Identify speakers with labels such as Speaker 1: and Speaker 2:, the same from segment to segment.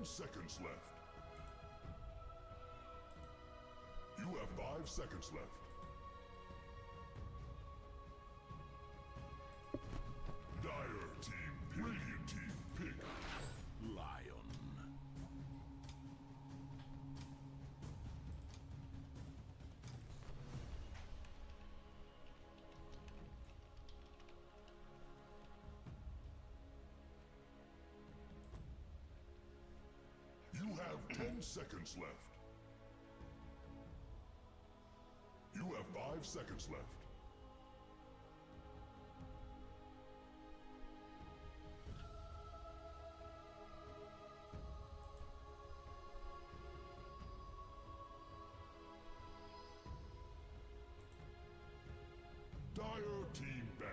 Speaker 1: seconds left. You have 5 seconds left. Dire team, Radiant team, pick Lion. You have 10 seconds left. You have 5 seconds left. Dire team ban.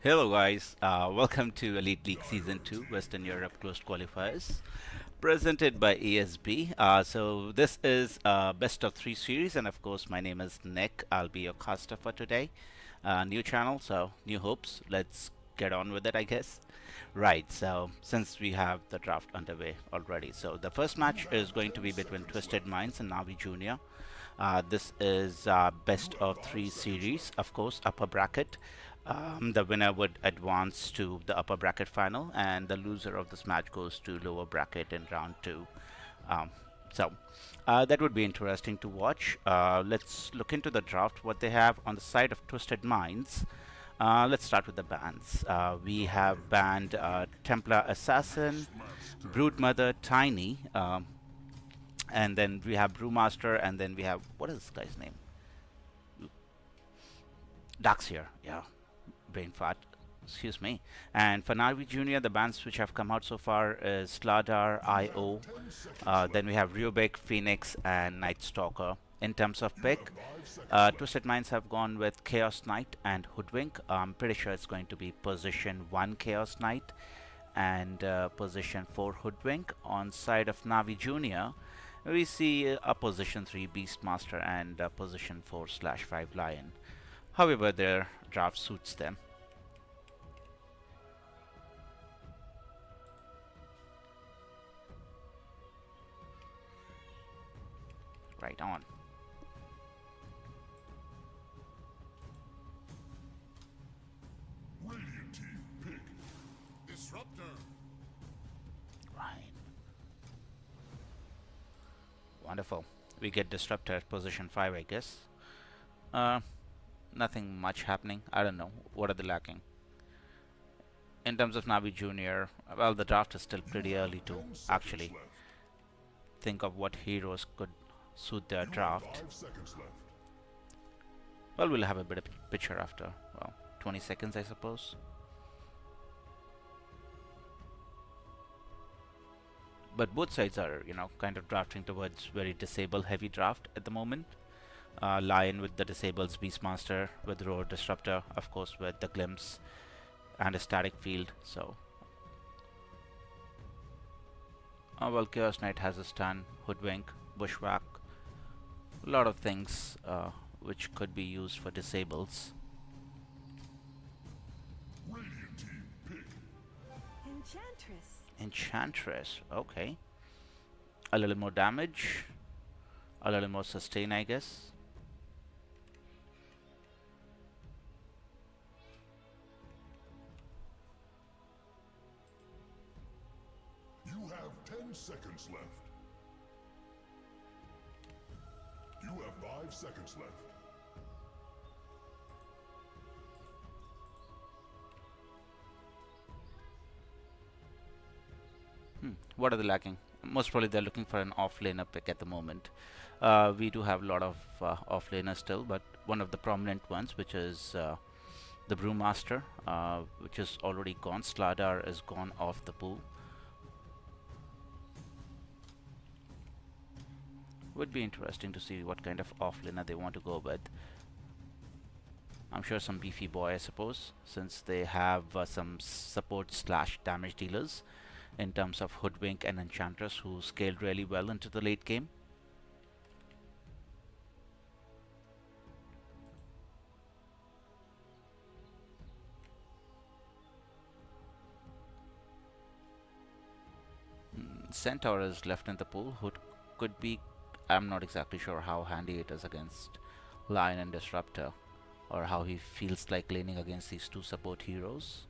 Speaker 2: Hello guys, welcome to Elite League Season 2 Western Europe Closed Qualifiers presented by ESB. So this is best of 3 series, and of course my name is Nick. I'll be your caster for today. New channel, so new hopes. Let's get on with it, I guess. Right, so since we have the draft underway already, so the first match is going to be between Twisted Minds and Navi Junior. This is best of 3 series, of course, upper bracket. The winner would advance to the upper bracket final, and the loser of this match goes to lower bracket in round 2. So that would be interesting to watch. Let's look into the draft, what they have on the side of Twisted Minds. Let's start with the bans. We have banned Templar Assassin, Broodmother Tiny, and then we have Brewmaster, and then we have, what is this guy's name? Darkseer, yeah. Brain fart, excuse me. And for Navi Junior, the bans which have come out so far is Sladar, IO, then we have Ryubik, Phoenix, and Night Stalker. In terms of pick, Twisted Minds have gone with Chaos Knight and Hoodwink. I'm pretty sure it's going to be position 1 Chaos Knight and position 4 Hoodwink. On side of Navi Junior, we see a position 3 Beastmaster and position 4/5 Lion. However, their draft suits them. Right on.
Speaker 1: Radiant team, pick Disruptor.
Speaker 2: Right. Wonderful. We get Disruptor at position 5, I guess. Nothing much happening. I don't know. What are they lacking? In terms of Navi Junior, well, the draft is still pretty early to actually think of what heroes could suit their draft. Well, we'll have a bit of picture after. Well, 20 seconds, I suppose. But both sides are, kind of drafting towards very disable heavy draft at the moment. Lion with the disables, Beastmaster with Roar Disruptor, of course with the Glimpse and a static field. So, well, Chaos Knight has a stun, Hoodwink, Bushwhack, a lot of things which could be used for disables.
Speaker 1: Radiant team pick.
Speaker 3: Enchantress.
Speaker 2: Enchantress, okay. A little more damage, a little more sustain, I guess.
Speaker 1: You have 10 seconds left. You have 5 seconds left.
Speaker 2: What are they lacking? Most probably they're looking for an off-laner pick at the moment. We do have a lot of off-laners still, but one of the prominent ones, which is the Brewmaster, which is already gone. Slardar is gone off the pool. Would be interesting to see what kind of off-laner they want to go with. I'm sure some beefy boy, I suppose, since they have some support / damage dealers in terms of Hoodwink and Enchantress, who scaled really well into the late game. Centaur is left in the pool, who could be, I'm not exactly sure how handy it is against Lion and Disruptor, or how he feels like laning against these two support heroes.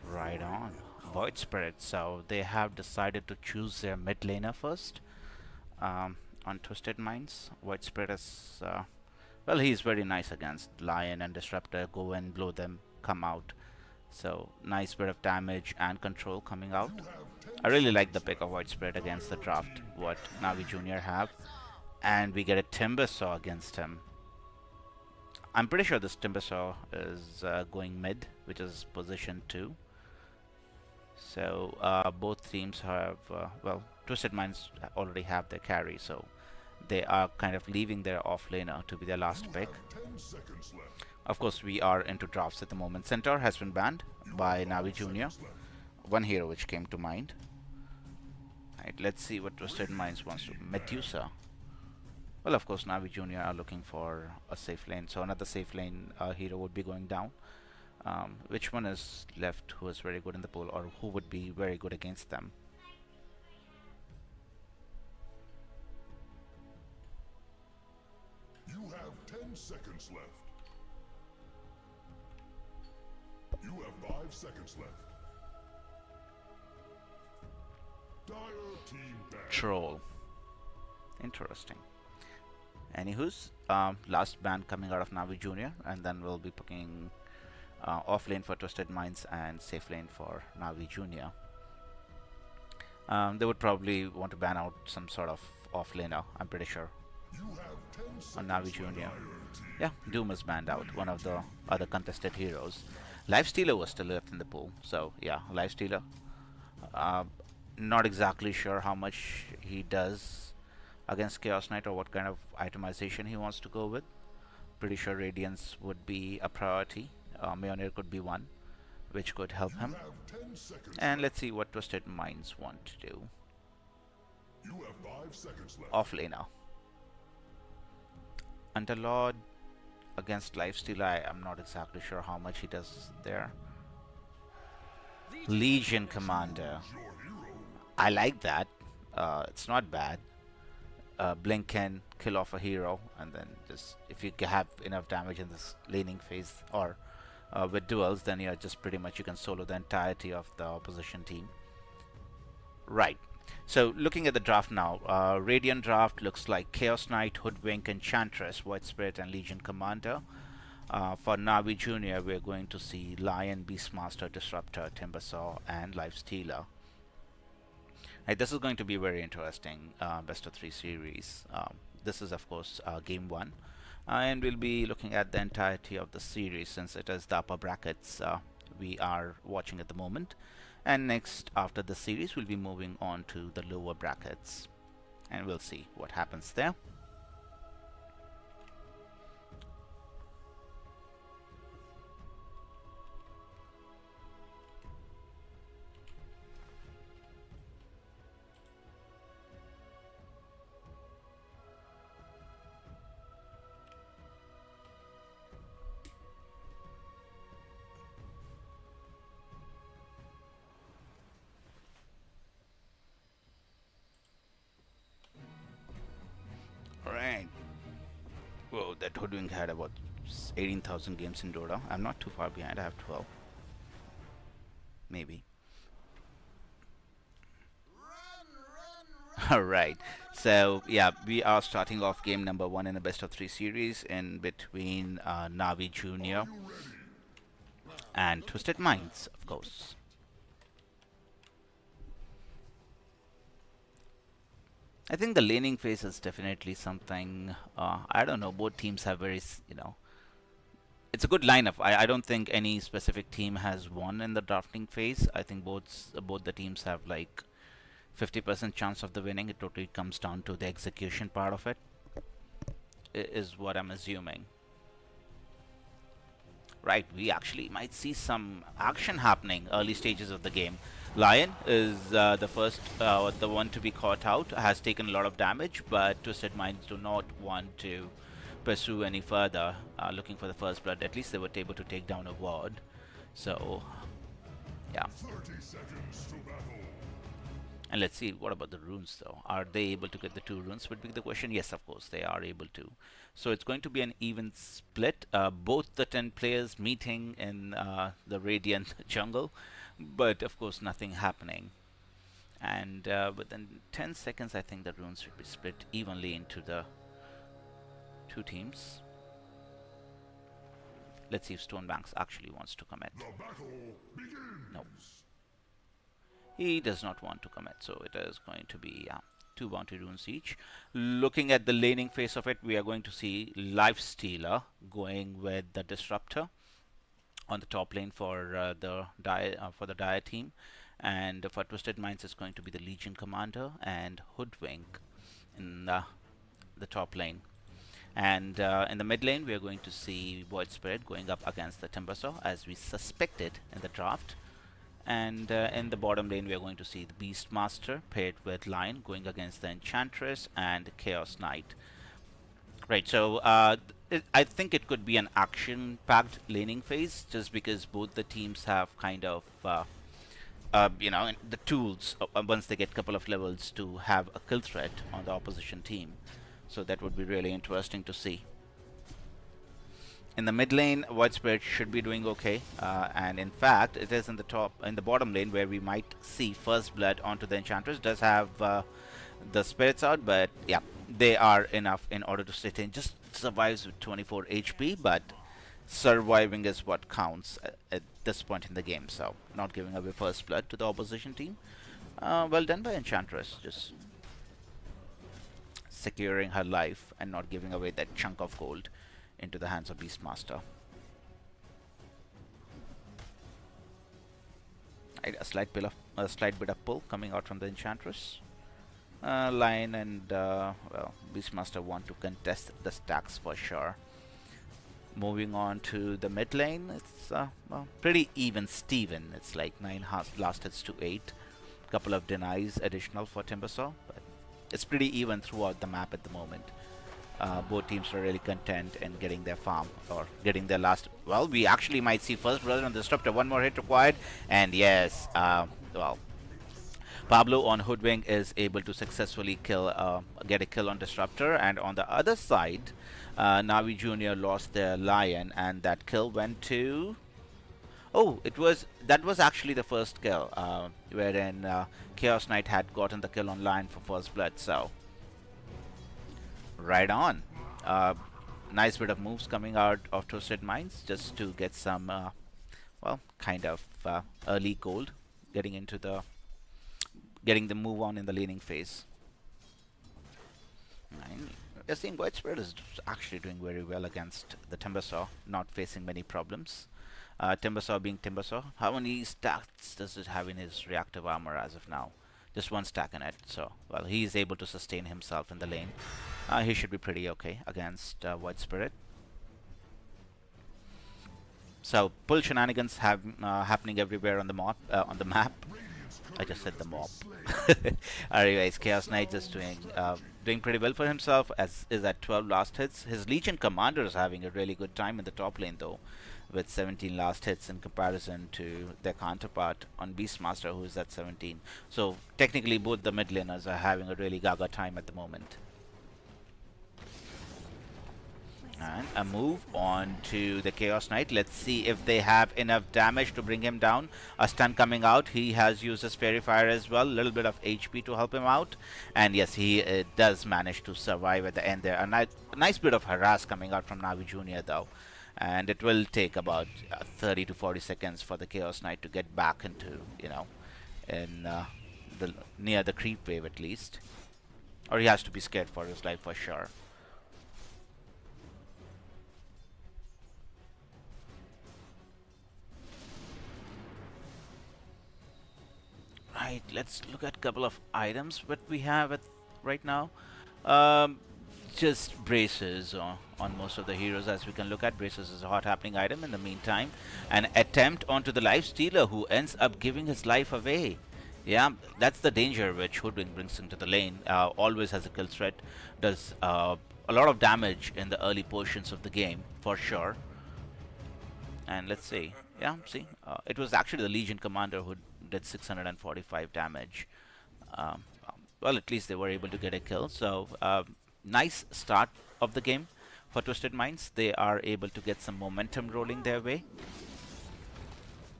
Speaker 2: Right on. Void Spirit. So they have decided to choose their mid laner first on Twisted Minds. Void Spirit is, well, he's very nice against Lion and Disruptor. Go in, blow them, come out. So nice bit of damage and control coming out. I really like the pick of Void Spirit against the draft, what Navi Jr. have. And we get a Timbersaw against him. I'm pretty sure this Timbersaw is going mid, which is position 2. So both teams have, well, Twisted Minds already have their carry, so they are kind of leaving their off-laner to be their last pick. Of course, we are into drafts at the moment. Centaur has been banned by Navi Jr. One hero which came to mind. Right, let's see what Twisted Minds wants to. Medusa. Well, of course, Navi Jr. are looking for a safe lane, so another safe lane hero would be going down. Which one is left who is very good in the pool, or who would be very good against them?
Speaker 1: You have 10 seconds left. You have 5 seconds left. Dire team back.
Speaker 2: Troll. Interesting. Anywho's, last ban coming out of Navi Jr. and then we'll be picking off lane for Twisted Minds and safe lane for Navi Jr. They would probably want to ban out some sort of off laner, I'm pretty sure, on Navi Jr. Yeah, Doom is banned out, one of the other contested heroes. Lifestealer was still left in the pool, so yeah, Lifestealer. Not exactly sure how much he does against Chaos Knight or what kind of itemization he wants to go with. Pretty sure Radiance would be a priority. Mjolnir could be one, which could help him. And let's see what Twisted Minds want to do.
Speaker 1: You have 5 seconds left.
Speaker 2: Off laner. Underlord against Lifestealer, I'm not exactly sure how much he does there. Legion Commander. I like that. It's not bad. Blink can kill off a hero, and then just if you have enough damage in this laning phase or with duels, then you're just pretty much you can solo the entirety of the opposition team. Right. So looking at the draft now, Radiant draft looks like Chaos Knight, Hoodwink, Enchantress, White Spirit, and Legion Commander. For Navi Junior, we're going to see Lion, Beastmaster, Disruptor, Timbersaw, and Lifestealer. Right, this is going to be very interesting best of 3 series. This is of course game 1, and we'll be looking at the entirety of the series since it is the upper brackets we are watching at the moment. And next, after the series, we'll be moving on to the lower brackets, and we'll see what happens there. Alright. Whoa, that Hoodwink had about 18,000 games in Dota. I'm not too far behind, I have 12. Maybe. Alright, so yeah, we are starting off game number 1 in a best of 3 series in between Navi Junior and Twisted Minds, of course. I think the laning phase is definitely something, I don't know, both teams have very, it's a good lineup. I don't think any specific team has won in the drafting phase. I think both the teams have like 50% chance of the winning. It totally comes down to the execution part of it, is what I'm assuming. Right, we actually might see some action happening early stages of the game. Lion is the first, the one to be caught out, has taken a lot of damage, but Twisted Minds do not want to pursue any further, looking for the first blood. At least they were able to take down a ward. So, yeah.
Speaker 1: 30 seconds to battle.
Speaker 2: And let's see, what about the runes though? Are they able to get the 2 runes would be the question. Yes, of course, they are able to. So it's going to be an even split. Both the 10 players meeting in the Radiant jungle, but of course nothing happening. And within 10 seconds, I think the runes should be split evenly into the 2 teams. Let's see if Stonebanks actually wants to commit.
Speaker 1: The battle begins.
Speaker 2: No. He does not want to commit, so it is going to be 2 bounty runes each. Looking at the laning phase of it, we are going to see Lifestealer going with the Disruptor on the top lane for the Dire team, and for Twisted Minds it's going to be the Legion Commander and Hoodwink in the top lane. And in the mid lane, we are going to see Void Spirit going up against the Timbersaw, as we suspected in the draft. And in the bottom lane, we are going to see the Beastmaster paired with Lion going against the Enchantress and Chaos Knight. Right, so I think it could be an action-packed laning phase, just because both the teams have kind of, the tools once they get a couple of levels to have a kill threat on the opposition team. So that would be really interesting to see. In the mid lane, White Spirit should be doing okay, and in fact, it is in the bottom lane where we might see first blood onto the Enchantress. Does have the spirits out, but yeah, they are enough in order to sit in. Just survives with 24 HP, but surviving is what counts at this point in the game. So not giving away first blood to the opposition team. Well done by Enchantress, just securing her life and not giving away that chunk of gold into the hands of Beastmaster. Right, a slight bit of pull coming out from the Enchantress. Lion and well, Beastmaster want to contest the stacks for sure. Moving on to the mid lane, it's well, pretty even Steven. It's like 9 last hits to 8. Couple of denies additional for Timbersaw, but it's pretty even throughout the map at the moment. Both teams are really content in getting their farm or getting their last. Well, we actually might see first brother on the Disruptor. 1 more hit required, and yes, well, Pablo on Hoodwink is able to successfully get a kill on Disruptor, and on the other side, Navi Junior lost their Lion, and that kill went to Oh, that was actually the first kill, wherein Chaos Knight had gotten the kill on Lion for first blood. So right on. Uh, nice bit of moves coming out of Twisted Minds just to get some, well, kind of early gold, getting into the getting the move on in the laning phase. And we're seeing White Spirit is actually doing very well against the Timbersaw, not facing many problems. Timbersaw being Timbersaw. How many stacks does it have in his reactive armor as of now? Just one stack in it. So, well, he is able to sustain himself in the lane. He should be pretty okay against White Spirit. So, pull shenanigans have happening everywhere on the map. I just said the mob. Anyways, Chaos Knight just doing pretty well for himself, as is at 12 last hits. His Legion Commander is having a really good time in the top lane though, with 17 last hits in comparison to their counterpart on Beastmaster, who is at 17. So technically both the mid laners are having a really gaga time at the moment. And a move on to the Chaos Knight. Let's see if they have enough damage to bring him down. A stun coming out. He has used his Fairy Fire as well. A little bit of HP to help him out. And yes, he does manage to survive at the end there. A nice bit of harass coming out from Navi Jr. though. And it will take about 30 to 40 seconds for the Chaos Knight to get back into, near the creep wave at least. Or he has to be scared for his life for sure. Right, let's look at a couple of items what we have right now. Just braces on most of the heroes, as we can look at. Braces is a hot happening item in the meantime. An attempt onto the life stealer, who ends up giving his life away. Yeah, that's the danger which Hoodwink brings into the lane. Always has a kill threat, does a lot of damage in the early portions of the game for sure. And let's see. Yeah, see, it was actually the Legion Commander who did 645 damage. Well, at least they were able to get a kill. So, nice start of the game for Twisted Minds. They are able to get some momentum rolling their way.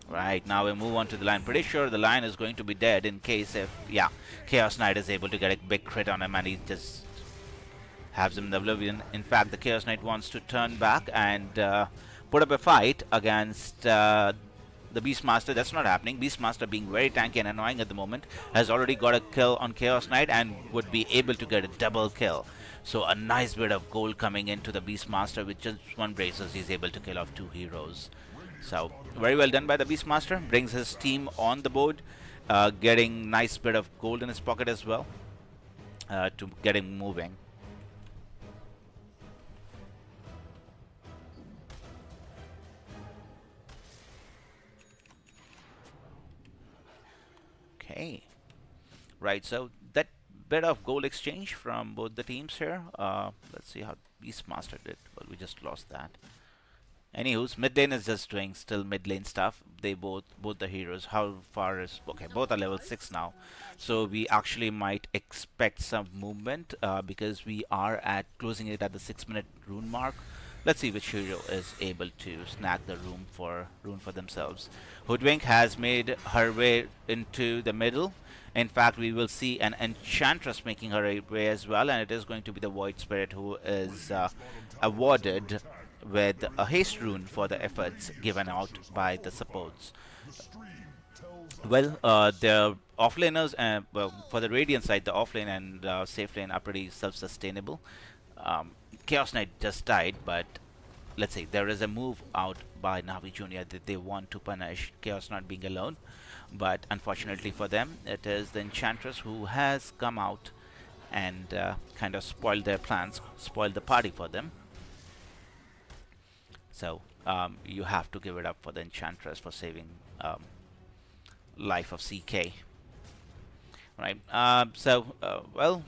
Speaker 2: Right, now we move on to the Lion. Pretty sure the Lion is going to be dead in case if, yeah, Chaos Knight is able to get a big crit on him and he just has him in the Oblivion. In fact, the Chaos Knight wants to turn back and put up a fight against the Beastmaster. That's not happening. Beastmaster, being very tanky and annoying at the moment, has already got a kill on Chaos Knight and would be able to get a double kill. So a nice bit of gold coming into the Beastmaster. With just one braces, he's able to kill off two heroes. So very well done by the Beastmaster. Brings his team on the board, getting nice bit of gold in his pocket as well to get him moving. Okay, right, so that bit of gold exchange from both the teams here. Let's see how Beastmaster did. Well, we just lost that. Anywho's, mid lane is just doing still mid lane stuff. They both the heroes. How far is, okay, both are level 6 now. So we actually might expect some movement because we are at closing it at the 6-minute rune mark. Let's see which hero is able to snag the rune for themselves. Hoodwink has made her way into the middle. In fact, we will see an Enchantress making her way as well, and it is going to be the Void Spirit who is awarded with a haste rune for the efforts given out by the supports. Well, the offlaners, well, for the Radiant side, the offlane and safe lane are pretty self-sustainable. Chaos Knight just died, but let's say there is a move out by Navi Jr. that they want to punish Chaos not being alone. But unfortunately for them, it is the Enchantress who has come out and kind of spoiled their plans, spoiled the party for them. So you have to give it up for the Enchantress for saving life of CK. Right. Well,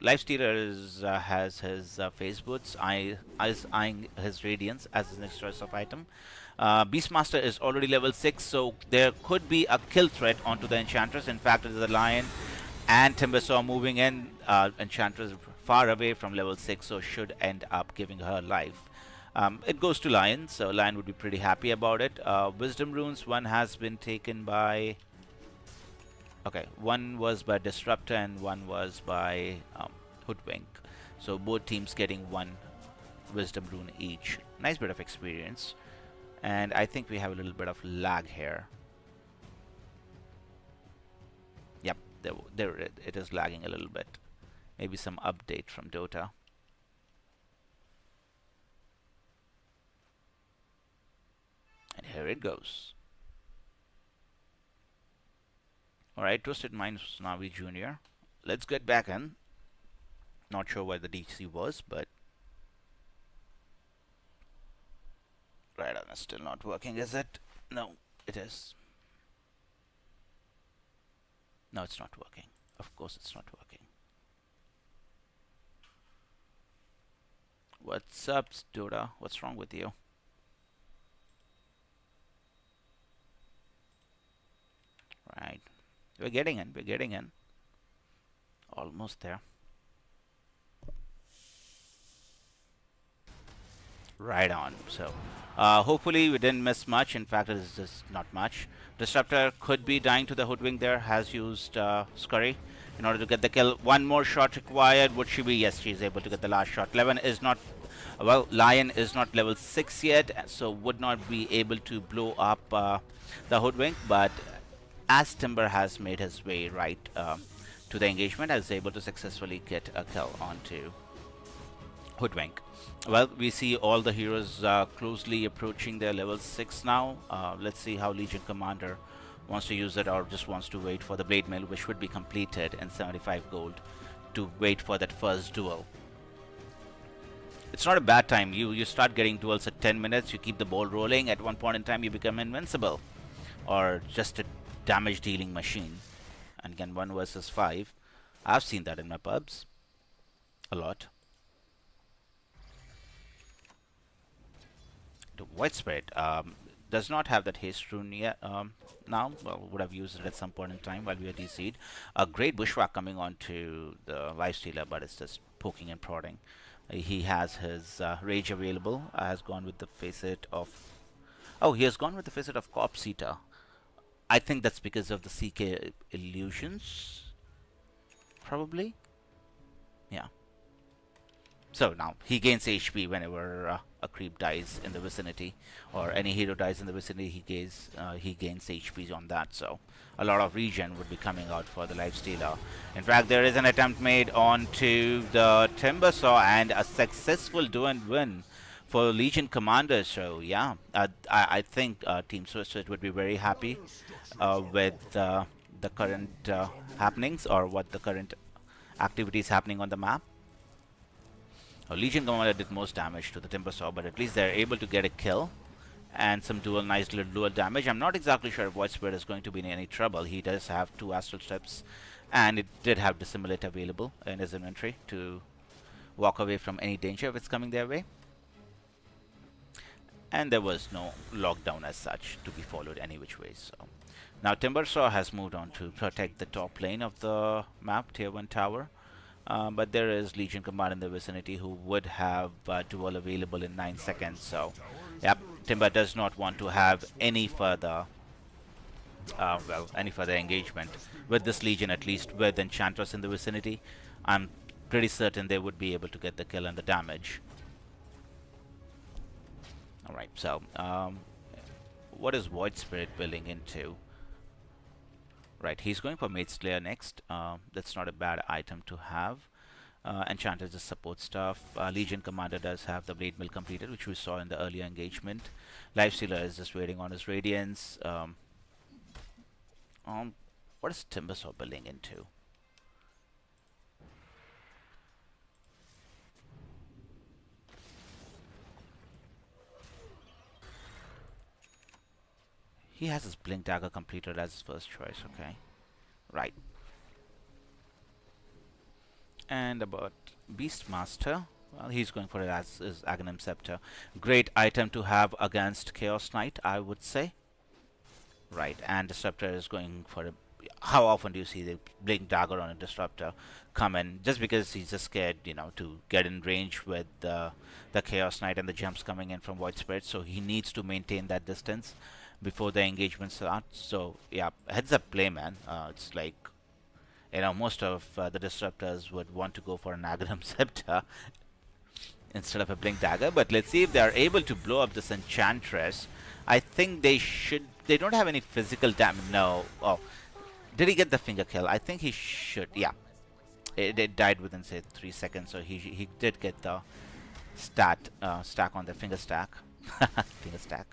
Speaker 2: Lifestealer has his phase boots. Is eyeing his Radiance as his next choice of item. Beastmaster is already level 6, so there could be a kill threat onto the Enchantress. In fact, it is the Lion and Timbersaw moving in. Enchantress far away from level 6, so should end up giving her life. It goes to Lion, so Lion would be pretty happy about it. Wisdom Runes, one has been taken by... Okay, one was by Disruptor and one was by Hoodwink. So both teams getting one Wisdom Rune each. Nice bit of experience. And I think we have a little bit of lag here. Yep, there it is lagging a little bit. Maybe some update from Dota. And here it goes. Alright, Twisted Minds Navi Jr. Let's get back in. Not sure why the DC was, but... Right on, it's still not working, is it? No, it is. No, it's not working. Of course it's not working. What's up, Dota? What's wrong with you? Right. We're getting in. We're getting in. Almost there. Right on. So, hopefully we didn't miss much. In fact, it is just not much. Disruptor could be dying to the Hoodwink there. Has used Scurry in order to get the kill. One more shot required. Would she be? Yes, she is able to get the last shot. Levin is not... Well, Lion is not level 6 yet, so would not be able to blow up the Hoodwink, but as Timber has made his way right to the engagement, is able to successfully get a kill onto Hoodwink. Well, we see all the heroes closely approaching their level 6 now. Let's see how Legion Commander wants to use it, or just wants to wait for the Blade Mail, which would be completed in 75 gold, to wait for that first duel. It's not a bad time. You start getting duels at 10 minutes, you keep the ball rolling. At one point in time, you become invincible, or just a damage dealing machine. And again, 1 versus 5. I've seen that in my pubs a lot. The White Spirit does not have that haste rune yet now. Well, would have used it at some point in time while we were DC'd. A great bushwhack coming onto the Lifestealer, but it's just poking and prodding. He has his rage available. Has gone with the facet of... Oh, he has gone with the facet of Corpse Eater. I think that's because of the CK illusions, probably. Yeah. So now he gains HP whenever a creep dies in the vicinity, or any hero dies in the vicinity. He gains HP on that. So a lot of regen would be coming out for the Lifestealer. In fact, there is an attempt made onto the Timber Saw and a successful win for Legion Commander. So yeah, I think Team Twisted would be very happy with the current happenings, or what the current activities happening on the map. Legion Commander did most damage to the Timber Saw, but at least they're able to get a kill and some nice little dual damage. I'm not exactly sure if White Spirit is going to be in any trouble. He does have 2 Astral Steps, and it did have Dissimulate available in his inventory to walk away from any danger if it's coming their way. And there was no lockdown as such to be followed any which way. So now Timber Saw has moved on to protect the top lane of the map, Tier 1 tower. But there is Legion Commander in the vicinity who would have duel available in 9 seconds. So, yep, Timber does not want to have any further, any further engagement with this Legion, at least with Enchantress in the vicinity. I'm pretty certain they would be able to get the kill and the damage. All right, so what is Void Spirit building into? Right, he's going for Mage Slayer next. That's not a bad item to have. Enchanter just support stuff. Legion Commander does have the Blade Mill completed, which we saw in the earlier engagement. Lifestealer is just waiting on his Radiance. What is Timber Saw building into? He has his Blink Dagger completed as his first choice, okay. Right. And about Beastmaster, well, he's going for it as his Aghanim Scepter. Great item to have against Chaos Knight, I would say. Right, and Disruptor is going for a how often do you see the blink dagger on a disruptor come in just because he's just scared, to get in range with the Chaos Knight and the jumps coming in from Void Spirit, so he needs to maintain that distance before the engagement starts. So yeah, heads up play, man. It's like, most of the disruptors would want to go for an Agram Scepter instead of a blink dagger, but let's see if they are able to blow up this enchantress. I think they should. They don't have any physical damage. No. Oh, did he get the finger kill? I think he should. Yeah, it died within say 3 seconds, so he did get the stack on the finger stack. Finger stack.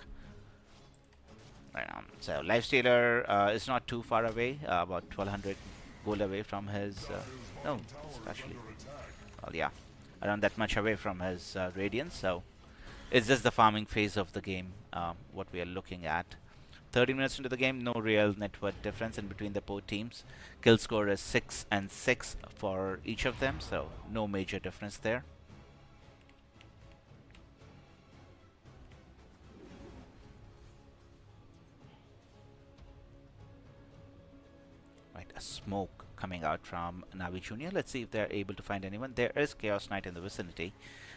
Speaker 2: Right on. So Lifestealer is not too far away, about 1200 gold away from his. No, especially. Well, yeah, around that much away from his radiance. So it's just the farming phase of the game. What we are looking at. 30 minutes into the game, no real net worth difference in between the both teams. Kill score is 6 and 6 for each of them, so no major difference there. Right, a smoke coming out from Navi Junior. Let's see if they're able to find anyone. There is Chaos Knight in the vicinity,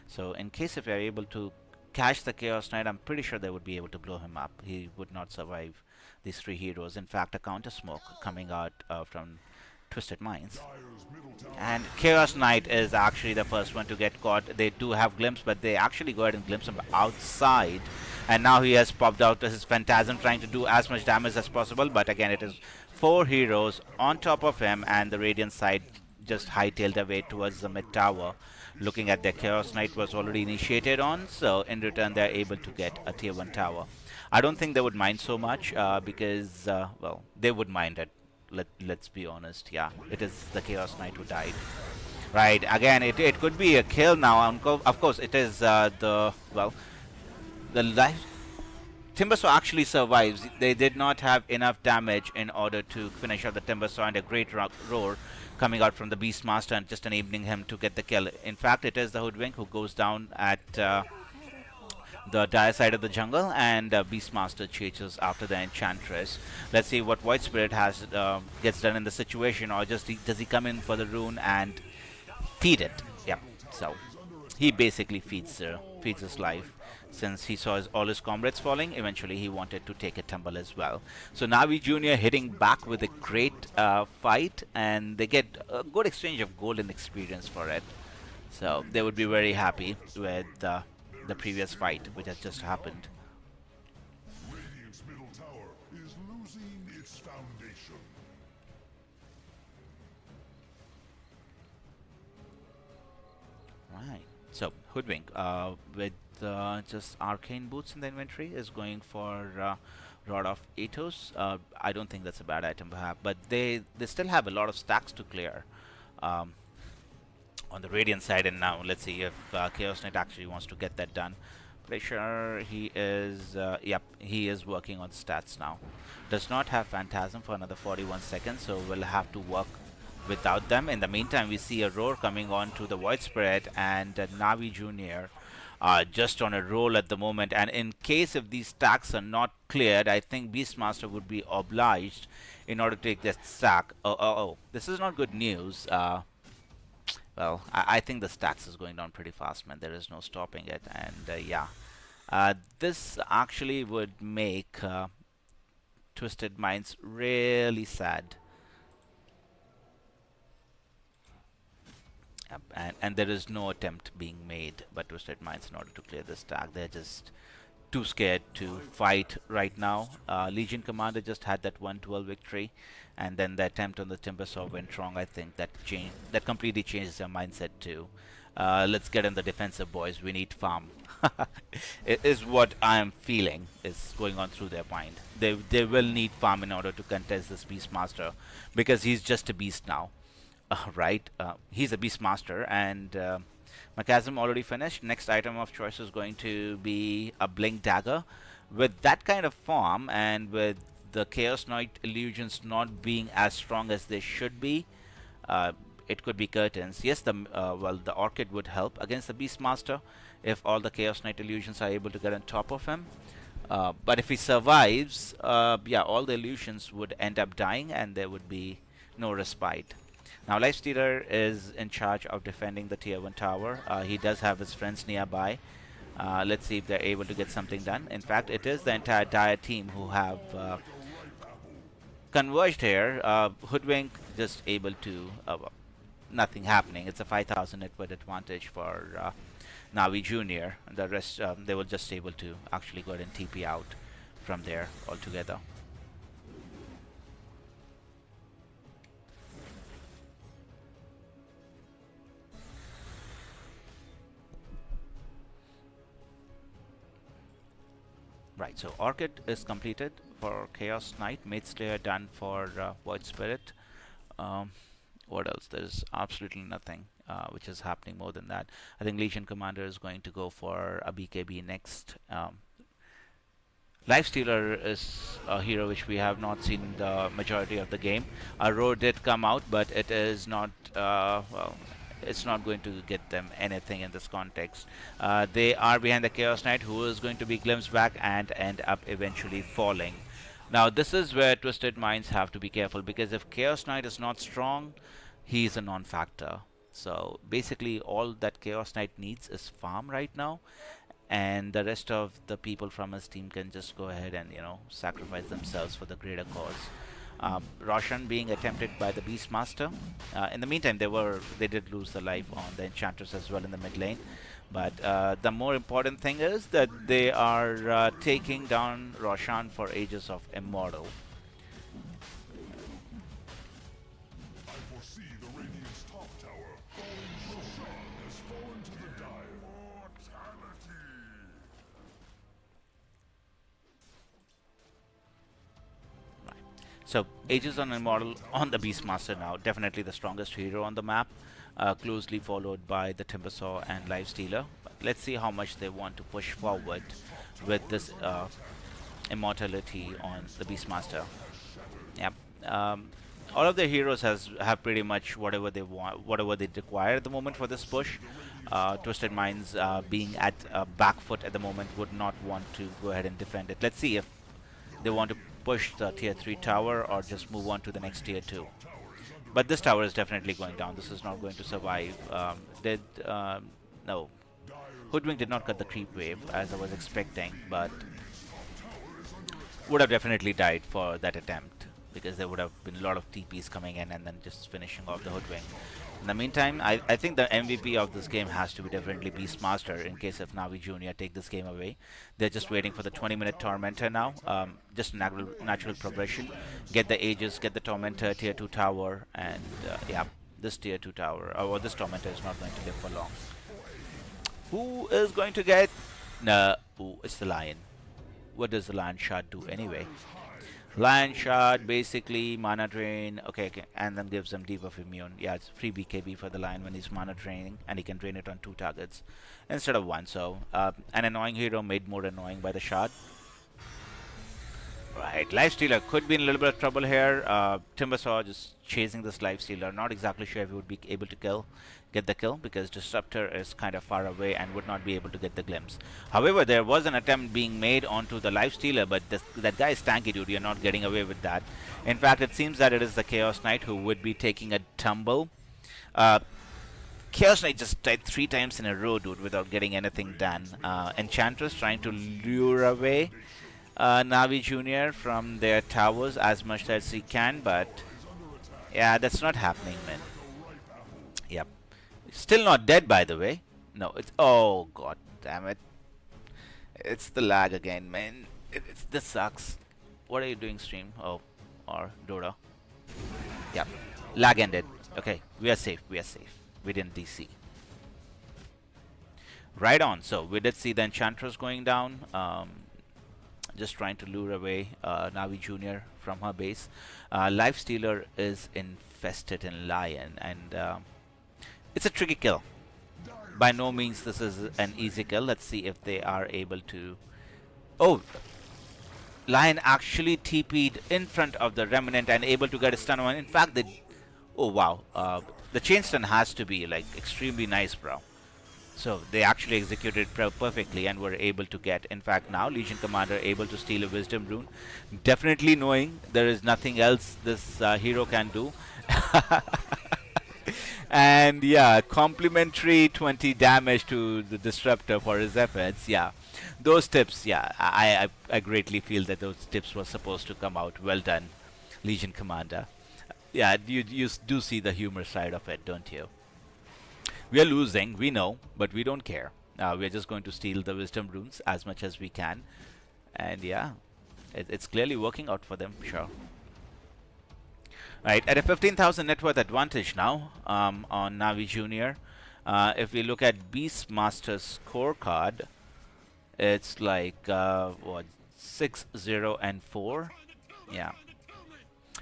Speaker 2: so in case if they're able to catch the Chaos Knight, I'm pretty sure they would be able to blow him up. He would not survive these 3 heroes. In fact, a counter smoke coming out from Twisted Minds. And Chaos Knight is actually the first one to get caught. They do have glimpse, but they actually go ahead and glimpse him outside. And now he has popped out his Phantasm, trying to do as much damage as possible. But again, it is 4 heroes on top of him, and the Radiant side just hightailed away towards the mid tower. Looking at their Chaos Knight was already initiated on, so in return they're able to get a tier 1 tower. I don't think they would mind so much because, well, they would mind it. Let's be honest. Yeah, it is the Chaos Knight who died. Right, again, it could be a kill now. Of course, it is the life. Timbersaw actually survives. They did not have enough damage in order to finish off the Timbersaw, and a great roar coming out from the Beastmaster and just enabling him to get the kill. In fact, it is the Hoodwink who goes down at the dire side of the jungle, and Beastmaster chases after the Enchantress. Let's see what Void Spirit has gets done in the situation, or just does he come in for the rune and feed it? Yep. So he basically feeds his life. Since he saw all his comrades falling, eventually he wanted to take a tumble as well. So Navi Junior hitting back with a great fight, and they get a good exchange of gold and experience for it. So they would be very happy with the previous fight which has just happened.
Speaker 1: Radiant's middle tower is losing its foundation.
Speaker 2: Right. So Hoodwink with just arcane boots in the inventory is going for Rod of Athos. I don't think that's a bad item to have, but they still have a lot of stacks to clear on the Radiant side. And now let's see if Chaos Knight actually wants to get that done. Pretty sure he is. Yep, he is working on stats now. Does not have Phantasm for another 41 seconds, so we'll have to work without them. In the meantime, we see a roar coming on to the Void Spirit, and Navi Junior just on a roll at the moment. And in case if these stacks are not cleared, I think Beastmaster would be obliged in order to take that stack. Oh, this is not good news. Well, I think the stacks is going down pretty fast, man. There is no stopping it. And yeah, this actually would make Twisted Minds really sad. Yep, and there is no attempt being made by Twisted Minds in order to clear this stack. They're just too scared to fight right now. Legion Commander just had that 1-12 victory, and then the attempt on the Timbersaw went wrong. I think that completely changes their mindset too. Let's get on the defensive, boys. We need farm. It is what I am feeling is going on through their mind. They will need farm in order to contest this Beastmaster, because he's just a beast now. Right, he's a Beastmaster, and my chasm already finished. Next item of choice is going to be a Blink Dagger. With that kind of farm, and with the Chaos Knight illusions not being as strong as they should be, it could be curtains. Yes, the Orchid would help against the Beastmaster if all the Chaos Knight illusions are able to get on top of him. But if he survives, yeah, all the illusions would end up dying and there would be no respite. Now Lifestealer is in charge of defending the tier 1 tower. He does have his friends nearby. Let's see if they're able to get something done. In fact, it is the entire Dire team who have converged here. Hoodwink just able to nothing happening. It's a 5,000 net worth advantage for Navi Junior. The rest they were just able to actually go ahead and TP out from there altogether. Right, so Orchid is completed for Chaos Knight, Maid Slayer done for Void Spirit. What else? There's absolutely nothing which is happening more than that. I think Legion Commander is going to go for a BKB next. Lifestealer is a hero which we have not seen the majority of the game. A row did come out, but it is not, well, it's not going to get them anything in this context. They are behind the Chaos Knight, who is going to be glimpsed back and end up eventually falling. Now this is where Twisted Minds have to be careful, because if Chaos Knight is not strong, he is a non-factor. So basically all that Chaos Knight needs is farm right now, and the rest of the people from his team can just go ahead and, you know, sacrifice themselves for the greater cause. Roshan being attempted by the Beastmaster. In the meantime, they did lose the life on the Enchantress as well in the mid lane. But the more important thing is that they are taking down Roshan for Ages of Immortal.
Speaker 1: I foresee the Radiant's top tower falling. Roshan has fallen to the Dire. Mortality.
Speaker 2: So Aegis on Immortal on the Beastmaster now, definitely the strongest hero on the map, closely followed by the Timbersaw and Lifestealer. But let's see how much they want to push forward with this immortality on the Beastmaster. Yep. All of the heroes have pretty much whatever they want, whatever they require at the moment for this push. Twisted Minds being at back foot at the moment would not want to go ahead and defend it. Let's see if they want to push the tier 3 tower or just move on to the next tier 2. But this tower is definitely going down. This is not going to survive. No. Hoodwink did not cut the creep wave as I was expecting, but would have definitely died for that attempt, because there would have been a lot of TPs coming in and then just finishing off the Hoodwink. In the meantime, I think the MVP of this game has to be definitely Beastmaster in case if Navi Junior take this game away. They're just waiting for the 20-minute Tormentor now. Just natural progression. Get the Aegis, get the Tormentor, tier 2 tower, and yeah, this tier 2 tower, or this Tormentor is not going to live for long. Who is going to get... No, it's the Lion. What does the Lion Shard do anyway? Lion Shard, basically mana drain, okay, and then gives them debuff immune. Yeah, it's free BKB for the Lion when he's mana draining, and he can drain it on 2 targets instead of 1. So, an annoying hero made more annoying by the Shard. Right, Lifestealer could be in a little bit of trouble here. Timbersaw just chasing this Lifestealer. Not exactly sure if he would be able to get the kill, because Disruptor is kind of far away and would not be able to get the glimpse. However, there was an attempt being made onto the Lifestealer, but that guy is tanky, dude. You're not getting away with that. In fact, it seems that it is the Chaos Knight who would be taking a tumble. Chaos Knight just died 3 times in a row, dude, without getting anything done. Enchantress trying to lure away Navi Junior from their towers as much as he can, but yeah, that's not happening, man. Yep. Still not dead, by the way. No, it's... Oh, god damn it. It's the lag again, man. This sucks. What are you doing, stream? Oh, or Dota. Yep. Lag ended. Okay, we are safe. We are safe. We didn't DC. Right on. So, we did see the Enchantress going down. Just trying to lure away Navi Junior from her base. Lifestealer is infested in Lion, and it's a tricky kill. By no means this is an easy kill. Let's see if they are able to... Oh! Lion actually TP'd in front of the Remnant and able to get a stun on. In fact, they... Oh, wow. The chain stun has to be, like, extremely nice, bro. So they actually executed perfectly and were able to get. In fact, now Legion Commander able to steal a Wisdom Rune, definitely knowing there is nothing else this hero can do. And yeah, complimentary 20 damage to the disruptor for his efforts. Yeah, those tips. Yeah, I greatly feel that those tips were supposed to come out. Well done, Legion Commander. Yeah, you do see the humor side of it, don't you? We are losing, we know, but we don't care. We are just going to steal the wisdom runes as much as we can, and yeah, it's clearly working out for them. Sure. Right, at a 15,000 net worth advantage now on Navi Junior. If we look at Beastmaster's scorecard, it's like what 6-0-4. Yeah,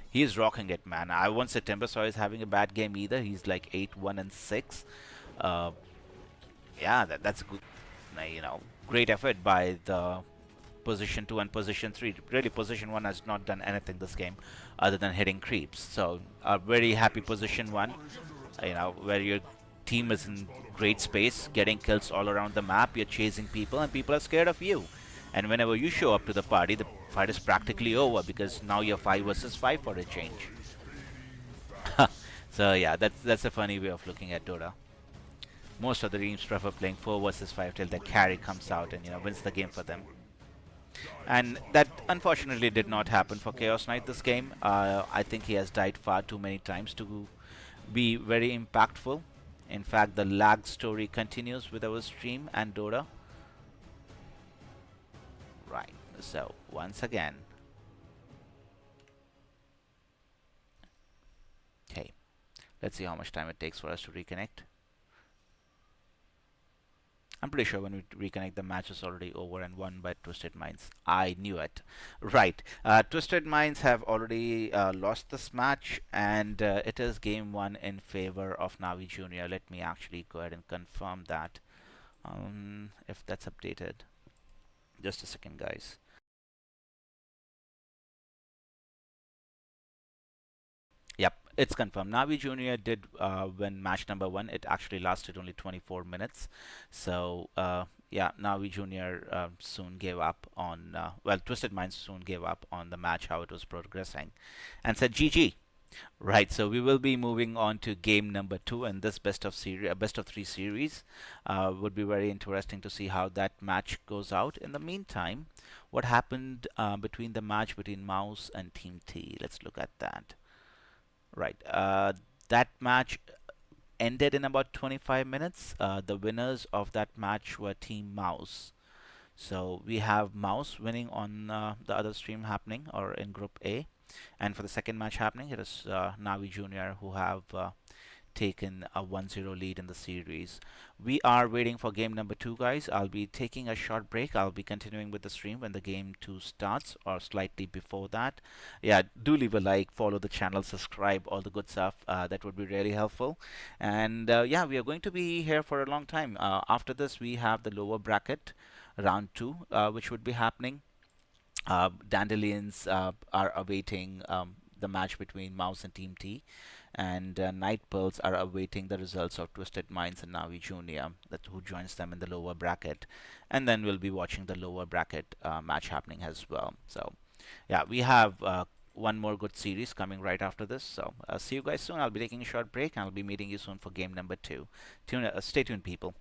Speaker 2: he's rocking it, man. I won't say Timbersaw is having a bad game either. He's like 8-1-6. Uh, yeah, that's good. Great effort by the position 2 and position 3. Really, position 1 has not done anything this game other than hitting creeps. So, a very happy position 1, where your team is in great space, getting kills all around the map. You're chasing people, and people are scared of you. And whenever you show up to the party, the fight is practically over because now you're 5 versus 5 for a change. So, yeah, that's a funny way of looking at Dota. Most of the teams prefer playing 4 versus 5 till the carry comes out and wins the game for them. And that unfortunately did not happen for Chaos Knight this game. I think he has died far too many times to be very impactful. In fact, the lag story continues with our stream and Dota. Right, so once again. Okay, let's see how much time it takes for us to reconnect. I'm pretty sure when we reconnect, the match is already over and won by Twisted Minds. I knew it. Right. Twisted Minds have already lost this match, and it is game 1 in favor of Navi Junior. Let me actually go ahead and confirm that. If that's updated. Just a second, guys. Yep, it's confirmed. Navi Junior did win match number 1. It actually lasted only 24 minutes. So, yeah, Navi Junior soon gave up on, well, Twisted Minds soon gave up on the match, how it was progressing, and said GG. Right, so we will be moving on to game number 2 in this best of 3 series. Would be very interesting to see how that match goes out. In the meantime, what happened between the match between Mouse and Team T? Let's look at that. Right. That match ended in about 25 minutes. The winners of that match were Team Mouse. So we have Mouse winning on the other stream happening, or in Group A. And for the second match happening, it is Navi Junior who have taken a 1-0 lead in the series. We are waiting for game number 2, guys. I'll be taking a short break. I'll be continuing with the stream when the game 2 starts, or slightly before that. Yeah, do leave a like, follow the channel, subscribe, all the good stuff. That would be really helpful. And yeah, we are going to be here for a long time. After this, we have the lower bracket, round 2, which would be happening. Dandelions are awaiting the match between Mouse and Team T, and Night Pearls are awaiting the results of Twisted Minds and Navi Junior, who joins them in the lower bracket, and then we'll be watching the lower bracket match happening as well. So, yeah, we have one more good series coming right after this. So, see you guys soon. I'll be taking a short break, and I'll be meeting you soon for game number 2. Stay tuned, people.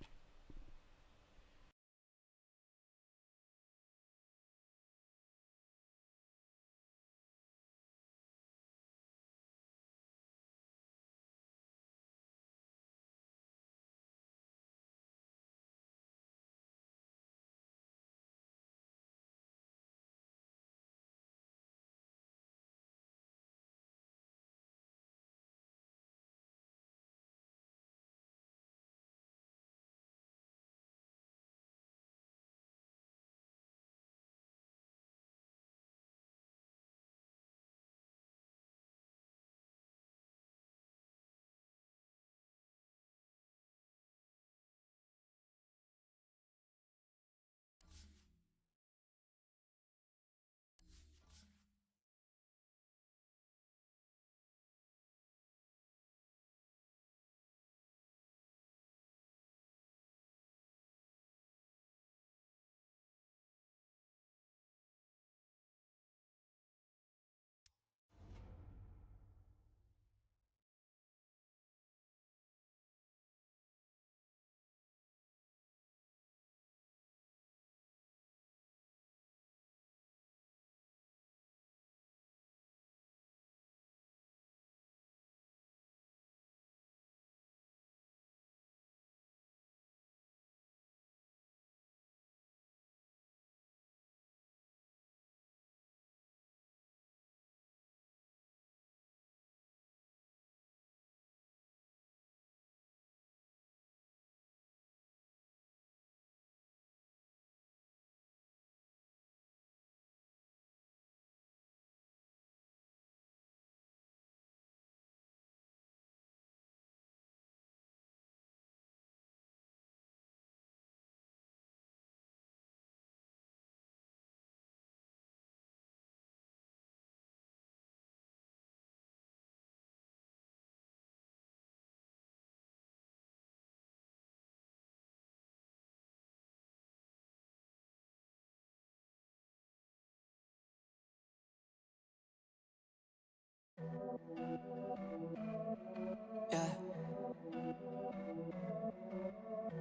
Speaker 4: Yeah.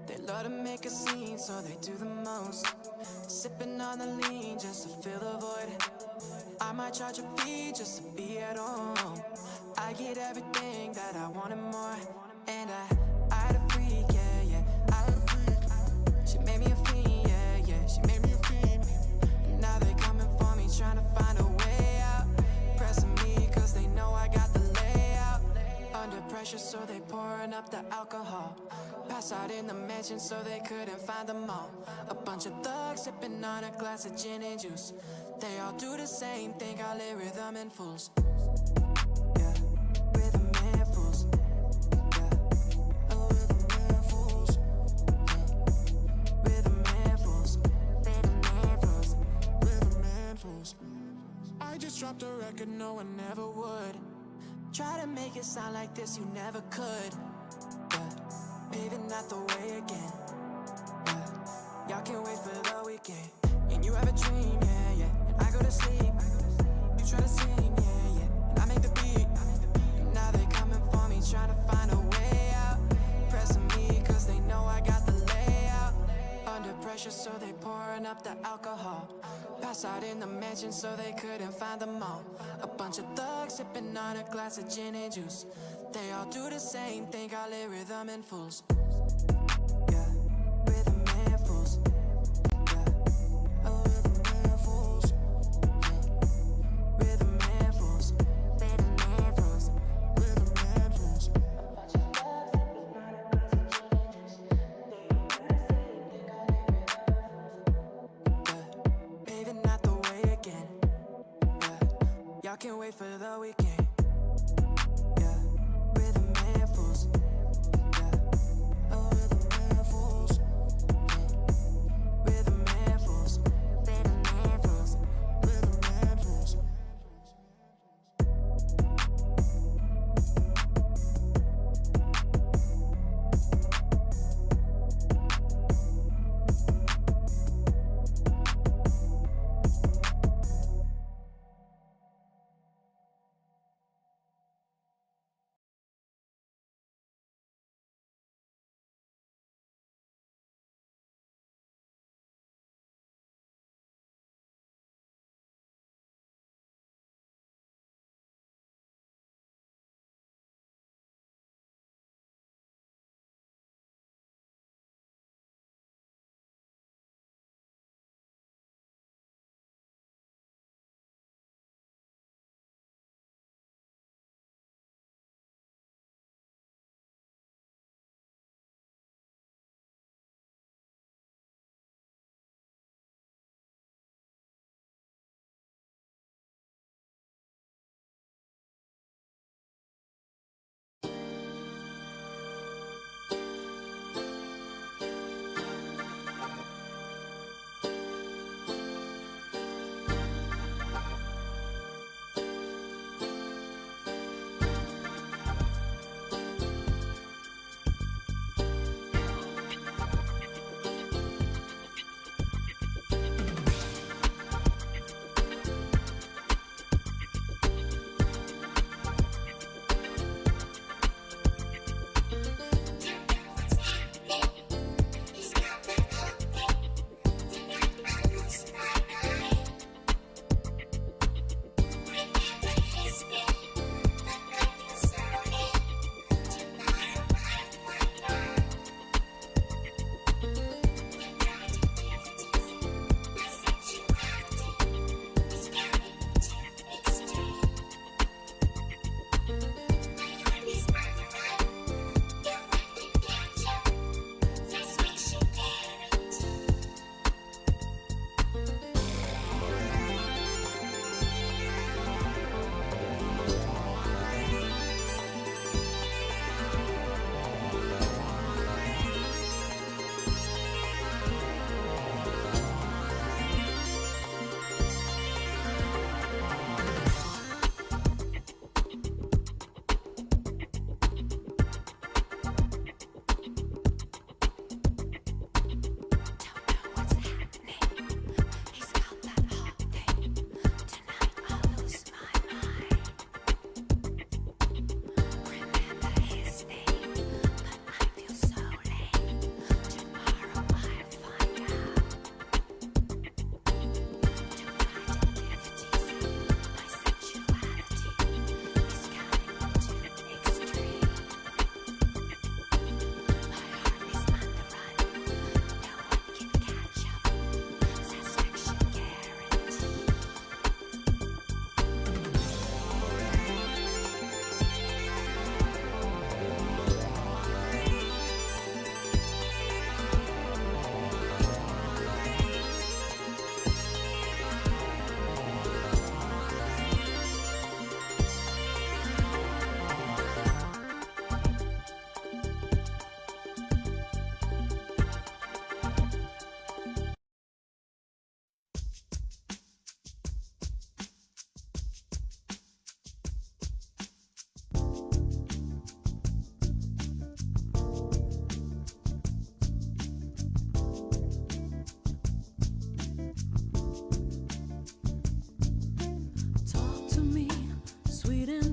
Speaker 4: They love to make a scene, so they do the most. Sipping on the lean just to fill the void. I might charge a fee just to be at home. I get everything that I want and more. And I had a freak, yeah, yeah. I had a freak. She made me a fiend, yeah, yeah. She made me a fiend. And now they coming for me, trying to find a way out. Pressing me cause they know I got the layout. Under pressure, so they pouring up the alcohol. Pass out in the mansion, so they couldn't find them all. A bunch of thugs sipping on a glass of gin and juice. They all do the same thing, all in rhythm and fools. Yeah, rhythm and fools. Yeah, oh, rhythm and fools. Yeah. Rhythm and fools. Rhythm and fools. Rhythm and fools. I just dropped a record no one ever would. Try to make it sound like this, you never could. Yeah, paving out the way again. Yeah, y'all can't wait for the weekend. And you have a dream, yeah, yeah. And I go to sleep. You try to sing, yeah, yeah. And I make the beat. And now they coming for me, trying to find a way out. Pressing me cause they know I got the layout. Under pressure, so they pouring up the alcohol. Pass out in the mansion, so they couldn't find them all. A bunch of thugs sipping on a glass of gin and juice. They all do the same thing, all in rhythm and fools. Yeah, rhythm and fools. Yeah, oh, rhythm and fools. Yeah. Rhythm and fools. Rhythm and fools. Rhythm and fools. A bunch of thugs sipping on a glass of gin and juice. They all do the same thing, all in rhythm and fools. Yeah, paving out the way again. Yeah, y'all can't wait for the weekend. Yeah, rhythm and fools. Yeah, oh, rhythm and fools. Yeah, rhythm and fools. Rhythm and fools. Rhythm and fools.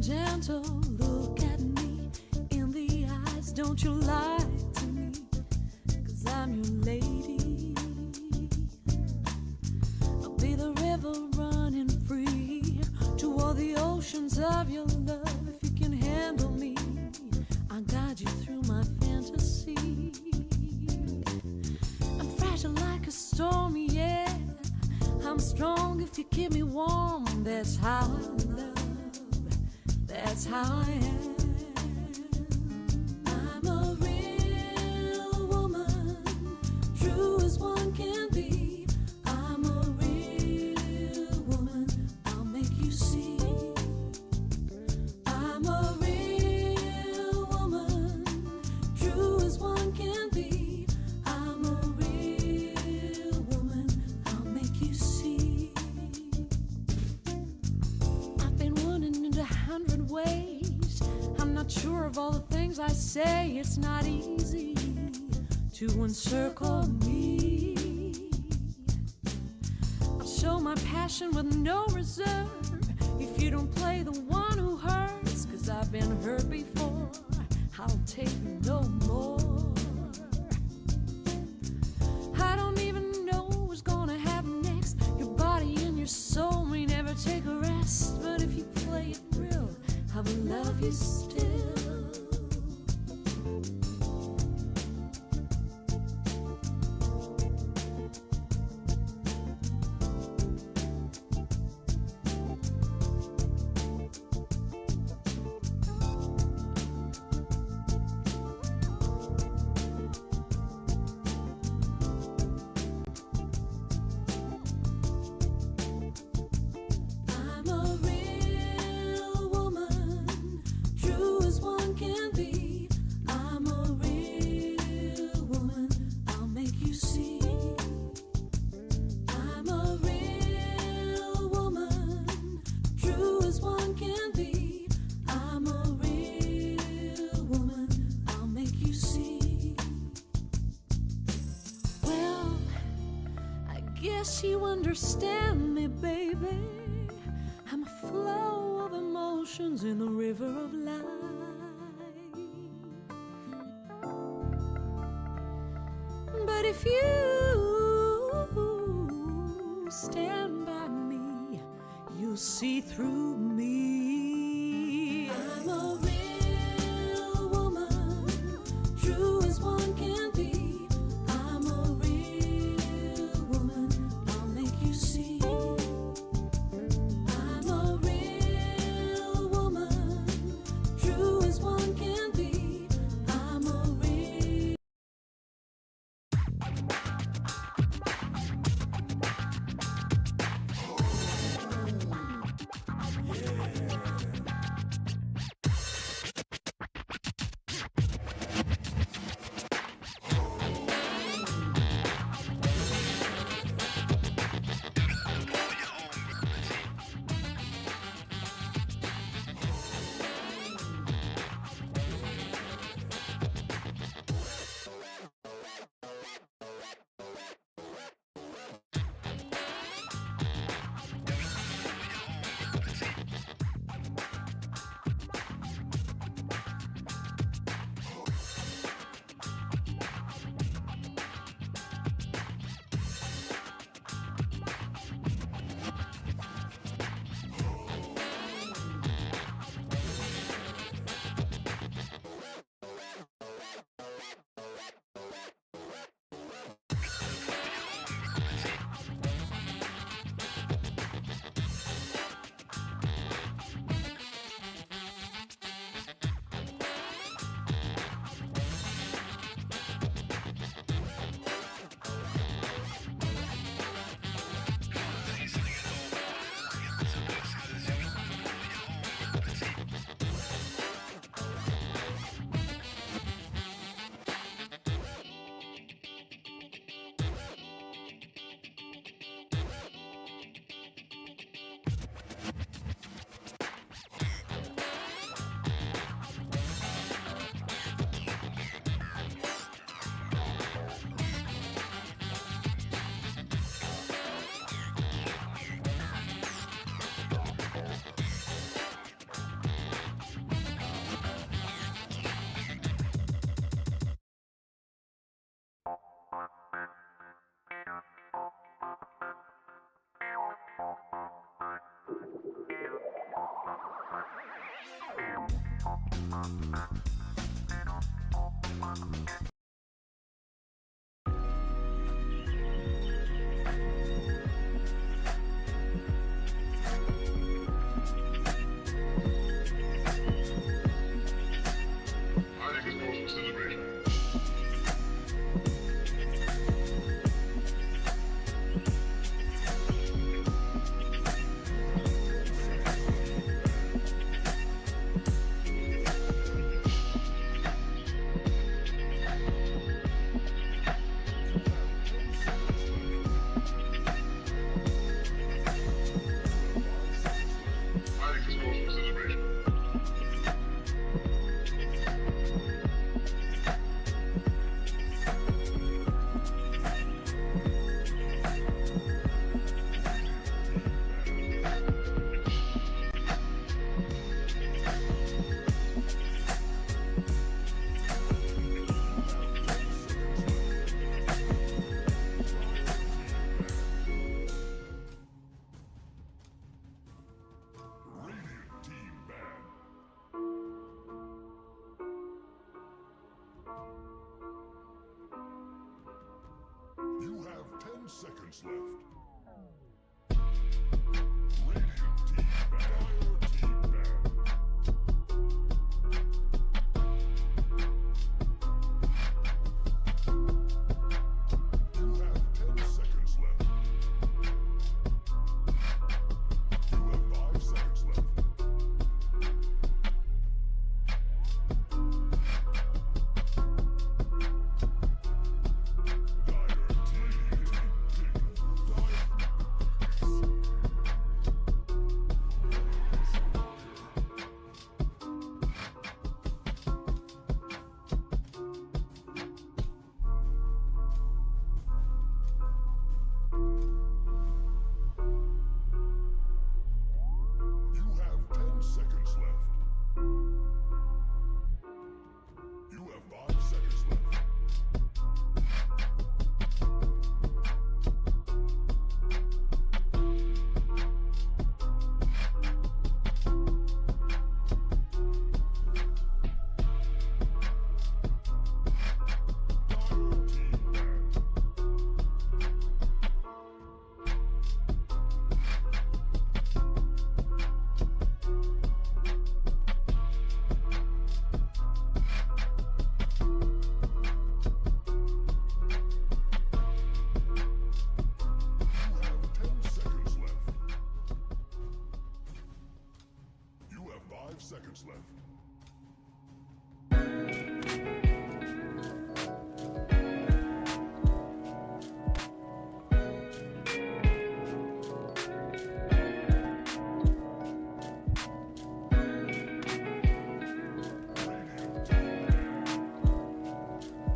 Speaker 3: gentle, look at me in the eyes. Don't you lie to me, 'cause I'm your lady. I'll be the river running free to all the oceans of your love. If you can handle me, I'll guide you through my fantasy. I'm fragile like a storm, yeah. I'm strong if you keep me warm. That's how I love, that's how I am. I'm a real woman, true as one can be. I'm a real woman, I'll make you see. I'm a real woman, true as one can be. I'm a real woman, I'll make you see. I've been wounded in 100 ways. I'm not sure of all the things I say. It's not easy to encircle me. I'll show my passion with no reserve. If you don't play the one who hurts, 'cause I've been hurt before, I'll take no more. I don't even know what's gonna happen next. Your body and your soul may never take a rest. But if you play it real, I will love you still. I'm a real woman, true as one can be. I'm a real woman, I'll make you see. I'm a real woman, true as one can be. I'm a real woman, I'll make you see. Well, I guess you understand me, baby. I'm a flow of emotions in the river of life. But if you stand by me, you'll see through me. I'm a real woman, true as one can be. I'm a real woman, I'll make you see. I'm a real woman, true as one can be. I'm a real.
Speaker 1: You have 10 seconds left. Radiant team banned. Team banned. You have 10 seconds left. You have 5 seconds left. You have 10 seconds left. You have 5 seconds left. Dire team banned. You have 10 seconds left. You have 5 seconds left. Radiant team banned. You have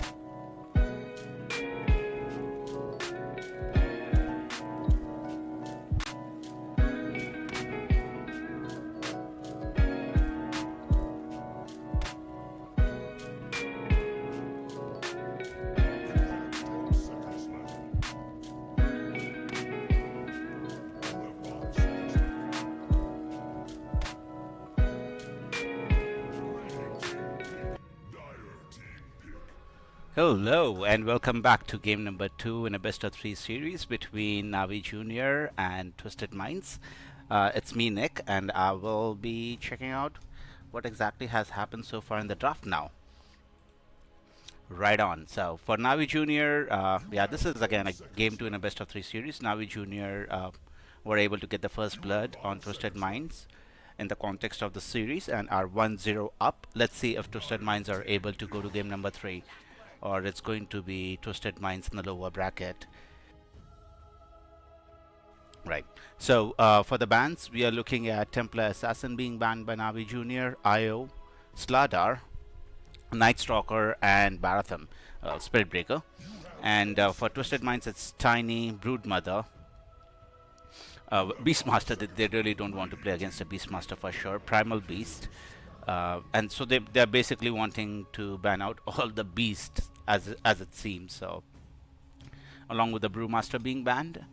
Speaker 1: 10 seconds left. You have 5 seconds left. Radiant team pick. Dire team pick.
Speaker 2: Hello and welcome back to game number 2 in a best of 3 series between Navi Junior and Twisted Minds. It's me, Nick, and I will be checking out what exactly has happened so far in the draft now. Right on. So for Navi Junior, yeah, this is again a game 2 in a best of 3 series. Navi Junior were able to get the first blood on Twisted Minds in the context of the series and are 1-0 up. Let's see if Twisted Minds are able to go to game number 3, or it's going to be Twisted Minds in the lower bracket. Right. So for the bans, we are looking at Templar Assassin being banned by Navi Junior, IO, Sladar, Night Stalker, and Baratham, Spirit Breaker. And for Twisted Minds, it's Tiny, Broodmother, Beastmaster. They really don't want to play against a Beastmaster for sure. Primal Beast. And so they're basically wanting to ban out all the beasts as it seems. So along with the Brewmaster being banned.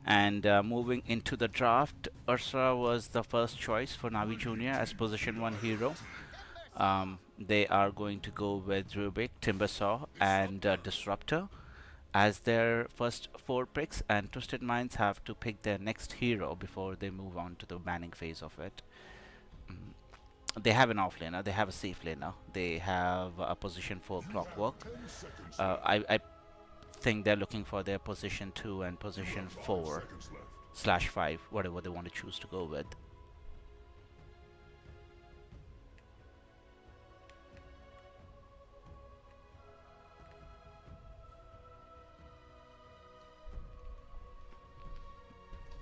Speaker 2: And moving into the draft, Ursa was the first choice for Navi Junior as position 1 hero. They are going to go with Rubik, Timbersaw, and Disruptor as their first 4 picks, and Twisted Minds have to pick their next hero before they move on to the banning phase of it. They have an offlaner, they have a safe laner, they have a position 4 clockwork. I think they're looking for their position 2 and position 4/5, whatever they want to choose to go with.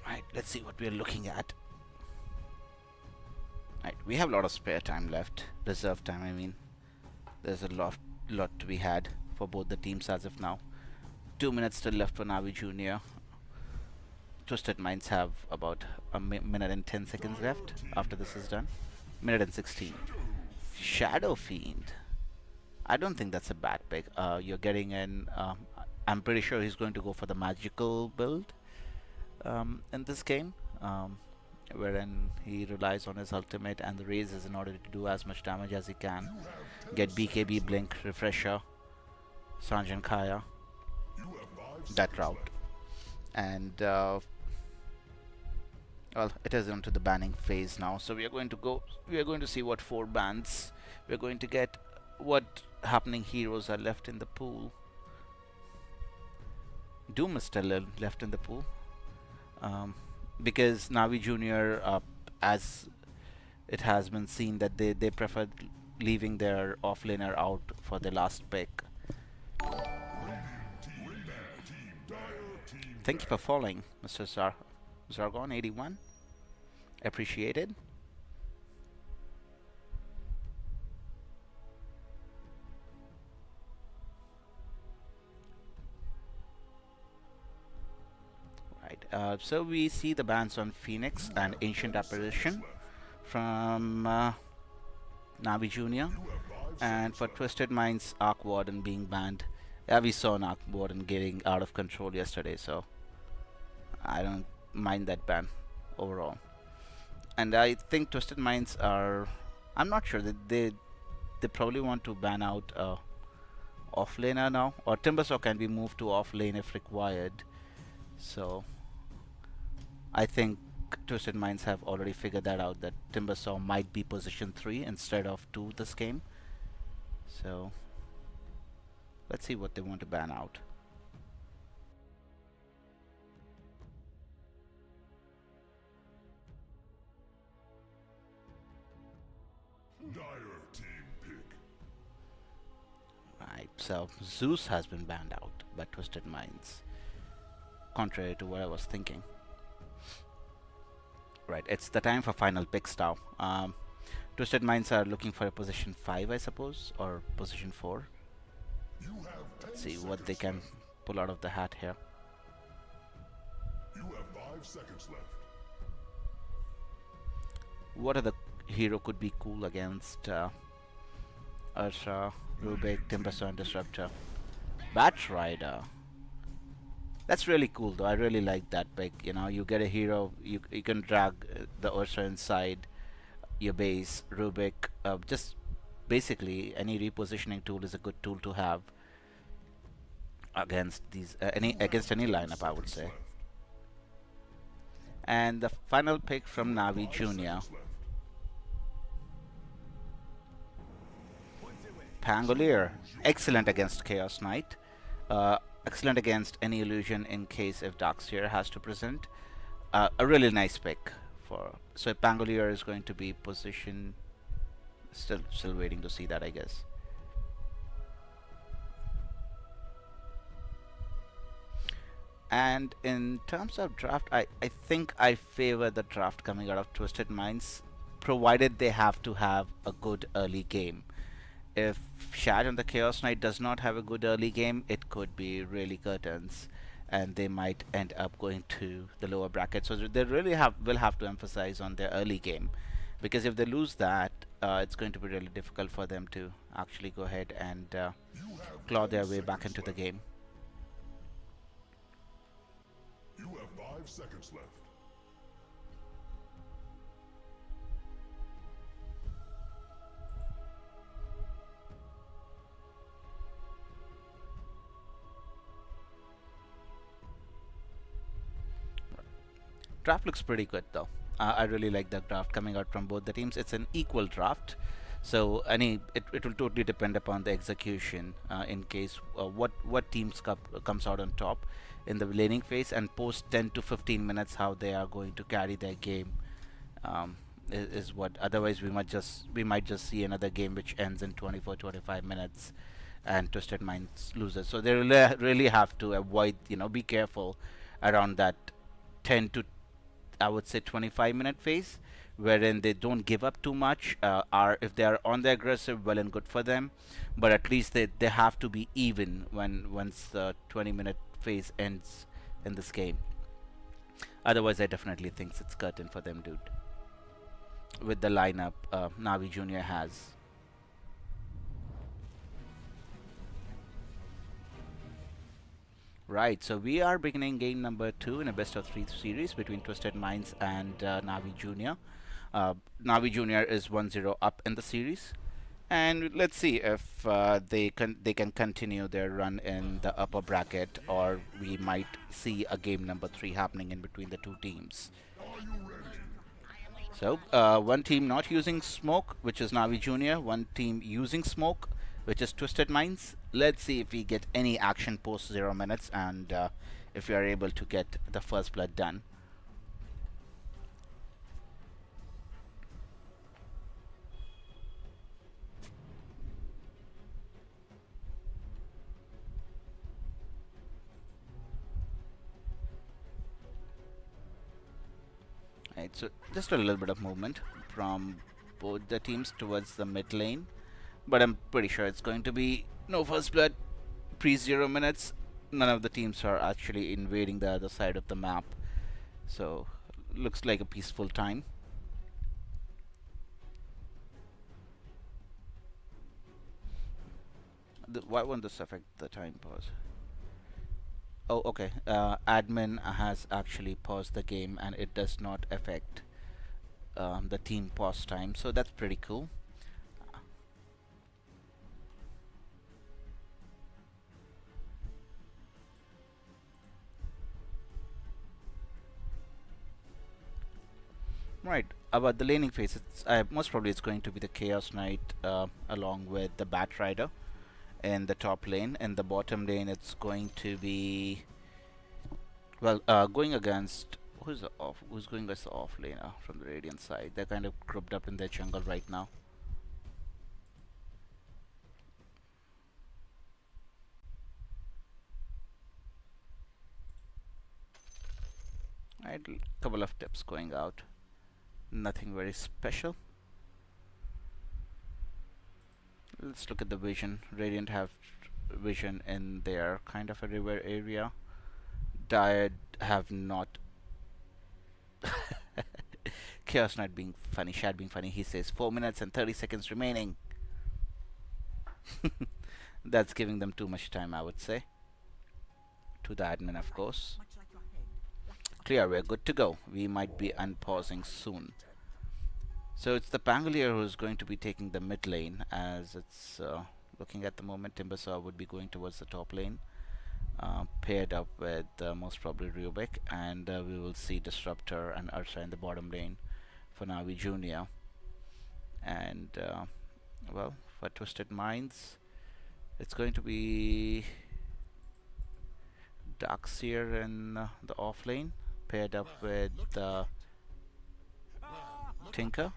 Speaker 2: Right, let's see what we're looking at. Right, we have a lot of spare time left, reserve time I mean. There's a lot to be had for both the teams as of now. 2 minutes still left for Navi Junior. Twisted Minds have about a minute and 10 seconds left after this is done. Minute and 16. Shadow Fiend. I don't think that's a bad pick. You're getting in. I'm pretty sure he's going to go for the magical build in this game, wherein he relies on his ultimate and the raises in order to do as much damage as he can. Get BKB, Blink, Refresher, Sanjan Kaya, that route. And well, it is onto the banning phase now, so we are going to see what 4 bans we're going to get, what happening heroes are left in the pool. Doom is still left in the pool, because Navi Junior, as it has been seen that they prefer leaving their offlaner out for the last pick. Thank you for following, Mr. Zargon 81. Appreciated. Right. So we see the bans on Phoenix and Ancient Apparition from Navi Junior, and for Twisted Minds, Arc Warden being banned. Yeah, we saw an Arc Warden getting out of control yesterday, so I don't mind that ban overall. And I think Twisted Minds are, I'm not sure that they probably want to ban out off laner now, or Timbersaw can be moved to off lane if required. So I think Twisted Minds have already figured that out, that Timbersaw might be position 3 instead of 2 this game. So let's see what they want to ban out.
Speaker 1: Dire team pick.
Speaker 2: Right, so Zeus has been banned out by Twisted Minds, contrary to what I was thinking. Right, it's the time for final picks now. Twisted Minds are looking for a position 5, I suppose, or position 4. Let's see what they can pull out of the hat here.
Speaker 1: You have 5 seconds left.
Speaker 2: What other hero could be cool against Ursa, Rubik, Timbersaw, and Disruptor? Bat Rider. That's really cool though. I really like that pick. You know, you get a hero, you can drag the Ursa inside your base. Rubik, just basically any repositioning tool is a good tool to have against these against any lineup, I would say. And the final pick from Navi Junior, Pangolier. Excellent against Chaos Knight. Excellent against any illusion in case if Darkseer has to present. A really nice pick for. So Pangolier is going to be position. Still waiting to see that, I guess. And in terms of draft, I think I favor the draft coming out of Twisted Minds, provided they have to have a good early game. If Shad and the Chaos Knight does not have a good early game, it could be really curtains, and they might end up going to the lower bracket. So they really will have to emphasize on their early game, because if they lose that, it's going to be really difficult for them to actually go ahead and claw their way back into the game.
Speaker 1: You have 5 seconds left.
Speaker 2: Draft looks pretty good though. I really like the draft coming out from both the teams. It's an equal draft, so it will totally depend upon the execution. In case what teams comes out on top in the laning phase, and post 10 to 15 minutes how they are going to carry their game, is what. Otherwise we might just see another game which ends in 24-25 minutes and Twisted Minds loses. So they really have to avoid, be careful around that 10 to, I would say, 25-minute phase, wherein they don't give up too much. Are If they are on the aggressive, well and good for them, but at least they have to be even once the 20-minute phase ends in this game. Otherwise, I definitely think it's curtain for them, dude. With the lineup Navi Junior has. Right, so we are beginning game number 2 in a best of 3 series between Twisted Minds and Navi Junior. Navi Junior is 1-0 up in the series, and let's see if they can continue their run in the upper bracket, or we might see a game number 3 happening in between the two teams. So one team not using smoke, which is Navi Junior. One team using smoke, which is Twisted Minds. Let's see if we get any action post 0 minutes, and if we are able to get the first blood done. Right, so just a little bit of movement from both the teams towards the mid lane, but I'm pretty sure it's going to be no first blood pre 0 minutes. None of the teams are actually invading the other side of the map, so looks like a peaceful time. Why won't this affect the time pause? Oh, okay. Admin has actually paused the game, and it does not affect the team pause time, so that's pretty cool. Right, about the laning phase, most probably it's going to be the Chaos Knight along with the Bat Rider in the top lane. In the bottom lane, it's going to be, well, going against who's going against the off laner from the Radiant side. They're kind of grouped up in their jungle right now. Right, couple of tips going out. Nothing very special. Let's look at the vision. Radiant have vision in their kind of a river area. Died have not. Chaos Knight being funny, Shad being funny. He says 4 minutes and 30 seconds remaining. That's giving them too much time, I would say. To the admin, of course. Clear, we're good to go. We might be unpausing soon. So it's the Pangolier who's going to be taking the mid lane, as it's looking at the moment. Timbersaw would be going towards the top lane, paired up with most probably Rubik, and we will see Disruptor and Ursa in the bottom lane for Navi Junior. And well, for Twisted Minds, it's going to be Darkseer in the off lane, paired up with Tinker.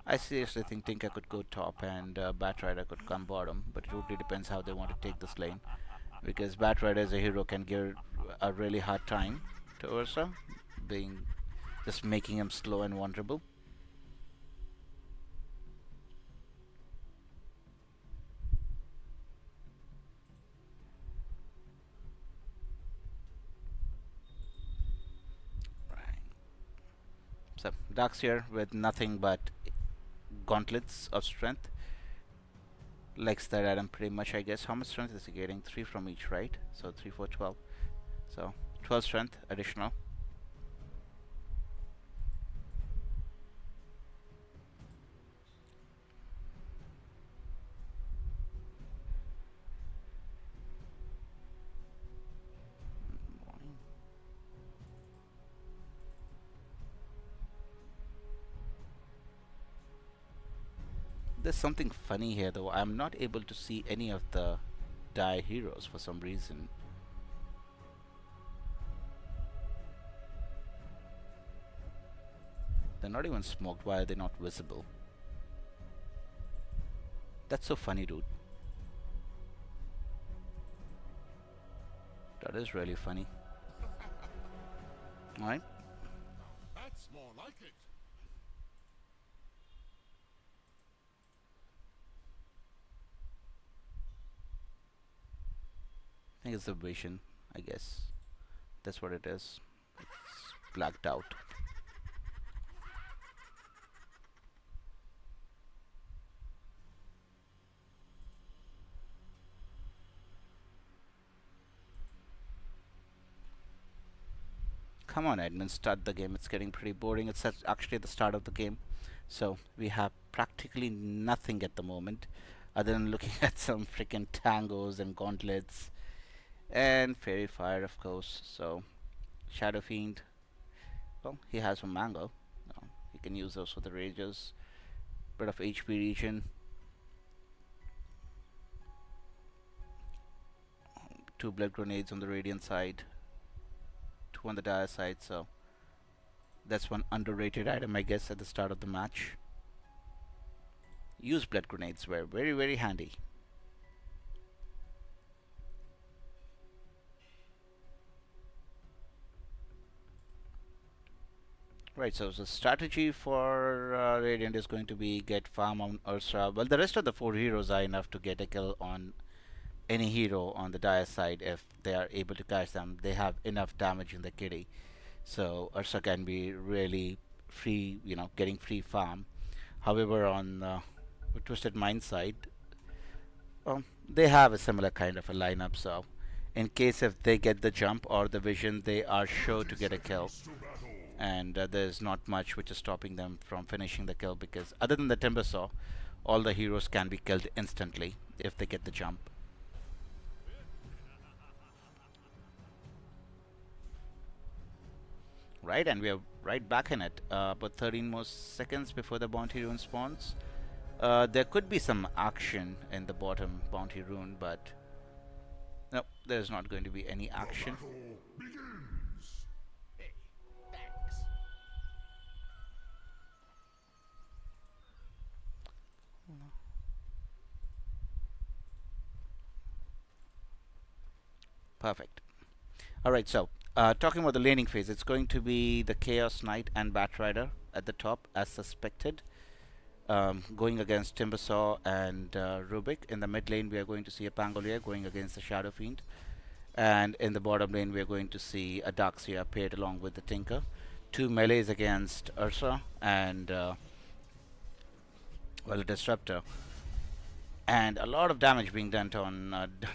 Speaker 2: I seriously think Tinker could go top and Batrider could come bottom, but it totally depends how they want to take this lane, because Batrider as a hero can give a really hard time to Ursa, just making him slow and vulnerable. So Darkseer with nothing but gauntlets of strength. Likes that item pretty much, I guess. How much strength is he getting? 3 from each, right? So 3, 4, 12. So 12 strength additional. There's something funny here though. I'm not able to see any of the die heroes for some reason. They're not even smoked. Why are they not visible? That's so funny, dude. That is really funny. Alright.
Speaker 1: That's more like it.
Speaker 2: I think it's the vision, I guess. That's what it is. It's blacked out. Come on, Edmund, start the game. It's getting pretty boring. It's actually the start of the game. So we have practically nothing at the moment other than looking at some freaking tangos and gauntlets and fairy fire, of course. So Shadow Fiend, well, he has some mango. He can use those for the rages. Bit of HP regen. 2 blood grenades on the radiant side, 2 on the dire side, so that's one underrated item, I guess, at the start of the match. Use blood grenades were very, very handy. Right, so the strategy for Radiant is going to be get farm on Ursa. Well, the rest of the 4 heroes are enough to get a kill on any hero on the dire side if they are able to catch them. They have enough damage in the kitty. So Ursa can be really free, getting free farm. However, on Twisted Mind side, they have a similar kind of a lineup. So in case if they get the jump or the vision, they are sure to get a kill. And there's not much which is stopping them from finishing the kill, because other than the Timbersaw, all the heroes can be killed instantly if they get the jump. Right, and we are right back in it. But 13 more seconds before the bounty rune spawns. There could be some action in the bottom bounty rune, but no, there's not going to be any action. Perfect. Alright, so talking about the laning phase, it's going to be the Chaos Knight and Batrider at the top as suspected, going against Timbersaw and Rubik. In the mid lane we are going to see a Pangolier going against the Shadow Fiend, and in the bottom lane we are going to see a Darkseer paired along with the Tinker. 2 melees against Ursa and a Disruptor, and a lot of damage being done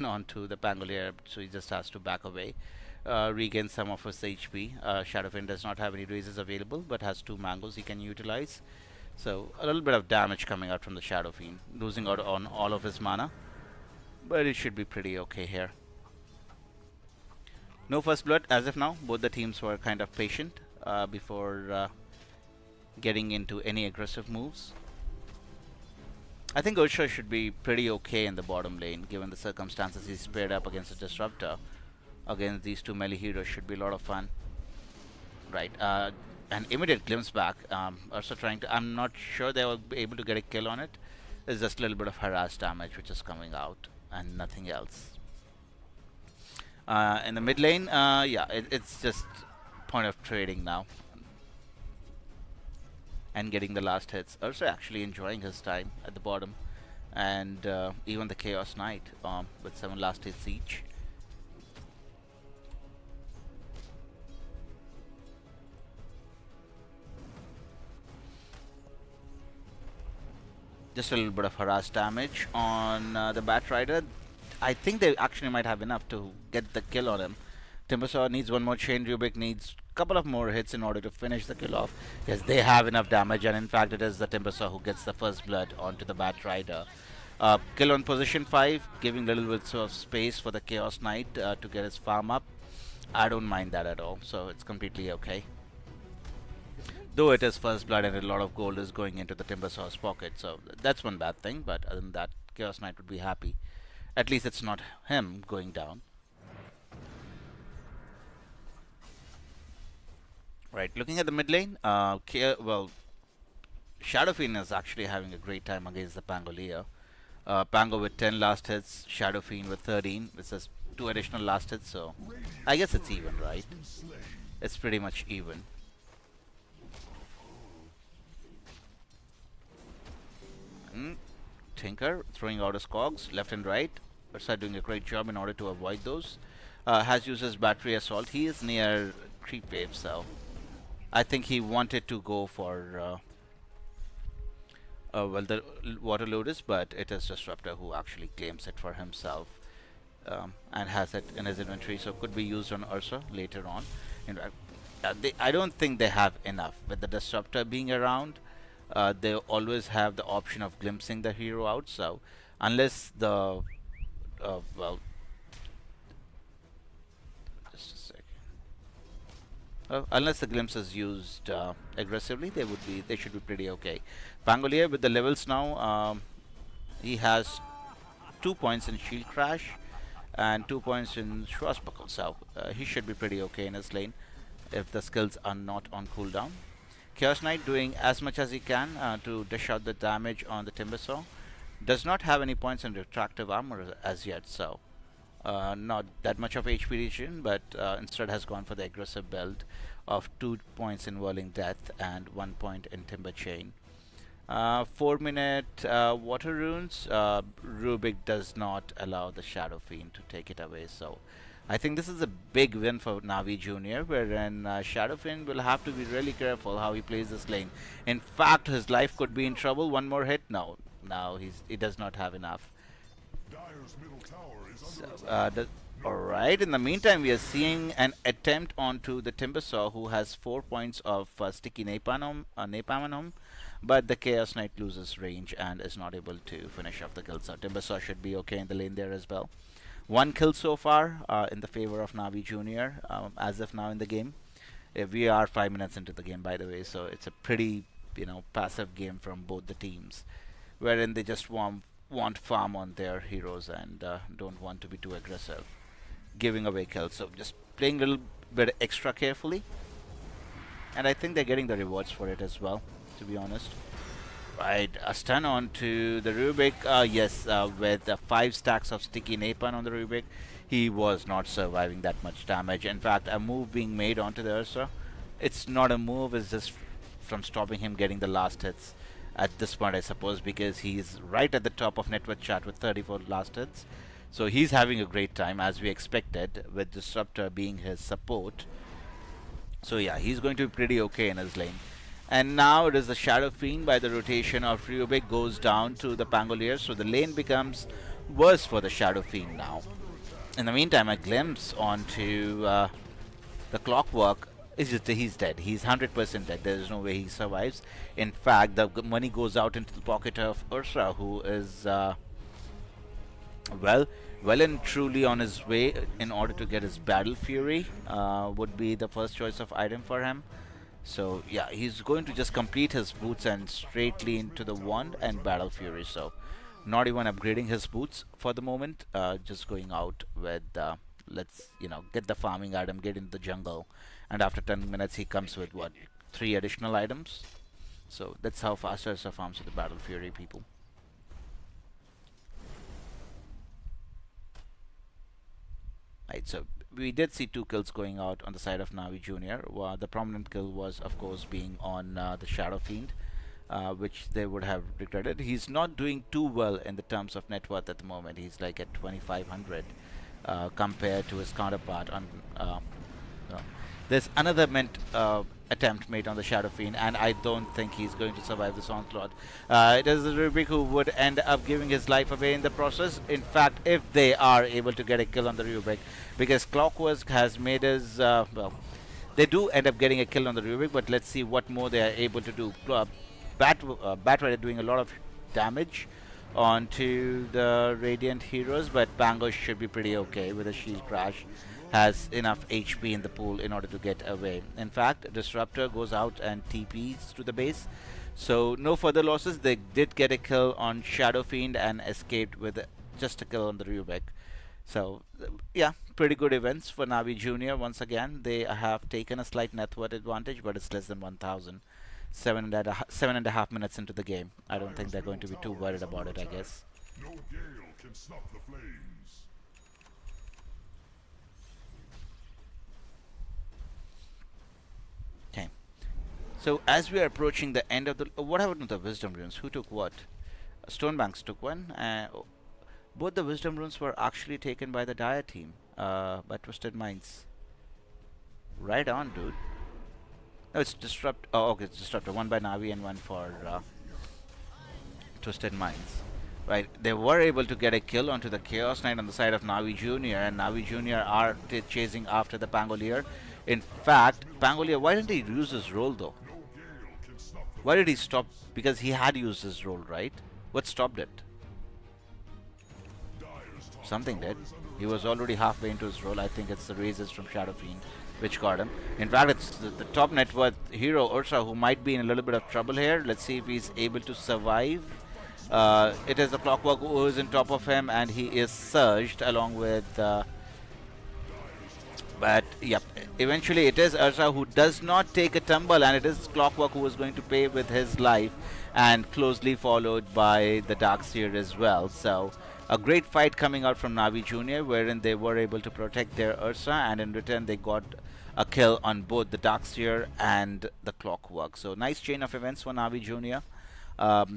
Speaker 2: onto the Pangolier, so he just has to back away, regain some of his HP. Shadowfiend does not have any razors available, but has 2 mangoes he can utilize. So a little bit of damage coming out from the Shadowfiend, losing out on all of his mana, but it should be pretty okay here. No first blood as of now. Both the teams were kind of patient before getting into any aggressive moves. I think Ursha should be pretty okay in the bottom lane, given the circumstances. He's paired up against a Disruptor. Against these 2 melee heroes should be a lot of fun. Right, an immediate glimpse back. Ursa trying to... I'm not sure they will be able to get a kill on it. There's just a little bit of harass damage which is coming out, and nothing else. In the mid lane, yeah, it's just point of trading now. And getting the last hits. Ursa actually enjoying his time at the bottom, and even the Chaos Knight with 7 last hits each. Just a little bit of harass damage on the Batrider. I think they actually might have enough to get the kill on him. Timbersaw needs 1 more chain. Rubik needs a couple of more hits in order to finish the kill off. Yes, they have enough damage, and in fact it is the Timbersaw who gets the first blood onto the Batrider. Kill on position 5, giving a little bit of space for the Chaos Knight to get his farm up. I don't mind that at all, so it's completely okay. Though it is first blood and a lot of gold is going into the Timbersaw's pocket, so that's one bad thing. But other than that, Chaos Knight would be happy. At least it's not him going down. Right, looking at the mid lane, well, Shadow Fiend is actually having a great time against the Pangolier. Pango with 10 last hits, Shadow Fiend with 13, which is 2 additional last hits, so I guess it's even, right? It's pretty much even. Tinker throwing out his cogs left and right. Ursa doing a great job in order to avoid those. Has used his battery assault. He is near creep wave, so I think he wanted to go for well, the water lotus, but it is Disruptor who actually claims it for himself and has it in his inventory, so could be used on Ursa later on. In fact, I don't think they have enough with the Disruptor being around. They always have the option of glimpsing the hero out, so unless the well, just a second. Unless the glimpse is used aggressively, they should be pretty okay. Pangolier with the levels now, he has 2 points in Shield Crash and 2 points in Swashbuckle, so he should be pretty okay in his lane if the skills are not on cooldown. Chaos Knight doing as much as he can to dish out the damage on the Timbersaw. Does not have any points in retractive armor as yet, so not that much of HP regen, but instead has gone for the aggressive build of 2 points in Whirling Death and 1 point in Timber Chain. 4-minute water runes. Rubik does not allow the Shadow Fiend to take it away, so I think this is a big win for Navi Jr., wherein Shadow Fiend will have to be really careful how he plays this lane. In fact, his life could be in trouble. One more hit. No, he does not have enough.
Speaker 1: Dire's middle tower is
Speaker 2: So,
Speaker 1: under attack.
Speaker 2: alright, in the meantime, we are seeing an attempt onto the Timbersaw, who has 4 points of sticky napalm on him, but the Chaos Knight loses range and is not able to finish off the kill. So Timbersaw should be okay in the lane there as well. 1 kill so far in the favor of Navi Jr. As of now in the game. We are 5 minutes into the game, by the way, so it's a pretty passive game from both the teams, wherein they just want farm on their heroes and don't want to be too aggressive, giving away kills. So just playing a little bit extra carefully, and I think they're getting the rewards for it as well, to be honest. Right, a stun on to the Rubik. Yes, with 5 stacks of sticky napalm on the Rubik, he was not surviving that much damage. In fact, a move being made onto the Ursa, it's not a move, it's just from stopping him getting the last hits at this point, I suppose, because he's right at the top of net worth chart with 34 last hits. So he's having a great time, as we expected, with Disruptor being his support. So yeah, he's going to be pretty okay in his lane. And now it is the Shadow Fiend by the rotation of Rubik goes down to the Pangolier, so the lane becomes worse for the Shadow Fiend now. In the meantime, a glimpse onto the Clockwork is just he's dead. He's 100% dead. There is no way he survives. In fact, the money goes out into the pocket of Ursa, who is well and truly on his way in order to get his Battle Fury. Would be the first choice of item for him. So yeah, he's going to just complete his boots and straightly into the wand and Battle Fury. So not even upgrading his boots for the moment. Just going out with let's get the farming item, get into the jungle, and after 10 minutes he comes with what, 3 additional items. So that's how fast Ursa farms with the Battle Fury, people. Right, so we did see 2 kills going out on the side of Navi Jr. The prominent kill was, of course, being on the Shadow Fiend, which they would have regretted. He's not doing too well in the terms of net worth at the moment. He's like at 2,500 compared to his counterpart on there's another attempt made on the Shadow Fiend, and I don't think he's going to survive this onslaught. It is Rubik who would end up giving his life away in the process. In fact, if they are able to get a kill on the Rubik, because Clockwork has made his well, they do end up getting a kill on the Rubik, but let's see what more they are able to do. Batrider doing a lot of damage onto the Radiant heroes, but Pango should be pretty okay with a shield crash. has enough HP in the pool in order to get away. In fact, Disruptor goes out and TPs to the base. So no further losses. They did get a kill on Shadow Fiend and escaped with just a kill on the Rubik. So yeah, pretty good events for Navi Junior. Once again, they have taken a slight net worth advantage, but it's less than 1,000. 7.5 minutes into the game. I don't think they're going to be too worried about it, I guess.
Speaker 1: No gale can snuff the flames.
Speaker 2: Okay. So as we are approaching the end of the... what happened to the Wisdom Runes? Who took what? Stonebanks took one. Both the Wisdom Runes were actually taken by the Dire team. By Twisted Minds. Right on, dude. No, it's Disrupt... oh, okay, it's Disruptor. One by Navi and one for Twisted Minds. Right, they were able to get a kill onto the Chaos Knight on the side of Navi Junior, and Navi Junior are chasing after the Pangolier. In fact, Pangolier, why didn't he use his role though? Why did he stop? Because he had used his role, right? What stopped it? Something did. He was already halfway into his role. I think it's the raises from Shadow Fiend which got him. In fact, it's the top net worth hero Ursa who might be in a little bit of trouble here. Let's see if he's able to survive. It is the Clockwork who is on top of him, and he is surged along with... but, yep, eventually it is Ursa who does not take a tumble, and it is Clockwork who is going to pay with his life, and closely followed by the Darkseer as well. So, a great fight coming out from Navi Junior, wherein they were able to protect their Ursa, and in return they got a kill on both the Darkseer and the Clockwork. So, nice chain of events for Navi Junior.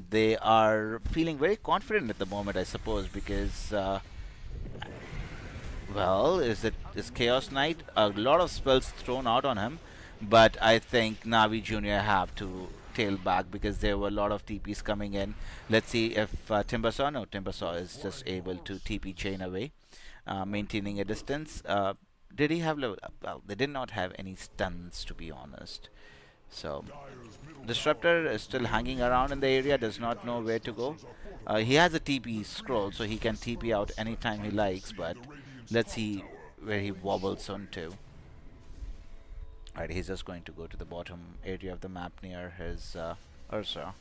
Speaker 2: They are feeling very confident at the moment, I suppose, because well, is Chaos Knight? A lot of spells thrown out on him, but I think Navi Junior have to tail back because there were a lot of TPs coming in. Let's see if Timbersaw... no, Timbersaw is just able to TP chain away, maintaining a distance. Did he have level up? Well, they did not have any stuns, to be honest. So, Disruptor is still hanging around in the area, does not know where to go. He has a TP scroll, so he can TP out anytime he likes, but let's see where he wobbles onto. Alright, he's just going to go to the bottom area of the map near his Ursa.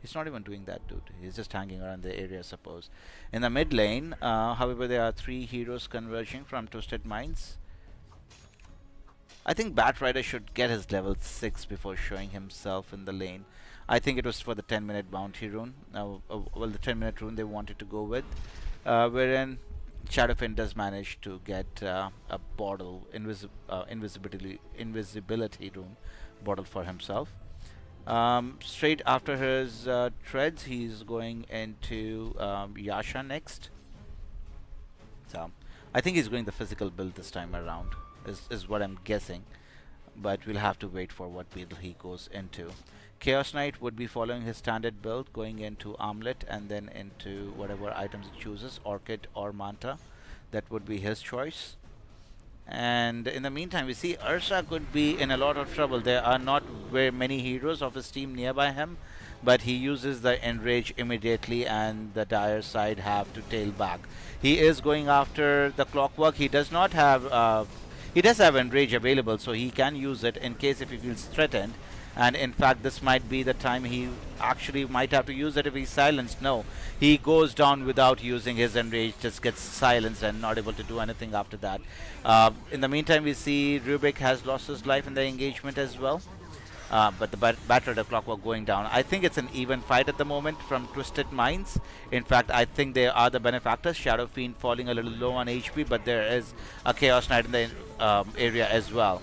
Speaker 2: He's not even doing that, dude. He's just hanging around the area, I suppose. In the mid lane, however, there are 3 heroes converging from Twisted Minds. I think Batrider should get his level 6 before showing himself in the lane. I think it was for the 10-minute bounty rune. Well, the 10-minute rune they wanted to go with, wherein Shadowfin does manage to get a bottle, invisibility rune bottle for himself. Straight after his treads, he's going into Yasha next. So, I think he's going the physical build this time around. Is what I'm guessing, but we'll have to wait for what build he goes into. Chaos Knight would be following his standard build, going into Armlet and then into whatever items he chooses, Orchid or Manta. That would be his choice. And in the meantime, we see Ursa could be in a lot of trouble. There are not very many heroes of his team nearby him, but he uses the Enrage immediately, and the Dire side have to tail back. He is going after the Clockwork. He does not have... he does have Enrage available, so he can use it in case if he feels threatened. And in fact, this might be the time he actually might have to use it if he's silenced. No, he goes down without using his Enrage, just gets silenced and not able to do anything after that. In the meantime, we see Rubik has lost his life in the engagement as well. But the Batterer, the Clockwork going down. I think it's an even fight at the moment from Twisted Minds. In fact, I think they are the benefactors. Shadow Fiend falling a little low on HP, but there is a Chaos Knight in the area as well.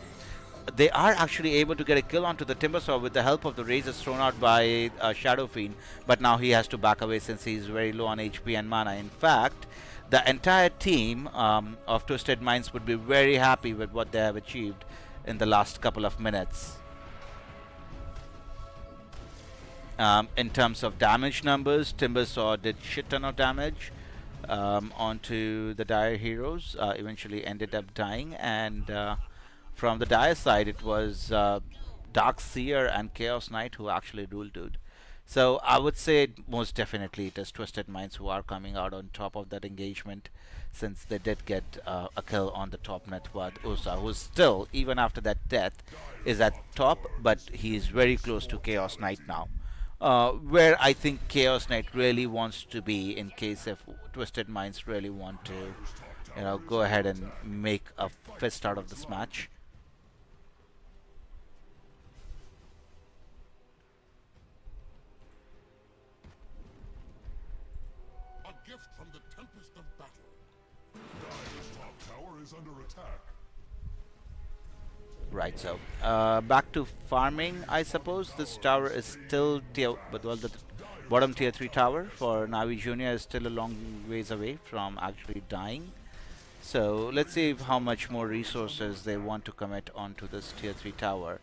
Speaker 2: They are actually able to get a kill onto the Timbersaw with the help of the razors thrown out by Shadow Fiend, but now he has to back away since he's very low on HP and mana. In fact, the entire team of Twisted Minds would be very happy with what they have achieved in the last couple of minutes. In terms of damage numbers, Timbersaw did shit ton of damage onto the Dire heroes, eventually ended up dying, and from the Dire side it was Darkseer and Chaos Knight who actually ruled, dude. So I would say most definitely it is Twisted Minds who are coming out on top of that engagement, since they did get a kill on the top net worth Ursa, who's still, even after that death, is at top, but he is very close to Chaos Knight now. Where I think Chaos Knight really wants to be in case if Twisted Minds really want to, go ahead and make a fist out of this match.
Speaker 1: A gift from the tempest of battle. Dire's top tower is under attack.
Speaker 2: Right, so back to farming, I suppose. This tower is still the bottom tier 3 tower for Navi Junior is still a long ways away from actually dying. So let's see how much more resources they want to commit onto this tier 3 tower.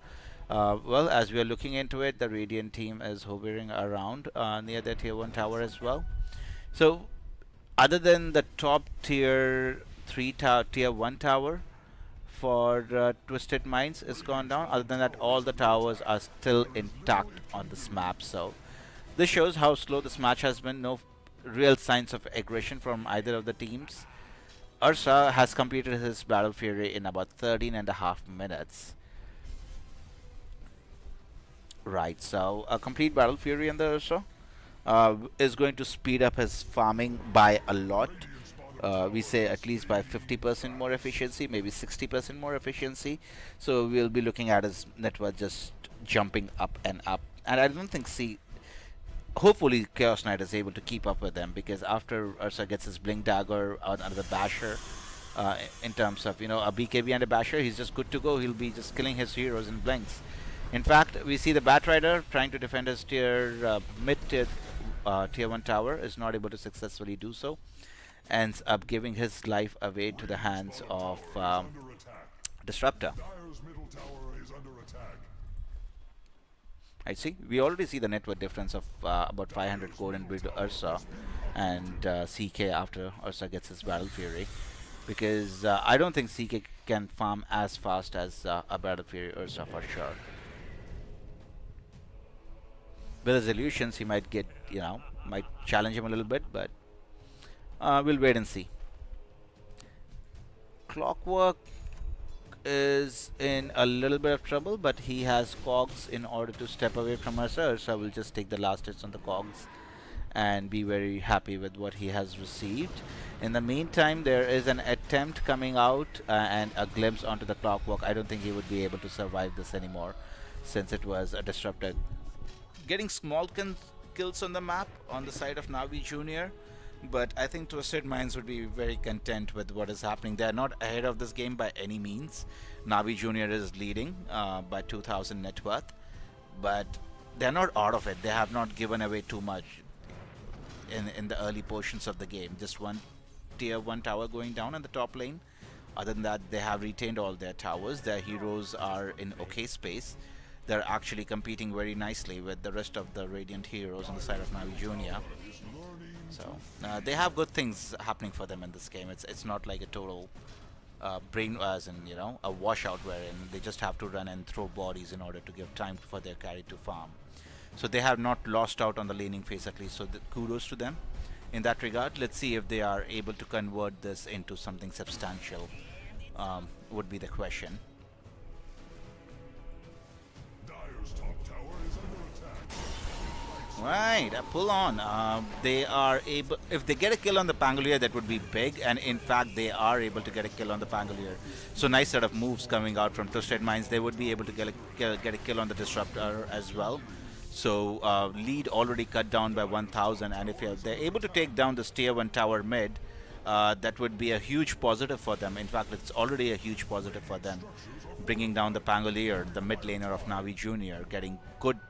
Speaker 2: Well, as we are looking into it, the Radiant team is hovering around near the tier 1 tower as well. So other than the top tier 3 tier 1 tower for Twisted Minds is gone down, other than that all the towers are still intact on this map. So this shows how slow this match has been. No real signs of aggression from either of the teams. Ursa has completed his Battle Fury in about 13.5 minutes. Right, so a complete Battle Fury in the Ursa is going to speed up his farming by a lot. We say at least by 50% more efficiency, maybe 60% more efficiency. So we'll be looking at his net worth just jumping up and up. And I don't think hopefully Chaos Knight is able to keep up with them, because after Ursa gets his Blink Dagger under the Basher, in terms of, a BKB and a Basher, he's just good to go. He'll be just killing his heroes in blinks. In fact, we see the Batrider trying to defend his mid-tier tier 1 tower, is not able to successfully do so. Ends up giving his life away to the hands of Disruptor.
Speaker 1: Dire's middle tower is under attack.
Speaker 2: I see. We already see the net worth difference of about 500 gold in build Ursa and CK after Ursa gets his Battle Fury, because I don't think CK can farm as fast as a Battle Fury Ursa for sure. With his illusions, he might get, might challenge him a little bit, but we'll wait and see. Clockwork is in a little bit of trouble, but he has cogs in order to step away from Ursa. So we'll just take the last hits on the cogs and be very happy with what he has received. In the meantime, there is an attempt coming out and a glimpse onto the Clockwork. I don't think he would be able to survive this anymore, since it was a Disruptor getting small kills on the map on the side of Navi Junior. But I think Twisted Minds would be very content with what is happening. They are not ahead of this game by any means. Navi Junior is leading by 2,000 net worth, but they are not out of it. They have not given away too much in the early portions of the game. Just one tier 1 tower going down in the top lane. Other than that, they have retained all their towers. Their heroes are in okay space. They're actually competing very nicely with the rest of the Radiant heroes on the side of Navi Junior. So they have good things happening for them in this game. It's not like a total brain, as in, a washout wherein they just have to run and throw bodies in order to give time for their carry to farm. So they have not lost out on the laning phase at least. So kudos to them in that regard. Let's see if they are able to convert this into something substantial. Would be the question.
Speaker 1: Dire's top tower is under attack.
Speaker 2: Right, pull on. They are able, if they get a kill on the Pangolier, that would be big, and in fact they are able to get a kill on the Pangolier. So nice set of moves coming out from Twisted Minds. They would be able to get a kill on the Disruptor as well. So lead already cut down by 1,000, and if they're able to take down this tier 1 tower mid, that would be a huge positive for them. In fact, it's already a huge positive for them. Bringing down the Pangolier, the mid laner of Navi Junior, getting good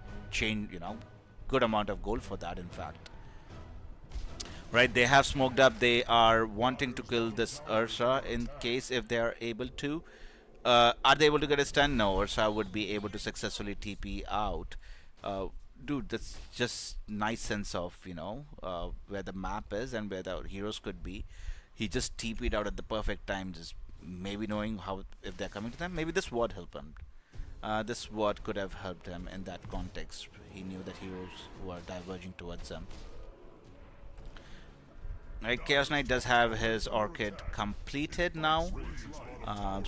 Speaker 2: good amount of gold for that, in fact. Right, they have smoked up. They are wanting to kill this Ursa in case if they are able to. Are they able to get a stun? No, Ursa would be able to successfully TP out. Dude, that's just nice sense of, where the map is and where the heroes could be. He just TP'd out at the perfect time, just maybe knowing how, if they're coming to them. Maybe this would help him. This ward could have helped him in that context. He knew that heroes were diverging towards him. Right, Chaos Knight does have his Orchid completed now.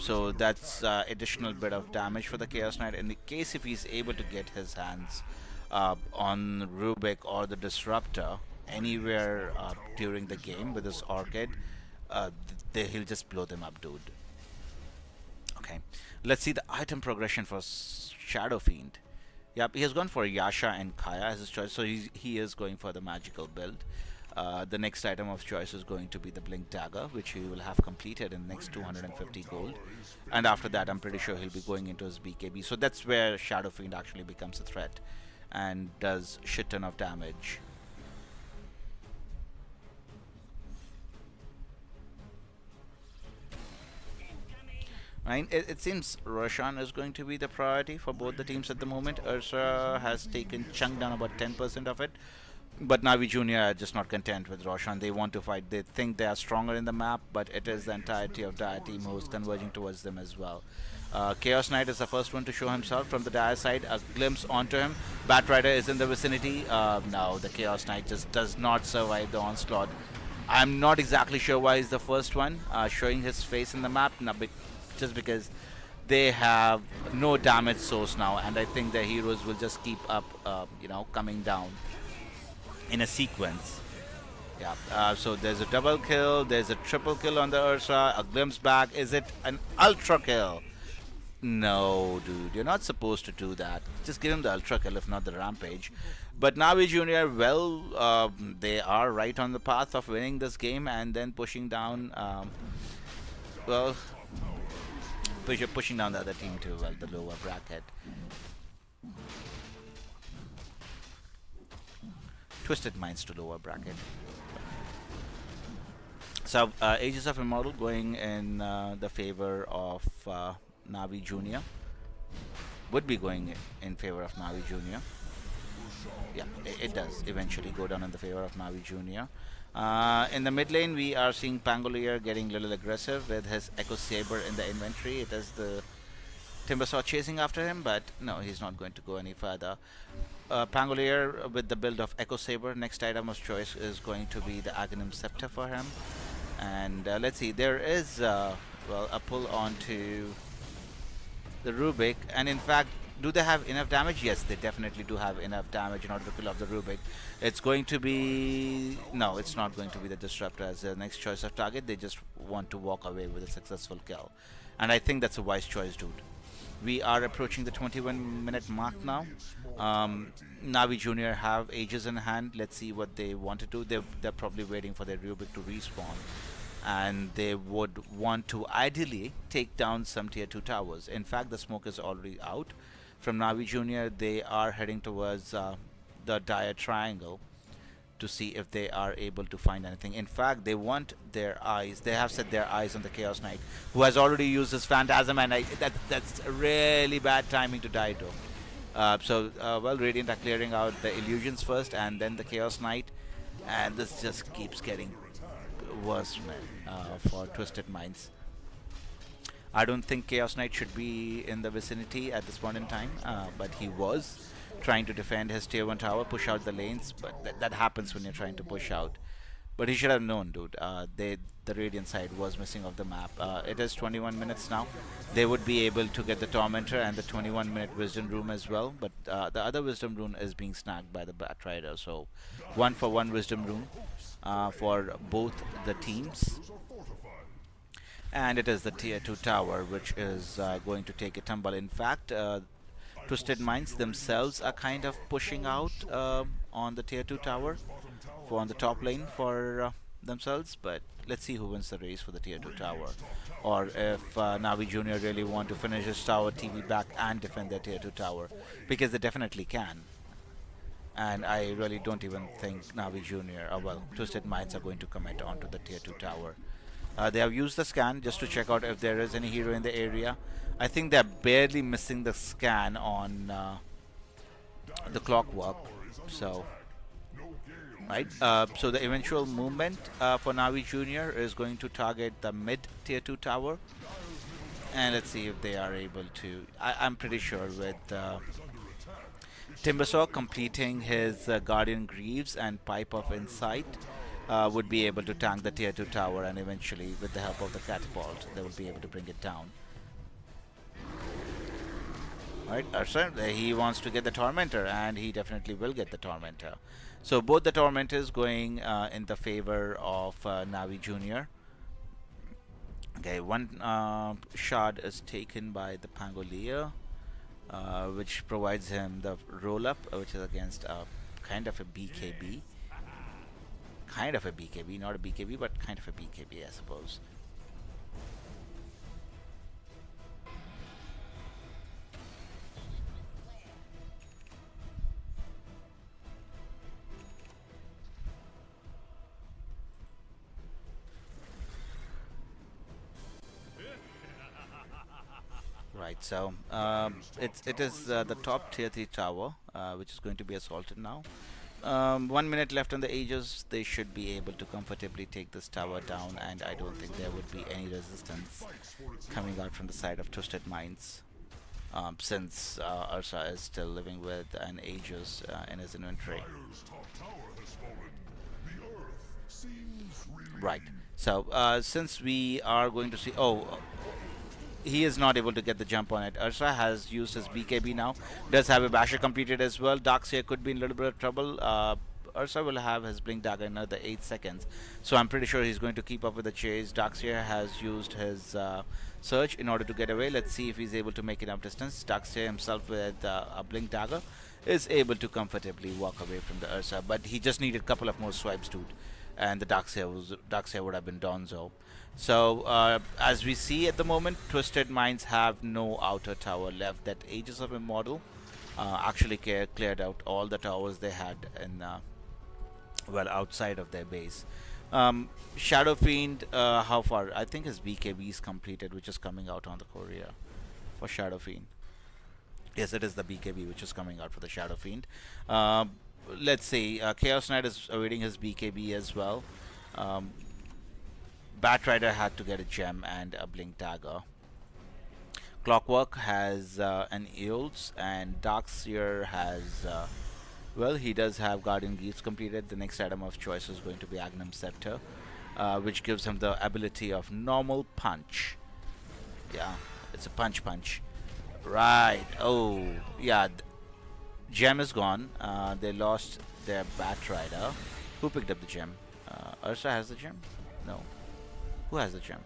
Speaker 2: So that's additional bit of damage for the Chaos Knight. In the case if he's able to get his hands on Rubik or the Disruptor anywhere during the game with his Orchid, he'll just blow them up, dude. Okay, let's see the item progression for Shadow Fiend. Yep, he has gone for Yasha and Kaya as his choice, so he is going for the magical build. The next item of choice is going to be the Blink Dagger, which he will have completed in the next 250 gold. And after that, I'm pretty sure he'll be going into his BKB. So that's where Shadow Fiend actually becomes a threat and does shit ton of damage. Right, it seems Roshan is going to be the priority for both the teams at the moment. Ursa has chunked down about 10% of it. But Navi Junior are just not content with Roshan. They want to fight. They think they are stronger in the map, but it is the entirety of Dire team who is converging towards them as well. Chaos Knight is the first one to show himself from the Dire side. A glimpse onto him. Bat Rider is in the vicinity. Now the Chaos Knight just does not survive the onslaught. I'm not exactly sure why he's the first one showing his face in the map. Just because they have no damage source now, and I think the heroes will just keep up, coming down in a sequence. Yeah, so there's a double kill, there's a triple kill on the Ursa, a glimpse back. Is it an ultra kill? No, dude, you're not supposed to do that. Just give him the ultra kill, if not the rampage. But Navi Junior, well, they are right on the path of winning this game and then pushing down, pushing down the other team to the lower bracket. Twisted Minds to lower bracket. So Aegis of Immortal going in the favor of Navi Junior. Would be going in favor of Navi Junior. Yeah, it does eventually go down in the favor of Navi Junior. In the mid lane, we are seeing Pangolier getting a little aggressive with his Echo Saber in the inventory. It is the Timbersaw chasing after him, but no, he's not going to go any further. Pangolier with the build of Echo Saber. Next item of choice is going to be the Aghanim Scepter for him. And let's see, there is a pull onto the Rubik, and in fact, do they have enough damage? Yes, they definitely do have enough damage in order to kill off the Rubik. It's going to be... No, it's not going to be the Disruptor as the next choice of target. They just want to walk away with a successful kill. And I think that's a wise choice, dude. We are approaching the 21-minute mark now. Navi Junior have Aegis in hand. Let's see what they want to do. They're probably waiting for their Rubik to respawn. And they would want to ideally take down some tier 2 towers. In fact, the smoke is already out. From Navi Junior, they are heading towards the Dire Triangle to see if they are able to find anything. In fact, they want their eyes. They have set their eyes on the Chaos Knight, who has already used his Phantasm, and that's really bad timing to die to. Well, Radiant are clearing out the illusions first, and then the Chaos Knight, and this just keeps getting worse, man, for Twisted Minds. I don't think Chaos Knight should be in the vicinity at this point in time, but he was trying to defend his tier 1 tower, push out the lanes, but that happens when you're trying to push out. But he should have known, dude. The Radiant side was missing off the map. It is 21 minutes now. They would be able to get the Tormentor and the 21-minute Wisdom Rune as well, but the other Wisdom Rune is being snagged by the Bat Rider, so 1-for-1 Wisdom Rune for both the teams. And it is the tier 2 tower which is going to take a tumble. In fact, Twisted Minds themselves are kind of pushing out on the tier 2 tower on the top lane for themselves, but let's see who wins the race for the tier 2 tower, or if Navi Junior really want to finish his tower, TV back, and defend their tier 2 tower, because they definitely can. And I really don't even think Navi Junior, Twisted Minds are going to commit onto the tier 2 tower. They have used the scan just to check out if there is any hero in the area. I think they're barely missing the scan on the Clockwork. So, right. So the eventual movement for Navi Junior is going to target the mid tier 2 tower, And let's see if they are able to. I'm pretty sure with Timbersaw completing his Guardian Greaves and Pipe of Insight would be able to tank the tier 2 tower, and eventually with the help of the catapult they will be able to bring it down. Alright, Ursa, he wants to get the Tormentor, and he definitely will get the Tormentor. So both the Tormentors going in the favor of Navi Jr. Okay, one shard is taken by the Pangolier, which provides him the roll-up, which is against kind of a BKB. Kind of a BKB, not a BKB, but kind of a BKB, I suppose. Right, so it is the top tier 3 tower, which is going to be assaulted now. 1 minute left on the Aegis. They should be able to comfortably take this tower down, and I don't think there would be any resistance coming out from the side of Twisted Minds, since Ursa is still living with an Aegis in his inventory.
Speaker 1: Dire's top tower has fallen. The earth seems really
Speaker 2: Right, so since we are going to see... he is not able to get the jump on it. Ursa has used his BKB now. Does have a basher completed as well. Darkseer could be in a little bit of trouble. Ursa will have his Blink Dagger in another 8 seconds. So I'm pretty sure he's going to keep up with the chase. Darkseer has used his Surge in order to get away. Let's see if he's able to make enough distance. Darkseer himself with a Blink Dagger is able to comfortably walk away from the Ursa. But he just needed a couple of more swipes, dude. And the Darkseer would have been Donzo. So as we see at the moment, Twisted Minds have no outer tower left. That Aegis of Immortal actually cleared out all the towers they had in well, outside of their base. Shadow Fiend, how far? I think his BKB is completed, which is coming out on the courier for Shadow Fiend. Yes, it is the BKB which is coming out for the Shadow Fiend. Let's see, Chaos Knight is awaiting his BKB as well. Batrider had to get a gem and a Blink Dagger. Clockwork has an Eul's, and Darkseer has, well, he does have Guardian Greaves completed. The next item of choice is going to be Agnum Scepter, which gives him the ability of normal punch. Yeah, it's a punch. Right, oh, yeah, gem is gone. They lost their Batrider. Who picked up the gem? Ursa has the gem? No. Who has the gem?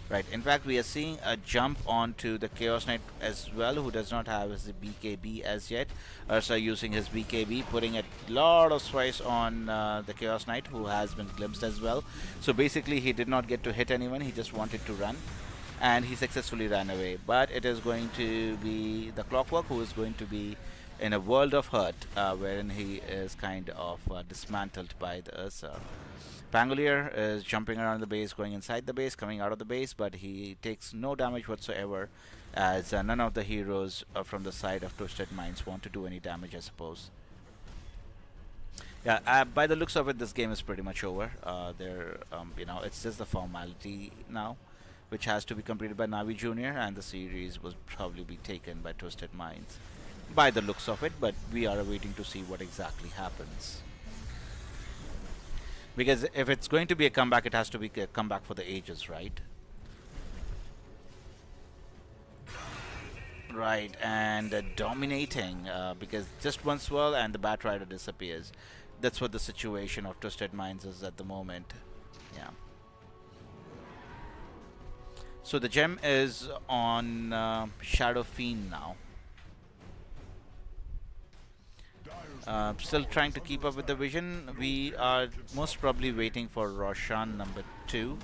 Speaker 2: Right, in fact we are seeing a jump onto the Chaos Knight as well, who does not have his BKB as yet. Ursa using his BKB, putting a lot of stress on the Chaos Knight, who has been glimpsed as well. So basically he did not get to hit anyone, he just wanted to run, and he successfully ran away. But it is going to be the Clockwork who is going to be in a world of hurt, wherein he is kind of dismantled by the Ursa. Pangolier is jumping around the base, going inside the base, coming out of the base, but he takes no damage whatsoever, as none of the heroes from the side of Twisted Minds want to do any damage, I suppose. Yeah, by the looks of it, this game is pretty much over. You know, it's just the formality now, which has to be completed by Navi Jr., and the series will probably be taken by Twisted Minds, by the looks of it, but we are waiting to see what exactly happens. Because if it's going to be a comeback, it has to be a comeback for the Aegis, right? Right, and dominating, because just one swirl and the Batrider disappears. That's what the situation of Twisted Minds is at the moment. Yeah. So the gem is on Shadow Fiend now. Still trying to keep up with the vision. We are most probably waiting for Roshan number 2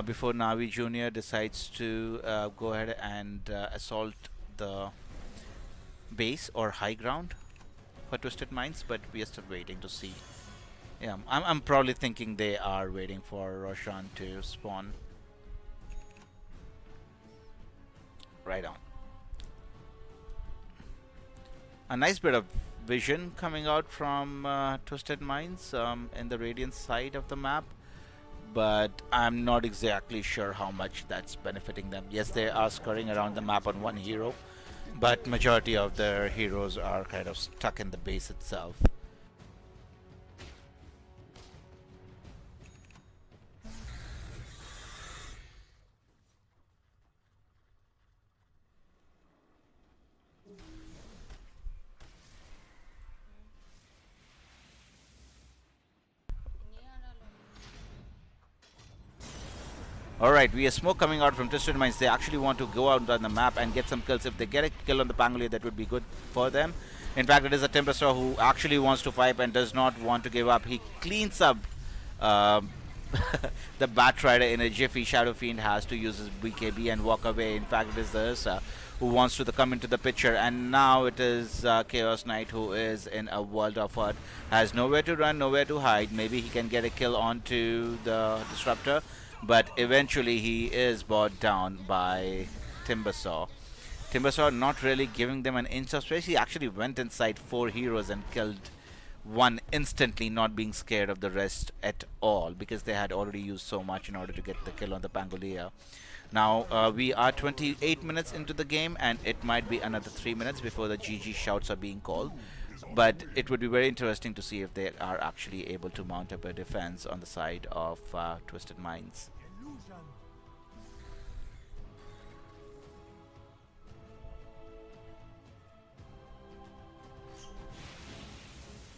Speaker 2: before Navi Jr. decides to go ahead and assault the base or high ground for Twisted Minds, but we are still waiting to see. Yeah, I'm probably thinking they are waiting for Roshan to spawn. Right on. A nice bit of vision coming out from Twisted Minds in the Radiant side of the map, but I'm not exactly sure how much that's benefiting them. Yes, they are scurrying around the map on one hero, but majority of their heroes are kind of stuck in the base itself. Alright, we have smoke coming out from Twisted Minds. They actually want to go out on the map and get some kills. If they get a kill on the Pangolier, that would be good for them. In fact, it is a Timbersaw who actually wants to fight and does not want to give up. He cleans up the Batrider in a jiffy. Shadow Fiend has to use his BKB and walk away. In fact, it is the Ursa who wants to come into the picture, and now it is Chaos Knight who is in a world of hurt. Has nowhere to run, nowhere to hide. Maybe he can get a kill onto the Disruptor, but eventually he is brought down by Timbersaw. Timbersaw not really giving them an inch of space. He actually went inside 4 heroes and killed one instantly, not being scared of the rest at all, because they had already used so much in order to get the kill on the Pangolier. Now we are 28 minutes into the game, and it might be another 3 minutes before the GG shouts are being called. But it would be very interesting to see if they are actually able to mount up a defense on the side of Twisted Minds.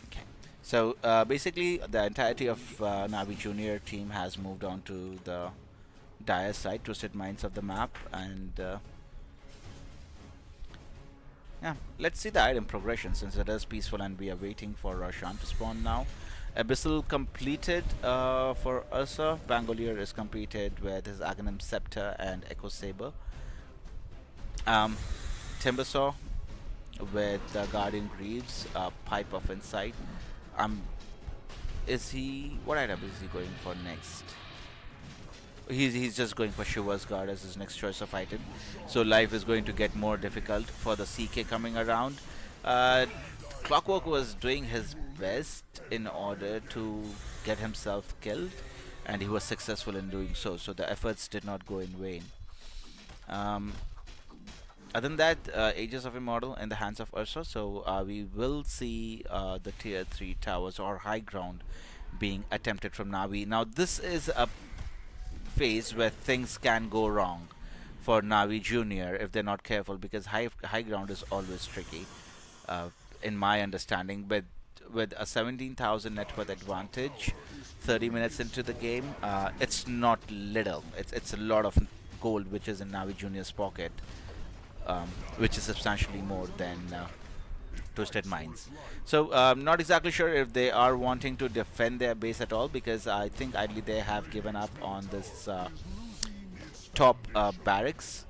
Speaker 2: Okay. So basically the entirety of Navi Junior team has moved on to the dire side, Twisted Minds of the map, and yeah, let's see the item progression since it is peaceful and we are waiting for Roshan to spawn now. Abyssal completed for Ursa. Pangolier is completed with his Aghanim Scepter and Echo Saber. Timbersaw with the Guardian Greaves, Pipe of Insight. What item is he going for next? He's just going for Shiva's Guard as his next choice of item. So life is going to get more difficult for the CK coming around. Clockwork was doing his best in order to get himself killed, and he was successful in doing so. So the efforts did not go in vain. Other than that, Aegis of Immortal in the hands of Ursa. So we will see the tier 3 towers or high ground being attempted from Navi. Now this is a phase where things can go wrong for Navi Junior if they're not careful, because high ground is always tricky, in my understanding. But with a 17,000 net worth advantage, 30 minutes into the game, it's not little. It's a lot of gold which is in Navi Junior's pocket, which is substantially more than Twisted Minds. So not exactly sure if they are wanting to defend their base at all, because I think ideally they have given up on this top barracks.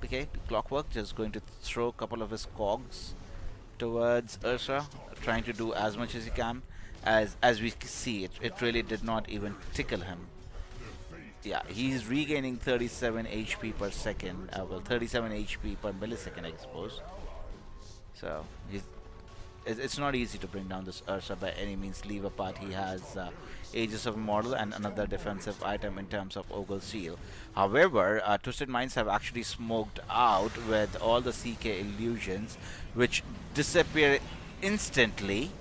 Speaker 2: Okay, Clockwork just going to throw a couple of his cogs towards Ursa, trying to do as much as he can. As we see, it really did not even tickle him. Yeah, he's regaining 37 HP per second. Well, 37 HP per millisecond, I suppose. So it's not easy to bring down this Ursa by any means. Leave apart, he has Aegis of Immortal and another defensive item in terms of Ogre Seal. However, Twisted Minds have actually smoked out with all the CK illusions, which disappear instantly.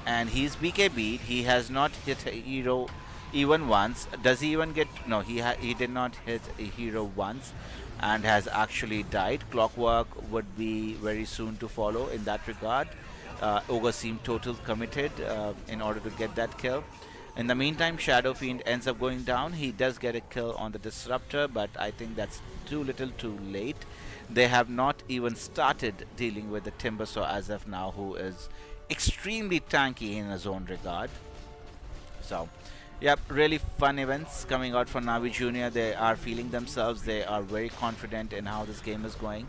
Speaker 2: And he's BKB'd. He has not hit a hero even once. Does he even get... No, he did not hit a hero once and has actually died. Clockwork would be very soon to follow in that regard. Ogre seemed total committed in order to get that kill. In the meantime, Shadow Fiend ends up going down. He does get a kill on the Disruptor, but I think that's too little too late. They have not even started dealing with the Timbersaw as of now, who is extremely tanky in his own regard. So yep, really fun events coming out for Navi Junior. They are feeling themselves. They are very confident in how this game is going.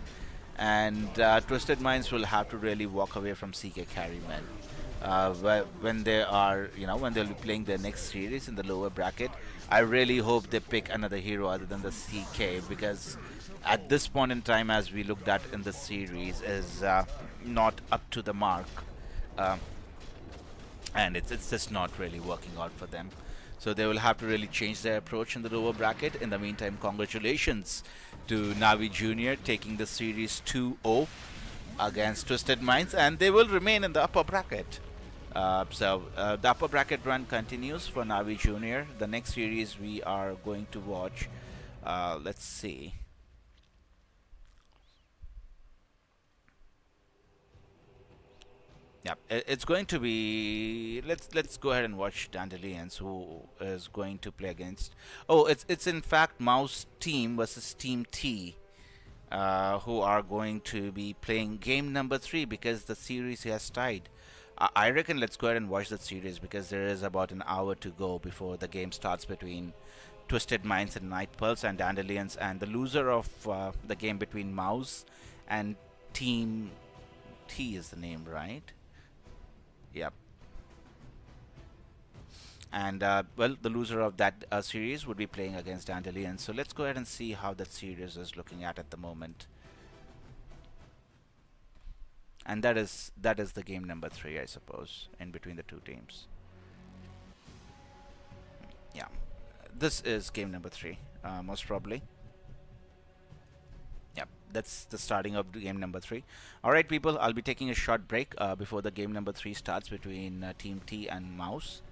Speaker 2: And Twisted Minds will have to really walk away from CK Carrymen. When they are, when they'll be playing their next series in the lower bracket, I really hope they pick another hero other than the CK, because at this point in time, as we looked at in the series, is not up to the mark. And it's just not really working out for them. So they will have to really change their approach in the lower bracket. In the meantime, congratulations to Navi Junior taking the series 2-0 against Twisted Minds, and they will remain in the upper bracket. The upper bracket run continues for Navi Junior. The next series we are going to watch, let's see. Yeah, it's going to be. Let's go ahead and watch Dandelions, who is going to play against. Oh, it's in fact Mouse Team versus Team T, who are going to be playing game number 3 because the series has tied. I reckon let's go ahead and watch that series because there is about an hour to go before the game starts between Twisted Minds and Night Pulse and Dandelions, and the loser of the game between Mouse and Team T is the name, right? Yep. And well, the loser of that series would be playing against Dandelion. So let's go ahead and see how that series is looking at the moment. And that is the game number 3, I suppose, in between the two teams. Yeah, this is game number 3, most probably. Yep, that's the starting of game number 3. Alright people, I'll be taking a short break before the game number 3 starts between Team T and Mouse.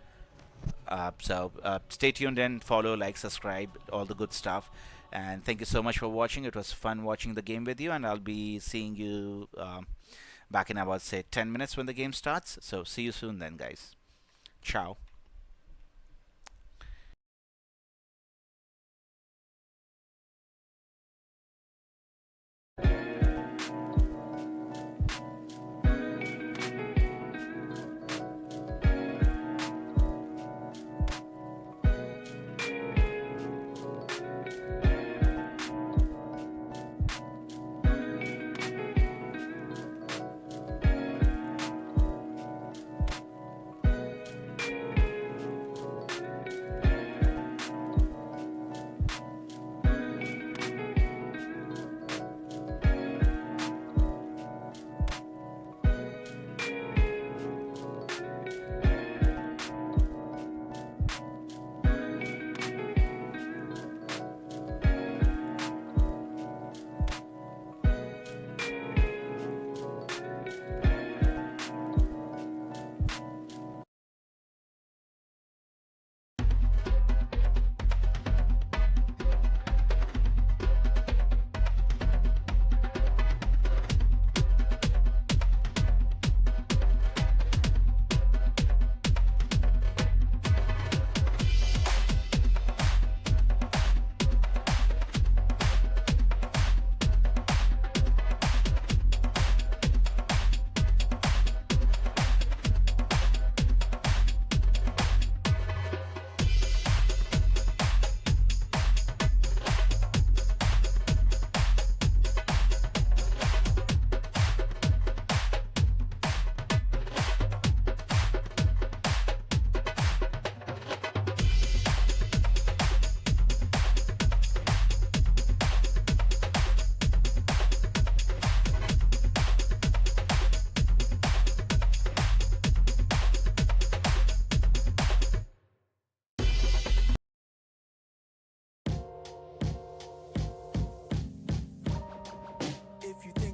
Speaker 2: So stay tuned in, follow, like, subscribe, all the good stuff. And thank you so much for watching. It was fun watching the game with you, and I'll be seeing you back in about, say, 10 minutes when the game starts. So see you soon then, guys. Ciao.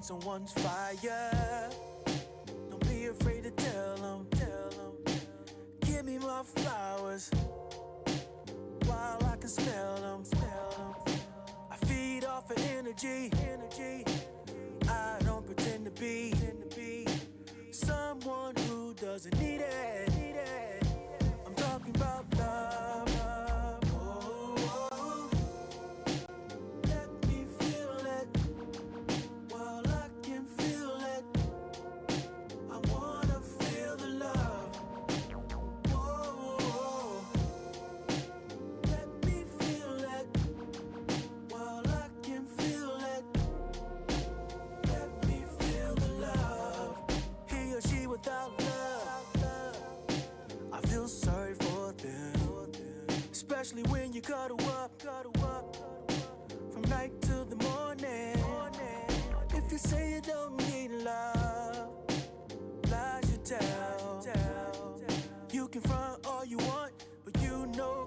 Speaker 4: Someone's fire. Don't be afraid to tell them. Give me my flowers while I can smell them. I feed off of energy. I don't pretend to be someone who doesn't need it. I'm talking about love. Especially when you cuddle up from night till the morning. If you say you don't need love, lies you tell. You can front all you want, but you know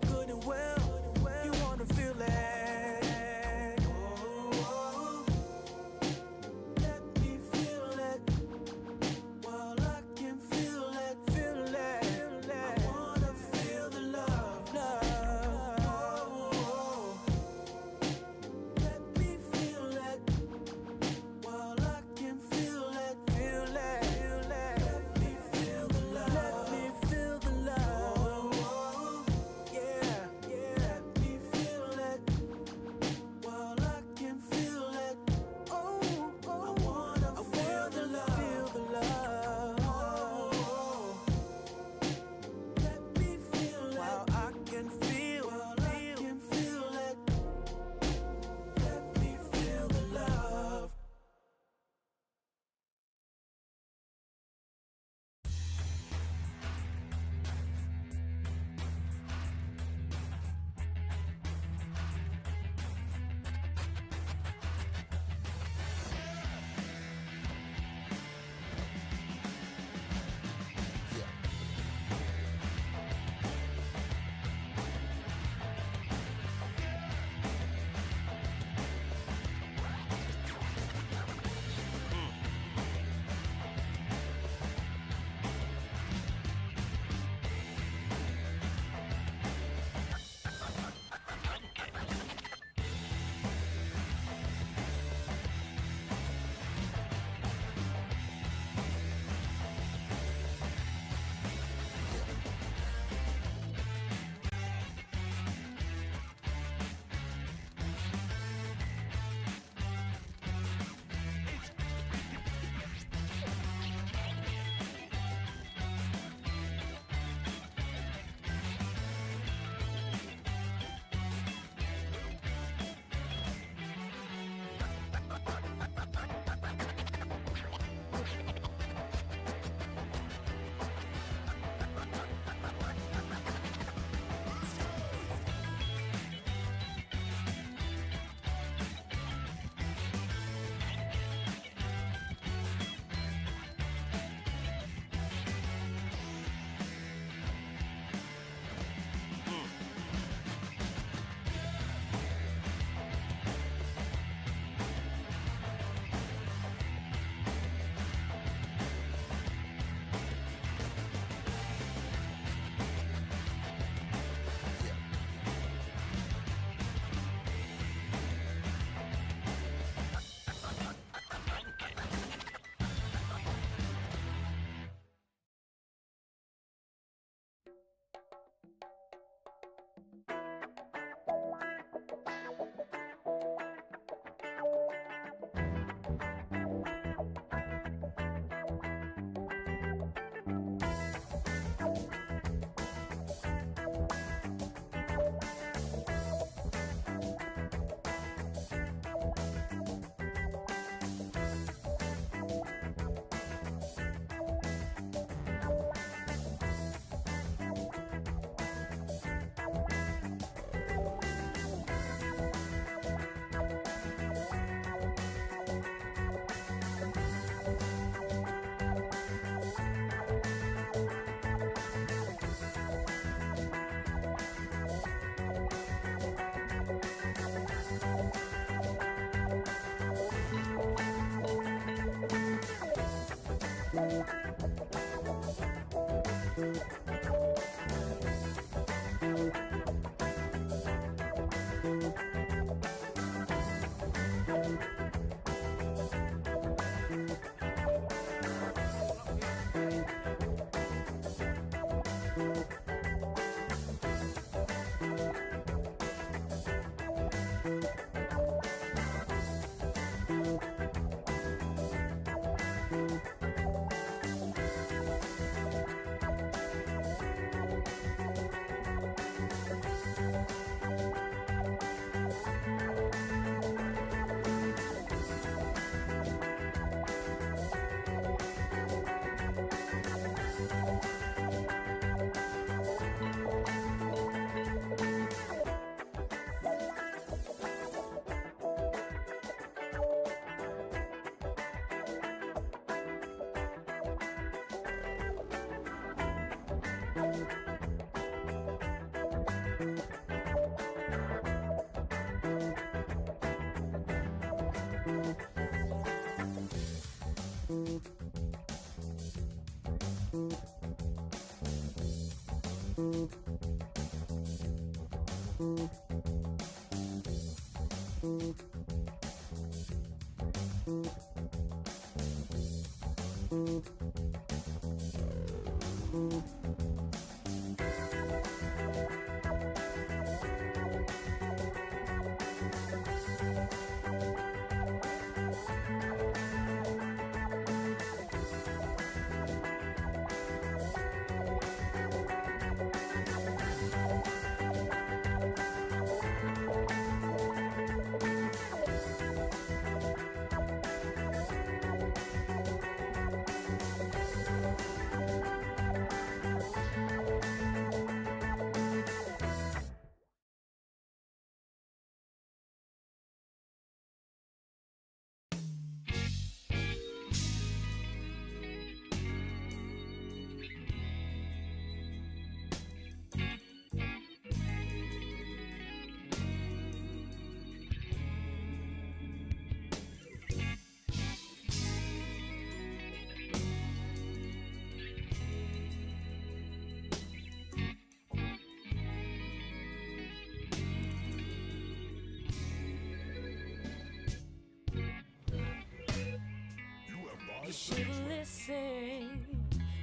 Speaker 3: You should listen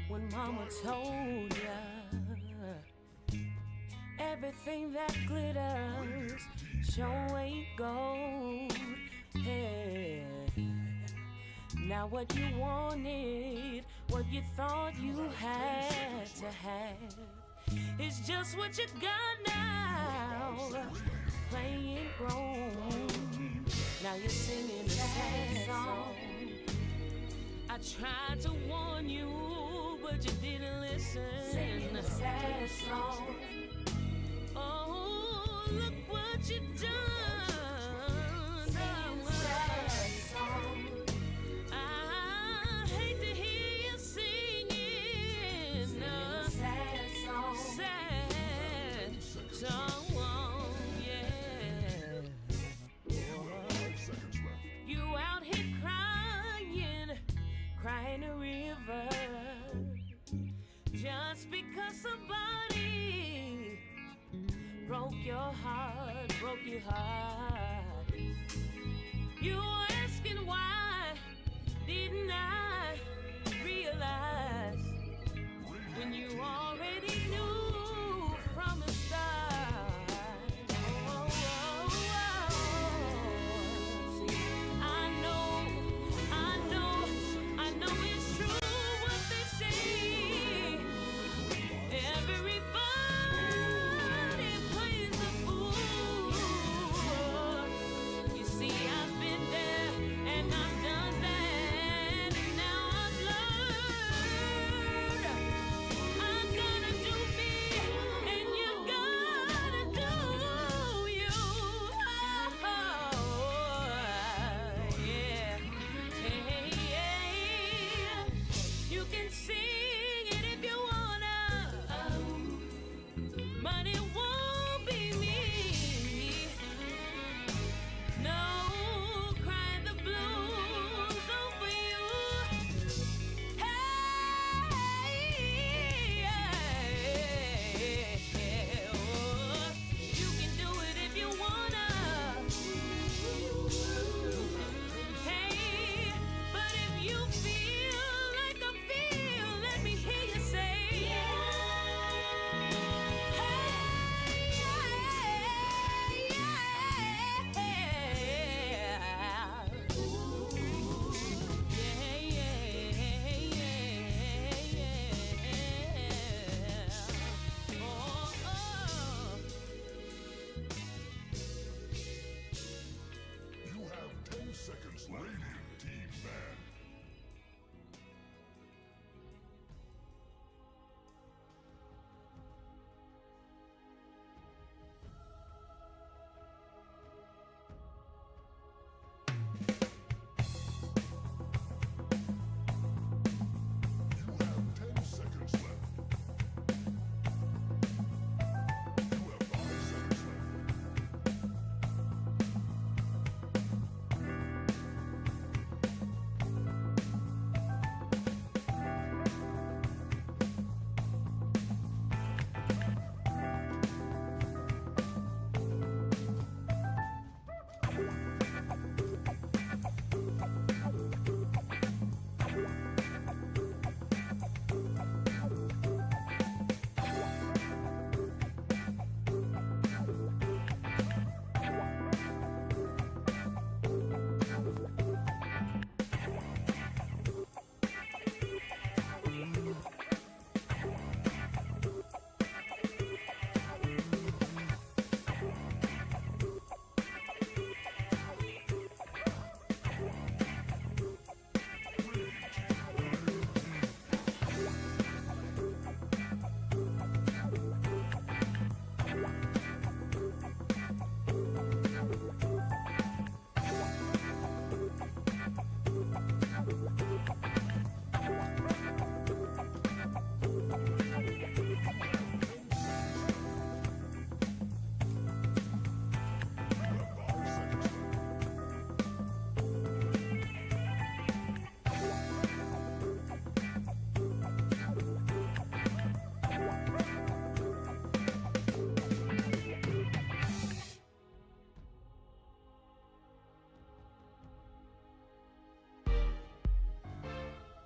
Speaker 3: when mama told ya everything that glitters sure ain't gold. Hey. Now what you wanted, what you thought you had to have, is just what you got now. Playing grown, now you're singing a sad song. I tried to warn you, but you didn't listen. Singing a sad song. Oh, look what you done. Singing a sad song. I hate to hear you singing a sad song. Sad song, yeah. You out here crying a river just because somebody broke your heart, broke your heart. You asking why didn't I realize when you already knew from the start. Oh, oh, oh. See, I know it's true what they say. Everybody plays the fool. You see, I've been there.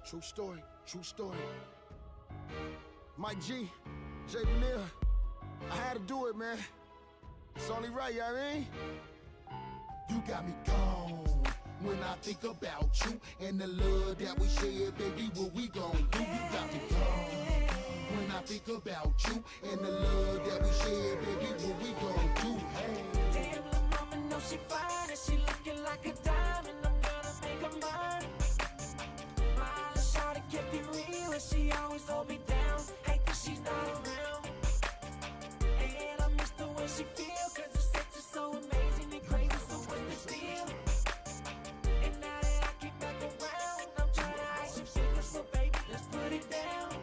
Speaker 5: True story, true story. Mike G, J. Vanille, I had to do it, man. It's only right, you know what I mean? You got me gone when I think about you and the love that we share, baby. What we gon' do? You got me gone when I think about you and the love that we share, baby. What we gon' do? Hey.
Speaker 4: Damn, lil' mama know she fine and she looking like a diamond. I'm gonna make her mine. My little shawty kept it real and she always hold me down. Hate that she's not around. And I miss the way she feel, cause the sex is so amazing and crazy. So what's the deal? And now that I get back around, I'm trying to ice your fingers, so baby, let's put it down.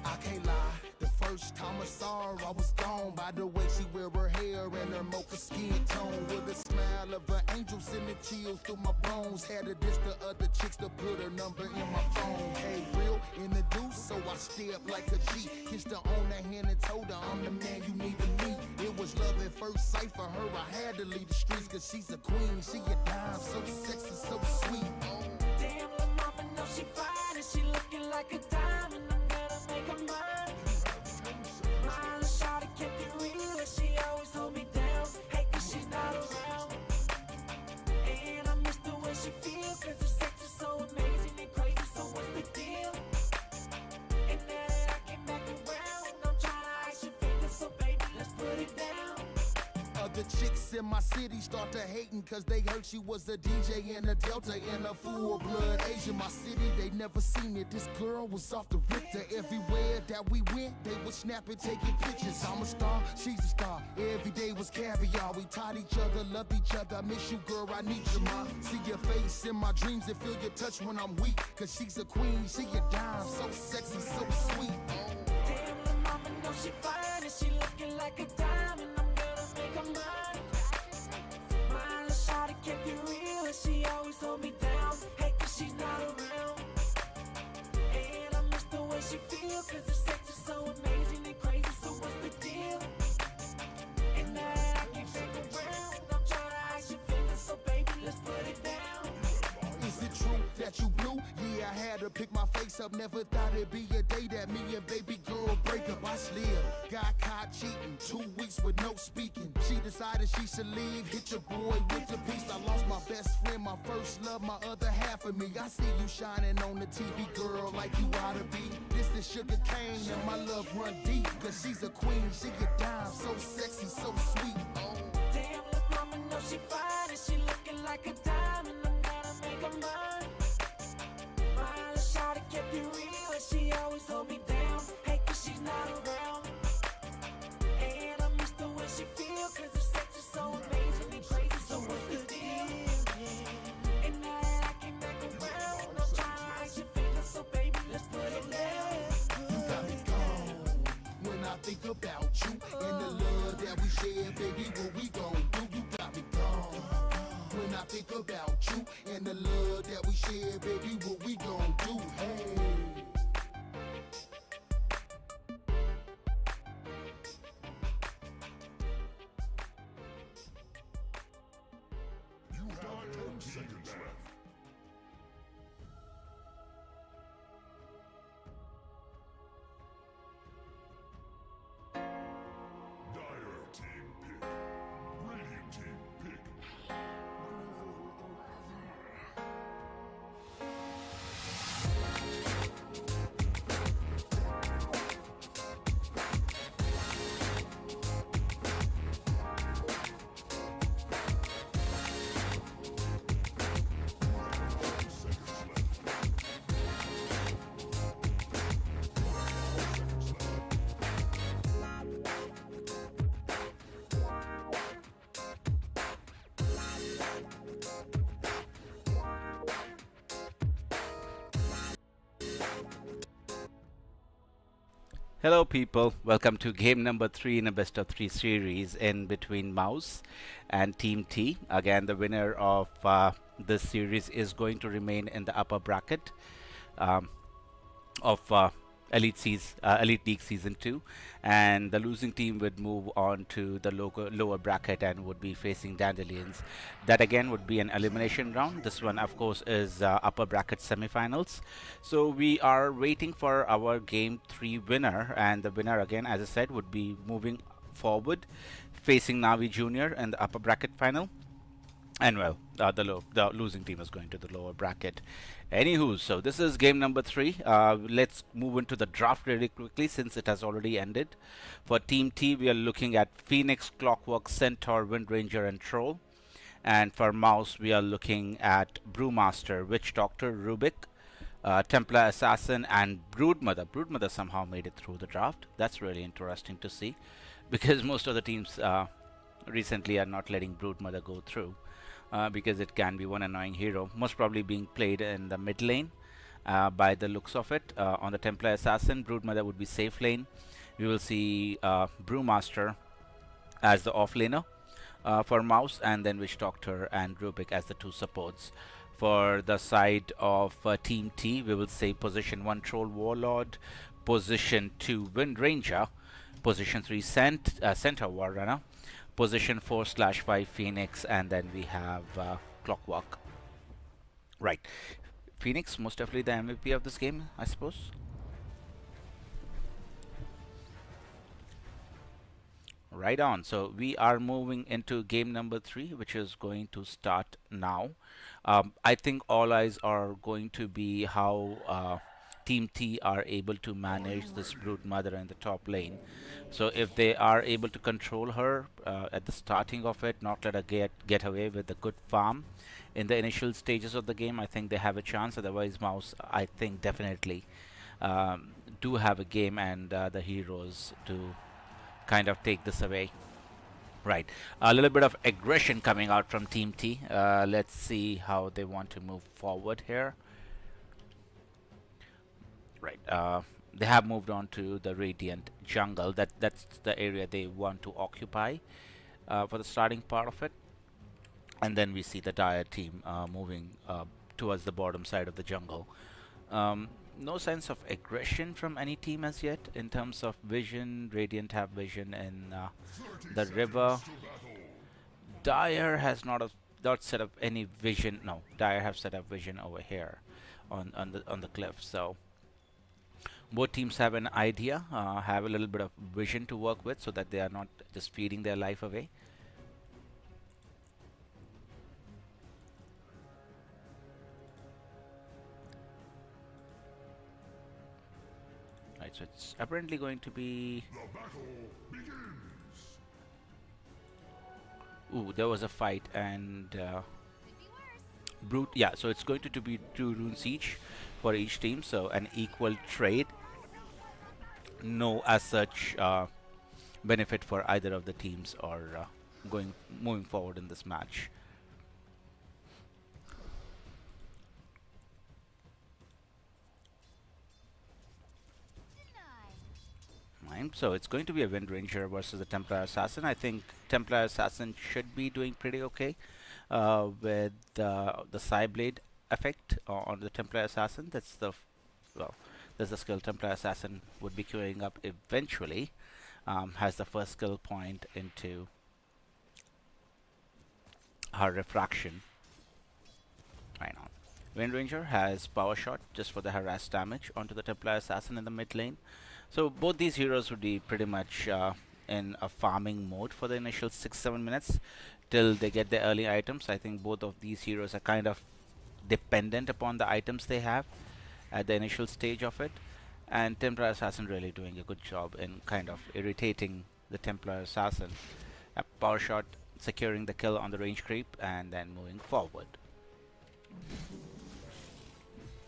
Speaker 5: I can't lie, the first time I saw her, I was gone by the way she wear her hair and her mocha skin tone. With a smile of an angel sending chills through my bones. Had to dish the other chicks to put her number in my phone. Hey, real introduced, so I stepped like a G. Kissed her on the hand and told her I'm the man you need to meet. It was love at first sight for her, I had to leave the streets. Cause she's a queen, she a dime, so sexy, so sweet.
Speaker 4: Damn, lil' mama know she fine and she looking like a diamond. I'm gonna make her mine. My little shawty kept it real and she always hold me down. Hate that she's not around. And I miss the way she feel, cause the sex is so amazing and crazy. So what's the deal? And now that I get back around, I'm trying to ice your fingers, so baby, let's put it down.
Speaker 5: Other chicks in my city start to hating cause they heard she was a DJ in a Delta and a full-blood Asian. My city, they never seen it. This girl was off the Richter. Everywhere that we went, they would snap and taking pictures. I'm a star, she's a star. Every day was caviar. We taught each other, loved each other. I miss you, girl, I need you, ma. See your face in my dreams and feel your touch when I'm weak. Cause she's a queen, she a dime, so sexy, so sweet.
Speaker 4: Damn, lil' mama know she fine and she looking like a diamond. I'm gonna make her mine. My little shawty kept it real and she always hold me down. Hate that she's not around. And I miss the way she feel, cause the sex is so amazing and crazy. So what's the deal? And now that I get back around, I'm trying to ice your fingers, so baby, let's put it down.
Speaker 5: Is it true that you blue? Yeah, I had to pick my face up. Never thought it'd be a day that me and baby girl break up. I slid, got caught cheating. 2 weeks with no speaking. She decided she should leave. Hit your boy with the piece. I lost my best friend, my first love, my other half of me. I see you shining on the TV, girl, like you ought to be. This is sugar cane and my love run deep. Cause she's a queen, she a dime, so sexy, so sweet.
Speaker 4: Damn, lil' mama know she fine and she looking like a diamond. I'm gonna make her mine. My little shawty kept it real and she always hold me down. Hate that she's not around. And I miss the way she feel, cause the sex is so amazing and crazy. So what's the deal? And now that I get back around, I'm trying to ice your fingers, so baby, let's put it down.
Speaker 5: You got me gone when I think about you and the love that we share, baby. What we gon' do? You got me gone when I think about you and the love that we share, baby. What we gon' do? Hey.
Speaker 1: You have 10 seconds left. Dire team pick. Radiant team pick.
Speaker 2: Hello people, welcome to game number 3 in a best of 3 series in between Mouse and Team T. Again, the winner of this series is going to remain in the upper bracket of Elite League Season 2, and the losing team would move on to the lower bracket and would be facing Dandelions. That again would be an elimination round. This one, of course, is upper bracket semifinals. So we are waiting for our Game 3 winner, and the winner, again, as I said, would be moving forward, facing Navi Junior in the upper bracket final. And well, the losing team is going to the lower bracket. Anywho, so this is game number 3. Let's move into the draft really quickly since it has already ended. For Team T, we are looking at Phoenix, Clockwork, Centaur, Wind Ranger, and Troll. And for Mouse, we are looking at Brewmaster, Witch Doctor, Rubik, Templar Assassin, and Broodmother. Broodmother somehow made it through the draft. That's really interesting to see, because most of the teams recently are not letting Broodmother go through. Because it can be one annoying hero, most probably being played in the mid lane by the looks of it. On the Templar Assassin, Broodmother would be safe lane. We will see Brewmaster as the off laner for Mouse, and then Witch Doctor and Rubik as the 2 supports. For the side of Team T, we will say position 1 Troll Warlord, position 2 Wind Ranger, position 3 Centaur Warrunner, position 4/5 Phoenix, and then we have Clockwork. Right. Phoenix, most definitely the MVP of this game, I suppose. Right on. So we are moving into game number 3, which is going to start now. I think all eyes are going to be how Team T are able to manage this Broodmother in the top lane. So if they are able to control her at the starting of it, not let her get away with a good farm in the initial stages of the game, I think they have a chance. Otherwise, Mouse, I think, definitely do have a game, and the heroes to kind of take this away. Right, a little bit of aggression coming out from Team T. Let's see how they want to move forward here. Right, they have moved on to the Radiant jungle. That's the area they want to occupy for the starting part of it. And then we see the Dire team moving towards the bottom side of the jungle. No sense of aggression from any team as yet in terms of vision. Radiant have vision in the river. Dire has not set up any vision. No, Dire have set up vision over here on the cliff. So both teams have an idea, have a little bit of vision to work with, so that they are not just feeding their life away. Right, so it's apparently going to be...
Speaker 1: The battle begins.
Speaker 2: Ooh, there was a fight, and Brute. Yeah, so it's going to be 2 rune siege for each team, so an equal trade. No, as such, benefit for either of the teams or moving forward in this match. So it's going to be a Wind Ranger versus the Templar Assassin. I think Templar Assassin should be doing pretty okay with the Psyblade effect on the Templar Assassin. That's the that's the skill Templar Assassin would be queuing up eventually. Has the first skill point into her refraction. Right on. Wind Ranger has power shot just for the harass damage onto the Templar Assassin in the mid lane. So both these heroes would be pretty much in a farming mode for the initial 6-7 minutes till they get the early items. I think both of these heroes are kind of dependent upon the items they have at the initial stage of it. And Templar Assassin really doing a good job in kind of irritating the Templar Assassin. A power shot, securing the kill on the range creep, and then moving forward.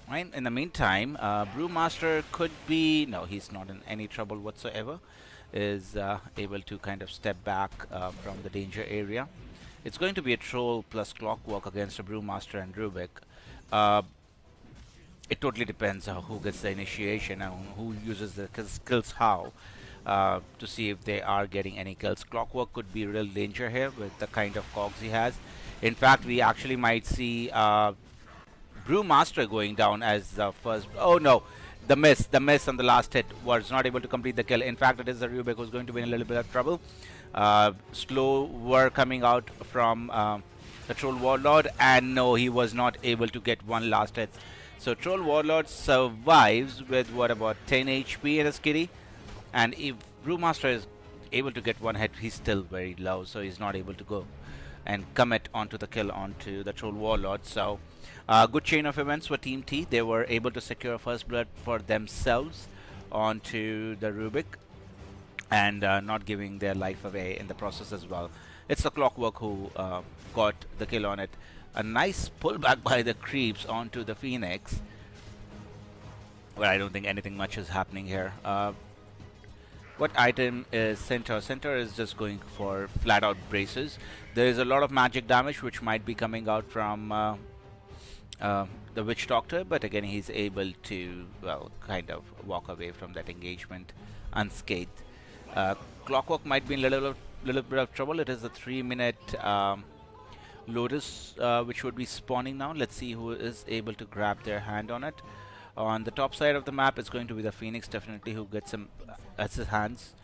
Speaker 2: Right, in the meantime, Brewmaster could be... No, he's not in any trouble whatsoever. Is able to kind of step back from the danger area. It's going to be a Troll plus Clockwork against a Brewmaster and Rubik. It totally depends on who gets the initiation and who uses the skills how to see if they are getting any kills. Clockwork could be real danger here with the kind of cogs he has. In fact, we actually might see Brewmaster going down as the first. Oh no, the miss on the last hit was not able to complete the kill. In fact, it is the Rubik who's going to be in a little bit of trouble. Slow were coming out from the Troll Warlord, and no, he was not able to get one last hit. So Troll Warlord survives with what, about 10 HP in his kitty, and if Brewmaster is able to get one hit, he's still very low, so he's not able to go and commit onto the kill onto the Troll Warlord. So good chain of events for Team T. They were able to secure first blood for themselves onto the Rubik, and not giving their life away in the process as well. It's the Clockwork who got the kill on it. A nice pullback by the creeps onto the Phoenix, but I don't think anything much is happening here. What item is Centaur? Centaur is just going for flat out braces. There is a lot of magic damage which might be coming out from the Witch Doctor, but again he's able to, well, kind of walk away from that engagement unscathed. Clockwork might be in a little bit of trouble. It is a 3-minute Lotus which would be spawning now. Let's see who is able to grab their hand on it. On the top side of the map, it's going to be the Phoenix, definitely, who gets his hands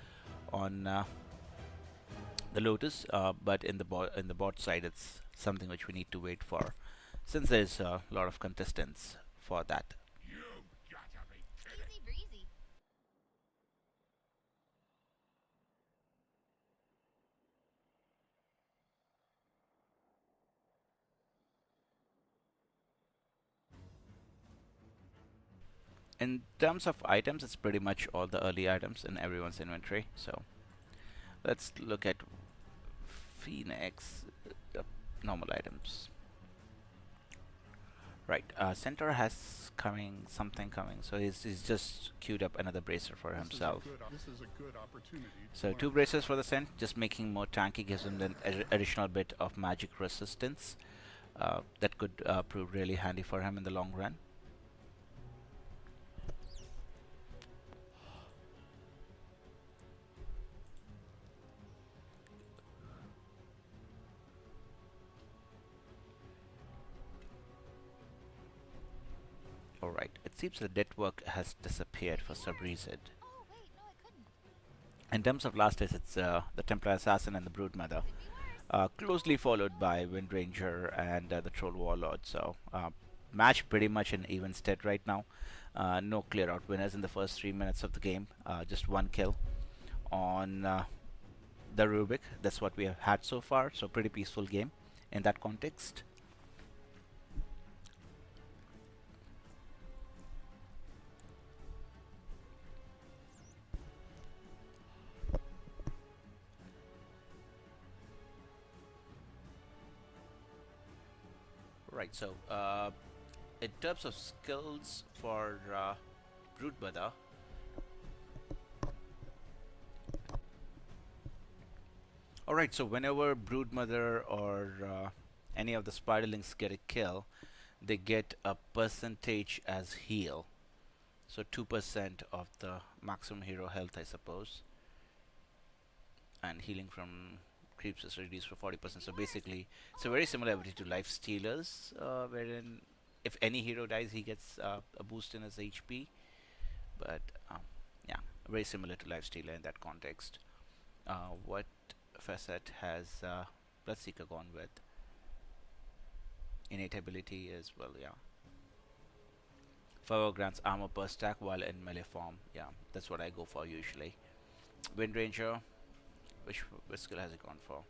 Speaker 2: on the Lotus. But in the bot side, it's something which we need to wait for, since there's a lot of contestants for that.
Speaker 6: Easy breezy.
Speaker 2: In terms of items, it's pretty much all the early items in everyone's inventory. So let's look at Phoenix, the normal items. Right, Centaur has something coming, so he's just queued up another bracer for himself.
Speaker 1: This is a good opportunity.
Speaker 2: So 2 braces for the Cent, just making more tanky, gives him an additional bit of magic resistance. That could prove really handy for him in the long run. Alright, it seems the network has disappeared for some reason.
Speaker 6: Oh, wait, no, I couldn't.
Speaker 2: In terms of last hits, it's the Templar Assassin and the Broodmother, closely followed by Wind Ranger and the Troll Warlord. So match pretty much in even state right now. No clear out winners in the first 3 minutes of the game. Just 1 kill on the Rubik. That's what we have had so far. So pretty peaceful game in that context. Right, so in terms of skills for Broodmother, alright, so whenever Broodmother or any of the Spiderlings get a kill, they get a percentage as heal. So 2% of the maximum hero health, I suppose. And healing from creeps is reduced for 40%. So basically, it's a very similar ability to Life Stealers, wherein if any hero dies, he gets a boost in his HP. But yeah, very similar to Life Stealer in that context. What facet has Bloodseeker gone with? Innate ability as well, yeah. Forever grants armor per stack while in melee form. Yeah, that's what I go for usually. Wind Ranger. Which skill has it gone for?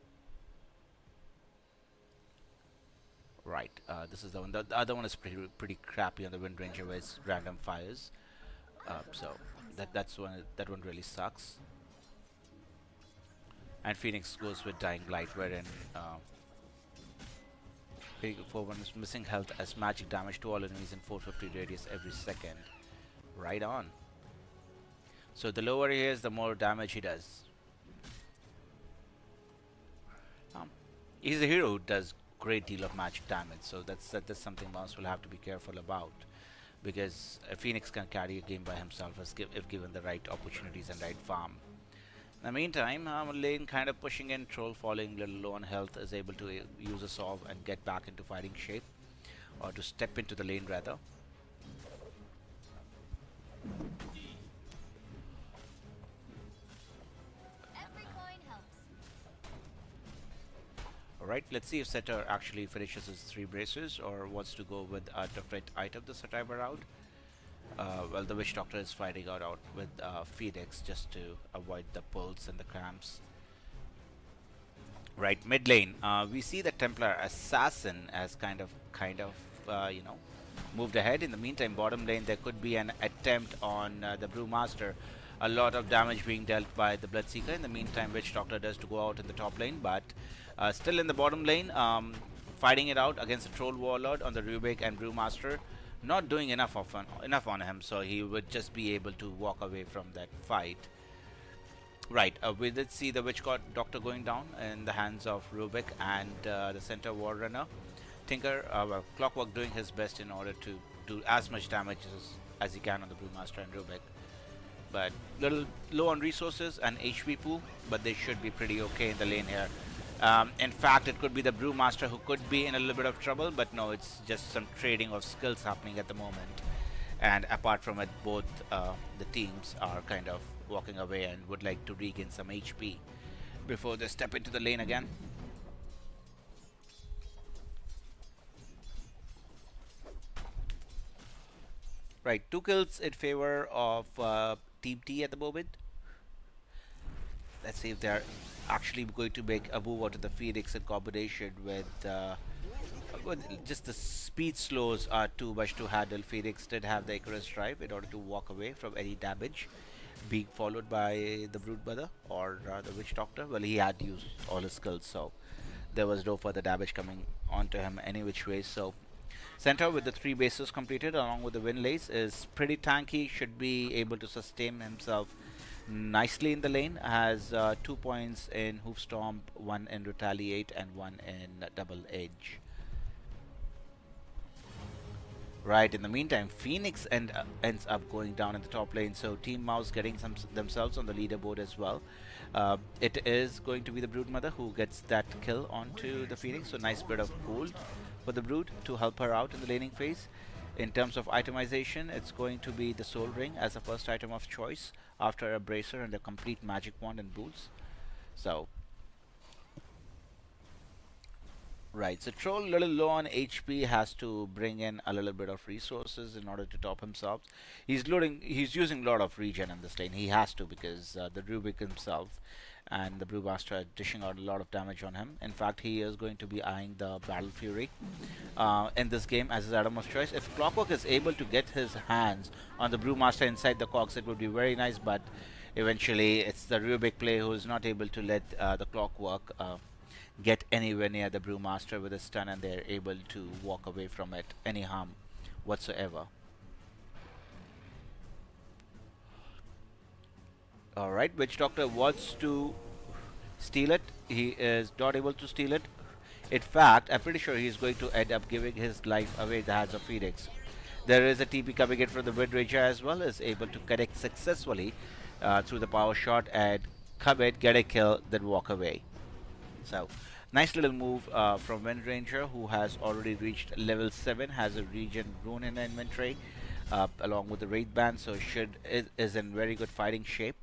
Speaker 2: Right, this is the one. The other one is pretty crappy on the Wind Ranger, where it's random fires. So that one really sucks. And Phoenix goes with Dying Light, wherein for one is missing health as magic damage to all enemies in 450 radius every second. Right on. So the lower he is, the more damage he does. He's a hero who does great deal of magic damage, so that's something Mouse will have to be careful about, because a Phoenix can carry a game by himself if given the right opportunities and right farm. In the meantime, Lane kind of pushing in, Troll falling a little low on health, is able to use a solve and get back into fighting shape. or to step into the lane rather.
Speaker 6: Every coin helps.
Speaker 2: Alright, let's see if Setter actually finishes his 3 braces or wants to go with a different item this time around. Well, the Witch Doctor is fighting out with Phoenix just to avoid the pulls and the cramps. Right, mid lane, we see the Templar Assassin as kind of you know, moved ahead. In the meantime, bottom lane there could be an attempt on the Brewmaster. A lot of damage being dealt by the Bloodseeker. In the meantime, Witch Doctor does to go out in the top lane, but still in the bottom lane, fighting it out against the Troll Warlord on the Rubik and Brewmaster. Not doing enough on him, so he would just be able to walk away from that fight. Right, we did see the Witch Doctor going down in the hands of Rubik and the Center War Runner. Tinker, well, Clockwork doing his best in order to do as much damage as he can on the Brewmaster and Rubik. But little low on resources and HP pool, but they should be pretty okay in the lane here. In fact, it could be the Brewmaster who could be in a little bit of trouble, but no, it's just some trading of skills happening at the moment. And apart from it, both the teams are kind of walking away and would like to regain some HP before they step into the lane again. Right, 2 kills in favor of Team T at the moment. Let's see if they're actually going to make a move out of the Phoenix in combination with just the speed slows are too much to handle. Phoenix did have the Icarus drive in order to walk away from any damage being followed by the Broodmother or the Witch Doctor. Well, he had used all his skills, so there was no further damage coming onto him any which way. So Center with the 3 bases completed along with the Windlace is pretty tanky, should be able to sustain himself nicely in the lane. Has 2 points in Hoof Stomp, 1 in Retaliate and 1 in Double Edge. Right, in the meantime, Phoenix ends up going down in the top lane, so Team Mouse getting themselves on the leaderboard as well. It is going to be the Broodmother who gets that kill onto the Phoenix, so nice bit of gold for the Brood to help her out in the laning phase. In terms of itemization, it's going to be the Soul Ring as the first item of choice after a Bracer and the complete Magic Wand and boots. So right, so Troll little low on HP, has to bring in a little bit of resources in order to top himself. He's using a lot of regen in this lane. He has to because the Rubik himself and the Brewmaster are dishing out a lot of damage on him. In fact, he is going to be eyeing the Battle Fury in this game as his item of choice. If Clockwork is able to get his hands on the Brewmaster inside the cogs, it would be very nice, but eventually it's the Rubik play who is not able to let the Clockwork get anywhere near the Brewmaster with a stun, and they're able to walk away from it any harm whatsoever. Alright, Witch Doctor wants to steal it. He is not able to steal it. In fact, I'm pretty sure he's going to end up giving his life away in the hands of Phoenix. There is a TP coming in from the Wind Ranger as well, is able to connect successfully through the power shot and come in, get a kill, then walk away. So, nice little move from Wind Ranger, who has already reached level 7, has a regen rune in inventory, along with the Wraith Band, so is in very good fighting shape.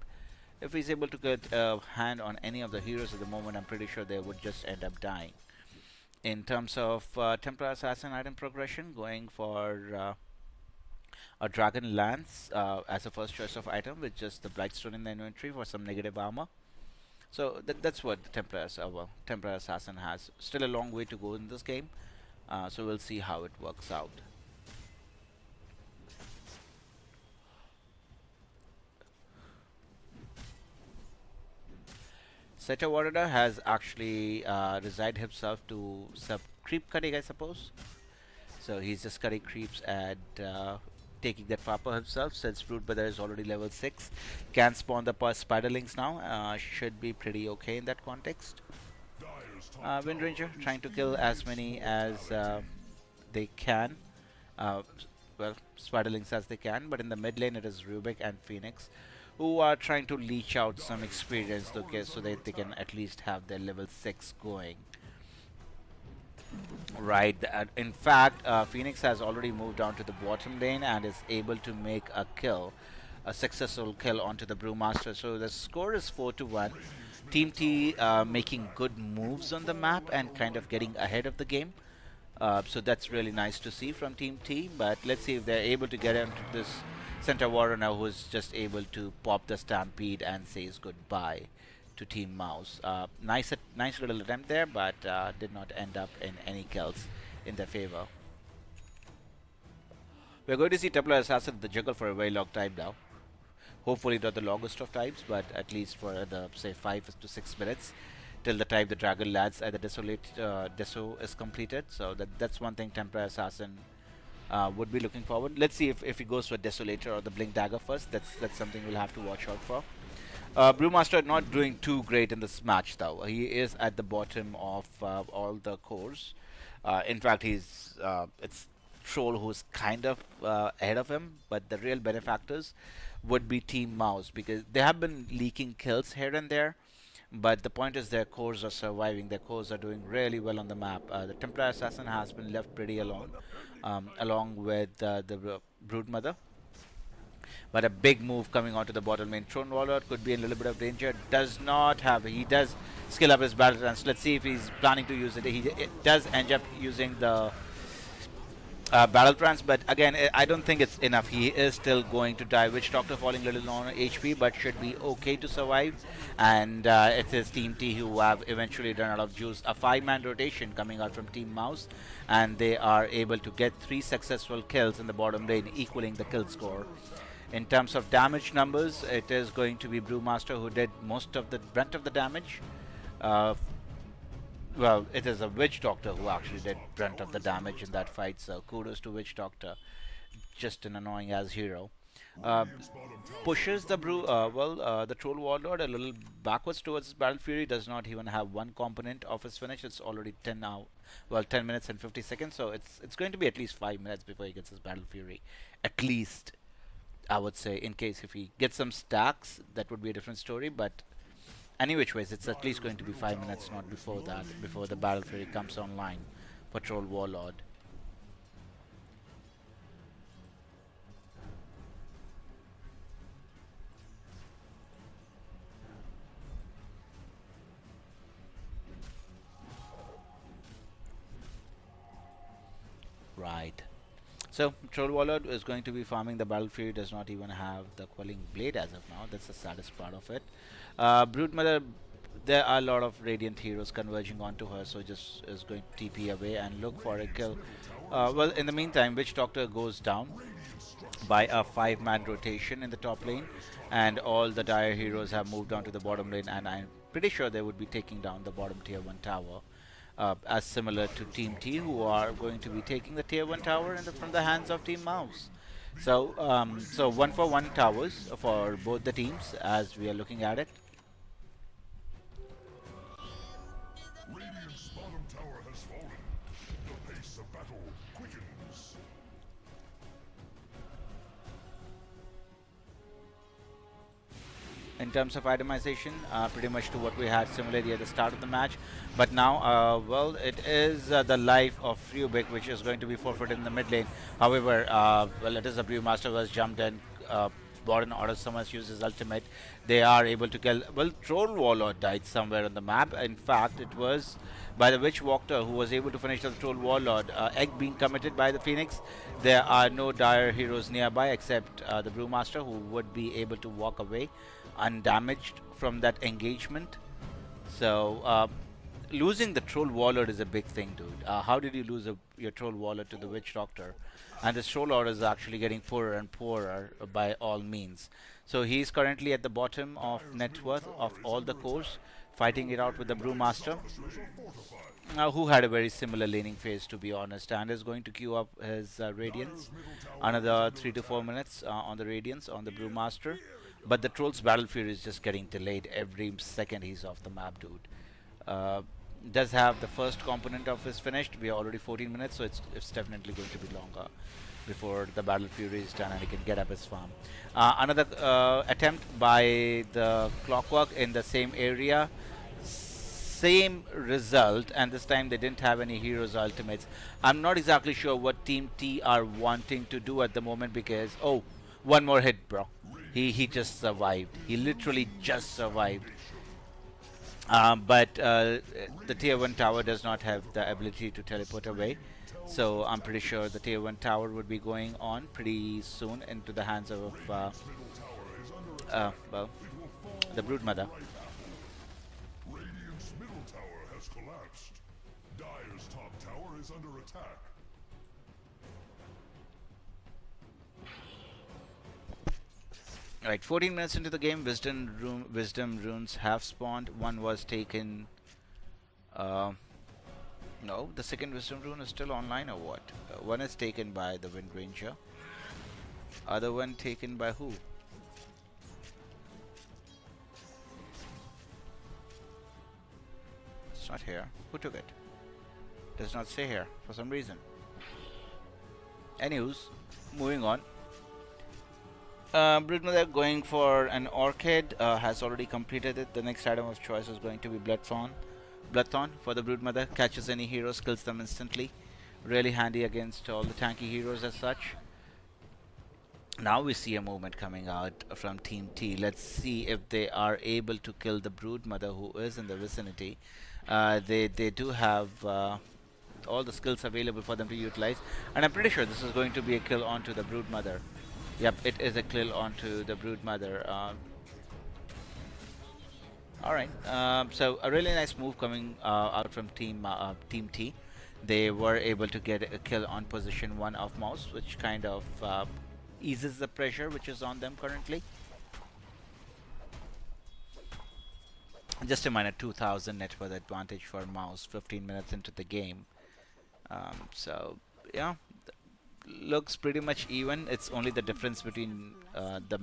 Speaker 2: If he's able to get a hand on any of the heroes at the moment, I'm pretty sure they would just end up dying. In terms of Templar Assassin item progression, going for a Dragon Lance as a first choice of item with just the Blightstone in the inventory for some negative armor. So that's what the Templar Assassin has. Still a long way to go in this game, so we'll see how it works out. Setter Warrior has actually resigned himself to some creep cutting, I suppose. So he's just cutting creeps and taking that Fapper himself, since Broodmother is already level 6. Can spawn the Spiderlings now. Should be pretty okay in that context. Wind Ranger trying to kill as many as they can. Well, Spiderlings as they can, but in the mid lane it is Rubik and Phoenix who are trying to leech out some experience, okay, so that they can at least have their level 6 going. Right. In fact, Phoenix has already moved on to the bottom lane and is able to make a kill, a successful kill onto the Brewmaster. So the score is 4-1. Team T making good moves on the map and kind of getting ahead of the game. So that's really nice to see from Team T. But let's see if they're able to get into this center warrior now, who's just able to pop the Stampede and says goodbye to Team Mouse. Nice little attempt there, but did not end up in any kills in their favor. We're going to see Templar Assassin the juggle for a very long time now. Hopefully not the longest of times, but at least for the say 5 to 6 minutes till the time the dragon lands and the desolate deso is completed. So that's one thing Templar Assassin would be looking forward. Let's see if he goes for Desolator or the Blink Dagger first. That's something we'll have to watch out for. Brewmaster not doing too great in this match though. He is at the bottom of all the cores. In fact, it's Troll who's kind of ahead of him, but the real benefactors would be Team Mouse because they have been leaking kills here and there. But the point is their cores are surviving. Their cores are doing really well on the map. The Templar Assassin has been left pretty alone, along with the Broodmother. But a big move coming onto the bottom lane. Throne Warlord could be in a little bit of danger. Does not have. He does skill up his battle trance. Let's see if he's planning to use it. It does end up using the battle trance, but again, I don't think it's enough. He is still going to die. Witch Doctor falling a little on HP, but should be okay to survive. And it is Team T who have eventually run out of juice. A 5-man rotation coming out from Team Mouse, and they are able to get 3 successful kills in the bottom lane, equaling the kill score. In terms of damage numbers, it is going to be Brewmaster who did most of the brunt of the damage. Well, it is a Witch Doctor who actually did brunt of the damage in that fight, so kudos to Witch Doctor. Just an annoying as hero. Pushes the the Troll Warlord a little backwards towards his Battle Fury. Does not even have one component of his finish. It's already 10 now. Well, 10 minutes and 50 seconds, so it's going to be at least 5 minutes before he gets his Battle Fury. At least, I would say, in case if he gets some stacks, that would be a different story, but any which ways, it's at least going to be 5 minutes, not before that, before the Battle Fury comes online for Troll Warlord. Right. So, Troll Warlord is going to be farming the Battle Fury, does not even have the Quelling Blade as of now. That's the saddest part of it. Broodmother, there are a lot of Radiant heroes converging onto her, so just is going to TP away and look for a kill. Well, in the meantime, Witch Doctor goes down by a 5-man rotation in the top lane, and all the Dire heroes have moved on to the bottom lane, and I'm pretty sure they would be taking down the bottom tier 1 tower. As similar to Team T, who are going to be taking the tier 1 tower from the hands of Team Mouse. So, so 1-for-1 towers for both the teams as we are looking at it.
Speaker 1: Radiant's bottom tower has fallen. The pace of battle quickens.
Speaker 2: In terms of itemization, pretty much to what we had similarly at the start of the match. But now, well, it is the life of Rubik, which is going to be forfeited in the mid lane. However, well, it is a Brewmaster who has jumped in, bought an order, someone has used his ultimate. They are able to kill. Well, Troll Warlord died somewhere on the map. In fact, it was by the Witch Walker who was able to finish the Troll Warlord. Egg being committed by the Phoenix. There are no Dire heroes nearby except the Brewmaster, who would be able to walk away undamaged from that engagement. So losing the Troll Warlord is a big thing, dude. How did you lose your Troll Warlord to the Witch Doctor? And this Troll Warlord is actually getting poorer and poorer by all means. So he's currently at the bottom of net worth of all the cores, fighting it out with the Brewmaster, who had a very similar laning phase, to be honest, and is going to queue up his Radiance. Another 3 to 4 minutes on the Radiance on the Brewmaster. But the Troll's Battle Fury is just getting delayed every second he's off the map, dude. Does have the first component of his finished. We are already 14 minutes, so it's definitely going to be longer before the Battle Fury is done and he can get up his farm. Another attempt by the Clockwork in the same area. same result, and this time they didn't have any heroes or ultimates. I'm not exactly sure what Team T are wanting to do at the moment because oh, one more hit, bro. He just survived. He literally just survived. But the tier 1 tower does not have the ability to teleport away. So I'm pretty sure the tier 1 tower would be going on pretty soon into the hands of well, the Broodmother.
Speaker 1: Radiant's middle tower has collapsed. Dire's top tower is under attack.
Speaker 2: Right, 14 minutes into the game, wisdom runes have spawned. One was taken. No, the second wisdom rune is still online or what? One is taken by the Wind Ranger. Other one taken by who? It's not here. Who took it? Does not say here for some reason. Anyways, moving on. Broodmother going for an Orchid, has already completed it. The next item of choice is going to be Bloodthorn. Bloodthorn for the Broodmother, catches any heroes, kills them instantly. Really handy against all the tanky heroes as such. Now we see a movement coming out from Team T. Let's see if they are able to kill the Broodmother who is in the vicinity. They do have all the skills available for them to utilize, and I'm pretty sure this is going to be a kill onto the Broodmother. Yep, it is a kill onto the Broodmother. Alright, so a really nice move coming out from Team T. They were able to get a kill on position 1 of Mouse, which kind of eases the pressure which is on them currently. Just a minor 2000 net worth advantage for Mouse 15 minutes into the game. So yeah, looks pretty much even. It's only the difference between the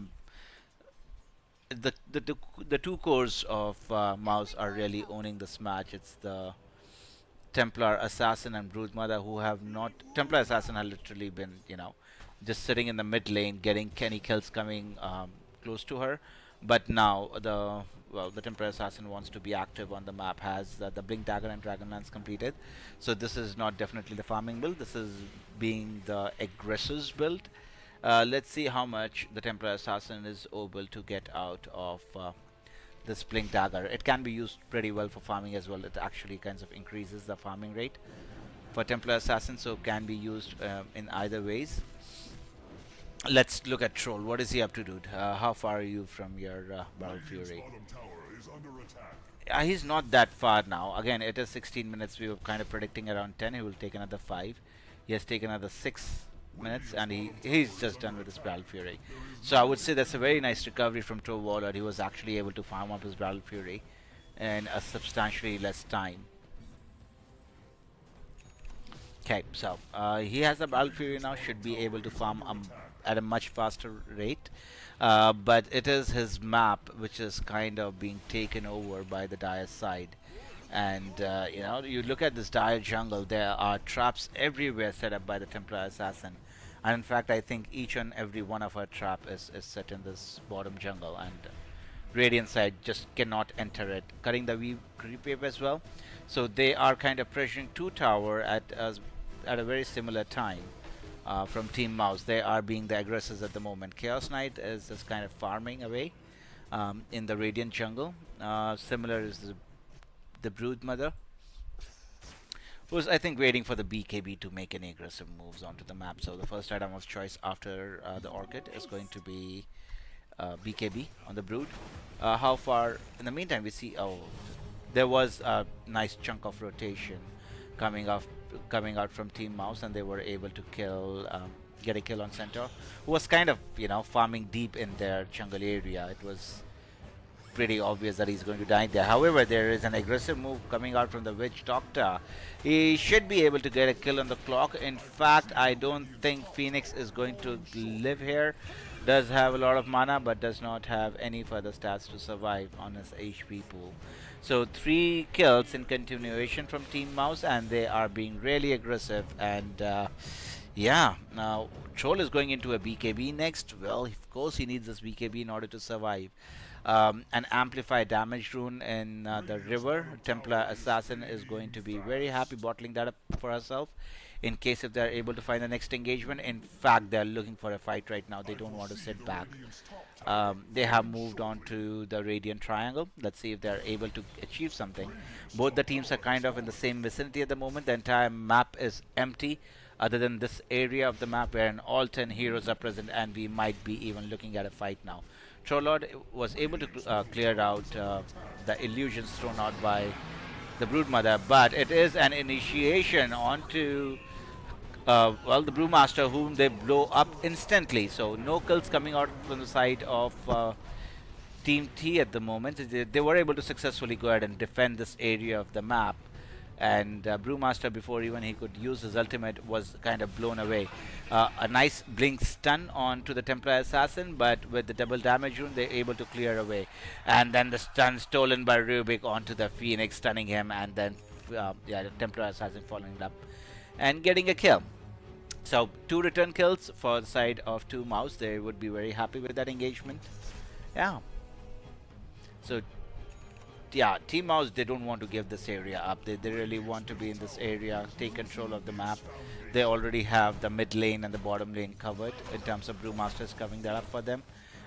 Speaker 2: two cores of Mouse are really owning this match. It's the Templar Assassin and Broodmother who have not. Templar Assassin has literally been, just sitting in the mid lane, getting Kenny kills coming close to her. But now the Templar Assassin wants to be active on the map, has the Blink Dagger and Dragonlance completed. So this is not definitely the farming build. This is being the aggressors build. Let's see how much the Templar Assassin is able to get out of this Blink Dagger. It can be used pretty well for farming as well. It actually kind of increases the farming rate for Templar Assassin, so can be used in either ways. Let's look at Troll. What is he up to, dude? How far are you from your Battle Fury?
Speaker 1: Bottom tower is under attack.
Speaker 2: He's not that far now. Again, it is 16 minutes. We were kind of predicting around 10. He will take another 5. He has taken another 6 minutes, and he's just done with his Battle Fury. So I would say that's a very nice recovery from Troll Warlord. He was actually able to farm up his Battle Fury in a substantially less time. Okay, so he has a Battle Fury now, should be able to farm at a much faster rate, but it is his map which is kind of being taken over by the Dire side. And you look at this Dire jungle, there are traps everywhere set up by the Templar Assassin, and in fact I think each and every one of our trap is set in this bottom jungle, and Radiant side just cannot enter it, cutting the creep wave as well. So they are kind of pressuring 2 tower at a very similar time. From Team Mouse, they are being the aggressors at the moment. Chaos Knight is kind of farming away in the Radiant jungle. Similar is the Broodmother, who's I think waiting for the BKB to make any aggressive moves onto the map. So the first item of choice after the Orchid is going to be BKB on the Brood. How far? In the meantime, we see there was a nice chunk of rotation coming out from Team Mouse, and they were able to get a kill on Centaur, who was kind of farming deep in their jungle area. It was pretty obvious that he's going to die there. However, there is an aggressive move coming out from the Witch Doctor. He should be able to get a kill on the clock. In fact, I don't think Phoenix is going to live here. Does have a lot of mana, but does not have any further stats to survive on his HP pool. So 3 kills in continuation from Team Mouse, and they are being really aggressive. And Yeah, now Troll is going into a BKB next. Well, of course he needs this BKB in order to survive. An amplified damage rune in the river. Templar Assassin is going to be very happy bottling that up for herself in case if they're able to find the next engagement. In fact, they're looking for a fight right now. They don't want to sit back. They have moved on to the Radiant Triangle. Let's see if they're able to achieve something. Both the teams are kind of in the same vicinity at the moment. The entire map is empty other than this area of the map wherein all 10 heroes are present, and we might be even looking at a fight now. Trollord was able to clear out the illusions thrown out by the Broodmother, but it is an initiation onto well, the Brewmaster, whom they blow up instantly. So no kills coming out from the side of Team T at the moment. They were able to successfully go ahead and defend this area of the map. And Brewmaster, before even he could use his ultimate, was kind of blown away. A nice blink stun onto the Templar Assassin, but with the double damage rune, they're able to clear away. And then the stun stolen by Rubik onto the Phoenix, stunning him, and then yeah, the Templar Assassin following it up and getting a kill. So 2 return kills for the side of 2 Mouse. They would be very happy with that engagement. Yeah. So yeah, Team Mouse, they don't want to give this area up. They really want to be in this area, take control of the map. They already have the mid lane and the bottom lane covered in terms of Brewmasters covering that up for them.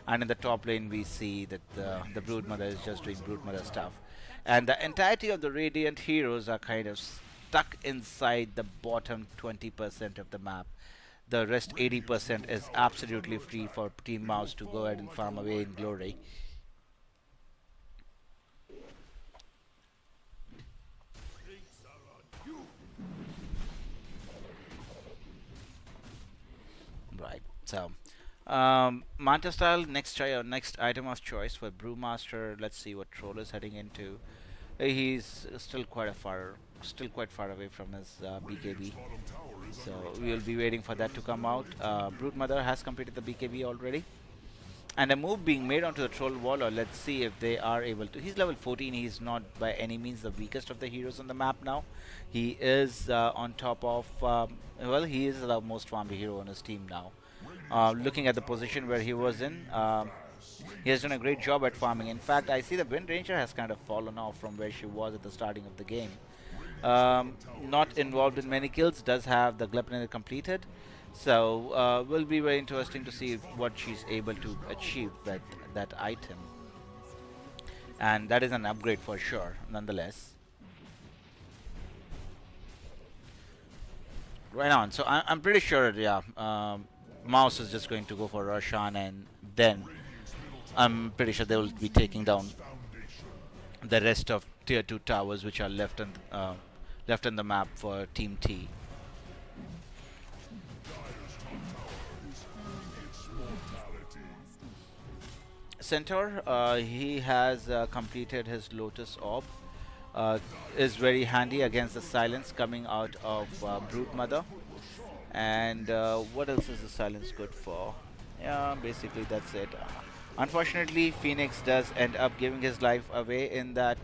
Speaker 2: And in the top lane, we see that the Broodmother is just doing Broodmother stuff. And the entirety of the Radiant heroes are kind of stuck inside the bottom 20% of the map. The rest 80% is absolutely free for Team Mouse to go ahead and farm away in glory. Right. So, Manta style next next item of choice for Brewmaster. Let's see what Troll is heading into. He's still quite far away from his BKB. So we'll be waiting for that to come out. Broodmother has completed the BKB already. And a move being made onto the Troll Waller. Let's see if they are able to. He's level 14. He's not by any means the weakest of the heroes on the map now. He is on top of, well, he is the most farmed hero on his team now. Looking at the position where he was in, he has done a great job at farming. In fact, I see the Wind Ranger has kind of fallen off from where she was at the starting of the game. Not involved in many kills, does have the Gleipnir completed. So will be very interesting to see what she's able to achieve with that item. And that is an upgrade for sure, nonetheless. Right on. So I'm pretty sure, yeah, Mouse is just going to go for Roshan, and then I'm pretty sure they will be taking down the rest of tier 2 towers which are left on the map for Team T. Centaur, he has completed his Lotus Orb. Is very handy against the silence coming out of Broodmother. And what else is the silence good for? Yeah, basically that's it. Unfortunately, Phoenix does end up giving his life away in that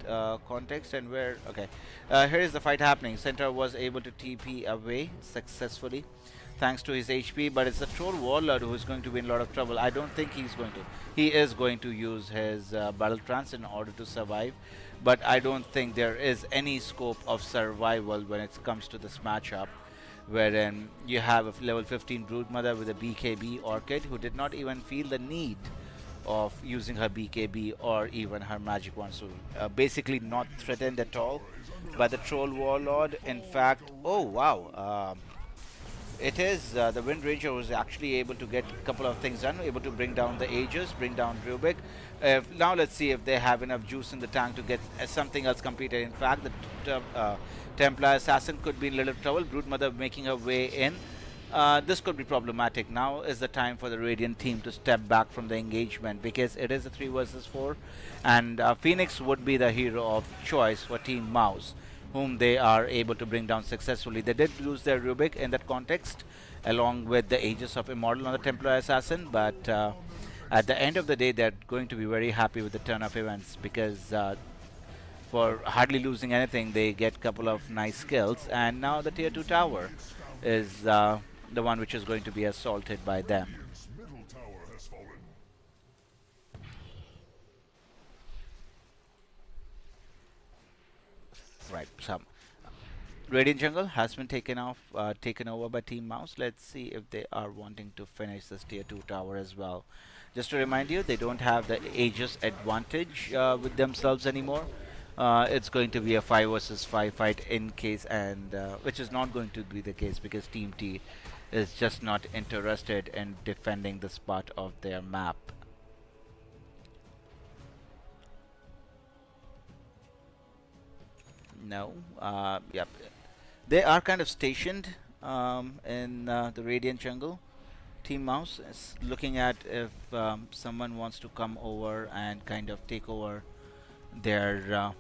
Speaker 2: context, and where, okay, here is the fight happening. Centaur was able to TP away successfully thanks to his HP, but it's the Troll Warlord who is going to be in a lot of trouble. I don't think he's going to. He is going to use his Battle Trance in order to survive, but I don't think there is any scope of survival when it comes to this matchup, wherein you have a level 15 Broodmother with a BKB Orchid who did not even feel the need of using her BKB or even her magic wand, so basically not threatened at all by the Troll Warlord. In fact, oh wow, it is the Wind Ranger was actually able to get a couple of things done, able to bring down the Aegis, bring down Rubik. Now let's see if they have enough juice in the tank to get something else completed. In fact, the Templar Assassin could be in a little trouble. Broodmother making her way in. This could be problematic. Now is the time for the Radiant team to step back from the engagement, because it is a 3 versus 4, and Phoenix would be the hero of choice for Team Mouse, whom they are able to bring down successfully. They did lose their Rubik in that context, along with the Aegis of Immortal on the Templar Assassin, but at the end of the day, they're going to be very happy with the turn of events, because for hardly losing anything, they get a couple of nice kills, and now the tier 2 tower is the one which is going to be assaulted by them.
Speaker 1: Radiant's middle tower has fallen.
Speaker 2: Right. Some Radiant Jungle has been taken over by Team Mouse. Let's see if they are wanting to finish this tier 2 tower as well. Just to remind you, they don't have the Aegis advantage with themselves anymore. It's going to be a 5 versus 5 fight in case, and which is not going to be the case because Team T is just not interested in defending this part of their map. No. Yep. They are kind of stationed in the Radiant Jungle. Team Mouse is looking at if someone wants to come over and kind of take over their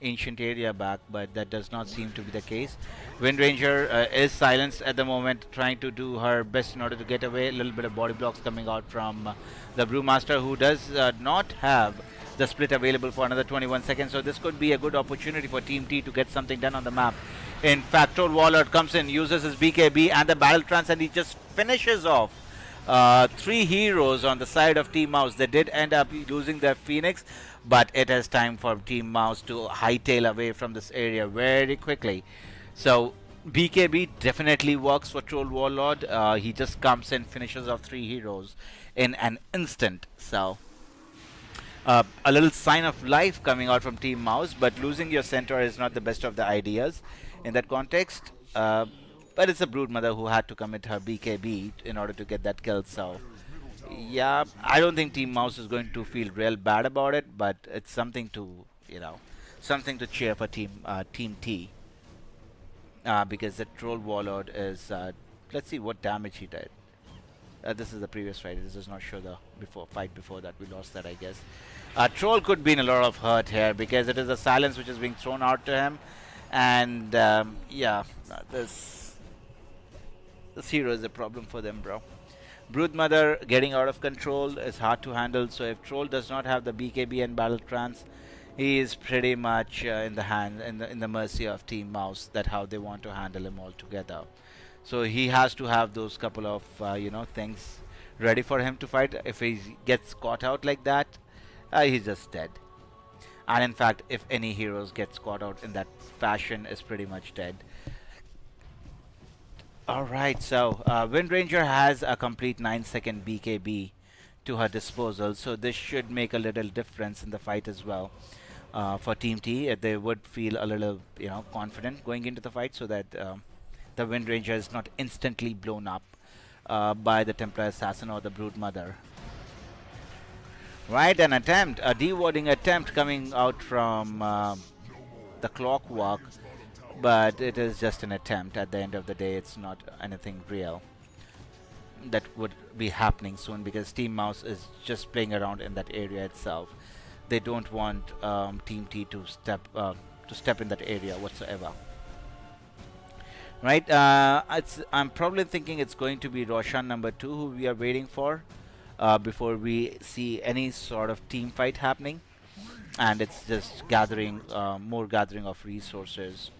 Speaker 2: ancient area back, but that does not seem to be the case. Wind Ranger is silenced at the moment, trying to do her best in order to get away. A little bit of body blocks coming out from the Brewmaster, who does not have the split available for another 21 seconds, so this could be a good opportunity for Team T to get something done on the map. In fact, Troll Warlord comes in, uses his BKB and the Battle Trance, and he just finishes off 3 heroes on the side of Team Mouse. They did end up losing their Phoenix, but it is time for Team Mouse to hightail away from this area very quickly. So BKB definitely works for Troll Warlord. He just comes in, finishes off 3 heroes in an instant. So a little sign of life coming out from Team Mouse, but losing your centaur is not the best of the ideas in that context. But it's a Broodmother who had to commit her BKB in order to get that kill. So yeah, I don't think Team Mouse is going to feel real bad about it, but it's something to, something to cheer for Team T. Because the Troll Warlord is, let's see what damage he did. This is the previous fight. This does not show the fight before that. We lost that, I guess. Troll could be in a lot of hurt here because it is a silence which is being thrown out to him, and yeah, this hero is a problem for them, bro. Broodmother getting out of control is hard to handle. So if Troll does not have the BKB and Battle Trance, he is pretty much in the mercy of Team Mouse. That how they want to handle him altogether. So he has to have those couple of things ready for him to fight. If he gets caught out like that, he's just dead. And in fact, if any heroes gets caught out in that fashion, is pretty much dead. Alright, so Wind Ranger has a complete 9-second BKB to her disposal, so this should make a little difference in the fight as well. For Team T, they would feel a little confident going into the fight, so that the Wind Ranger is not instantly blown up by the Templar Assassin or the Broodmother. Right, an attempt, a dewarding attempt coming out from the Clockwork, but it is just an attempt. At the end of the day, it's not anything real that would be happening soon, because Team Mouse is just playing around in that area itself. They don't want Team T to step in that area whatsoever. Right, I'm probably thinking it's going to be Roshan number 2 who we are waiting for before we see any sort of team fight happening, and it's just gathering more gathering of resources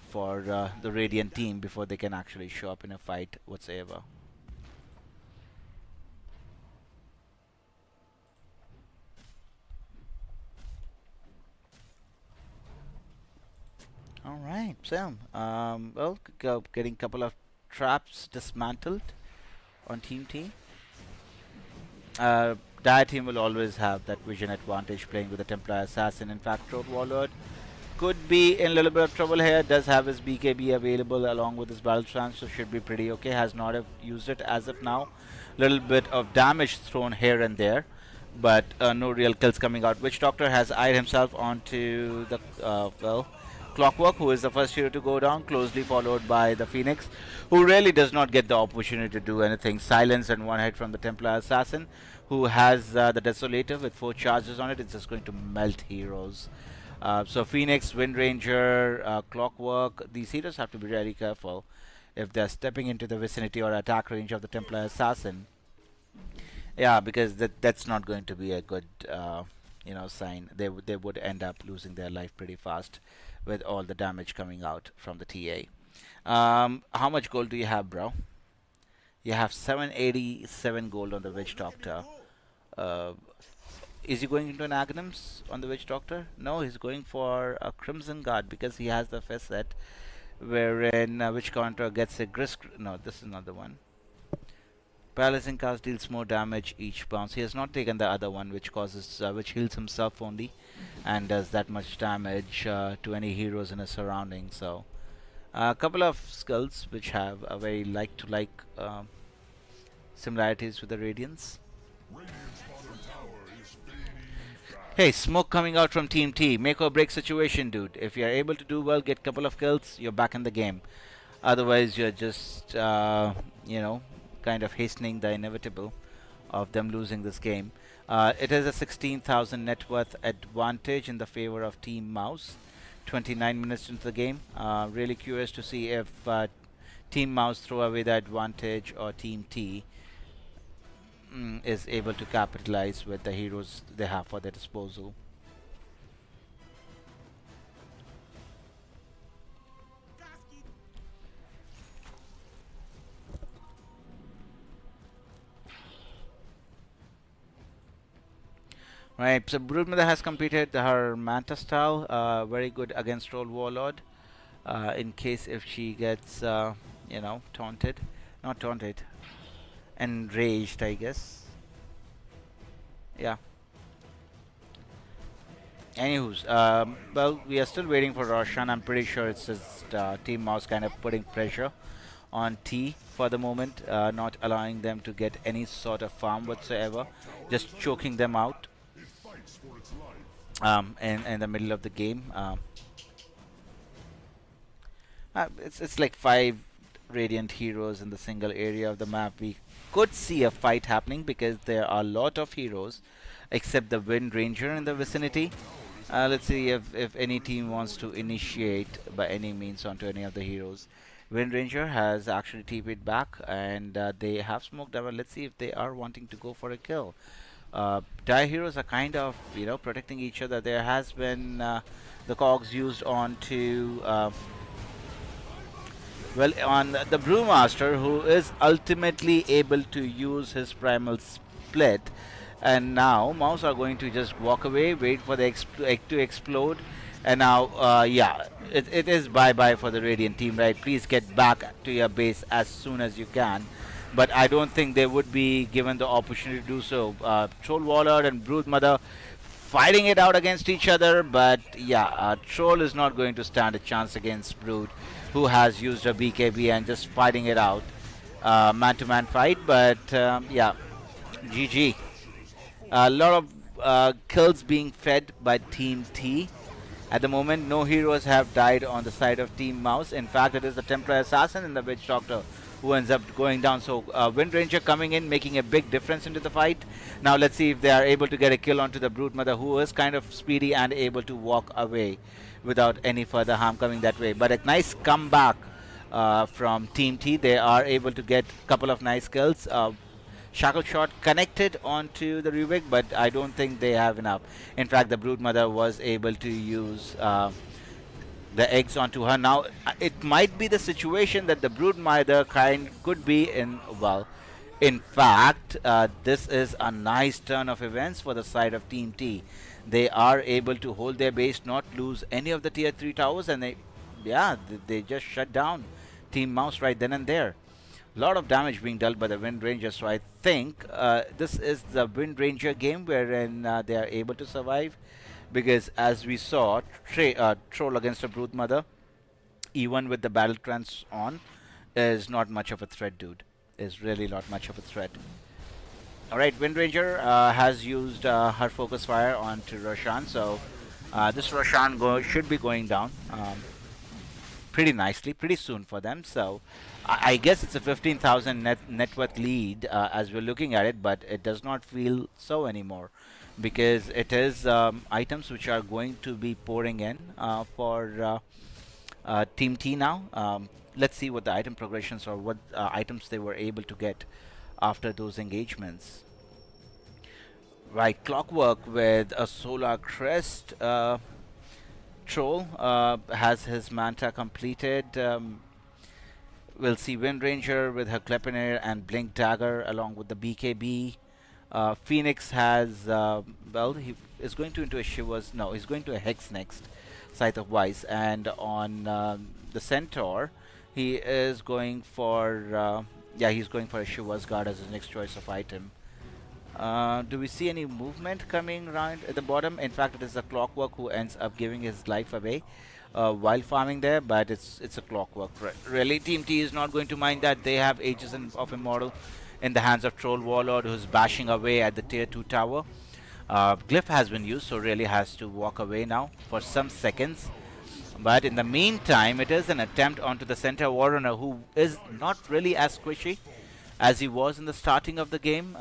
Speaker 2: for the Radiant team before they can actually show up in a fight whatsoever. Alright, so well, getting a couple of traps dismantled on Team T. Dire team will always have that vision advantage playing with the Templar Assassin. In fact, Troll Warlord could be in a little bit of trouble here. Does have his BKB available along with his Battle Trance, so should be pretty okay. Has not have used it as of now. Little bit of damage thrown here and there, but no real kills coming out. Witch Doctor has eyed himself onto the Clockwork, who is the first hero to go down, closely followed by the Phoenix, who really does not get the opportunity to do anything. Silence and one hit from the Templar Assassin, who has the Desolator with 4 charges on it. It's just going to melt heroes. So Phoenix, Wind Ranger, Clockwork, these heroes have to be very careful if they're stepping into the vicinity or attack range of the Templar Assassin. Yeah, because that's not going to be a good sign. They would end up losing their life pretty fast with all the damage coming out from the TA. How much gold do you have, bro? You have 787 gold on the Witch Doctor. Uh, is he going into an Aghanims on the Witch Doctor? No, he's going for a Crimson Guard because he has the facet wherein Witch Counter gets a Grisk. No, this is not the one. Paralyzing cast deals more damage each bounce. He has not taken the other one, which causes, which heals himself only, and does that much damage to any heroes in his surroundings. So, a couple of skills which have a very like-to-like similarities with the Radiance.
Speaker 1: Radiant's bottom tower is fading fast.
Speaker 2: Hey, smoke coming out from Team T. Make or break situation, dude. If you're able to do well, get a couple of kills, you're back in the game. Otherwise, you're just, kind of hastening the inevitable of them losing this game. It is a 16,000 net worth advantage in the favor of Team Mouse. 29 minutes into the game. Really curious to see if Team Mouse throw away the advantage or Team T is able to capitalize with the heroes they have for their disposal. Right, so Broodmother has completed her Manta style, very good against Troll Warlord. In case if she gets, taunted, not taunted, enraged, I guess. Yeah. Anywho's, well, we are still waiting for Roshan. I'm pretty sure it's just Team Mouse kind of putting pressure on T for the moment, not allowing them to get any sort of farm whatsoever, just choking them out
Speaker 1: It fights for its life.
Speaker 2: in the middle of the game. It's like 5 Radiant heroes in the single area of the map. We could see a fight happening because there are a lot of heroes, except the Wind Ranger in the vicinity. Let's see if any team wants to initiate by any means onto any of the heroes. Wind Ranger has actually TP'd back, and they have smoked over. Let's see if they are wanting to go for a kill. Dire heroes are kind of, protecting each other. There has been the cogs used onto on the Brewmaster, who is ultimately able to use his primal split. And now Mouse are going to just walk away, wait for the egg to explode. And now, it is bye-bye for the Radiant team, right? Please get back to your base as soon as you can. But I don't think they would be given the opportunity to do so. Troll Warlord and Broodmother fighting it out against each other. But yeah, Troll is not going to stand a chance against Brood, who has used a BKB and just fighting it out. Man-to-man fight, but GG. A lot of kills being fed by Team T. At the moment, no heroes have died on the side of Team Mouse. In fact, it is the Templar Assassin and the Witch Doctor who ends up going down. So Wind Ranger coming in, making a big difference into the fight. Now let's see if they are able to get a kill onto the Broodmother, who is kind of speedy and able to walk away without any further harm coming that way. But a nice comeback from Team T. They are able to get a couple of nice kills. Shackle Shot connected onto the Rubik, but I don't think they have enough. In fact, the Broodmother was able to use the eggs onto her. Now, it might be the situation that the Broodmother could be in, well, in fact, this is a nice turn of events for the side of Team T. They are able to hold their base, not lose any of the tier 3 towers, and they just shut down Team Mouse right then and there. A lot of damage being dealt by the Wind Ranger, so I think this is the Wind Ranger game wherein they are able to survive, because as we saw, Troll against a Broodmother, even with the battle trance on, is not much of a threat, dude. Is really not much of a threat. Alright, Wind Ranger has used her focus fire onto Roshan, so this Roshan should be going down pretty nicely, pretty soon for them. So I guess it's a 15,000 net worth lead as we're looking at it, but it does not feel so anymore, because it is items which are going to be pouring in for Team T now. Let's see what the item progressions or what items they were able to get after those engagements. Right, Clockwork with a Solar Crest. Troll has his Manta completed. we'll see Wind Ranger with her Klepinair and Blink Dagger along with the BKB. Phoenix has, well, he is going to into a Shivers. No, he's going to a Hex next, Scythe of Vice. And on the Centaur, he is going for, yeah, he's going for a Shivers Guard as his next choice of item. Do we see any movement coming around at the bottom? In fact, it is a Clockwork who ends up giving his life away while farming there, but it's a Clockwork. Really, Team T is not going to mind that. They have Aegis of Immortal in the hands of Troll Warlord, who's bashing away at the tier 2 tower. Glyph has been used, so really has to walk away now for some seconds. But in the meantime, it is an attempt onto the Centaur Warrunner, who is not really as squishy as he was in the starting of the game.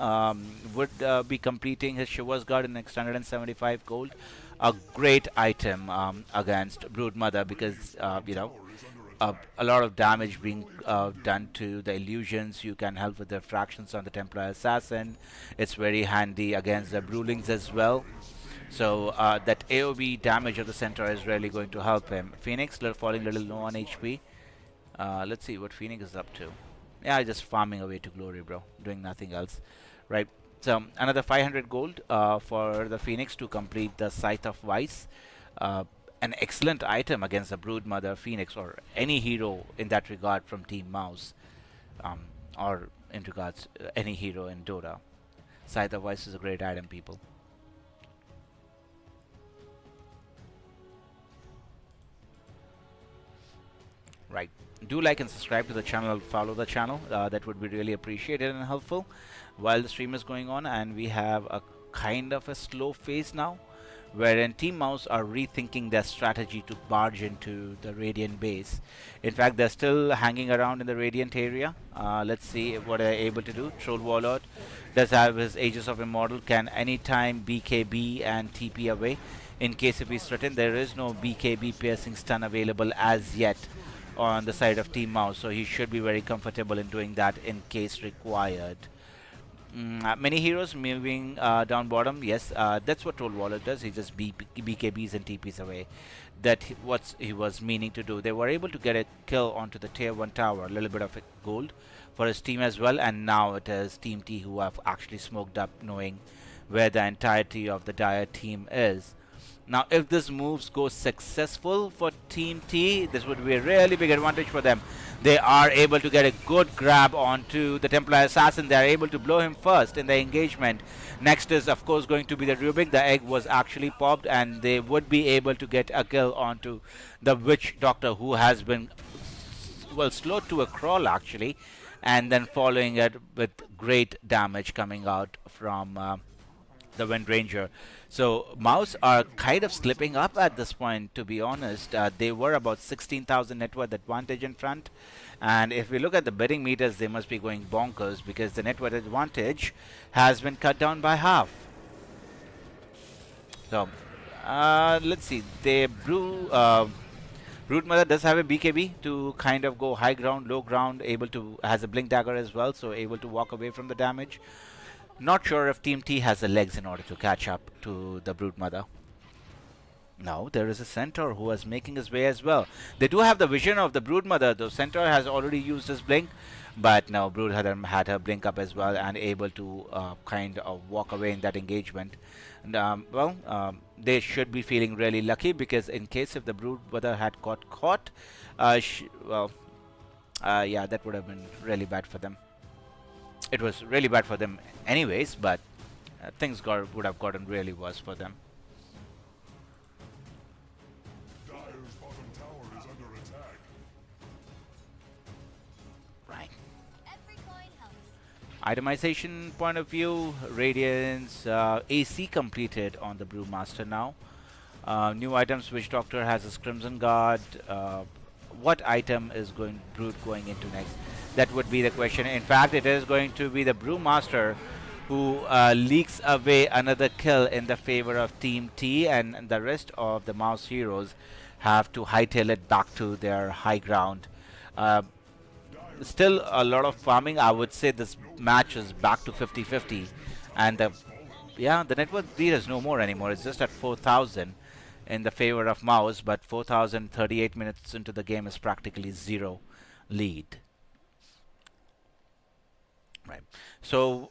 Speaker 2: Would be completing his Shivers Guard in next 175 gold. A great item against Broodmother, because you know, a lot of damage being done to the illusions. You can help with the fractions on the Templar Assassin. It's very handy against the Brewlings as well. So that AoE damage of the Centaur is really going to help him. Phoenix falling a little low on HP. Let's see what Phoenix is up to. Yeah, just farming away to glory, bro. Doing nothing else. Right. So another 500 gold for the Phoenix to complete the Scythe of Vice. An excellent item against the Broodmother Phoenix, or any hero in that regard from Team Mouse, or in regards any hero in Dota. Scythe of Vice is a great item, people. Right. Do like and subscribe to the channel, follow the channel. That would be really appreciated and helpful while the stream is going on. And we have a kind of a slow phase now, wherein Team Mouse are rethinking their strategy to barge into the Radiant base. In fact, they're still hanging around in the Radiant area. Let's see what they're able to do. Troll Warlord does have his Aegis of Immortal, can anytime BKB and TP away. In case if he's threatened, there is no BKB piercing stun available as yet on the side of Team Mouse, so he should be very comfortable in doing that in case required. Many heroes moving down bottom. Yes, that's what Troll Warlord does. He just BKBs and TPs away. That what he was meaning to do. They were able to get a kill onto the tier 1 tower, a little bit of gold for his team as well, and now it is Team T who have actually smoked up, knowing where the entirety of the Dire team is. Now, if this moves goes successful for Team T, this would be a really big advantage for them. They are able to get a good grab onto the Templar Assassin. They are able to blow him first in the engagement. Next is, of course, going to be the Rubik. The egg was actually popped, and they would be able to get a kill onto the Witch Doctor, who has been, well, slowed to a crawl, actually, and then following it with great damage coming out from the Wind Ranger. So Mouse are kind of slipping up at this point, to be honest. They were about 16,000 net worth advantage in front, and if we look at the bidding meters, they must be going bonkers, because the net worth advantage has been cut down by half. So let's see. They Broodmother does have a BKB to kind of go high ground, low ground, has a Blink Dagger as well, so able to walk away from the damage. Not sure if Team T has the legs in order to catch up to the Broodmother. Now there is a Centaur who is making his way as well. They do have the vision of the Broodmother, though Centaur has already used his blink, but now Brood had her blink up as well and able to kind of walk away in that engagement. And they should be feeling really lucky, because in case if the Broodmother had got caught, yeah, that would have been really bad for them. It was really bad for them anyways, but things would have gotten really worse for them.
Speaker 1: Dire's bottom tower is under attack.
Speaker 2: Right.
Speaker 6: Every coin helps.
Speaker 2: Itemization point of view, Radiance AC completed on the Brewmaster now. New items, Witch Doctor has his Crimson Guard. What item is Brood going into next? That would be the question. In fact, it is going to be the Brewmaster who leaks away another kill in the favor of Team T, and the rest of the Mouse heroes have to hightail it back to their high ground. Still a lot of farming. I would say this match is back to 50-50, and the net worth lead is no more anymore. It's just at 4,000 in the favor of Mouse, but 4,038 minutes into the game is practically zero lead. Right. So,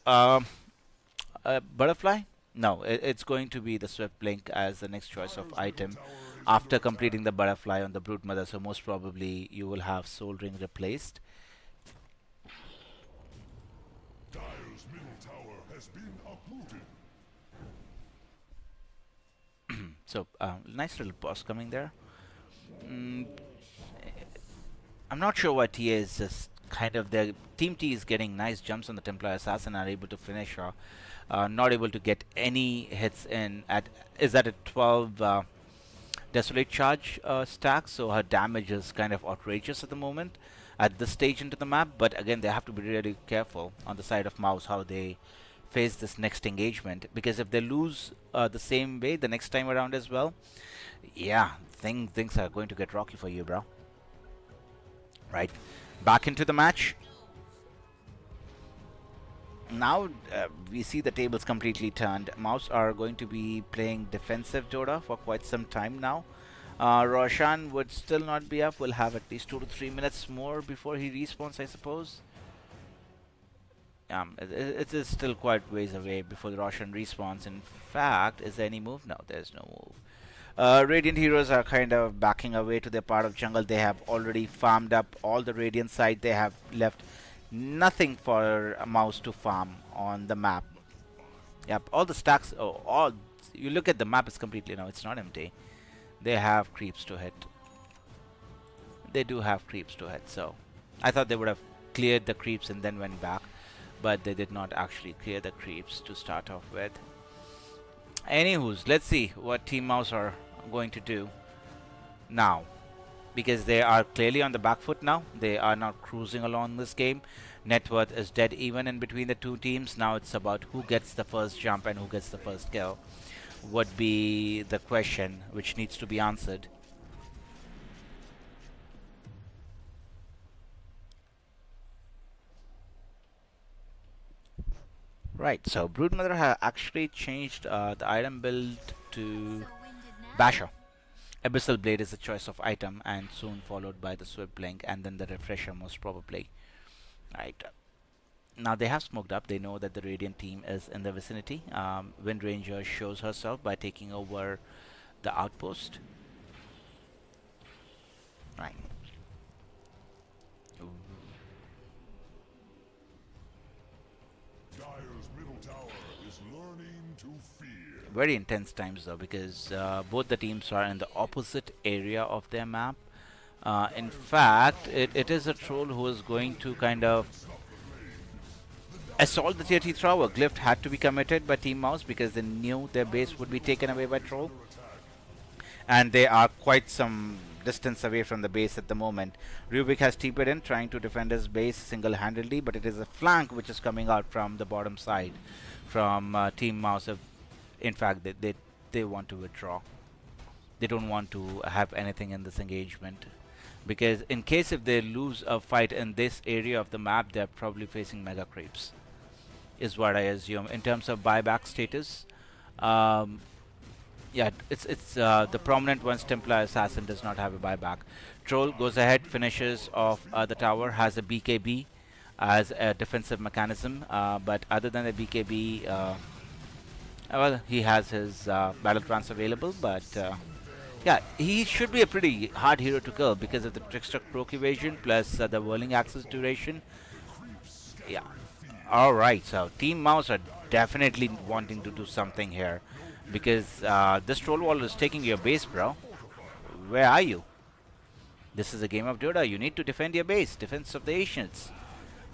Speaker 2: butterfly? No, it's going to be the swift blink as the next choice of item after completing the butterfly on the brood mother. So most probably you will have soul ring replaced.
Speaker 1: Dire's middle tower has been uprooted.
Speaker 2: So nice little pause coming there. I'm not sure why TA is just kind of their team T is getting nice jumps on the Templar Assassin, are able to finish her. Not able to get any hits in at is that a 12 Desolate Charge stack, so her damage is kind of outrageous at the moment at this stage into the map. But again, they have to be really careful on the side of Mouse how they face this next engagement, because if they lose the same way the next time around as well, yeah, things are going to get rocky for you, bro. Right, back into the match. Now we see the tables completely turned. Mouse are going to be playing defensive Dota for quite some time now. Roshan would still not be up. We'll have at least 2 to 3 minutes more before he respawns, I suppose. It is still quite ways away before the Roshan respawns. In fact, is there any move? No, there's no move. Radiant heroes are kind of backing away to their part of jungle. They have already farmed up all the Radiant side. They have left nothing for a Mouse to farm on the map. Yep, all the stacks. Oh, all you look at the map is completely no. It's not empty. They have creeps to hit. They do have creeps to hit. So I thought they would have cleared the creeps and then went back, but they did not actually clear the creeps to start off with. Anywho's, let's see what Team Mouse are going to do now, because they are clearly on the back foot now. They are not cruising along this game. Net worth is dead even in between the two teams. Now it's about who gets the first jump and who gets the first kill would be the question which needs to be answered. Right, so Broodmother has actually changed the item build to Basher. Abyssal Blade is the choice of item, and soon followed by the Swift Blink and then the Refresher most probably. Right. Now they have smoked up. They know that the Radiant team is in the vicinity. Wind Ranger shows herself by taking over the outpost. Right.
Speaker 1: Dire's middle tower is learning to fear.
Speaker 2: Very intense times though, because both the teams are in the opposite area of their map. In fact, it is a troll who is going to kind of assault the tier 3 tower. Glyph had to be committed by Team Mouse because they knew their base would be taken away by troll, and they are quite some distance away from the base at the moment. Rubik has TP'd in, trying to defend his base single-handedly, but it is a flank which is coming out from the bottom side from Team Mouse. In fact, they want to withdraw. They don't want to have anything in this engagement, because in case if they lose a fight in this area of the map, they're probably facing mega creeps, is what I assume. In terms of buyback status, yeah, it's the prominent ones. Templar Assassin does not have a buyback. Troll goes ahead, finishes off the tower, has a BKB as a defensive mechanism, but other than the BKB, well, he has his battle trance available, but yeah, he should be a pretty hard hero to kill because of the Trickster proc evasion plus the whirling axis duration. Yeah. Alright, so Team Mouse are definitely wanting to do something here, because this troll wall is taking your base, bro. Where are you? This is a game of Dota. You need to defend your base. Defense of the Ancients.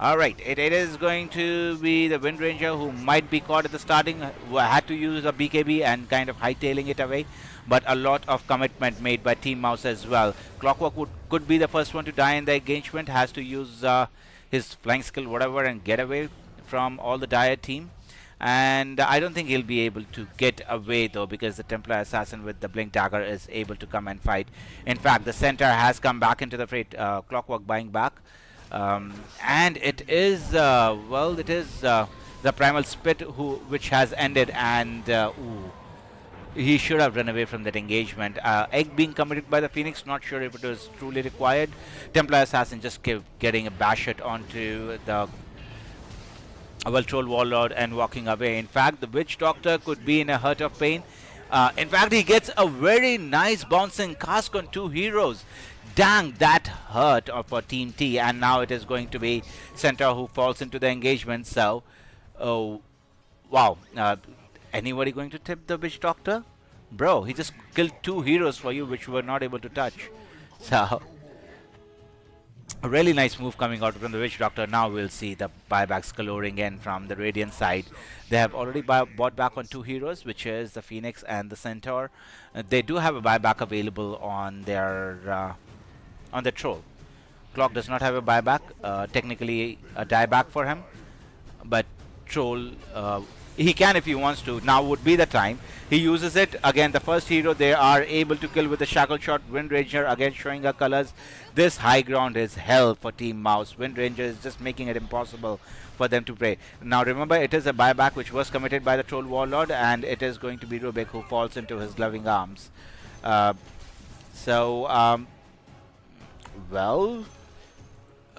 Speaker 2: Alright, it is going to be the Wind Ranger who might be caught at the starting, who had to use a BKB and kind of hightailing it away. But a lot of commitment made by Team Mouse as well. Clockwork could be the first one to die in the engagement, has to use his flying skill, whatever, and get away from all the Dire team. And I don't think he'll be able to get away though, because the Templar Assassin with the Blink Dagger is able to come and fight. In fact, the center has come back into the fray. Clockwork buying back. And it is, well, it is the Primal Spit which has ended, and ooh, he should have run away from that engagement. Egg being committed by the Phoenix, not sure if it was truly required. Templar Assassin just kept getting a bash it onto the well, Troll Warlord and walking away. In fact, the Witch Doctor could be in a hurt of pain. In fact, he gets a very nice bouncing cask on two heroes. Dang, that hurt for Team T, and now it is going to be Centaur who falls into the engagement. So, oh, wow. Anybody going to tip the Witch Doctor? Bro, he just killed two heroes for you, which you were not able to touch. So, a really nice move coming out from the Witch Doctor. Now we'll see the buybacks coloring in from the Radiant side. They have already bought back on two heroes, which is the Phoenix and the Centaur. They do have a buyback available on their Troll. Clock does not have a buyback, technically a dieback for him, but Troll, he can if he wants to. Now would be the time. He uses it. Again, the first hero they are able to kill with the Shackle Shot. Wind Ranger again showing her colors. This high ground is hell for Team Mouse. Wind Ranger is just making it impossible for them to play. Now remember, it is a buyback which was committed by the Troll Warlord, and it is going to be Rubik who falls into his loving arms. Well,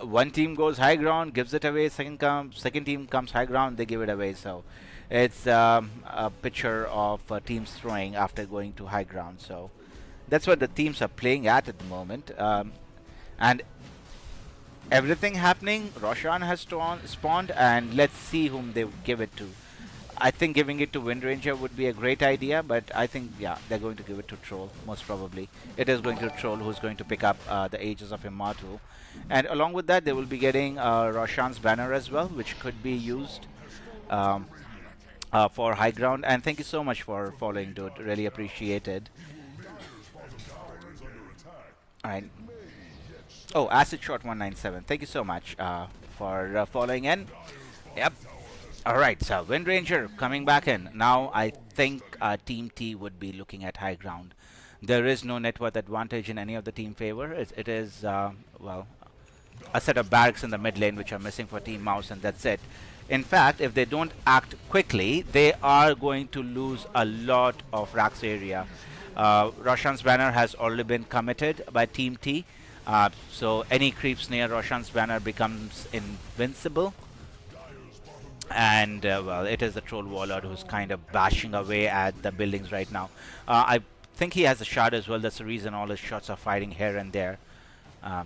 Speaker 2: one team goes high ground, gives it away. Second team comes high ground, they give it away. So it's a picture of teams throwing after going to high ground. So that's what the teams are playing at the moment. And everything happening. Roshan has spawned, and let's see whom they give it to. I think giving it to Wind Ranger would be a great idea, but I think, yeah, they're going to give it to Troll, most probably. It is going to Troll, who's going to pick up the Aegis of Immortal. And along with that, they will be getting Roshan's banner as well, which could be used for high ground. And thank you so much for following, dude. Really appreciated. Alright. Oh, Acid Shot 197. Thank you so much for following in. Yep. Alright, so Wind Ranger coming back in. Now I think Team T would be looking at high ground. There is no net worth advantage in any of the team favor. It is, well, a set of barracks in the mid lane which are missing for Team Mouse, and that's it. In fact, if they don't act quickly, they are going to lose a lot of Rax area. Roshan's banner has already been committed by Team T. So any creeps near Roshan's banner becomes invincible. And well, it is the Troll Warlord who's kind of bashing away at the buildings right now. I think he has a shard as well. That's the reason all his shots are firing here and there.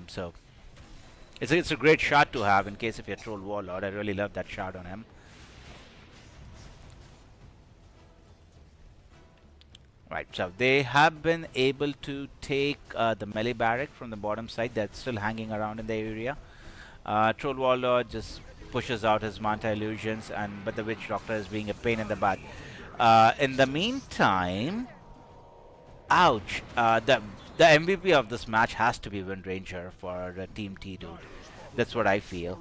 Speaker 2: So it's a great shot to have in case if you're Troll Warlord. I really love that shard on him. Right, so they have been able to take the melee barrack from the bottom side. That's still hanging around in the area. Troll Warlord just pushes out his Manta illusions, but the Witch Doctor is being a pain in the butt. In the meantime, ouch! The MVP of this match has to be Wind Ranger for Team T, dude. That's what I feel.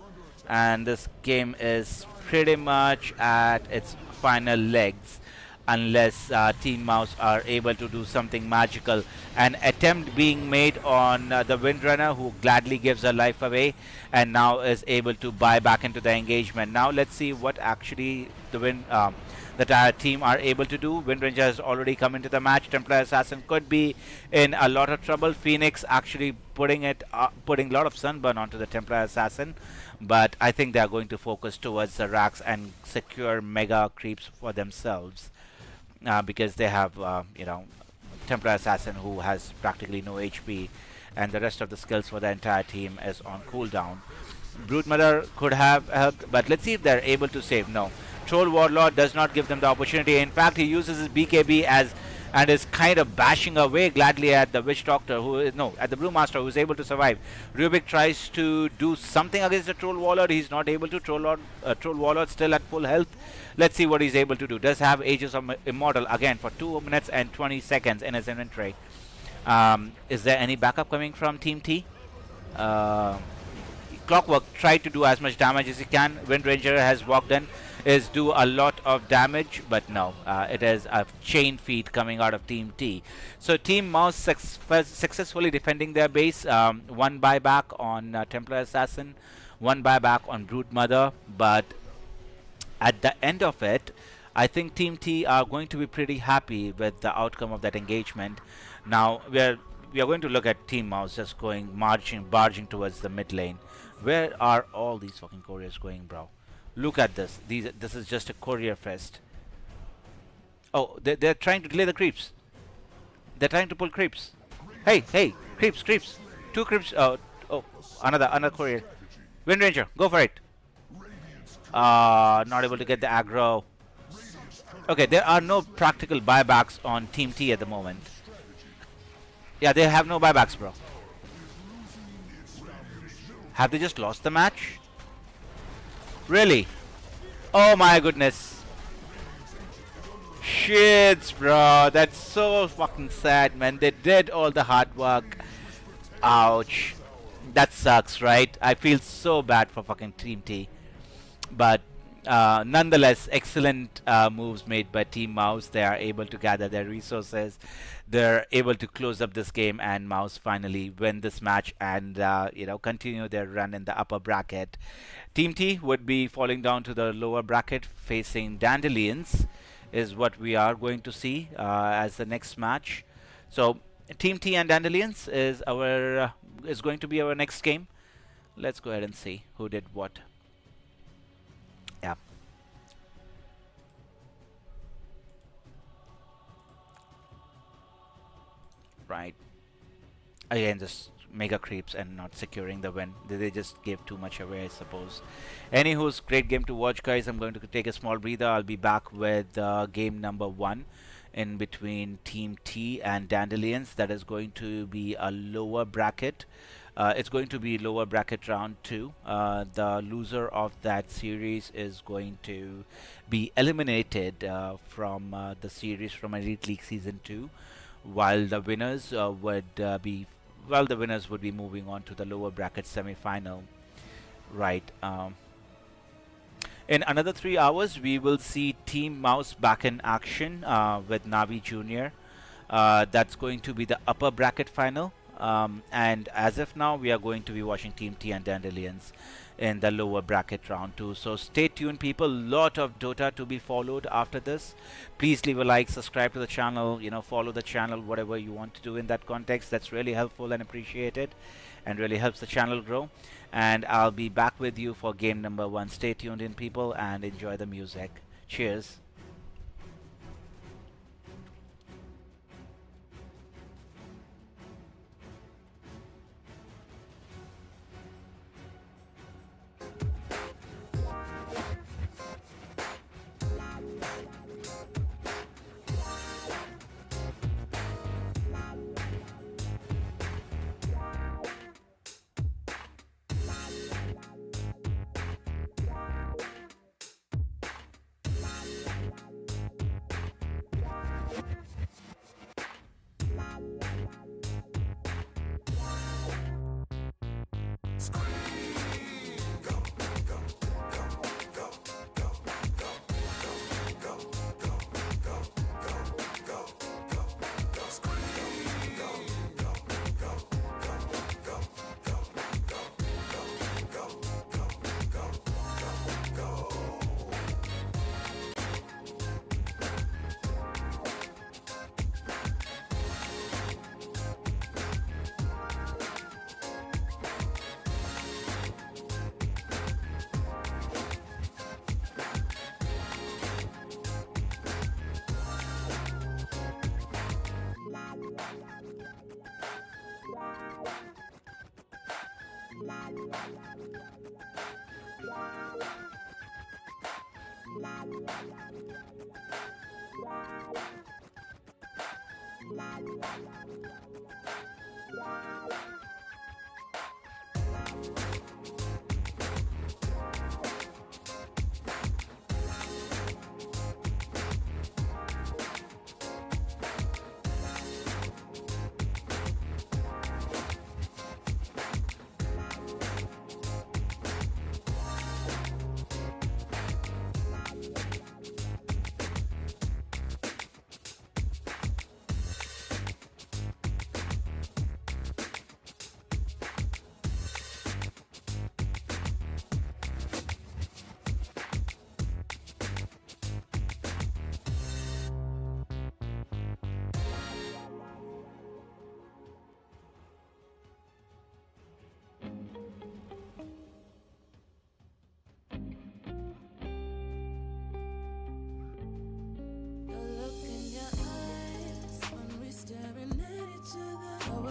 Speaker 2: And this game is pretty much at its final legs, unless Team Mouse are able to do something magical. An attempt being made on the Windrunner, who gladly gives her life away and now is able to buy back into the engagement. Now let's see what actually the entire team are able to do. Wind Ranger has already come into the match. Templar Assassin could be in a lot of trouble. Phoenix actually putting a lot of sunburn onto the Templar Assassin, but I think they are going to focus towards the racks and secure mega creeps for themselves. Because they have, Templar Assassin who has practically no HP, and the rest of the skills for the entire team is on cooldown. Broodmother could have helped, but let's see if they're able to save. No. Troll Warlord does not give them the opportunity. In fact, he uses his BKB and is kind of bashing away gladly at the Witch Doctor, at the Brewmaster, who is able to survive. Rubik tries to do something against the Troll Warlord. He's not able to. Troll Warlord still at full health. Let's see what he's able to do. Does have Aegis of Immortal again for 2 minutes and 20 seconds in his inventory. Is there any backup coming from Team T? Clockwork tried to do as much damage as he can. Wind Ranger has walked in, is do a lot of damage, but no, it is a chain feed coming out of Team T. So Team Mouse successfully defending their base. One buyback on Templar Assassin, one buyback on Broodmother, but at the end of it, I think Team T are going to be pretty happy with the outcome of that engagement. Now we are going to look at Team Mouse just barging towards the mid lane. Where are all these fucking couriers going, bro? Look at this. This is just a courier fest. Oh, they're trying to delay the creeps. They're trying to pull creeps. Hey, hey, creeps, creeps. Two creeps. Oh, another courier. Wind Ranger, go for it. Not able to get the aggro. Okay, there are no practical buybacks on Team T at the moment. Yeah, they have no buybacks, bro. Have they just lost the match? Really? Oh my goodness. Shits, bro. That's so fucking sad, man. They did all the hard work. Ouch. That sucks, right? I feel so bad for fucking Team T. But nonetheless, excellent moves made by Team Mouse. They are able to gather their resources. They're able to close up this game, and Mouse finally win this match and continue their run in the upper bracket. Team T would be falling down to the lower bracket, facing Dandelions, is what we are going to see as the next match. So Team T and Dandelions is going to be our next game. Let's go ahead and see who did what. Yeah. Right. Again, just mega creeps and not securing the win. They just gave too much away, I suppose. Anywho's great game to watch, guys. I'm going to take a small breather. I'll be back with game number 1 in between Team T and Dandelions. That is going to be a lower bracket. It's going to be lower bracket round 2. The loser of that series is going to be eliminated from the series from Elite League Season 2, while the winners would be moving on to the lower bracket semi-final. Right. In another 3 hours, we will see Team Mouse back in action with NAVI Junior. That's going to be the upper bracket final. And as of now, we are going to be watching Team T and Dandelions in the lower bracket round 2. So stay tuned, people. Lot of Dota to be followed after this. Please leave a like, subscribe to the channel, follow the channel, whatever you want to do in that context. That's really helpful and appreciated and really helps the channel grow. And I'll be back with you for game number 1. Stay tuned in, people, and enjoy the music. Cheers.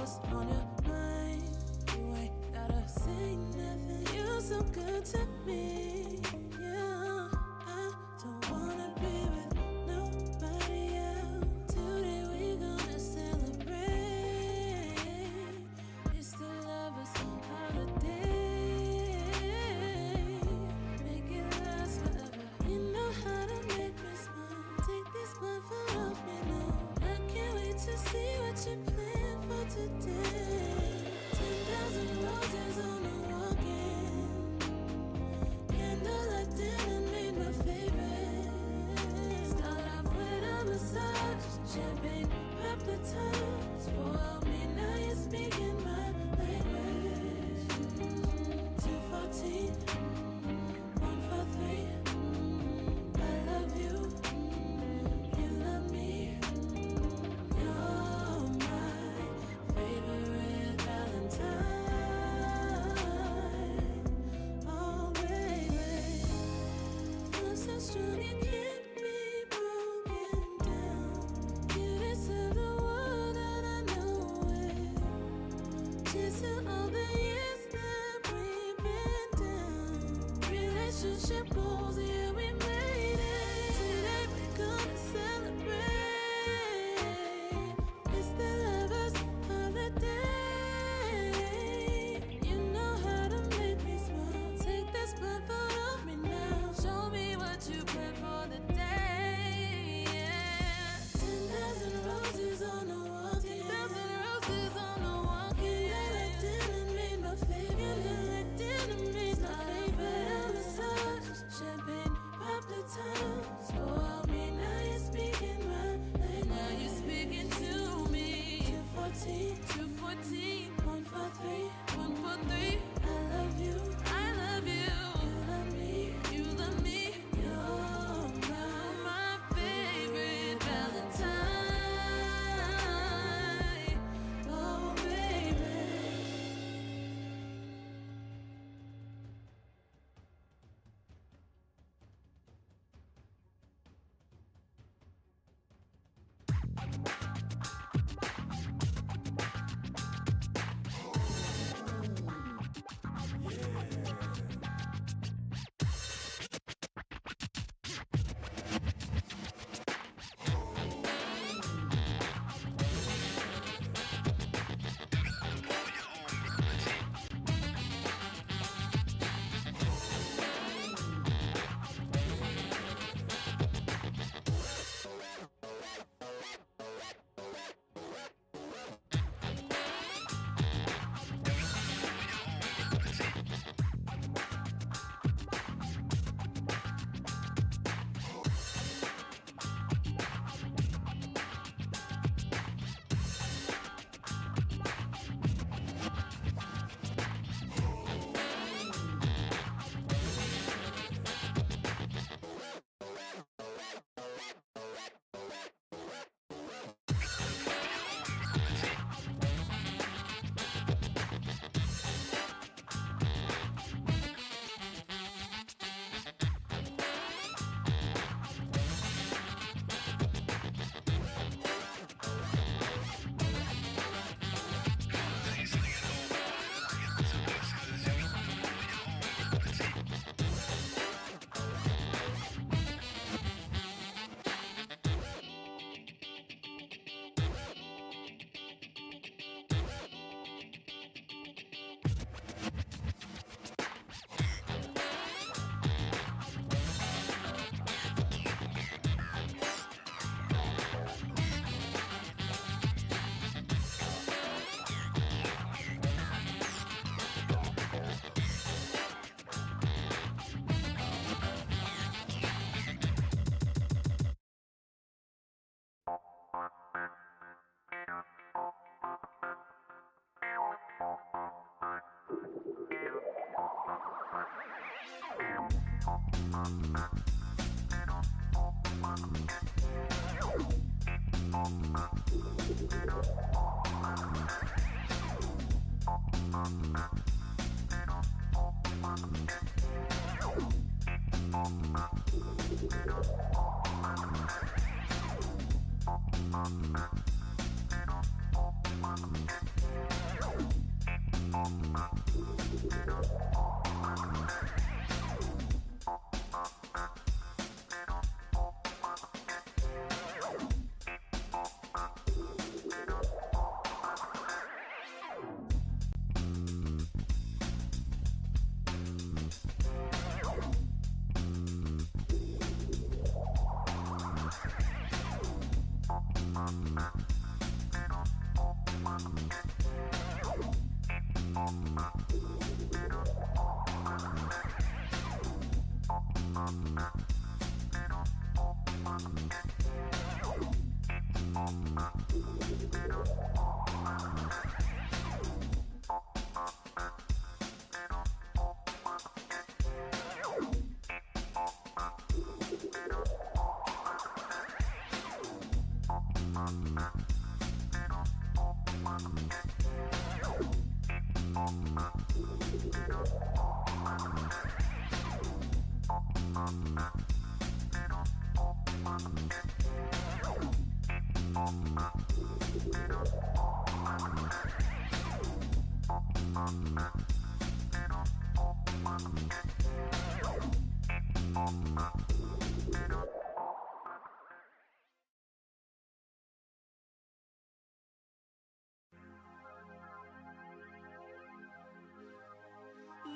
Speaker 3: what's on your mind. You ain't gotta say nothing. You're so good to me. Yeah, I don't wanna be with nobody else. Today we gonna celebrate. It's the lovers' holiday. Make it last forever. You know how to make me smile. Take this blindfold off me now. I can't wait to see what you plan for today. 10,000 roses on the walk-in. Candlelight dinner made my favorite. Start off with a massage. Champagne, pop the top. Spoil me, now you're speaking my language. 214, 143. I love you, you love me. You're my favorite Valentine. Oh, baby, love so strong it can't be broken down. You deserve the world and I know it. Just all the years that we've been down. Relationship goals, yeah, we made it. Today we're gonna celebrate. It's the lovers' holiday. You know how to make me smile. Take this blindfold off me now. Show me what you plan for the day. Yeah. 10,000 roses on the wall. 10,000 roses on the wall. Candlelight dinner made my favorite. Candlelight dinner made my favorite. Massage, champagne, pop the top. Spoil me, now you're speaking my language. Now you're speaking to me. 214, 214, 143, 143. I love you, I love you. You love me, you love me. You're my favorite Valentine. Oh, baby.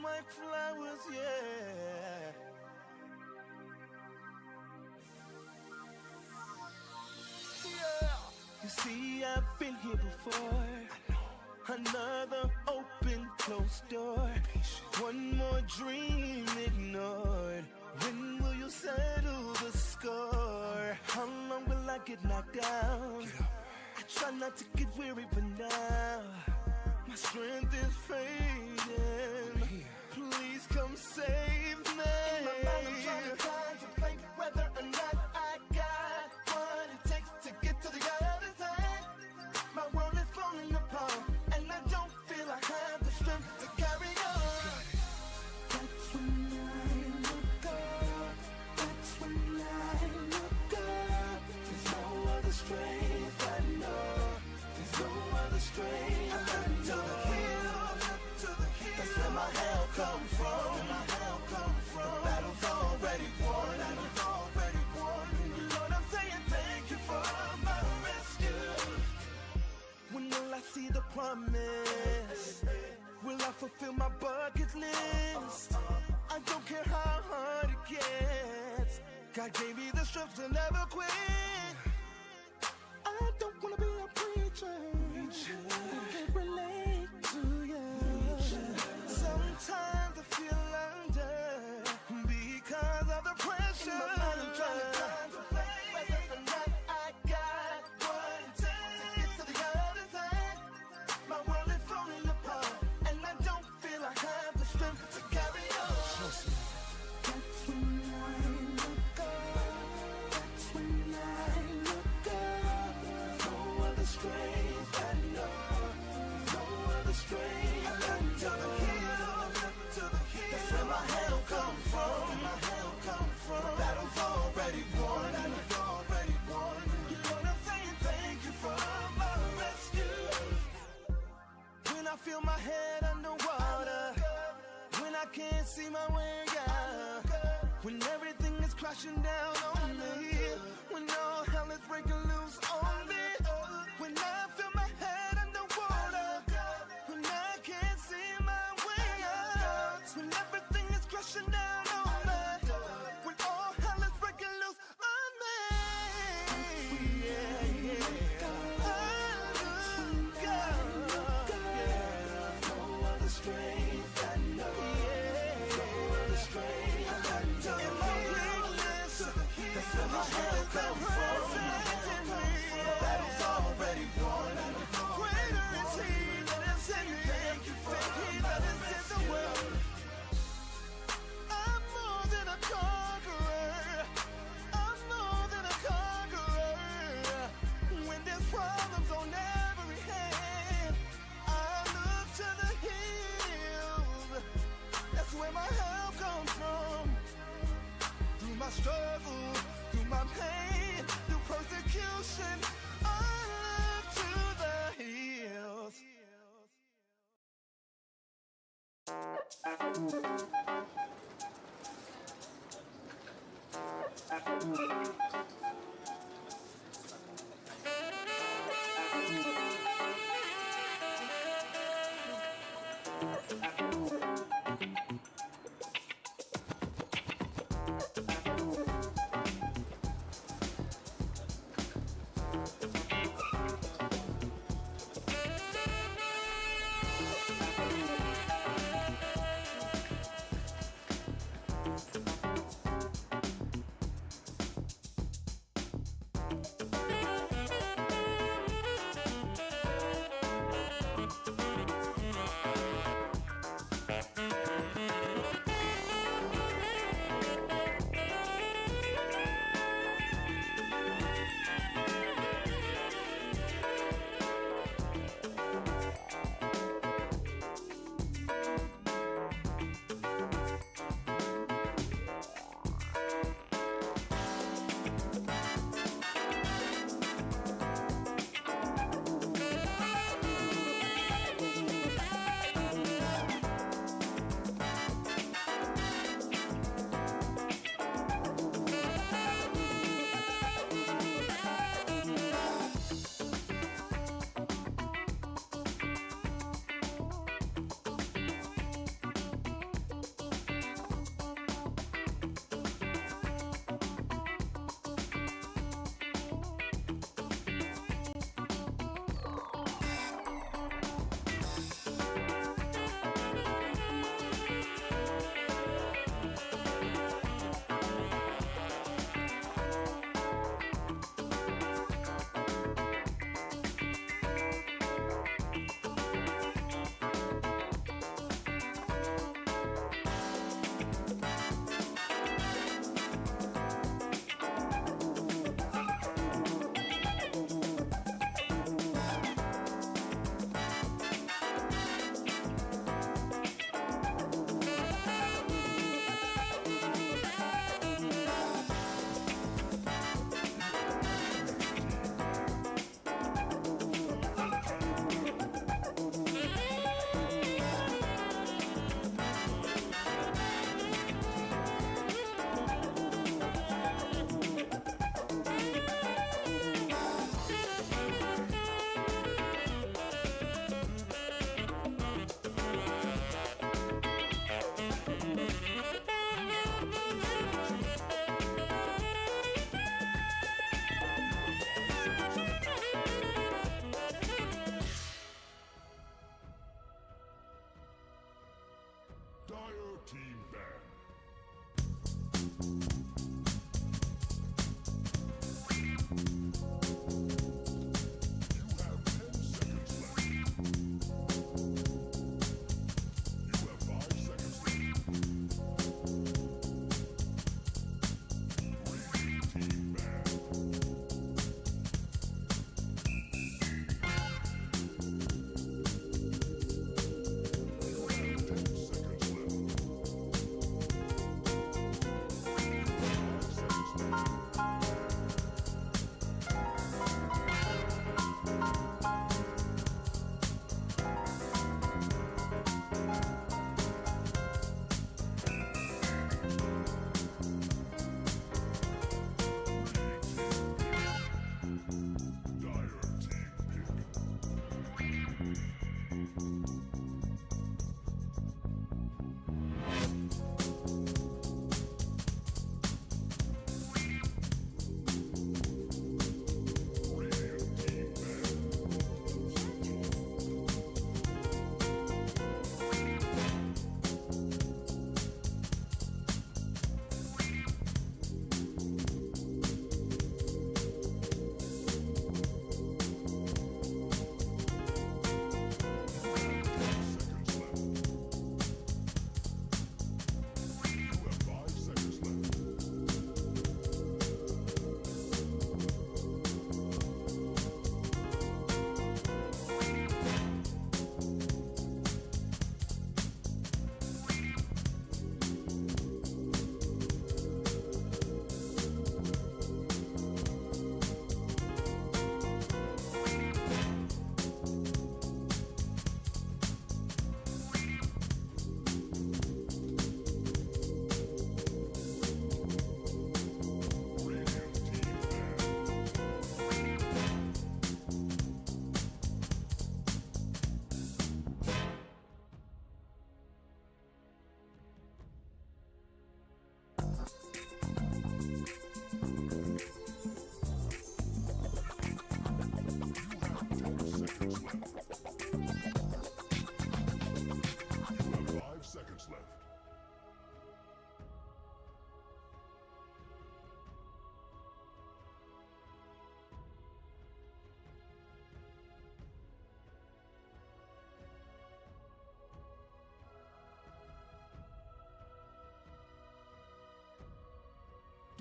Speaker 7: Mike Flowers, yeah. Yeah. You see, I've been here before. Another open, closed door. One more dream ignored. When will you settle the score? How long will I get knocked down? I try not to get weary, but now my strength is fading. Please come save me. In my mind, I'm trying to contemplate whether or not I got what it takes to get to the other side. My world is falling apart, and I don't feel I have the strength to carry on. That's when I look up. That's when I look up. There's no other strength I know. There's no other strength I know. That's where my help comes from. The battle's already won. Lord, I'm saying thank you for my rescue. When will I see the promise? Will I fulfill my bucket list? I don't care how hard it gets. God gave me the strength to never quit. I don't wanna be a preacher. I can't relate to you. Sometimes I feel under because of the pressure. In my mind, I'm trying to contemplate whether or not I got what it takes to get to the other side. My world is falling apart, and I don't feel I have the strength to carry on. That's when I look up. That's when I look up. No other strength I know. No other strength I know. That's where my help comes from. The battle's already won. Lord, I'm saying thank you for my rescue. When I feel my head underwater, when I can't see my way out, when everything is crashing down on me, when all hell is breaking loose on me, when I feel my head underwater, when I can't see my way out, when everything is crashing down on me, when all hell is breaking loose on me. Yeah. I look up. No other strength I know. No other strength I know. In my weakness, that's where my help comes from. The battle's already won. Greater is He that is in me than He that is in the world. I'm more than a conqueror. I'm more than a conqueror. When there's problems on every hand, I look to the hills. That's where my help comes from. Through my struggle, through my pain, through persecution, I look to the hills.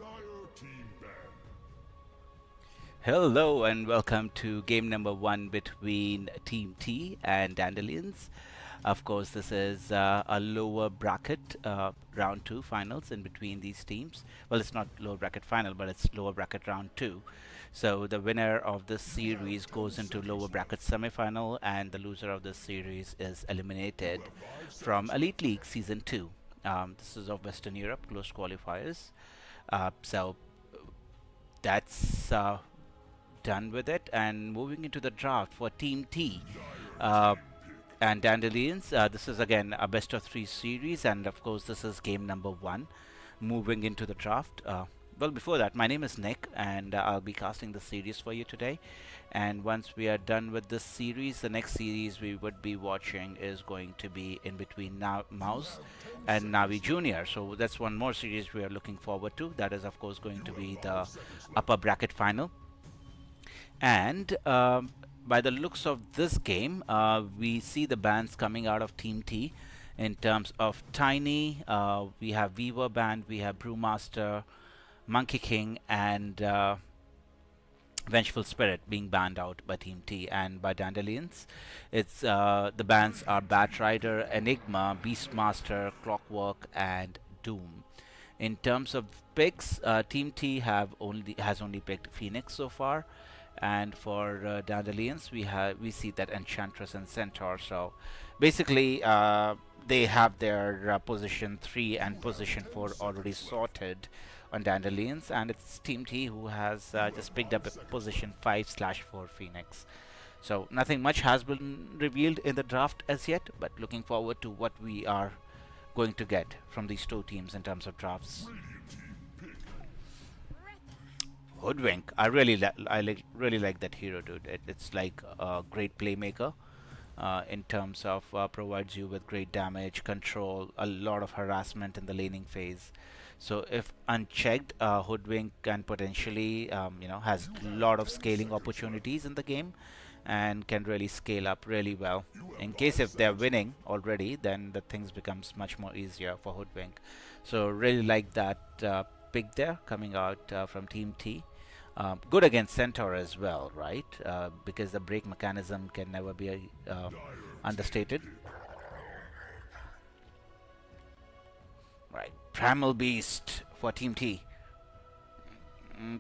Speaker 1: Dire team ban.
Speaker 2: Hello and welcome to game number 1 between Team T and Dandelions. Of course, this is a lower bracket round 2 finals in between these teams. Well, it's not lower bracket final, but it's lower bracket round 2. So the winner of this series goes into lower bracket semifinal, and the loser of this series is eliminated from Elite League Season 2. This is of Western Europe closed qualifiers. So that's done with it, and moving into the draft for Team T and Dandelions. This is again a best of 3 series, and of course this is game number 1. Moving into the draft. Well, before that, my name is Nick, and I'll be casting the series for you today. And once we are done with this series, the next series we would be watching is going to be in between Mouse and Navi Junior. So that's one more series we are looking forward to. That is, of course, going to be the upper bracket final. And by the looks of this game, we see the bans coming out of Team T. In terms of Tiny, we have Weaver banned, we have Brewmaster, Monkey King, and Vengeful Spirit being banned out by Team T. And by Dandelions, it's the bans are Bat Rider, Enigma, Beastmaster, Clockwork, and Doom. In terms of picks, Team T has only picked Phoenix so far, and for Dandelions we see that Enchantress and Centaur. So basically they have their position 3 and position 4 already sorted on Dandelions, and it's Team T who has just picked up a position 5/4 Phoenix. So nothing much has been revealed in the draft as yet, but looking forward to what we are going to get from these 2 teams in terms of drafts. Hoodwink, I really like that hero, dude. It's like a great playmaker in terms of provides you with great damage, control, a lot of harassment in the laning phase. So if unchecked, Hoodwink can potentially has a lot of scaling opportunities in the game, and can really scale up really well. In case if they're winning already, then the things becomes much more easier for Hoodwink. So really like that pick there coming out from Team T. Good against Centaur as well, right? Because the break mechanism can never be understated. Right, Primal Beast for Team T.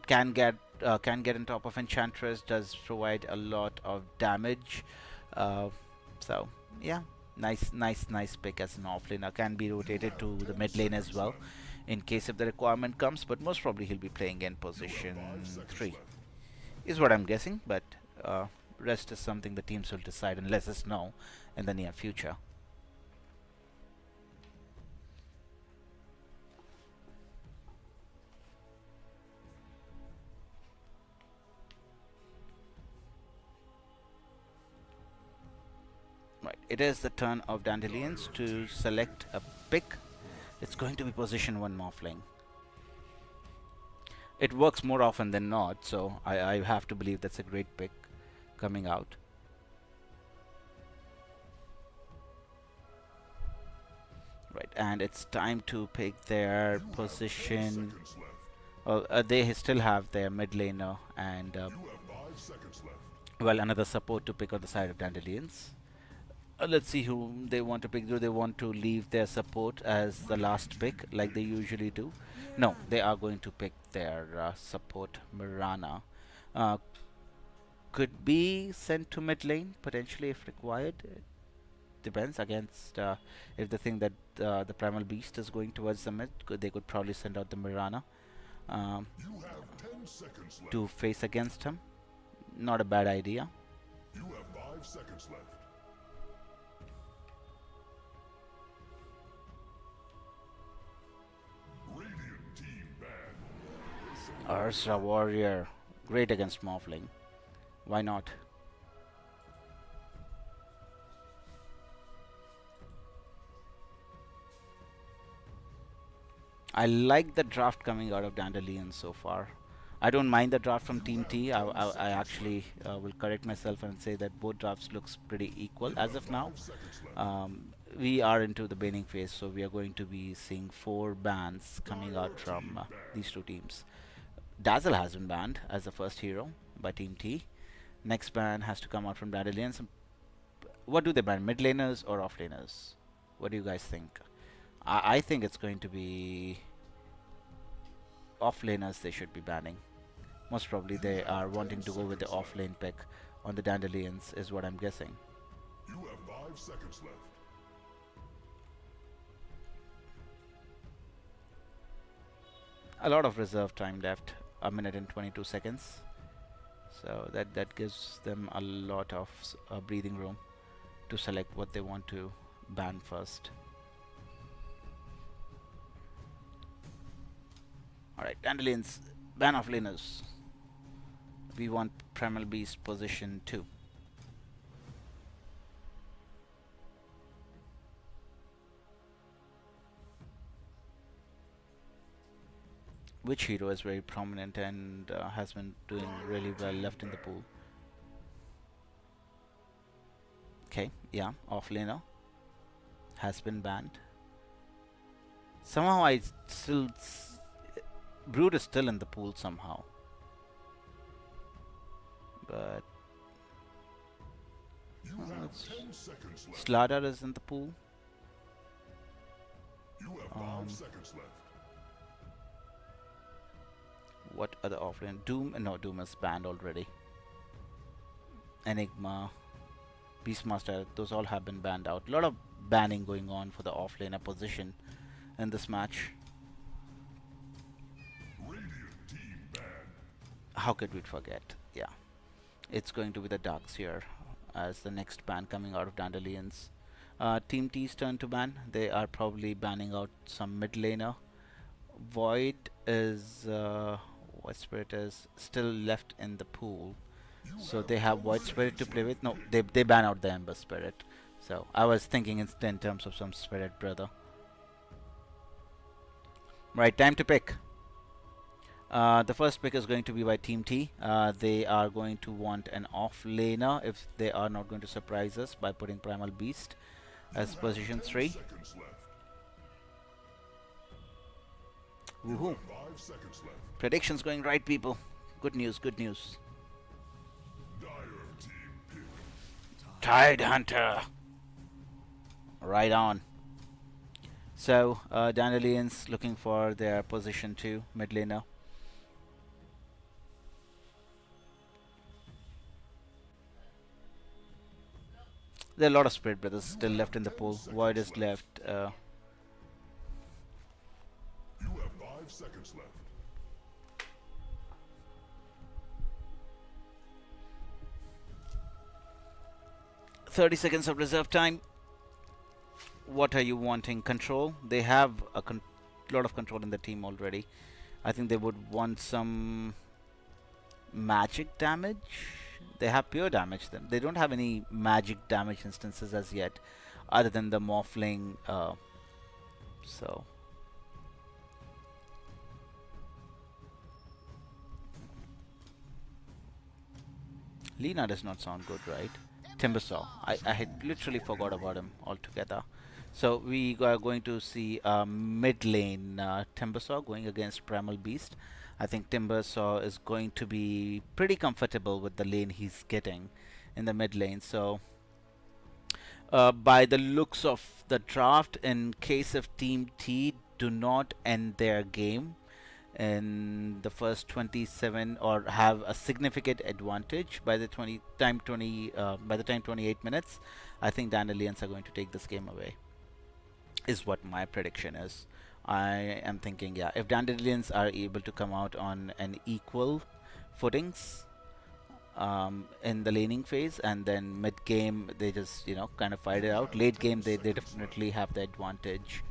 Speaker 2: Can get on top of Enchantress, does provide a lot of damage. So yeah, nice pick as an offlaner. Can be rotated to the mid lane as well in case if the requirement comes, but most probably he'll be playing in position 3 is what I'm guessing, but rest is something the teams will decide and let us know in the near future. Right, it is the turn of Dandelions to select a pick. It's going to be position 1 Morphling. It works more often than not, so I have to believe that's a great pick coming out. Right, and it's time to pick their position. Well, they still have their mid laner and well, another support to pick on the side of Dandelions. Let's see whom they want to pick. Do they want to leave their support as the last pick like they usually do? No, they are going to pick their support, Mirana. Could be sent to mid lane potentially if required. It depends against if they think that the Primal Beast is going towards the mid. They could probably send out the Mirana to face against him. Not a bad idea.
Speaker 1: You have 5 seconds left.
Speaker 2: Ursa Warrior, great against Morphling. Why not? I like the draft coming out of Dandelion so far. I don't mind the draft from Team T. I actually will correct myself and say that both drafts looks pretty equal as of now. we are into the banning phase, so we are going to be seeing 4 bans coming out from these two teams. Dazzle has been banned as the first hero by Team T. Next ban has to come out from Dandelions. What do they ban? Mid laners or off laners? What do you guys think? I think it's going to be off laners they should be banning. Most probably they are wanting to go with the off lane pick on the Dandelions, is what I'm guessing.
Speaker 1: You have 5 seconds left.
Speaker 2: A lot of reserve time left, 1 minute and 22 seconds. So that gives them a lot of breathing room to select what they want to ban first. Alright, Dandelions, ban off laners. We want Primal Beast position 2. Which hero is very prominent and has been doing really well left in the pool? Okay, yeah, offlaner has been banned. Somehow I still Brood is still in the pool somehow, but
Speaker 1: You have 10 seconds left.
Speaker 2: Slardar is in the pool.
Speaker 1: You have 5 seconds left.
Speaker 2: What other offlane? Doom? No, Doom is banned already. Enigma, Beastmaster, those all have been banned out. A lot of banning going on for the offlaner position in this match.
Speaker 1: Radiant team banned.
Speaker 2: How could we forget? Yeah. It's going to be the Darkseer as the next ban coming out of Dandelions. Team T's turn to ban. They are probably banning out some mid laner. Void is... Void Spirit is still left in the pool. So they have Void Spirit to play with. No, they ban out the Ember Spirit. So I was thinking in terms of some Spirit brother. Right, time to pick. The first pick is going to be by Team T. They are going to want an off laner if they are not going to surprise us by putting Primal Beast as position 3.
Speaker 1: Seconds left.
Speaker 2: Woohoo.
Speaker 1: 5 seconds left.
Speaker 2: Predictions going right, people. Good news, good news.
Speaker 1: Dire team pick.
Speaker 2: Tide Hunter. Right on. So, Dandelions looking for their position 2 mid laner. There are a lot of Spirit Brothers still left in the pool. Void is left.
Speaker 1: You have 5 seconds left.
Speaker 2: 30 seconds of reserve time. What are you wanting? Control? They have a lot of control in the team already. I think they would want some magic damage. They have pure damage. They don't have any magic damage instances as yet, other than the Morphling. So Lina does not sound good, right? Timbersaw. I had literally forgot about him altogether. So we are going to see mid lane Timbersaw going against Primal Beast. I think Timbersaw is going to be pretty comfortable with the lane he's getting in the mid lane. So by the looks of the draft, in case of Team T do not end their game in the first 27 or have a significant advantage by the time 28 minutes, I think Dandelions are going to take this game away, is what my prediction is. I am thinking, yeah, if Dandelions are able to come out on an equal footings in the laning phase, and then mid game they just kind of fight it out. Late game they definitely have the advantage.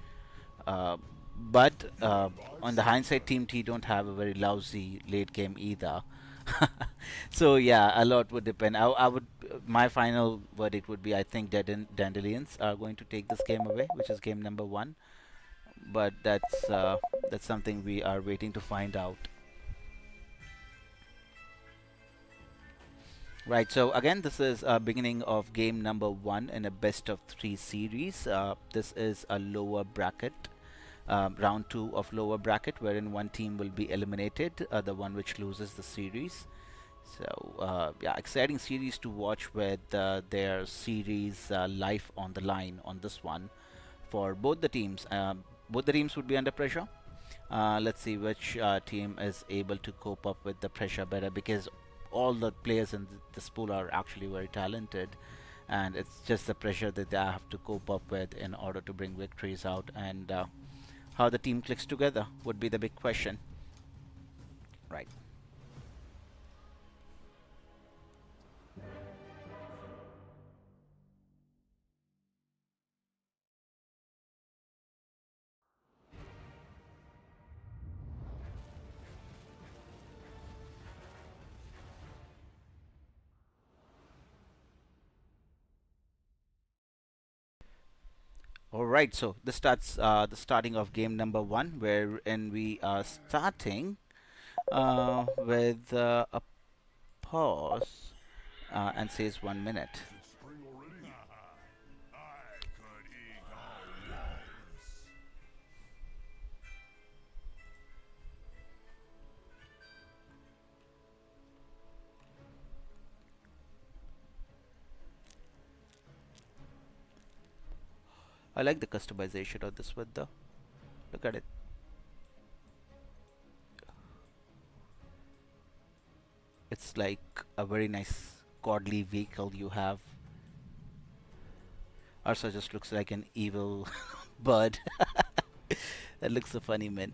Speaker 2: But on the hindsight, Team T don't have a very lousy late game either. So yeah, a lot would depend. My final verdict would be, I think Dandelions are going to take this game away, which is game number 1. But that's something we are waiting to find out. Right, so again, this is beginning of game number 1 in a best of 3 series. This is a lower bracket, round 2 of lower bracket, wherein one team will be eliminated, the one which loses the series. So yeah, exciting series to watch with their series life on the line on this one for both the teams. Both the teams would be under pressure. Let's see which team is able to cope up with the pressure better, because all the players in this pool are actually very talented, and it's just the pressure that they have to cope up with in order to bring victories out, and how the team clicks together would be the big question. Right. All right, so this starts the starting of game number 1, wherein we are starting with a pause and says 1 minute.
Speaker 1: Spring already? I could eat all walls.
Speaker 2: I like the customization of this one though. Look at it. It's like a very nice godly vehicle you have. Ursa just looks like an evil bird. That looks so funny, man.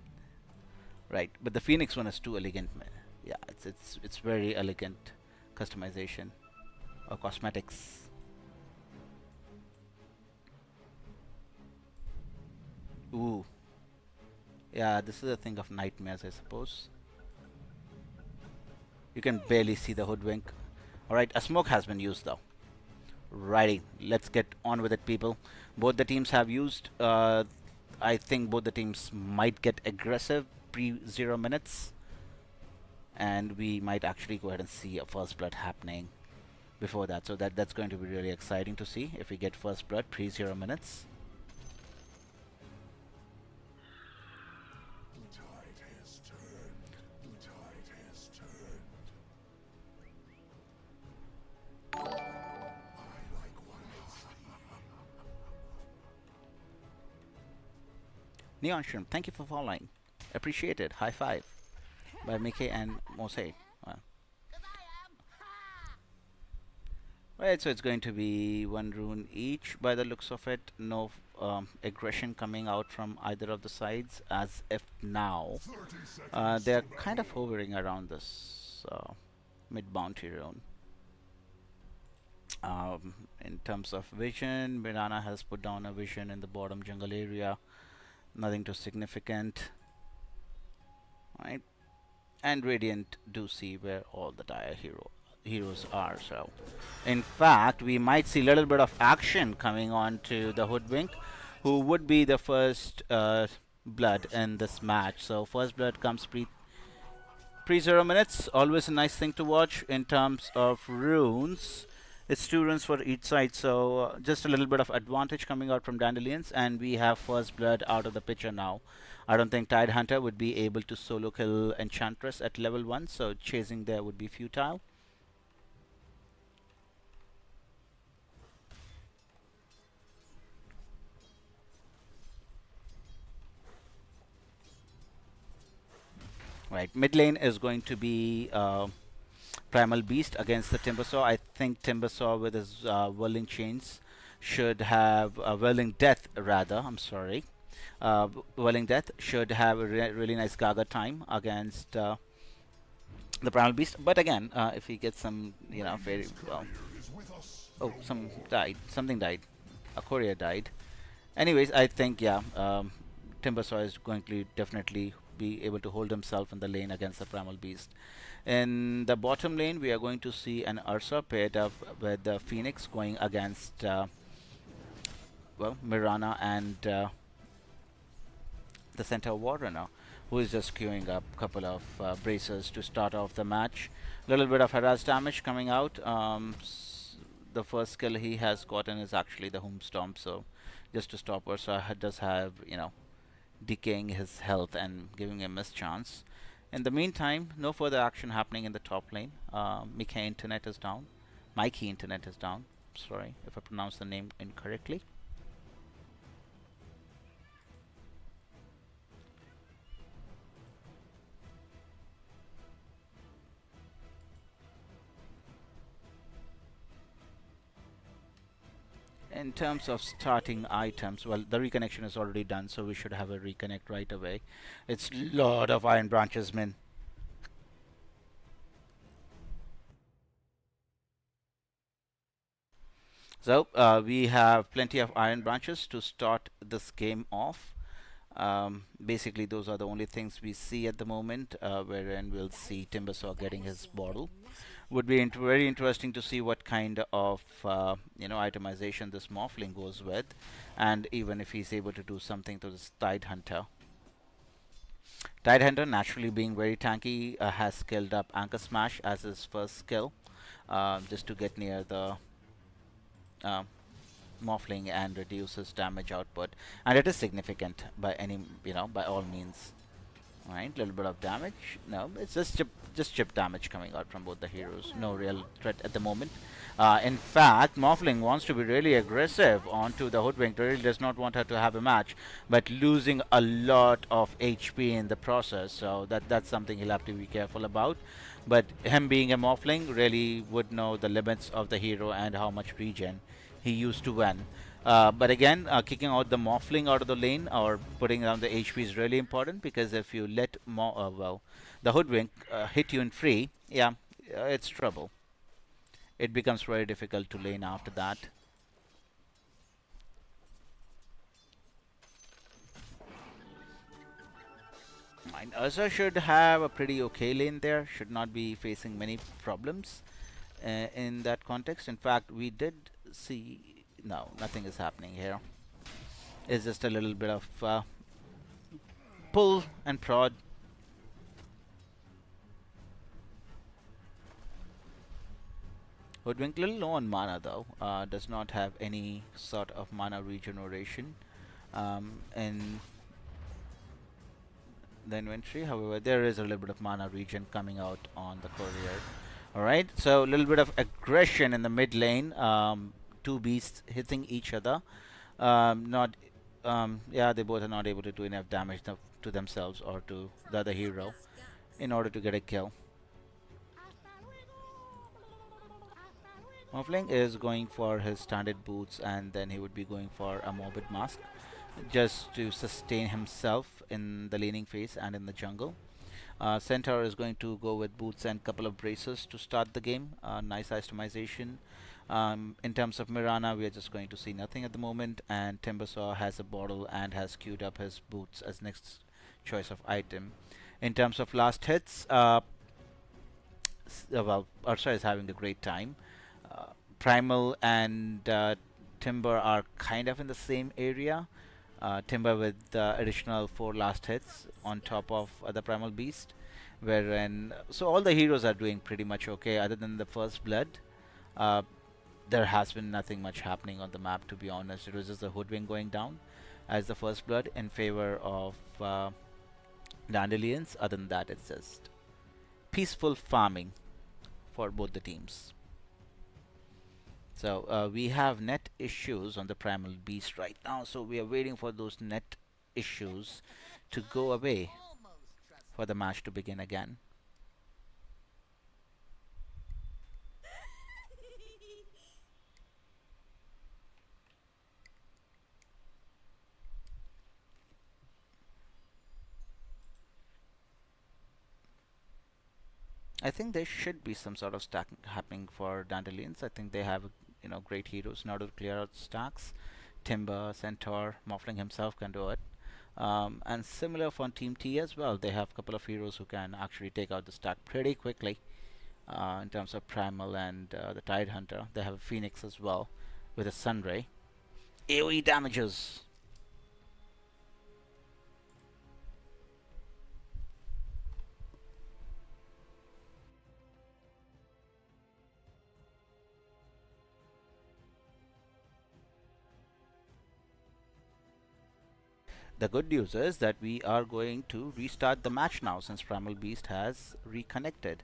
Speaker 2: Right, but the Phoenix one is too elegant, man. Yeah, it's very elegant customization or cosmetics. Ooh, yeah, this is a thing of nightmares, I suppose. You can barely see the hoodwink. All right, a smoke has been used though. Righty, let's get on with it, people. Both the teams have used. I think both the teams might get aggressive pre 0 minutes, and we might actually go ahead and see a first blood happening before that. So that's going to be really exciting to see if we get first blood pre 0 minutes.
Speaker 1: The tide has turned. The tide has turned. I like what I see.
Speaker 2: Neon Shrimp, thank you for following. Appreciate it. High five by Mickey and Mose. Right, so it's going to be 1 rune each by the looks of it. No aggression coming out from either of the sides, as if now
Speaker 1: 30 seconds.
Speaker 2: they're kind of hovering around this mid bounty rune. In terms of vision, Mirana has put down a vision in the bottom jungle area. Nothing too significant. Right, and Radiant do see where all the dire heroes are. So in fact, we might see a little bit of action coming on to the Hoodwink, who would be the first blood in this match. So first blood comes pre 0 minutes. Always a nice thing to watch. In terms of runes, it's 2 runes for each side, so just a little bit of advantage coming out from Dandelions, and we have first blood out of the picture now. I don't think Tide Hunter would be able to solo kill Enchantress at level 1, so chasing there would be futile. Right, mid lane is going to be Primal Beast against the Timbersaw. I think Timbersaw with his Whirling Chains should have Whirling Death rather. I'm sorry. Whirling Death should have a really nice Gaga time against the Primal Beast. But again, if he gets some, very well.
Speaker 1: Is with us.
Speaker 2: Oh, something died. A courier died. Anyways, I think Timbersaw is going to definitely be able to hold himself in the lane against the Primal Beast. In the bottom lane, we are going to see an Ursa paired up with the Phoenix going against Mirana and the Centaur Warrunner, who is just queuing up a couple of bracers to start off the match. Little bit of harass damage coming out. The first skill he has gotten is actually the home stomp, so just to stop Ursa does have, decaying his health and giving him a mischance. In the meantime, no further action happening in the top lane. Mikey internet is down. Mikey internet is down. Sorry if I pronounced the name incorrectly. In terms of starting items, well, the reconnection is already done, so we should have a reconnect right away. It's lot of iron branches, man. So we have plenty of iron branches to start this game off. Basically, those are the only things we see at the moment, wherein we'll see Timbersaw getting his bottle. Would be very interesting to see what kind of itemization this Morphling goes with, and even if he's able to do something to this Tidehunter. Tidehunter, naturally being very tanky, has skilled up Anchor Smash as his first skill, just to get near the Morphling and reduce his damage output, and it is significant by all means. Right, little bit of damage. No, it's just chip damage coming out from both the heroes. No real threat at the moment. In fact, Morphling wants to be really aggressive onto the Hoodwink. Really does not want her to have a match, but losing a lot of HP in the process. So that's something he'll have to be careful about. But him being a Morphling really would know the limits of the hero and how much regen he used to win. But again, kicking out the Morphling out of the lane or putting down the HP is really important, because if you let the Hoodwink hit you in free, it's trouble. It becomes very difficult to lane after that. And Ursa should have a pretty okay lane there. Should not be facing many problems in that context. In fact, we did see... No, nothing is happening here. It's just a little bit of pull and prod. Hoodwink little low on mana though. Does not have any sort of mana regeneration in the inventory. However, there is a little bit of mana regen coming out on the courier. Alright, so a little bit of aggression in the mid lane. Two beasts hitting each other. They both are not able to do enough damage to themselves or to the other hero in order to get a kill. Morphling is going for his standard boots, and then he would be going for a morbid mask just to sustain himself in the laning phase and in the jungle. Centaur is going to go with boots and couple of braces to start the game. Nice itemization. In terms of Mirana, we are just going to see nothing at the moment, and Timbersaw has a bottle and has queued up his boots as next choice of item. In terms of last hits, Ursa is having a great time. Primal and Timber are kind of in the same area. Timber with additional 4 last hits on top of the Primal Beast, so all the heroes are doing pretty much okay, other than the First Blood. There has been nothing much happening on the map, to be honest. It was just the Hoodwink going down as the First Blood in favor of Dandelions. Other than that, it's just peaceful farming for both the teams. So we have net issues on the Primal Beast right now, so we are waiting for those net issues to go away for the match to begin again. I think there should be some sort of stack happening for Dandelions. I think they have great heroes in order to clear out stacks. Timber, Centaur, Morphling himself can do it. And similar for Team T as well. They have a couple of heroes who can actually take out the stack pretty quickly. In terms of Primal and the Tidehunter, they have a Phoenix as well with a Sunray. AoE damages. the good news is that we are going to restart the match now since Primal Beast has reconnected.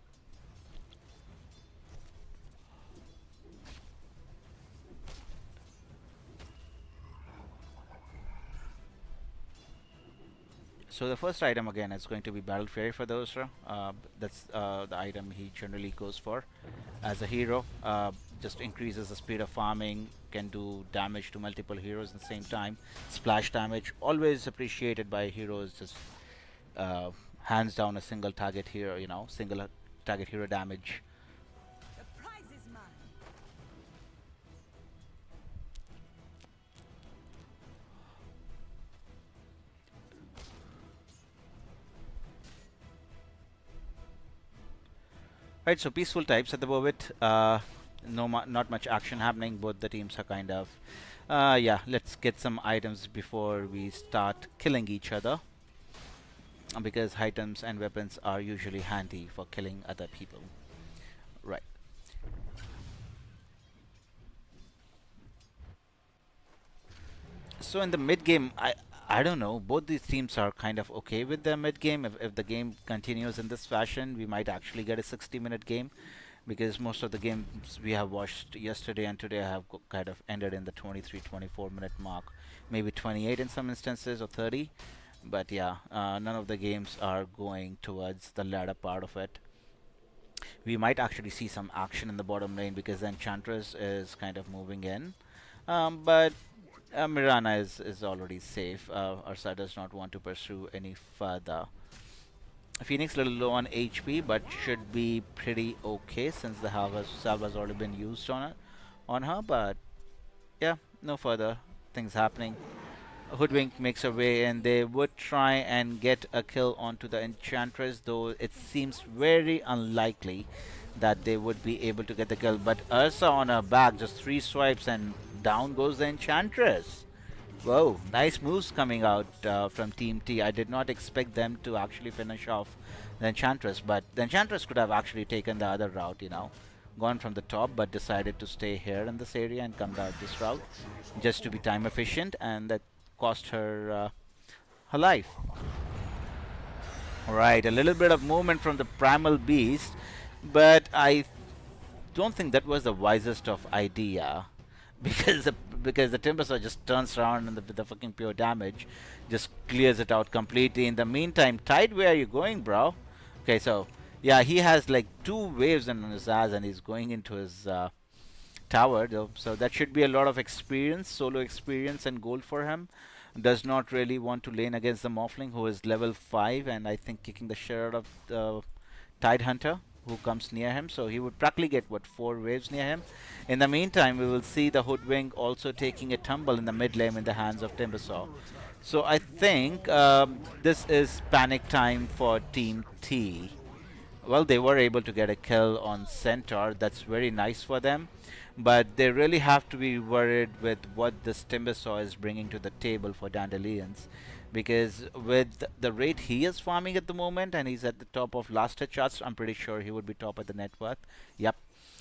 Speaker 2: So the first item again is going to be Battle Fury for the Usra. That's the item he generally goes for as a hero. Just increases the speed of farming, can do damage to multiple heroes at the same time. Splash damage, always appreciated by heroes. Just hands down a single target hero, single target hero damage.
Speaker 3: The prize is mine.
Speaker 2: Right, so peaceful types at the moment. Not much action happening. Both the teams are kind of, yeah. Let's get some items before we start killing each other, because items and weapons are usually handy for killing other people. Right. So in the mid game, I don't know. Both these teams are kind of okay with their mid game. If the game continues in this fashion, we might actually get a 60-minute game, because most of the games we have watched yesterday and today have kind of ended in the 23-24 minute mark, maybe 28 in some instances, or 30. But yeah, none of the games are going towards the latter part of it. We might actually see some action in the bottom lane because the Enchantress is kind of moving in. But Mirana is already safe. Ursa does not want to pursue any further. Phoenix little low on HP, but should be pretty okay since the salve has already been used on her. But yeah, no further things happening. Hoodwink makes her way in. They would try and get a kill onto the Enchantress, though it seems very unlikely that they would be able to get the kill. But Ursa on her back, just 3 swipes and down goes the Enchantress. Whoa, nice moves coming out from Team T. I did not expect them to actually finish off the Enchantress, but the Enchantress could have actually taken the other route, gone from the top, but decided to stay here in this area and come down this route just to be time efficient, and that cost her her life. Alright, a little bit of movement from the Primal Beast, but I don't think that was the wisest of idea, because the Timbersaw just turns around and with the fucking pure damage just clears it out completely. In the meantime, Tide, where are you going, bro? Okay, so yeah, he has like 2 waves on his ass and he's going into his tower though, so that should be a lot of experience, solo experience and gold for him. Does not really want to lane against the Morphling, who is level 5 and I think kicking the shit out of the Tide Hunter who comes near him, so he would practically get 4 waves near him. In the meantime, we will see the Hoodwink also taking a tumble in the mid lane in the hands of Timbersaw. So I think this is panic time for Team T. Well, they were able to get a kill on Centaur. That's very nice for them, but they really have to be worried with what this Timbersaw is bringing to the table for Dandelions, because with the rate he is farming at the moment, and he's at the top of last hit charts, I'm pretty sure he would be top at the net worth. Yep,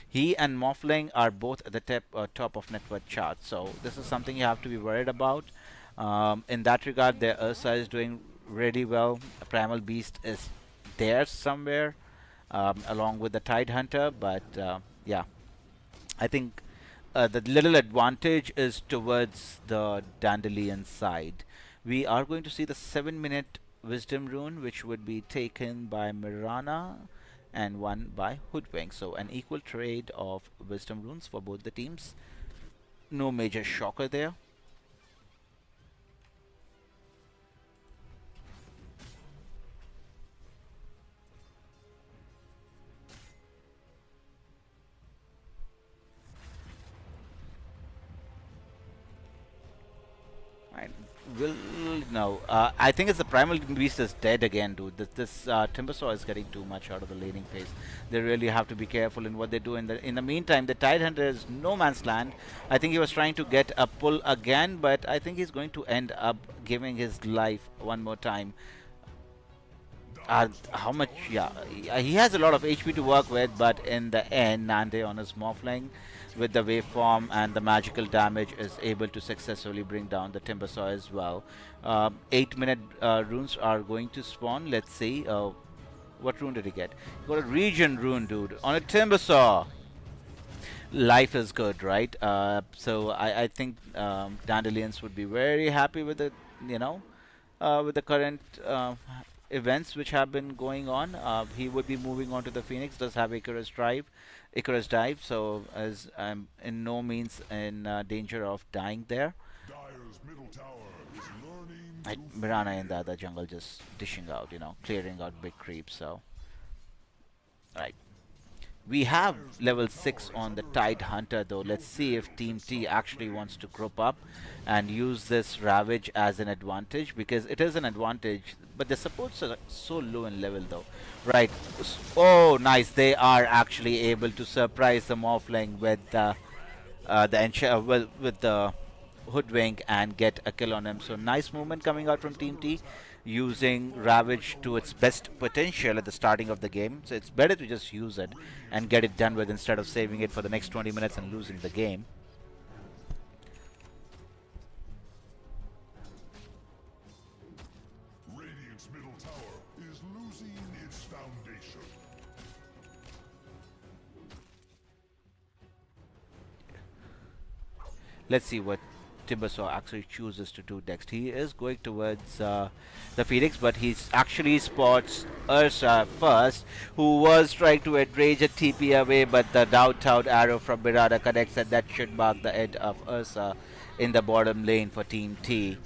Speaker 2: he and Morphling are both at the top of net worth charts, so this is something you have to be worried about. In that regard, their Ursa is doing really well. Primal Beast is there somewhere, along with the Tide Hunter, but yeah, I think the little advantage is towards the Dandelion side. We are going to see the 7-minute Wisdom Rune, which would be taken by Mirana and one by Hoodwink. So an equal trade of Wisdom Runes for both the teams. No major shocker there. Will no. I think it's the Primal Beast is dead again, dude. This Timbersaw is getting too much out of the laning phase. They really have to be careful in what they do. In the meantime, the Tide Hunter is no man's land. I think he was trying to get a pull again, but I think he's going to end up giving his life one more time. How much? Yeah, he has a lot of HP to work with, but in the end, Nande on his Morphling with the waveform and the magical damage is able to successfully bring down the Timbersaw as well. 8-minute runes are going to spawn. Let's see. What rune did he get? He got a region rune, dude, on a Timbersaw. Life is good, right? So I think Dandelions would be very happy with the, you know, with the current events which have been going on. He would be moving on to the Phoenix. Does have Icarus dive. So as I'm in no means in danger of dying there.
Speaker 1: Dyer's middle tower is learning
Speaker 2: Like Mirana in the other jungle just dishing out, clearing out big creeps. So, right. We have level 6 on the Tide Hunter though. Let's see if Team T actually wants to group up and use this Ravage as an advantage, because it is an advantage, but the supports are so low in level though. Right. Oh, nice. They are actually able to surprise the Morphling with with the Hoodwink and get a kill on him. So nice movement coming out from Team T, using Ravage to its best potential at the starting of the game. So it's better to just use it and get it done with instead of saving it for the next 20 minutes and losing the game.
Speaker 1: Radiant's middle tower is losing its foundation.
Speaker 2: Let's see what Timbersaw actually chooses to do next. He is going towards the Phoenix, but he actually spots Ursa first, who was trying to enrage a TP away, but the downtown arrow from Mirada connects, and that should mark the end of Ursa in the bottom lane for Team T.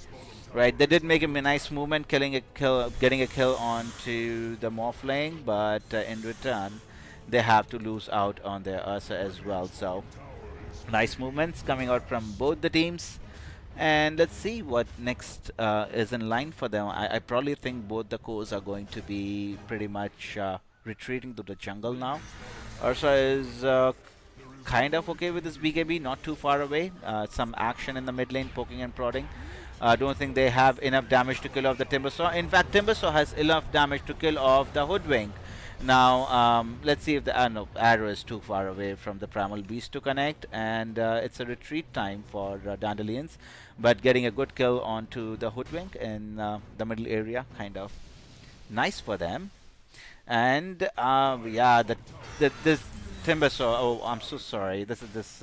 Speaker 2: Right, they did make him a nice movement, getting a kill onto the Morphling, but in return, they have to lose out on their Ursa as well. So, nice movements coming out from both the teams. And let's see what next is in line for them. I probably think both the cores are going to be pretty much retreating to the jungle now. Ursa is kind of okay with this BKB, not too far away. Some action in the mid lane, poking and prodding. I don't think they have enough damage to kill off the Timbersaw. In fact, Timbersaw has enough damage to kill off the Hoodwink. Now, let's see if the no, arrow is too far away from the Primal Beast to connect, and it's a retreat time for Dandelions. But getting a good kill onto the Hoodwink in the middle area, kind of nice for them. And yeah, this Timbersaw. Oh, I'm so sorry. This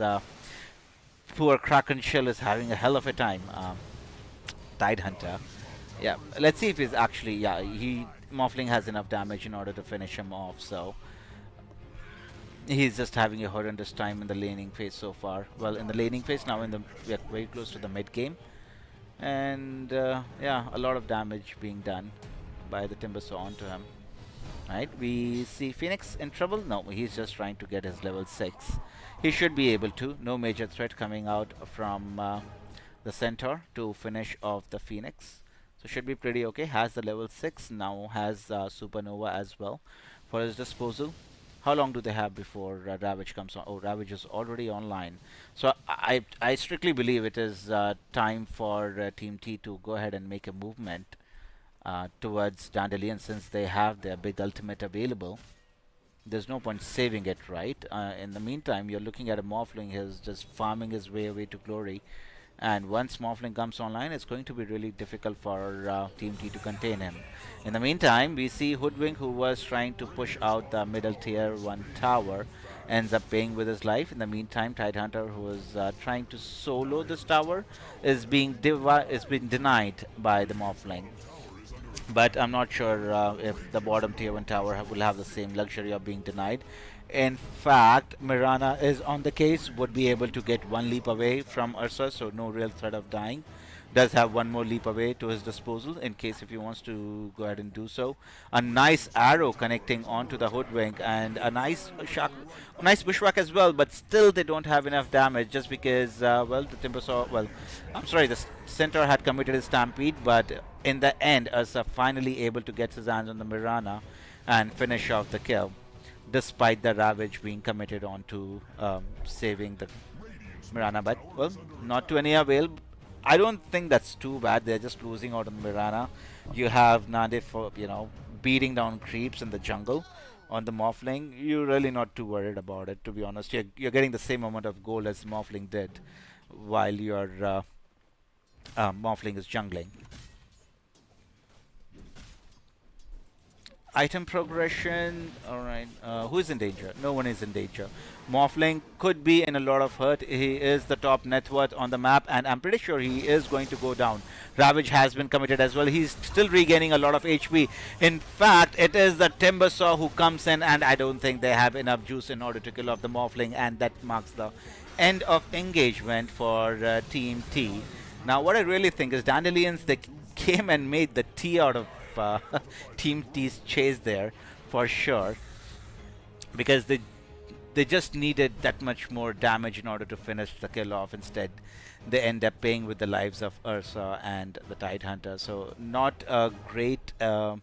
Speaker 2: poor Kraken Shell is having a hell of a time. Tide Hunter. Yeah, let's see if he's actually, Morphling has enough damage in order to finish him off, so he's just having a horrendous time in the laning phase so far. Well, in the laning phase now, we are very close to the mid game, and yeah, a lot of damage being done by the Timbersaw onto him. Right, we see Phoenix in trouble. No, he's just trying to get his level 6. He should be able to. No major threat coming out from the Centaur to finish off the Phoenix. So should be pretty okay. Has the level 6, now has Supernova as well for his disposal. How long do they have before Ravage comes on? Oh, Ravage is already online. So I strictly believe it is time for Team T to go ahead and make a movement towards Dandelion, since they have their big ultimate available. There's no point saving it, right? In the meantime, you're looking at a Morphling who's just farming his way to glory. And once Morphling comes online, it's going to be really difficult for Team T to contain him. In the meantime, we see Hoodwink, who was trying to push out the middle tier 1 tower, ends up paying with his life. In the meantime, Tidehunter, who is trying to solo this tower, is being denied by the Morphling. But I'm not sure if the bottom tier 1 tower will have the same luxury of being denied. In fact, Mirana is on the case, would be able to get 1 leap away from Ursa, so no real threat of dying. Does have 1 more leap away to his disposal in case if he wants to go ahead and do so. A nice arrow connecting onto the Hoodwink, and a nice bushwhack as well, but still they don't have enough damage, just because, well, the Timbersaw, well, I'm sorry, the Centaur had committed a stampede, but in the end, Ursa finally able to get his hands on the Mirana and finish off the kill, despite the Ravage being committed onto saving the Mirana. But, well, not to any avail. I don't think that's too bad. They're just losing out on Mirana. You have Nade for, beating down creeps in the jungle on the Morphling, you're really not too worried about it, to be honest. You're getting the same amount of gold as Morphling did while your Morphling is jungling. Item progression, alright. Who is in danger? No one is in danger. Morphling could be in a lot of hurt. He is the top net worth on the map, and I'm pretty sure he is going to go down. Ravage has been committed as well. He's still regaining a lot of HP. In fact, it is the Timbersaw who comes in, and I don't think they have enough juice in order to kill off the Morphling, and that marks the end of engagement for Team T. Now, what I really think is Dandelions, they came and made the tea out of Team T's chase there for sure, because they just needed that much more damage in order to finish the kill off. Instead, they end up paying with the lives of Ursa and the Tidehunter. So not a great turn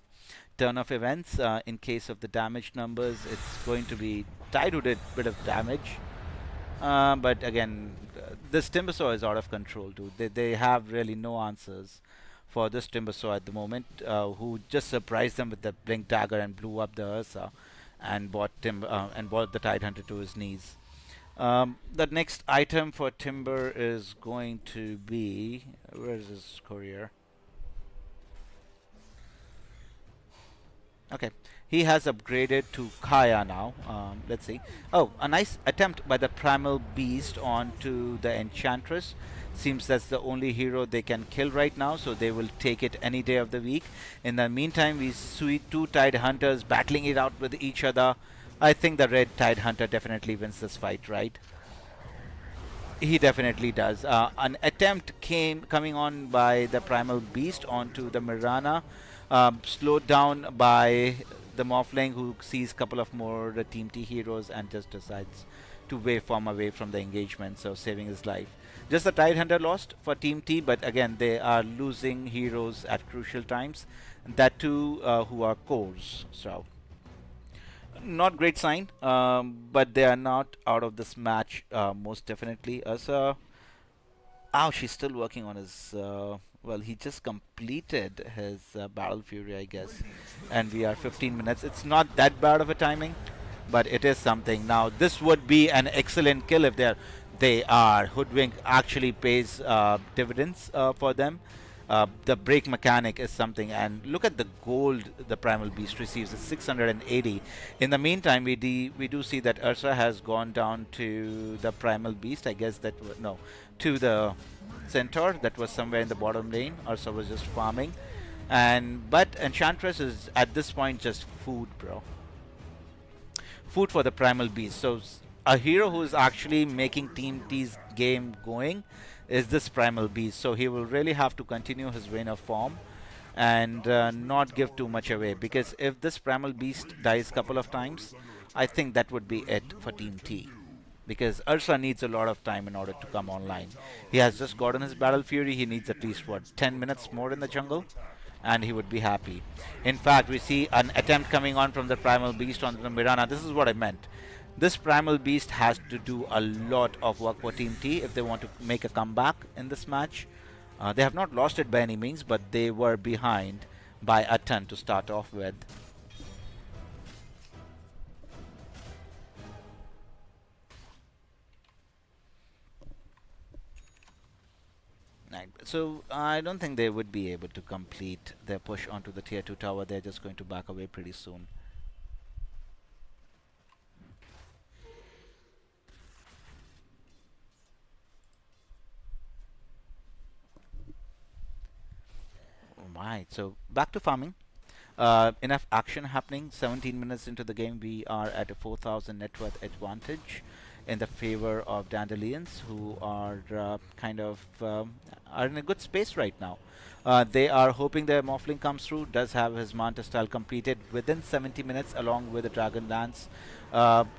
Speaker 2: of events. In case of the damage numbers, it's going to be Tide who did a bit of damage. But again, this Timbersaw is out of control too. They have really no answers for this Timbersaw at the moment, who just surprised them with the Blink Dagger and blew up the Ursa and brought the Tidehunter to his knees. The next item for Timber is going to be... where is his courier? Okay, he has upgraded to Kaya now. Let's see. Oh, a nice attempt by the Primal Beast onto the Enchantress. Seems that's the only hero they can kill right now, so they will take it any day of the week. In the meantime, we see two Tidehunters battling it out with each other. I think the red Tidehunter definitely wins this fight, right? He definitely does. An attempt coming on by the Primal Beast onto the Mirana, slowed down by the Morphling, who sees a couple of more Team T heroes and just decides to waveform away from the engagement, so saving his life. Just the Tidehunter lost for Team T, but again, they are losing heroes at crucial times. That too, who are cores. So, not great sign, but they are not out of this match, most definitely. Ursa, she's still working on his... well, he just completed his Battle Fury, I guess. And we are 15 minutes. It's not that bad of a timing, but it is something. Now, this would be an excellent kill if they are. Hoodwink actually pays dividends for them. The break mechanic is something, and look at the gold the Primal Beast receives. It's 680. In the meantime, we do see that Ursa has gone down to the Primal Beast. I guess that to the Centaur that was somewhere in the bottom lane. Ursa was just farming, but Enchantress is at this point just food, bro. Food for the Primal Beast. So a hero who is actually making Team T's game going is this Primal Beast. So he will really have to continue his vein of form and not give too much away, because if this Primal Beast dies a couple of times, I think that would be it for Team T, because Ursa needs a lot of time in order to come online. He has just gotten his Battle Fury. He needs at least 10 minutes more in the jungle, and he would be happy. In fact, we see an attempt coming on from the Primal Beast on the Mirana. This is what I meant. This Primal Beast has to do a lot of work for Team T if they want to make a comeback in this match. They have not lost it by any means, but they were behind by a ton to start off with. Right. So I don't think they would be able to complete their push onto the tier 2 tower. They're just going to back away pretty soon. Right, so back to farming. Enough action happening. 17 minutes into the game, we are at a 4,000 net worth advantage in the favor of Dandelions, who are are in a good space right now. They are hoping their Morphling comes through. Does have his Manta style completed within 70 minutes along with the Dragon Lance.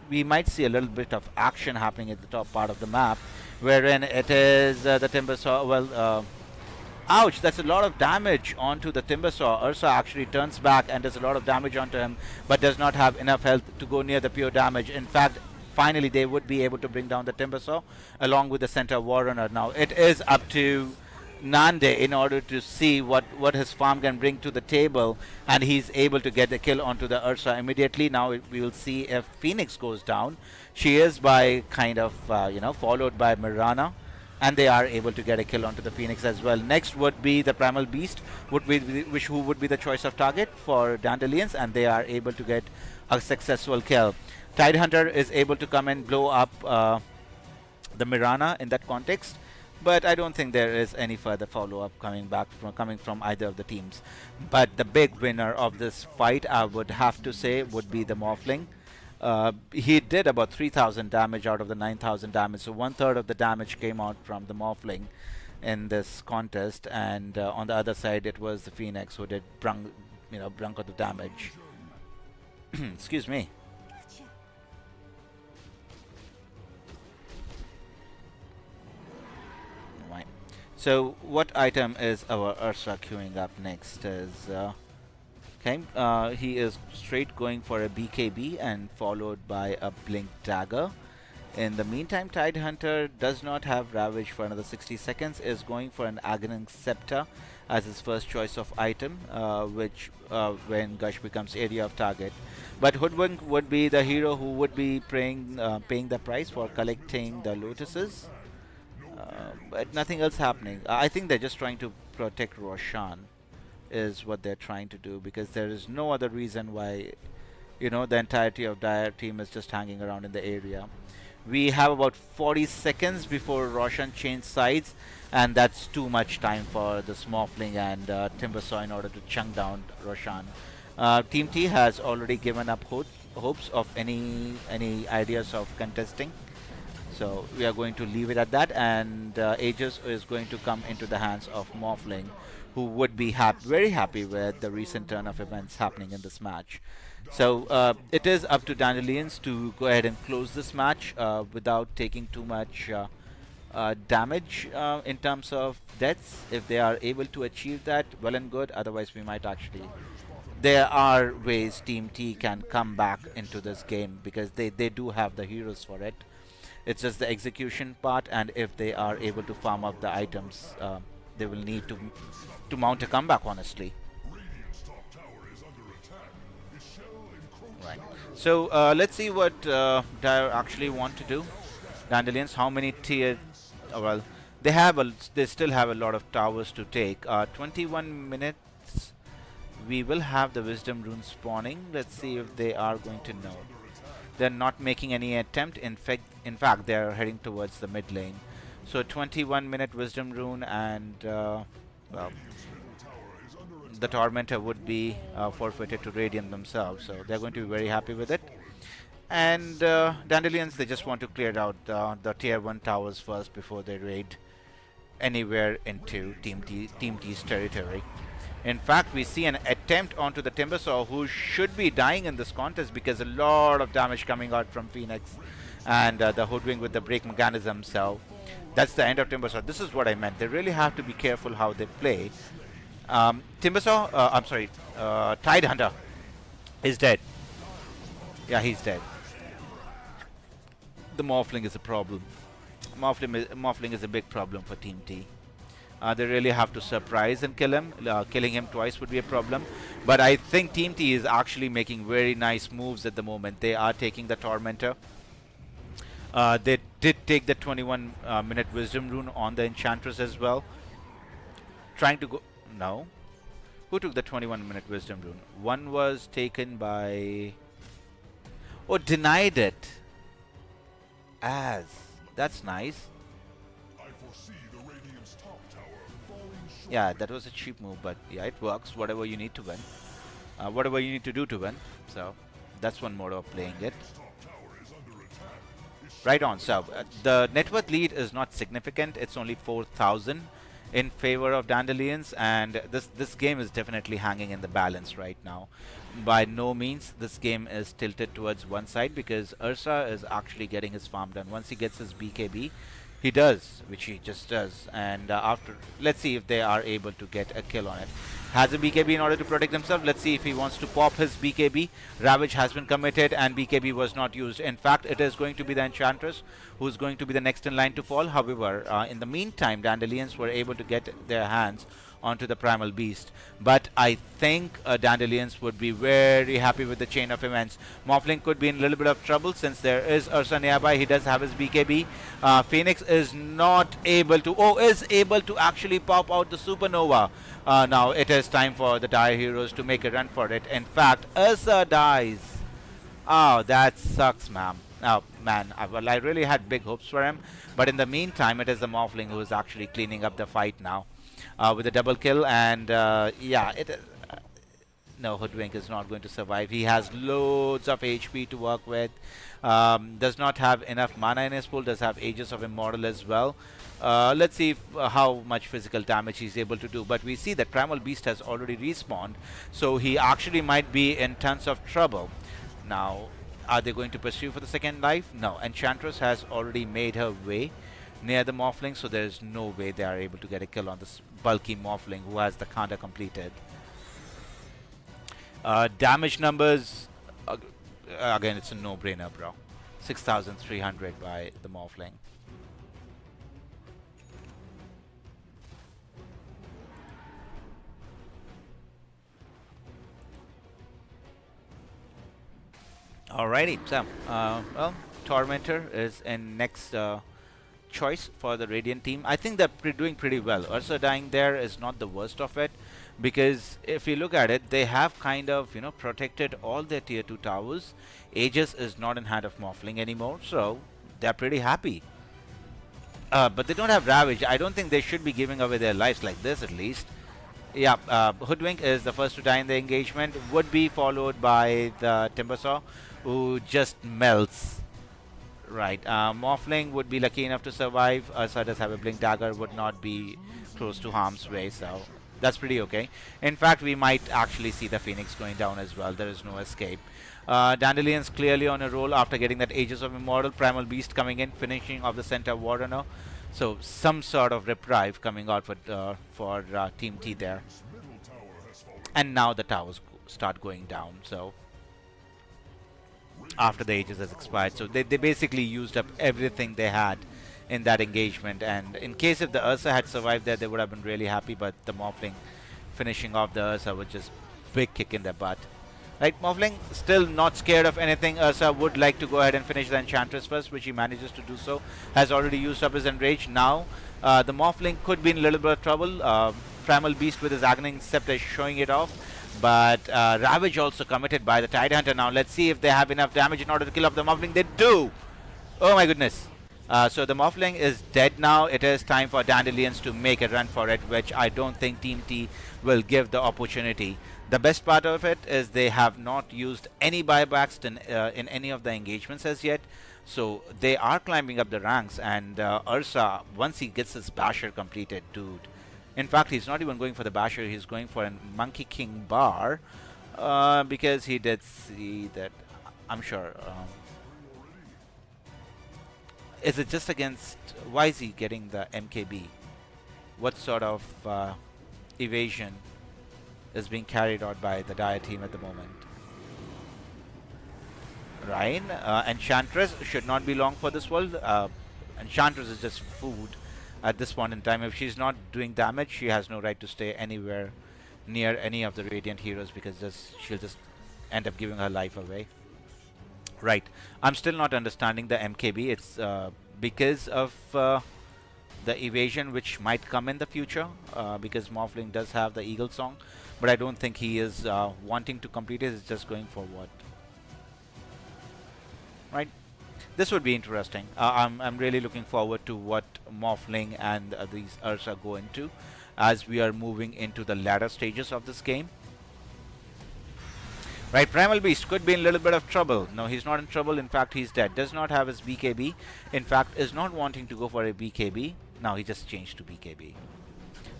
Speaker 2: We might see a little bit of action happening at the top part of the map, wherein it is the Timbersaw. Ouch, that's a lot of damage onto the Timbersaw. Ursa actually turns back and does a lot of damage onto him, but does not have enough health to go near the pure damage. In fact, finally they would be able to bring down the Timbersaw along with the Centaur Warrunner. Now it is up to Nande in order to see what his farm can bring to the table, and he's able to get the kill onto the Ursa immediately. Now we will see if Phoenix goes down. She is by kind of followed by Mirana, and they are able to get a kill onto the Phoenix as well. Next would be the Primal Beast, who would be the choice of target for Dandelions, and they are able to get a successful kill. Tidehunter is able to come and blow up the Mirana in that context, but I don't think there is any further follow-up coming from either of the teams. But the big winner of this fight, I would have to say, would be the Morphling. He did about 3,000 damage out of the 9,000 damage, so 1/3 of the damage came out from the Morphling in this contest, and on the other side it was the Phoenix who did brunk of the damage. Excuse me. Right. So what item is our Ursa queuing up next is okay, he is straight going for a BKB and followed by a Blink Dagger. In the meantime, Tidehunter does not have Ravage for another 60 seconds, is going for an Aghaning Scepter as his first choice of item, which when Gush becomes area of target. But Hoodwink would be the hero who would be paying the price for collecting the lotuses. But nothing else happening. I think they're just trying to protect Roshan, is what they're trying to do, because there is no other reason why the entirety of Dire team is just hanging around in the area. We have about 40 seconds before Roshan change sides, and that's too much time for the Morphling and Timbersaw in order to chunk down Roshan. Team T has already given up hopes of any ideas of contesting, so we are going to leave it at that, and Aegis is going to come into the hands of Morphling, who would be very happy with the recent turn of events happening in this match. So it is up to Dandelions to go ahead and close this match without taking too much damage in terms of deaths. If they are able to achieve that, well and good. Otherwise, we might actually... There are ways Team T can come back into this game, because they do have the heroes for it. It's just the execution part, and if they are able to farm up the items, they will need to mount a comeback, honestly. Right. So let's see what Dire actually want to do. Dandelions, how many tier? Well, they still have a lot of towers to take. 21 minutes. We will have the Wisdom Rune spawning. Let's see if they are going to know. They're not making any attempt. In fact, they're heading towards the mid lane. So 21-minute Wisdom Rune, and well, the Tormentor would be forfeited to Radiant themselves, so they're going to be very happy with it. And Dandelions, they just want to clear out the tier 1 towers first before they raid anywhere into Team T's territory. In fact, we see an attempt onto the Timbersaw, who should be dying in this contest, because a lot of damage coming out from Phoenix and the Hoodwink with the break mechanism. So that's the end of Timbersaw. This is what I meant. They really have to be careful how they play. Tidehunter is dead. Yeah, he's dead. The Morphling is a problem. Morphling is a big problem for Team T. They really have to surprise and kill him. Killing him twice would be a problem. But I think Team T is actually making very nice moves at the moment. They are taking the Tormentor. They did take the 21-minute Wisdom Rune on the Enchantress as well. Trying to go... No. Who took the 21-minute Wisdom Rune? One was taken by... Oh, denied it. That's nice. Yeah, that was a cheap move, but yeah, it works. Whatever you need to win. Whatever you need to do to win. So, that's one mode of playing it. Right on. So, the net worth lead is not significant. It's only 4,000 in favor of Dandelions, and this game is definitely hanging in the balance right now. By no means this game is tilted towards one side, because Ursa is actually getting his farm done. Once he gets his BKB, he does, which he just does, and after, let's see if they are able to get a kill on it. has a BKB in order to protect himself. Let's see if he wants to pop his BKB. Ravage has been committed and BKB was not used. In fact, it is going to be the Enchantress who's going to be the next in line to fall. However, in the meantime, Dandelions were able to get their hands onto the Primal Beast. But I think Dandelions would be very happy with the chain of events. Morphling could be in a little bit of trouble since there is Ursa nearby. He does have his BKB. Phoenix is not able to, is able to actually pop out the Supernova. Now it is time for the Dire Heroes to make a run for it. In fact, Ursa dies. Oh, that sucks, ma'am. Oh, man, well, I really had big hopes for him. But in the meantime, it is the Morphling who is actually cleaning up the fight now. With a double kill, and yeah, no, Hoodwink is not going to survive. He has loads of HP to work with, does not have enough mana in his pool, does have Aegis of Immortal as well. Let's see if, how much physical damage he's able to do. But we see that Primal Beast has already respawned, so he actually might be in tons of trouble. Now, are they going to pursue for the second life? No, Enchantress has already made her way near the Morphling, so there is no way they are able to get a kill on this bulky Morphling who has the Khanda completed. Damage numbers, again, it's a no-brainer, bro. 6,300 by the Morphling. Alrighty, so, well, Tormentor is in next choice for the Radiant team. I think they're doing pretty well. Ursa dying there is not the worst of it, because if you look at it, they have kind of, you know, protected all their tier 2 towers. Aegis is not in hand of Morphling anymore, so they're pretty happy. But they don't have Ravage. I don't think they should be giving away their lives like this, at least. Yeah, Hoodwink is the first to die in the engagement, would be followed by the Timbersaw, who just melts. Right, Morphling would be lucky enough to survive. Ursa does have a Blink Dagger, would not be close to harm's way, so that's pretty okay. In fact, we might actually see the Phoenix going down as well. There is no escape. Dandelion's clearly on a roll after getting that Aegis of Immortal. Primal Beast coming in, finishing off the center Warrunner. So some sort of reprieve coming out for Team T there. And now the towers start going down, so after the Aegis has expired. So they basically used up everything they had in that engagement, and in case if the Ursa had survived there, they would have been really happy, but the Morphling finishing off the Ursa was just big kick in their butt. Right, Morphling still not scared of anything. Ursa would like to go ahead and finish the Enchantress first, which he manages to do so. Has already used up his Enrage. Now the Morphling could be in a little bit of trouble. Primal Beast with his Aghaning Scepter is showing it off. But Ravage also committed by the Tidehunter. Now let's see if they have enough damage in order to kill off the Morphling. They do! Oh my goodness. So the Morphling is dead now. It is time for Dandelions to make a run for it, which I don't think Team T will give the opportunity. The best part of it is they have not used any buybacks in any of the engagements as yet. So they are climbing up the ranks, and Ursa, once he gets his Basher completed, dude. In fact, he's not even going for the Basher, he's going for a Monkey King Bar, because he did see that, I'm sure. Is it just against, why is he getting the MKB? What sort of evasion is being carried out by the Dire team at the moment? Ryan, Enchantress should not be long for this world. Enchantress is just food at this point in time. If she's not doing damage, she has no right to stay anywhere near any of the Radiant heroes, because she'll just end up giving her life away. Right, I'm still not understanding the MKB. It's because of the evasion which might come in the future, because Morphling does have the Eagle Song, but I don't think he is wanting to complete it. He's just going for what? Right, this would be interesting. I'm really looking forward to what Morphling and these Ursa go into as we are moving into the latter stages of this game. Right, Primal Beast could be in a little bit of trouble. No, he's not in trouble. In fact, he's dead. Does not have his BKB. In fact, is not wanting to go for a BKB. Now he just changed to BKB,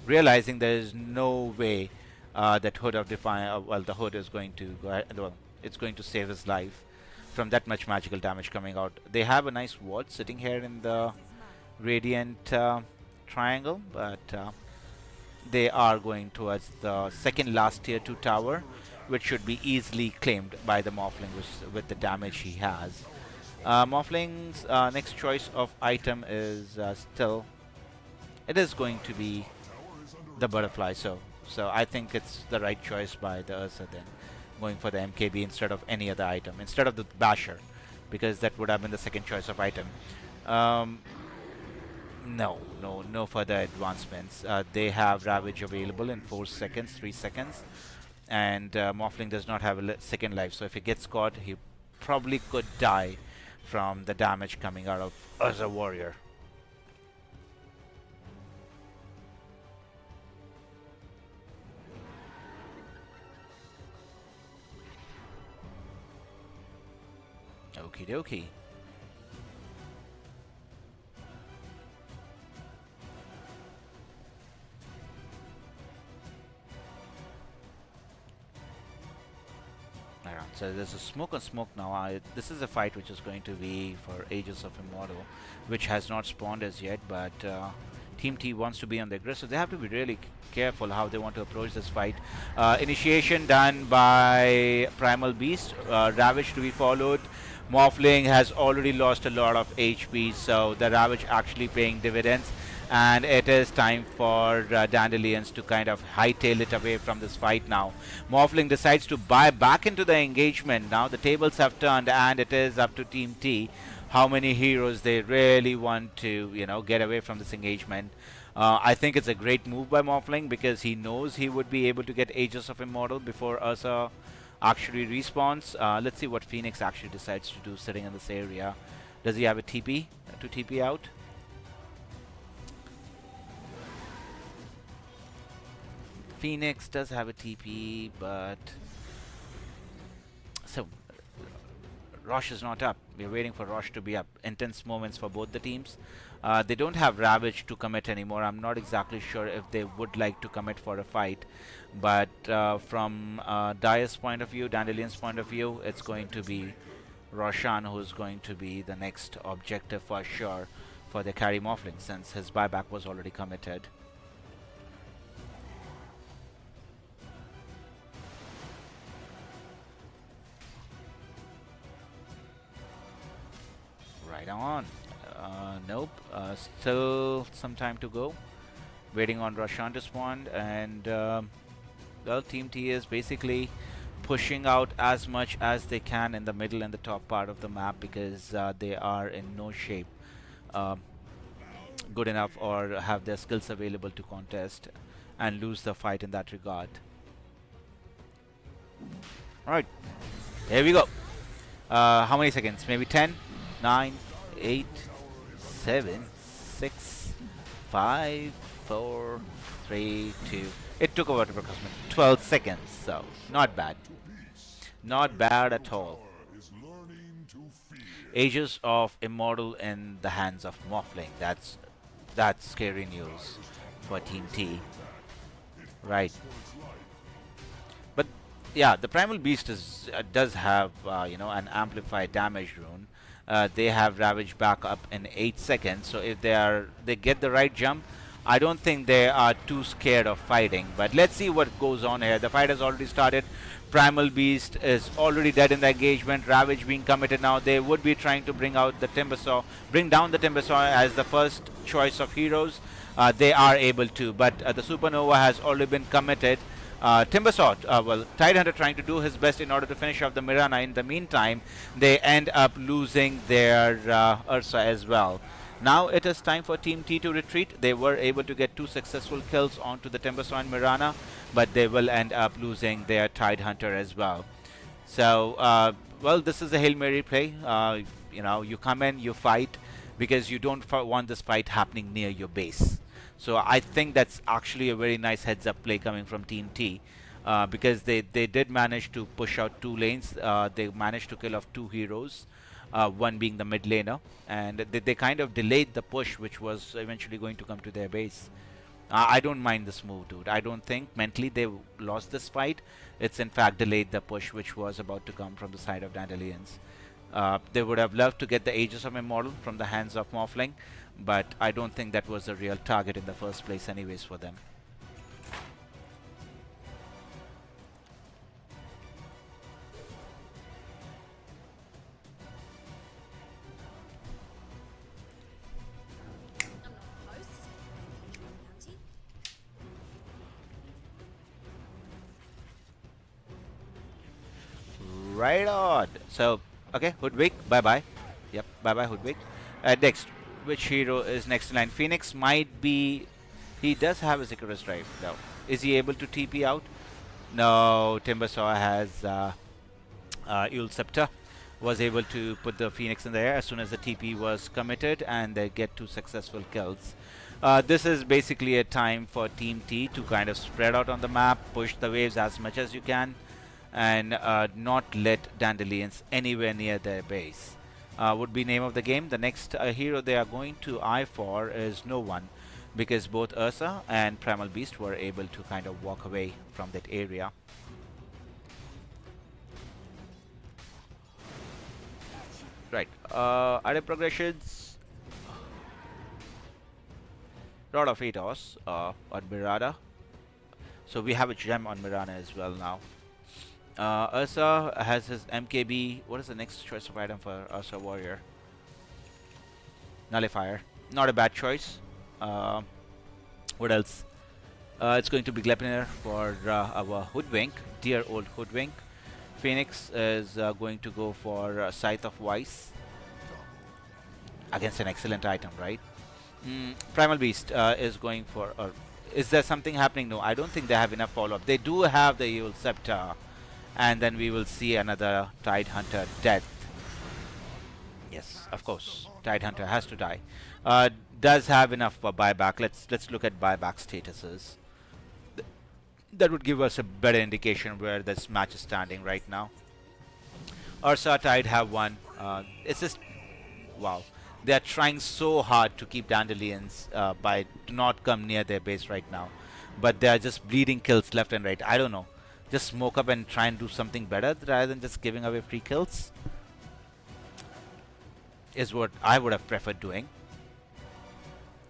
Speaker 2: realizing there is no way that Hood of Defiance, well, the Hood is going to go ahead, well, it's going to save his life from that much magical damage coming out. They have a nice ward sitting here in the Radiant triangle, but they are going towards the second last tier 2 tower, which should be easily claimed by the Morphling with the damage he has. Morphling's next choice of item is still, it is going to be the butterfly, so I think it's the right choice by the Ursa then, going for the MKB instead of any other item, instead of the Basher, because that would have been the second choice of item. No further advancements. They have Ravage available in 4 seconds, 3 seconds, and Morphling does not have a second life, so if he gets caught, he probably could die from the damage coming out of Ursa Warrior. Okie dokie. So there's a smoke on smoke now. This is a fight which is going to be for Aegis of Immortal, which has not spawned as yet, but Team T wants to be on the aggressive. They have to be really careful how they want to approach this fight. Initiation done by Primal Beast, Ravage to be followed. Morphling has already lost a lot of HP, so the Ravage actually paying dividends. And it is time for Dandelions to kind of hightail it away from this fight now. Morphling decides to buy back into the engagement. Now the tables have turned, and it is up to Team T how many heroes they really want to, get away from this engagement. I think it's a great move by Morphling because he knows he would be able to get Aegis of Immortal before Ursa actually respawns. Let's see what Phoenix actually decides to do sitting in this area. Does he have a TP to TP out? Phoenix does have a TP, but so Rosh is not up. We're waiting for Rosh to be up. Intense moments for both the teams. They don't have Ravage to commit anymore. I'm not exactly sure if they would like to commit for a fight, but from Dire's point of view, Dandelion's point of view, it's going to be Roshan who's going to be the next objective for sure for the carry Morphling, since his buyback was already committed. Right on. Nope. Still some time to go. Waiting on Roshan to spawn, and well, Team T is basically pushing out as much as they can in the middle and the top part of the map because they are in no shape good enough or have their skills available to contest and lose the fight in that regard. Alright, here we go. How many seconds? Maybe 10, 9, 8, 7, 6, 5, 4, 3, 2. It took about approximately 12 seconds, so not bad. Not bad at all. Aegis of Immortal in the hands of Morphling. That's scary news for Team T. Right. But yeah, the Primal Beast does have an amplified damage rune. They have Ravage back up in 8 seconds. So if they get the right jump, I don't think they are too scared of fighting. But let's see what goes on here. The fight has already started. Primal Beast is already dead in the engagement. Ravage being committed now. They would be trying to bring out the Timbersaw, bring down the Timbersaw as the first choice of heroes. They are able to, but the Supernova has already been committed. Timbersaw, well, Tidehunter trying to do his best in order to finish off the Mirana. In the meantime, they end up losing their Ursa as well. Now it is time for Team T to retreat. They were able to get 2 successful kills onto the Timbersaw and Mirana, but they will end up losing their Tidehunter as well. So, well, this is a Hail Mary play. You come in, you fight, because you don't want this fight happening near your base. So I think that's actually a very nice heads-up play coming from Team T, because they did manage to push out 2 lanes. They managed to kill off 2 heroes, one being the mid laner, and they kind of delayed the push, which was eventually going to come to their base. I don't mind this move, dude. I don't think mentally they lost this fight. It's in fact delayed the push, which was about to come from the side of Dandelions. They would have loved to get the Aegis of Immortal from the hands of Morphling, but I don't think that was the real target in the first place anyways for them. right on. So, okay, Hoodwink, bye-bye. Yep, bye-bye, Hoodwink. Next, which hero is next in line? Phoenix might be... He does have a Icarus Drive. No. Is he able to TP out? No, Timbersaw has Eul Scepter. Was able to put the Phoenix in the air as soon as the TP was committed, and they get 2 successful kills. This is basically a time for Team T to kind of spread out on the map, push the waves as much as you can, and not let Dandelions anywhere near their base. Would be name of the game. The next hero they are going to eye for is no one, because both Ursa and Primal Beast were able to kind of walk away from that area. Right. Other progressions. Lot of Atos on Mirada. So we have a gem on Mirana as well now. Ursa has his MKB. What is the next choice of item for Ursa Warrior? Nullifier. Not a bad choice. What else? It's going to be Gleipnir for our Hoodwink. Dear old Hoodwink. Phoenix is going to go for Scythe of Vice. Against an excellent item, right? Primal Beast is going for... is there something happening? No, I don't think they have enough follow-up. They do have the Eul Scepter. And then we will see another Tidehunter death. Yes, of course. Tidehunter has to die. Does have enough for buyback. Let's look at buyback statuses. That would give us a better indication where this match is standing right now. Ursa Tide have won. It's just... Wow. They are trying so hard to keep Dandelions by to not come near their base right now. But they are just bleeding kills left and right. I don't know. Just smoke up and try and do something better rather than just giving away free kills. Is what I would have preferred doing.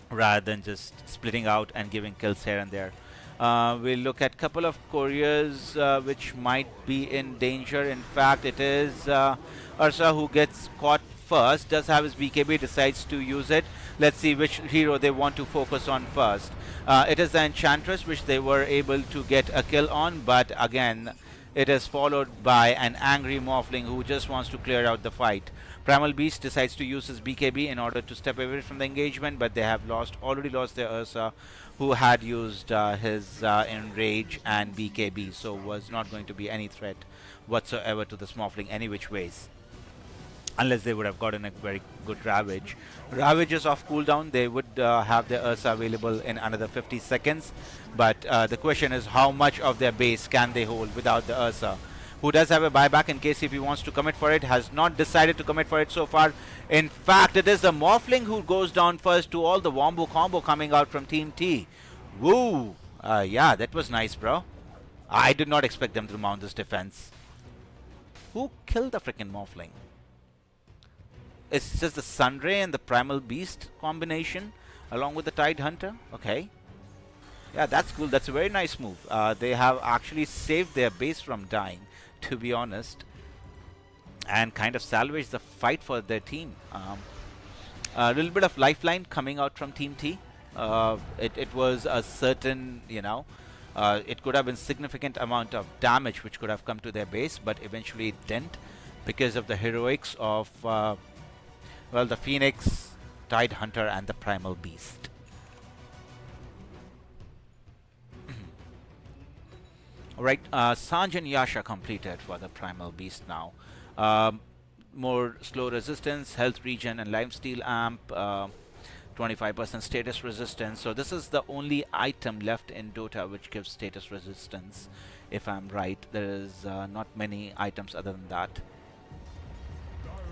Speaker 2: Rather than just splitting out and giving kills here and there. We'll look at a couple of couriers which might be in danger. In fact, it is Ursa who gets caught first. Does have his BKB, decides to use it. Let's see which hero they want to focus on first. It is the Enchantress which they were able to get a kill on, but again it is followed by an angry Morphling who just wants to clear out the fight. Primal Beast decides to use his BKB in order to step away from the engagement, but they have already lost their Ursa, who had used his Enrage and BKB, so was not going to be any threat whatsoever to this Morphling any which ways. Unless they would have gotten a very good Ravage. Ravage is off cooldown. They would have their Ursa available in another 50 seconds. But the question is how much of their base can they hold without the Ursa? Who does have a buyback in case if he wants to commit for it. Has not decided to commit for it so far. In fact, it is the Morphling who goes down first to all the Wombo combo coming out from Team T. Woo! Yeah, that was nice, bro. I did not expect them to mount this defense. Who killed the freaking Morphling? It's just the Sunray and the Primal Beast combination along with the Tidehunter. Okay. Yeah, that's cool. That's a very nice move. They have actually saved their base from dying, to be honest, and kind of salvaged the fight for their team. A little bit of lifeline coming out from Team T. It was a certain, you know, it could have been significant amount of damage which could have come to their base, but eventually it didn't because of the heroics of well, the Phoenix, Tidehunter, and the Primal Beast. Alright, Sanjan Yasha completed for the Primal Beast now. More slow resistance, health regen, and lifesteal amp. 25% status resistance. So this is the only item left in Dota which gives status resistance. If I'm right, there is not many items other than that.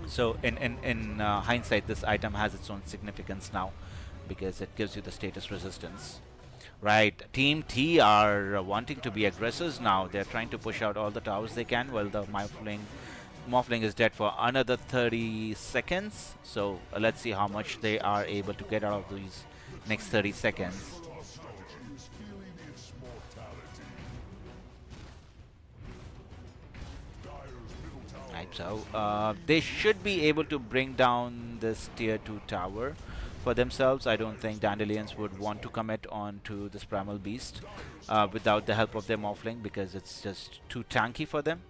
Speaker 2: So in hindsight, this item has its own significance now because it gives you the status resistance. Right, Team T are wanting to be aggressors now. They're trying to push out all the towers they can while the Morphling is dead for another 30 seconds. So let's see how much they are able to get out of these next 30 seconds. Right, so they should be able to bring down this tier 2 tower for themselves. I don't think Dandelions would want to commit on to this Primal Beast without the help of their Morphling because it's just too tanky for them.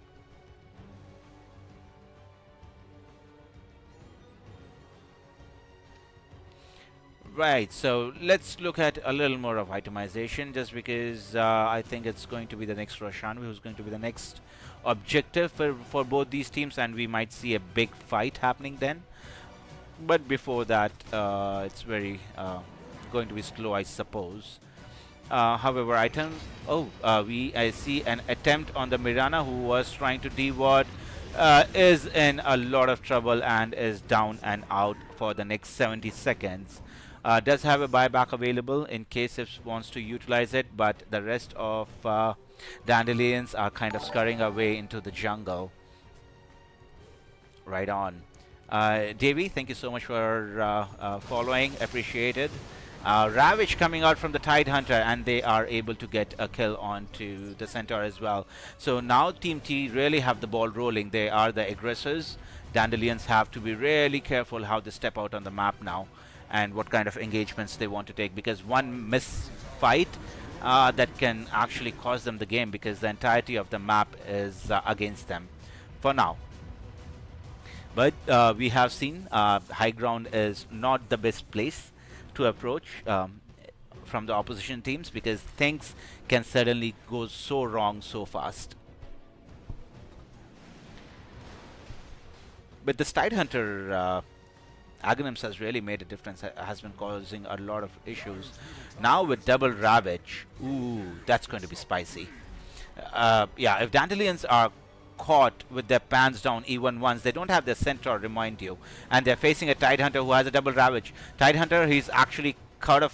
Speaker 2: Right, so let's look at a little more of itemization, just because I think it's going to be the next Roshan who's going to be the next objective for both these teams, and we might see a big fight happening then. But before that, it's very going to be slow, I suppose. However, item. Oh, I see an attempt on the Mirana, who was trying to deward, is in a lot of trouble and is down and out for the next 70 seconds. Does have a buyback available in case it wants to utilize it, but the rest of Dandelions are kind of scurrying away into the jungle. Right on. Davey, thank you so much for following. Appreciated. Ravage coming out from the Tidehunter, and they are able to get a kill onto the Centaur as well. So now Team T really have the ball rolling. They are the aggressors. Dandelions have to be really careful how they step out on the map now and what kind of engagements they want to take, because one misfight that can actually cost them the game, because the entirety of the map is against them for now. But we have seen high ground is not the best place to approach from the opposition teams, because things can suddenly go so wrong so fast. But the Tidehunter Aghanims has really made a difference, has been causing a lot of issues. Now with double Ravage, ooh, that's going to be spicy. Yeah, if Dandelions are caught with their pants down even once, they don't have their Centaur, remind you, and they're facing a Tidehunter who has a double Ravage. Tidehunter, he's actually caught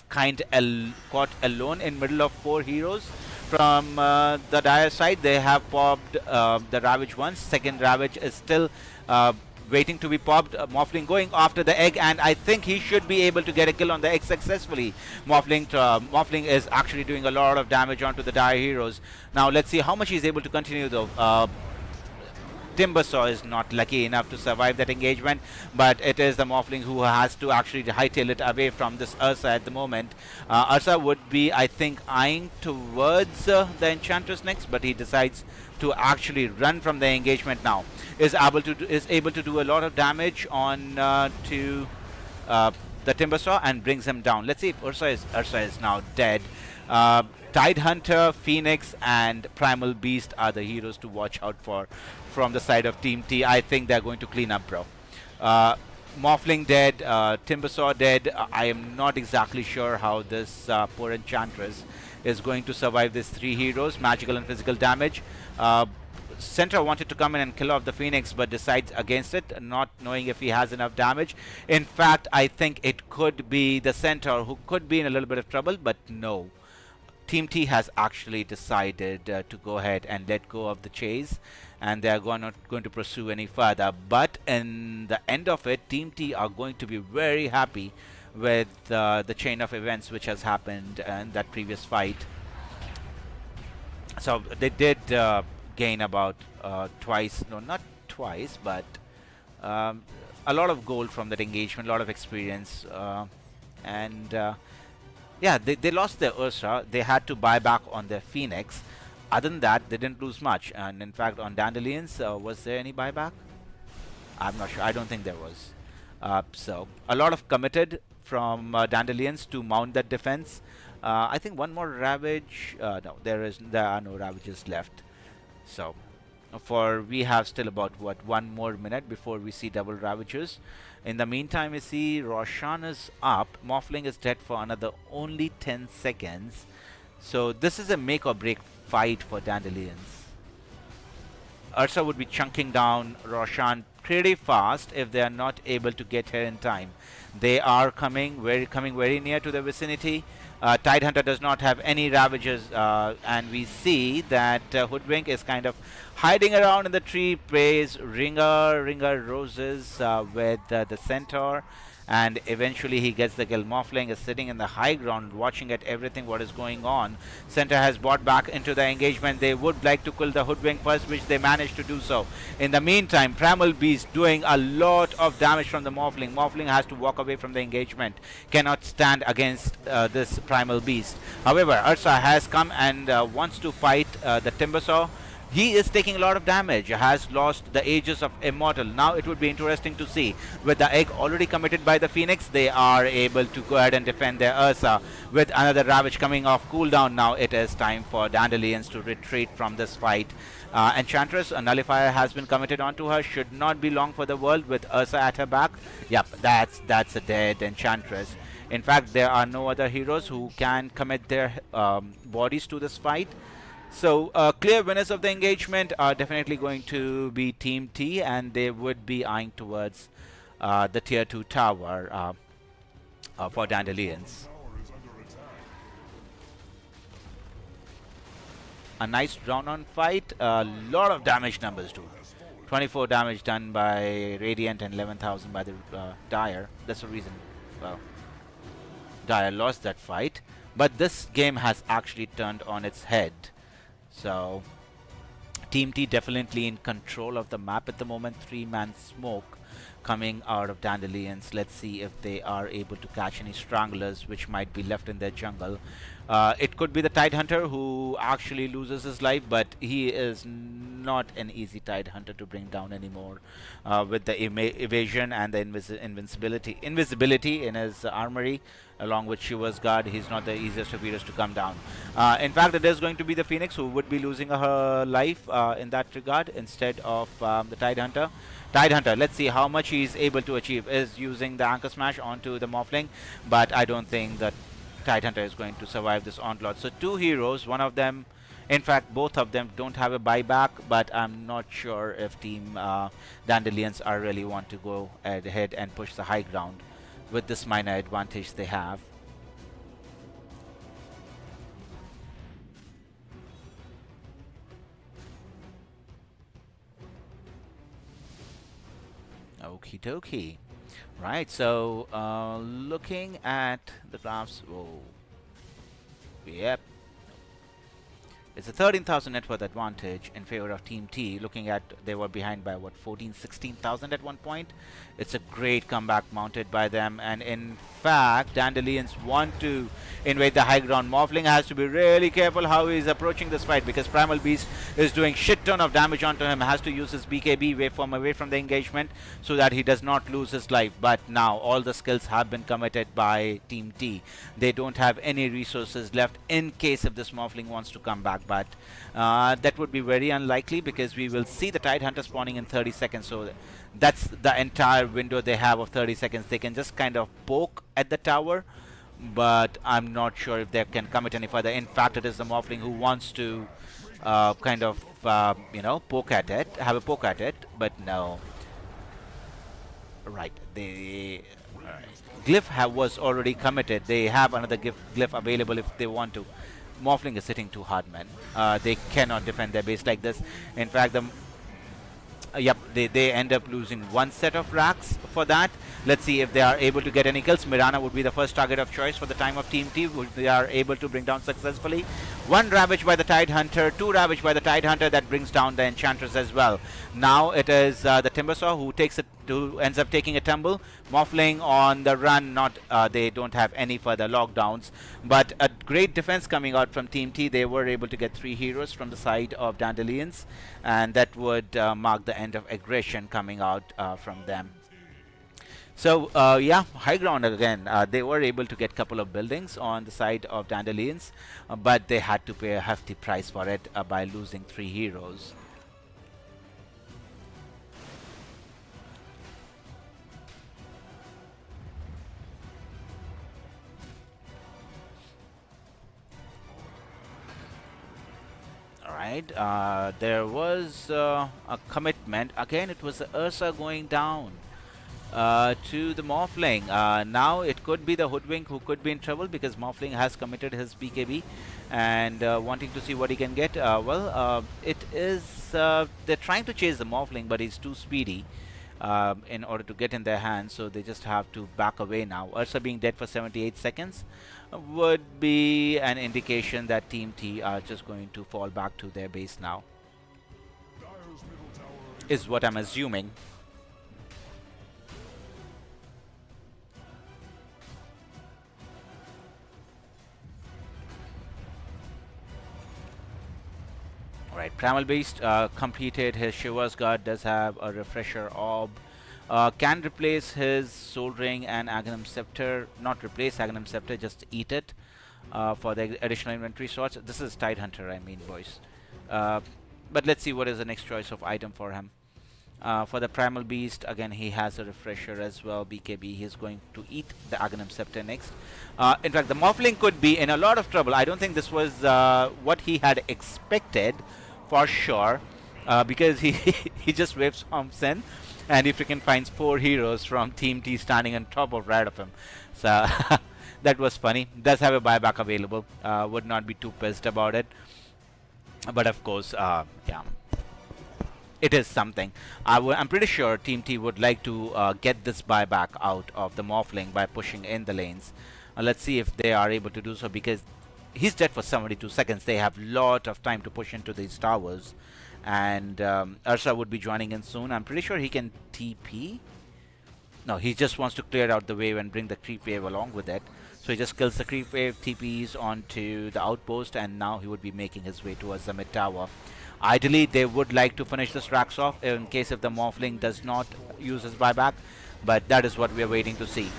Speaker 2: alone in middle of 4 heroes. From the dire side, they have popped the Ravage once. Second Ravage is still waiting to be popped. Morphling going after the egg, and I think he should be able to get a kill on the egg successfully. Morphling is actually doing a lot of damage onto the dire heroes. Now let's see how much he's able to continue though. Timbersaw is not lucky enough to survive that engagement, but it is the Morphling who has to actually hightail it away from this Ursa at the moment. Ursa would be, I think, eyeing towards the Enchantress next, but he decides to actually run from the engagement now. Is able to do a lot of damage on to the Timbersaw and brings him down. Let's see if Ursa is now dead. Tidehunter, Phoenix, and Primal Beast are the heroes to watch out for from the side of Team T. I think they're going to clean up, bro. Morphling dead, Timbersaw dead. I am not exactly sure how this poor Enchantress is going to survive these 3 heroes, magical and physical damage. Centaur wanted to come in and kill off the Phoenix, but decides against it, not knowing if he has enough damage. In fact, I think it could be the Centaur who could be in a little bit of trouble, but no. Team T has actually decided to go ahead and let go of the chase, and they are not going to pursue any further. But in the end of it, Team T are going to be very happy with the chain of events which has happened in that previous fight. So they did gain about twice, no, not twice, but a lot of gold from that engagement, a lot of experience, and yeah, they lost their Ursa. They had to buy back on their Phoenix. Other than that, they didn't lose much. And in fact, on Dandelions, was there any buyback? I'm not sure. I don't think there was. So a lot of committed from Dandelions to mount that defense. I think one more Ravage. No, there are no Ravages left. So we have still about what, 1 more minute before we see double Ravages. In the meantime, you see Roshan is up. Morphling is dead for another only 10 seconds. So this is a make or break fight for Dandelions. Ursa would be chunking down Roshan pretty fast if they are not able to get here in time. They are coming very near to the vicinity. Tidehunter does not have any Ravages, and we see that Hoodwink is kind of hiding around in the tree, plays Ringer Roses with the Centaur, and eventually he gets the kill. Morphling is sitting in the high ground watching at everything what is going on. Centaur has bought back into the engagement. They would like to kill the Hoodwink first, which they managed to do so. In the meantime, Primal Beast doing a lot of damage from the Morphling. Morphling has to walk away from the engagement, cannot stand against this Primal Beast. However, Ursa has come and wants to fight the Timbersaw. He is taking a lot of damage, has lost the Aegis of Immortal. Now it would be interesting to see, with the egg already committed by the Phoenix, they are able to go ahead and defend their Ursa. With another Ravage coming off cooldown, now it is time for Dandelions to retreat from this fight. Enchantress, a nullifier has been committed onto her, should not be long for the world with Ursa at her back. Yep, that's a dead Enchantress. In fact, there are no other heroes who can commit their bodies to this fight. So clear winners of the engagement are definitely going to be Team T, and they would be eyeing towards the tier 2 tower for Dandelions. A nice drawn-on fight. A lot of damage numbers too. 24 damage done by Radiant and 11,000 by the Dire. That's the reason, well, Dire lost that fight. But this game has actually turned on its head. So, Team T definitely in control of the map at the moment. 3-man smoke coming out of Dandelions. Let's see if they are able to catch any Stranglers which might be left in their jungle. It could be the Tidehunter who actually loses his life, but he is not an easy Tidehunter to bring down anymore. With the evasion and the invisibility in his armory, along with Shiva's guard, he's not the easiest of heroes to come down. In fact, it is going to be the Phoenix who would be losing her life in that regard instead of the Tidehunter. Tidehunter, let's see how much he's able to achieve. Is using the Anchor Smash onto the Morphling, but I don't think that Tidehunter is going to survive this onslaught. So 2 heroes, one of them, in fact both of them don't have a buyback, but I'm not sure if Team Dandelions are really want to go ahead and push the high ground with this minor advantage they have. Okie dokie. Right, so looking at the graphs, oh, yep, it's a 13,000 net worth advantage in favor of Team T. Looking at, they were behind by what, 16,000 at one point. It's a great comeback mounted by them, and in fact Dandelions want to invade the high ground. Morphling has to be really careful how he's approaching this fight, because Primal Beast is doing shit ton of damage onto him. Has to use his BKB waveform away from the engagement so that he does not lose his life. But now all the skills have been committed by Team T. They don't have any resources left in case if this Morphling wants to come back, but that would be very unlikely, because we will see the Tidehunter spawning in 30 seconds. So that's the entire window they have of 30 seconds. They can just kind of poke at the tower, but I'm not sure if they can commit any further. In fact, it is the Morphling who wants to kind of you know, poke at it, have a poke at it, but no. Right, the glyph was already committed. They have another glyph available if they want to. Morphling is hitting too hard, man. They cannot defend their base like this. In fact, the yep, they end up losing one set of racks for that. Let's see if they are able to get any kills. Mirana would be the first target of choice for the time of Team T, which they are able to bring down successfully. 1 Ravage by the Tidehunter, 2 Ravage by the Tidehunter, that brings down the Enchantress as well. Now it is the Timbersaw who ends up taking a tumble. Morphling on the run, not they don't have any further lockdowns, but a great defense coming out from Team T. They were able to get 3 heroes from the side of Dandelions, and that would mark the end of aggression coming out from them. So yeah, high ground again. They were able to get a couple of buildings on the side of Dandelions, but they had to pay a hefty price for it by losing 3 heroes. Alright, there was a commitment. Again, it was the Ursa going down to the Morphling. Now it could be the Hoodwink who could be in trouble, because Morphling has committed his BKB and wanting to see what he can get. It is they're trying to chase the Morphling, but he's too speedy in order to get in their hands, so they just have to back away now. Ursa being dead for 78 seconds would be an indication that Team T are just going to fall back to their base now, is what I'm assuming. Right, Primal Beast completed his Shiva's Guard, does have a Refresher Orb. Can replace his Soul Ring and Aghanim Scepter. Not replace Aghanim Scepter, just eat it for the additional inventory slots. This is Tidehunter, I mean, boys. But let's see what is the next choice of item for him. For the Primal Beast, again, he has a Refresher as well, BKB. He's going to eat the Aghanim Scepter next. In fact, the Morphling could be in a lot of trouble. I don't think this was what he had expected, for sure, because he he just waves Swamps in, and he freaking finds 4 heroes from Team T standing on top of right of him. So that was funny. Does have a buyback available. Would not be too pissed about it. But of course, yeah, it is something. I'm pretty sure Team T would like to get this buyback out of the Morphling by pushing in the lanes. Let's see if they are able to do so, because he's dead for 72 seconds. They have lot of time to push into these towers. And Ursa would be joining in soon. I'm pretty sure he can TP. No, he just wants to clear out the wave and bring the creep wave along with it. So he just kills the creep wave, TPs onto the outpost, and now he would be making his way towards the mid tower. Ideally, they would like to finish this Rax off in case if the Morphling does not use his buyback, but that is what we are waiting to see.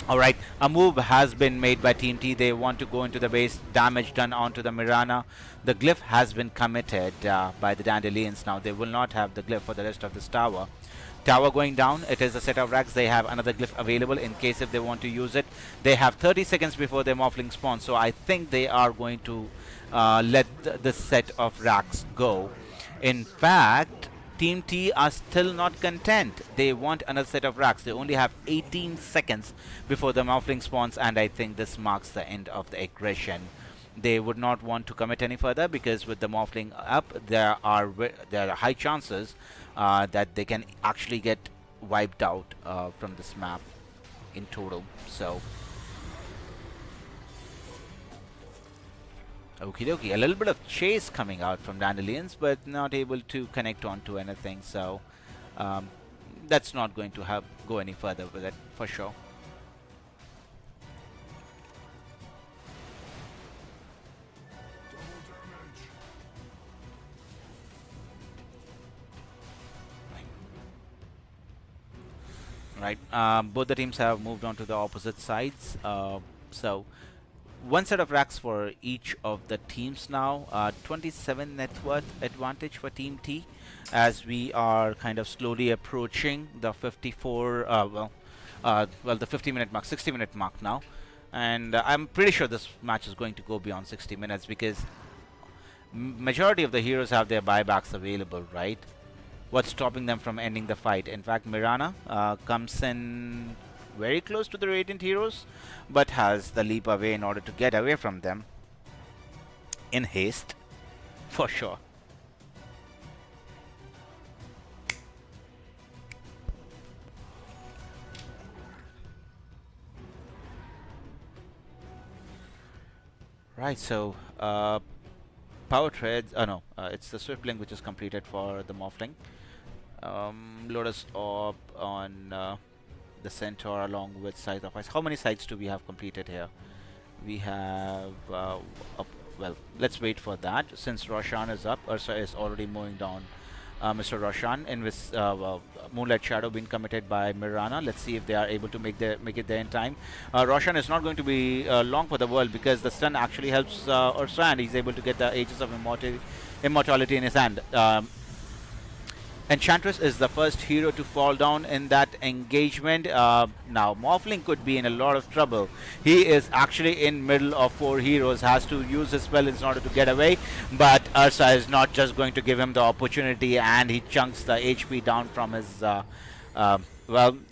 Speaker 2: Alright, a move has been made by Team T. They want to go into the base. Damage done onto the Mirana. The glyph has been committed by the Dandelions. Now they will not have the glyph for the rest of this tower. Tower going down. It is a set of racks. They have another glyph available in case if they want to use it. They have 30 seconds before their Morphling spawn. So I think they are going to let this set of racks go. In fact, Team T are still not content. They want another set of racks. They only have 18 seconds before the Morphling spawns, and I think this marks the end of the aggression. They would not want to commit any further, because with the Morphling up, there are high chances that they can actually get wiped out from this map in total. So okie dokie, a little bit of chase coming out from Dandelions, but not able to connect onto anything. So that's not going to go any further with it for sure. Right, both the teams have moved on to the opposite sides. So one set of racks for each of the teams now. 27 net worth advantage for Team T, as we are kind of slowly approaching the 54 well the 50-minute mark, 60-minute mark now. And I'm pretty sure this match is going to go beyond 60 minutes, because majority of the heroes have their buybacks available, right? What's stopping them from ending the fight? In fact, Mirana comes in very close to the Radiant heroes, but has the leap away in order to get away from them in haste, for sure. Right, so power treads. No, it's the Swift Link which is completed for the Morphling. Lotus Orb on the Centaur along with Scythe of Ice. How many sites do we have completed here? We have well, let's wait for that. Since Roshan is up, Ursa is already mowing down Mr. Roshan, in with Moonlight Shadow being committed by Mirana. Let's see if they are able to make it there in time. Roshan is not going to be long for the world, because the stun actually helps Ursa, and he's able to get the Aegis of Immortality in his hand. Enchantress is the first hero to fall down in that engagement. Now Morphling could be in a lot of trouble. He is actually in middle of 4 heroes, has to use his spell in order to get away, but Ursa is not just going to give him the opportunity, and he chunks the HP down from his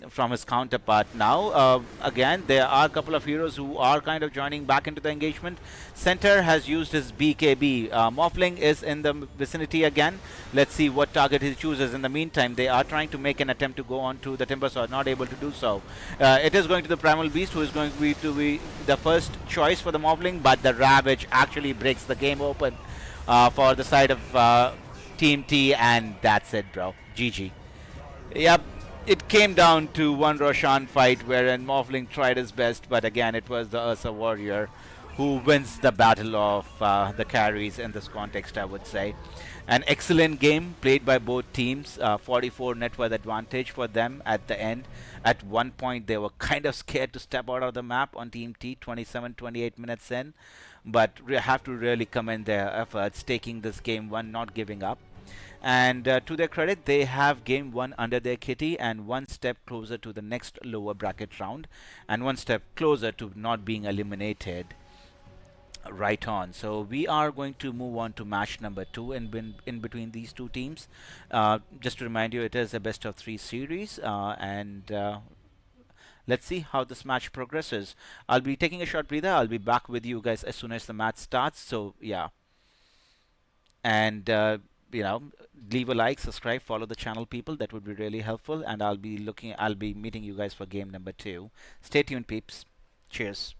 Speaker 2: from his counterpart. Now again, there are a couple of heroes who are kind of joining back into the engagement. Center has used his BKB. Morphling is in the vicinity again. Let's see what target he chooses. In the meantime, they are trying to make an attempt to go on to the Timber Sword, not able to do so. It is going to the Primal Beast, who is going to be the first choice for the Morphling, but the Ravage actually breaks the game open for the side of Team T, and that's it, bro. GG. Yep. It came down to one Roshan fight, wherein Morphling tried his best, but again, it was the Ursa Warrior who wins the battle of the carries in this context, I would say. An excellent game played by both teams. 44 net worth advantage for them at the end. At one point, they were kind of scared to step out of the map on Team T, 27, 28 minutes in. But have to really commend their efforts, taking this game one, not giving up. And to their credit, they have game one under their kitty and one step closer to the next lower bracket round, and one step closer to not being eliminated. Right on. So we are going to move on to match number two in between these two teams. Just to remind you, it is a best of three series, and let's see how this match progresses. I'll be taking a short breather. I'll be back with you guys as soon as the match starts. So yeah, and you know, leave a like, subscribe, follow the channel, people. That would be really helpful. And I'll be meeting you guys for game number two. Stay tuned, peeps. Cheers.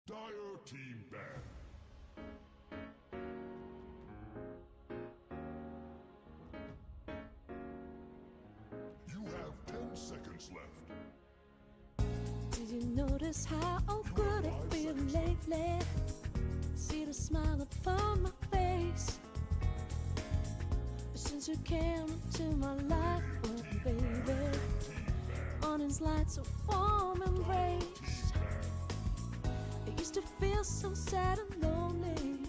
Speaker 1: Dire team ban. You have 10 seconds left.
Speaker 3: Did you notice how good I feel lately? See the smile upon my face. Since you came into my life, oh baby, morning's lights a warm embrace. I used to feel so sad and lonely.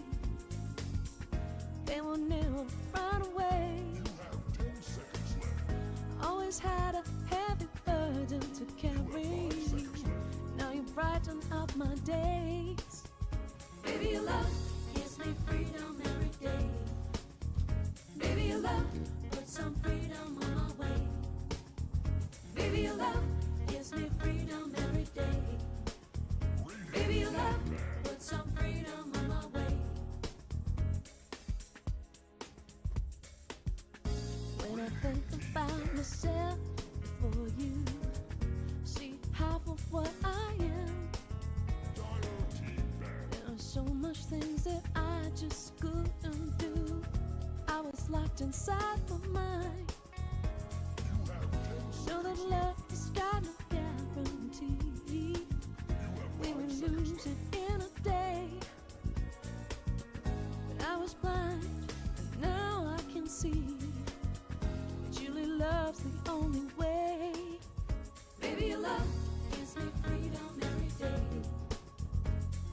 Speaker 3: They will never run away.
Speaker 1: You have 10 seconds left.
Speaker 3: Always had a heavy burden to carry. Now you brighten up my days. Baby, your love gives me freedom every day. Baby, your love put some freedom on my way. Baby, your love gives me freedom every day. Baby, your love put some freedom on my way. When I think about myself before you, see half of what I am. There are so much things that I just couldn't do. I was locked inside my mind. Know that love has got no guarantee. We will lose it in a day. But I was blind, and now I can see. Julie loves the only way. Baby, your love gives me freedom every day.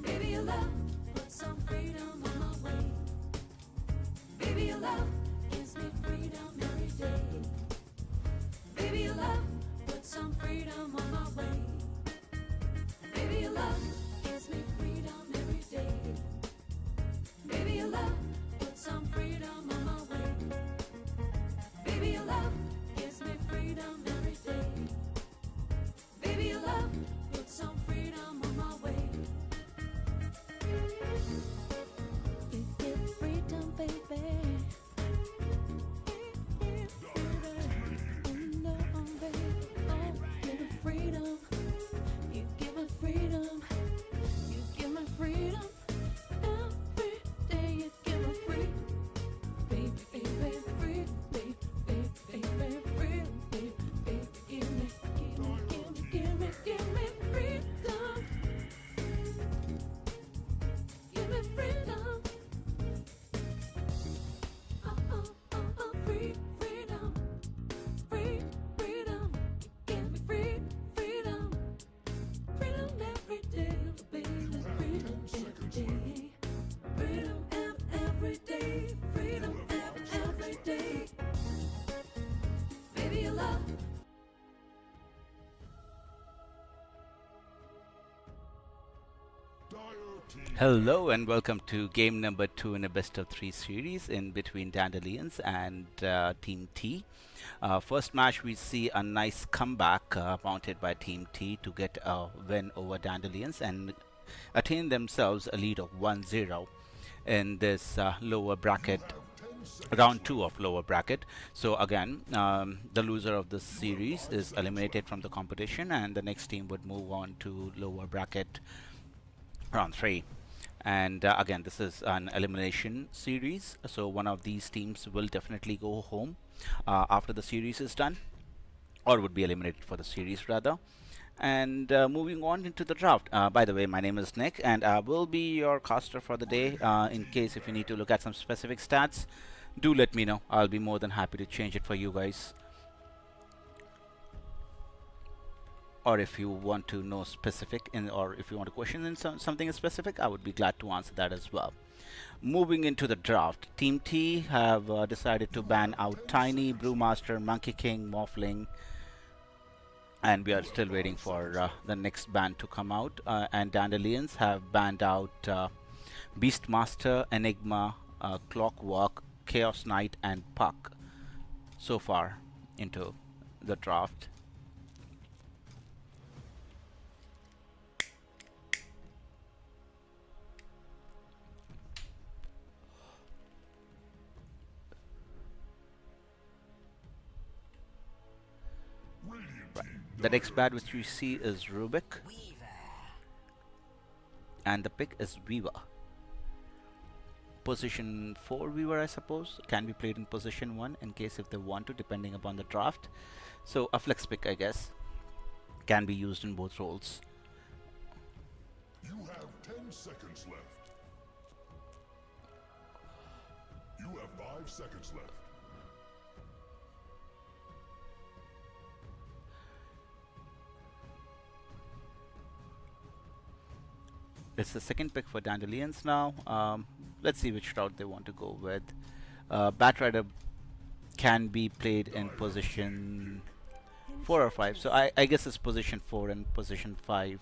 Speaker 3: Baby, your love puts some freedom on my way. Baby, your love gives me freedom every day. Baby, your love puts some freedom on my way. Baby, your love gives me freedom every day. Baby, your love puts some freedom on my way. Baby, your love gives me freedom every day. Baby, your love puts some freedom on my way. You give freedom, baby.
Speaker 2: Hello and welcome to game number 2 in a best of 3 series in between Dandelions and Team T. First match we see a nice comeback mounted by Team T to get a win over Dandelions and attain themselves a lead of 1-0 in this lower bracket, round 2 of lower bracket. So again, the loser of this series is eliminated from the competition and the next team would move on to lower bracket round 3. And again, this is an elimination series, so one of these teams will definitely go home after the series is done, or would be eliminated for the series rather. And moving on into the draft, by the way, my name is Nick and I will be your caster for the day. In case if you need to look at some specific stats, do let me know. I'll be more than happy to change it for you guys. Or if you want to know specific or if you want to question in something specific, I would be glad to answer that as well. Moving into the draft, Team T have decided to ban out Tiny, Brewmaster, Monkey King, Morphling, and we are still waiting for the next ban to come out. And Dandelions have banned out Beastmaster, Enigma, Clockwork, Chaos Knight, and Puck so far into the draft. The next bad which we see is Rubik. and the pick is Weaver. Position 4 Weaver, I suppose, can be played in position 1 in case if they want to, depending upon the draft. So a flex pick, I guess, can be used in both roles.
Speaker 1: You have 10 seconds left. You have 5 seconds left.
Speaker 2: It's the second pick for Dandelions now. Let's see which route they want to go with. Batrider can be played in position 4 or 5. So I guess it's position 4 and position 5,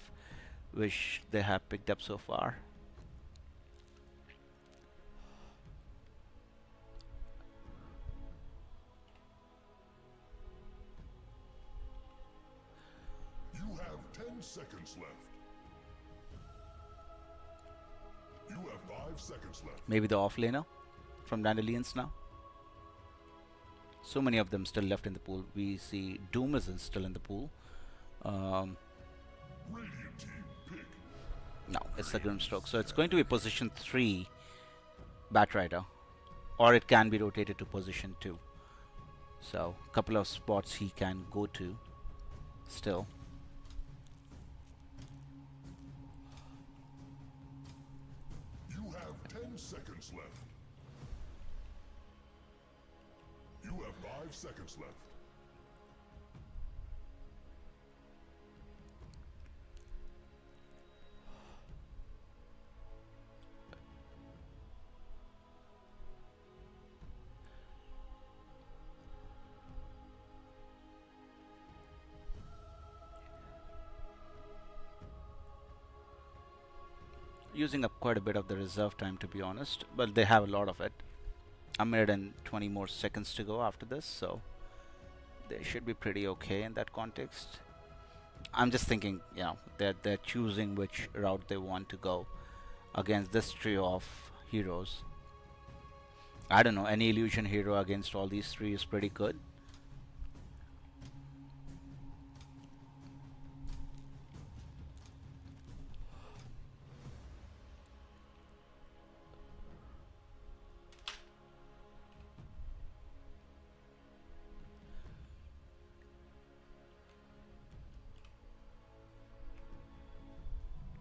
Speaker 2: which they have picked up so far.
Speaker 1: You have 10 seconds left. You have 5 seconds left.
Speaker 2: Maybe the offlaner from Dandelions now. So many of them still left in the pool. We see Doom is still in the pool.
Speaker 1: Radiant team pick.
Speaker 2: No, it's the Grimstroke. So it's going to be position 3 Batrider, or it can be rotated to position 2. So a couple of spots he can go to still.
Speaker 1: You have 10 seconds left. You have 5 seconds left.
Speaker 2: Using up quite a bit of the reserve time, to be honest, but they have a lot of it. A minute and 20 more seconds to go after this, so they should be pretty okay in that context. I'm just thinking, you know, they're choosing which route they want to go against this trio of heroes. I don't know, any illusion hero against all these three is pretty good.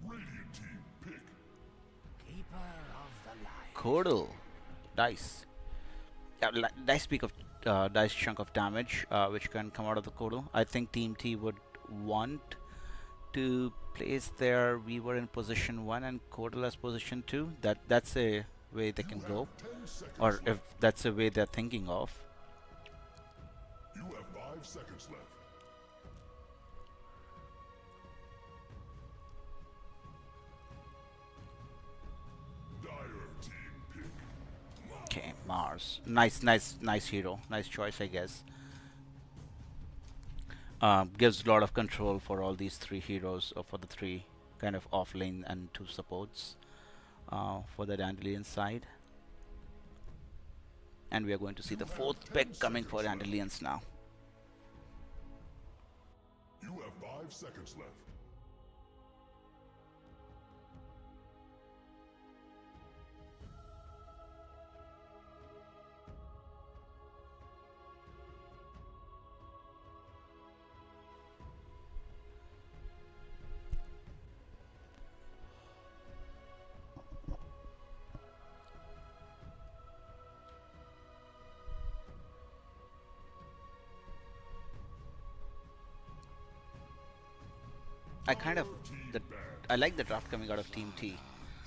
Speaker 1: Radiant team pick.
Speaker 2: Cordal dice. Yeah, dice peak of dice chunk of damage, which can come out of the Cordal. I think Team T would want to place their Weaver in position 1 and Cordal as position 2. That's a way they can go,
Speaker 1: 10 seconds
Speaker 2: or
Speaker 1: left.
Speaker 2: if that's a way they're thinking of.
Speaker 1: You have 5 seconds left. Dire team pick.
Speaker 2: Okay, Mars. Nice hero. Nice choice, I guess. Gives a lot of control for all these three heroes, or for the three kind of offlane and 2 supports for the Dandelion side. And we are going to see the 4th pick coming for Dandelions now.
Speaker 1: You have 5 seconds left.
Speaker 2: I like the draft coming out of Team T.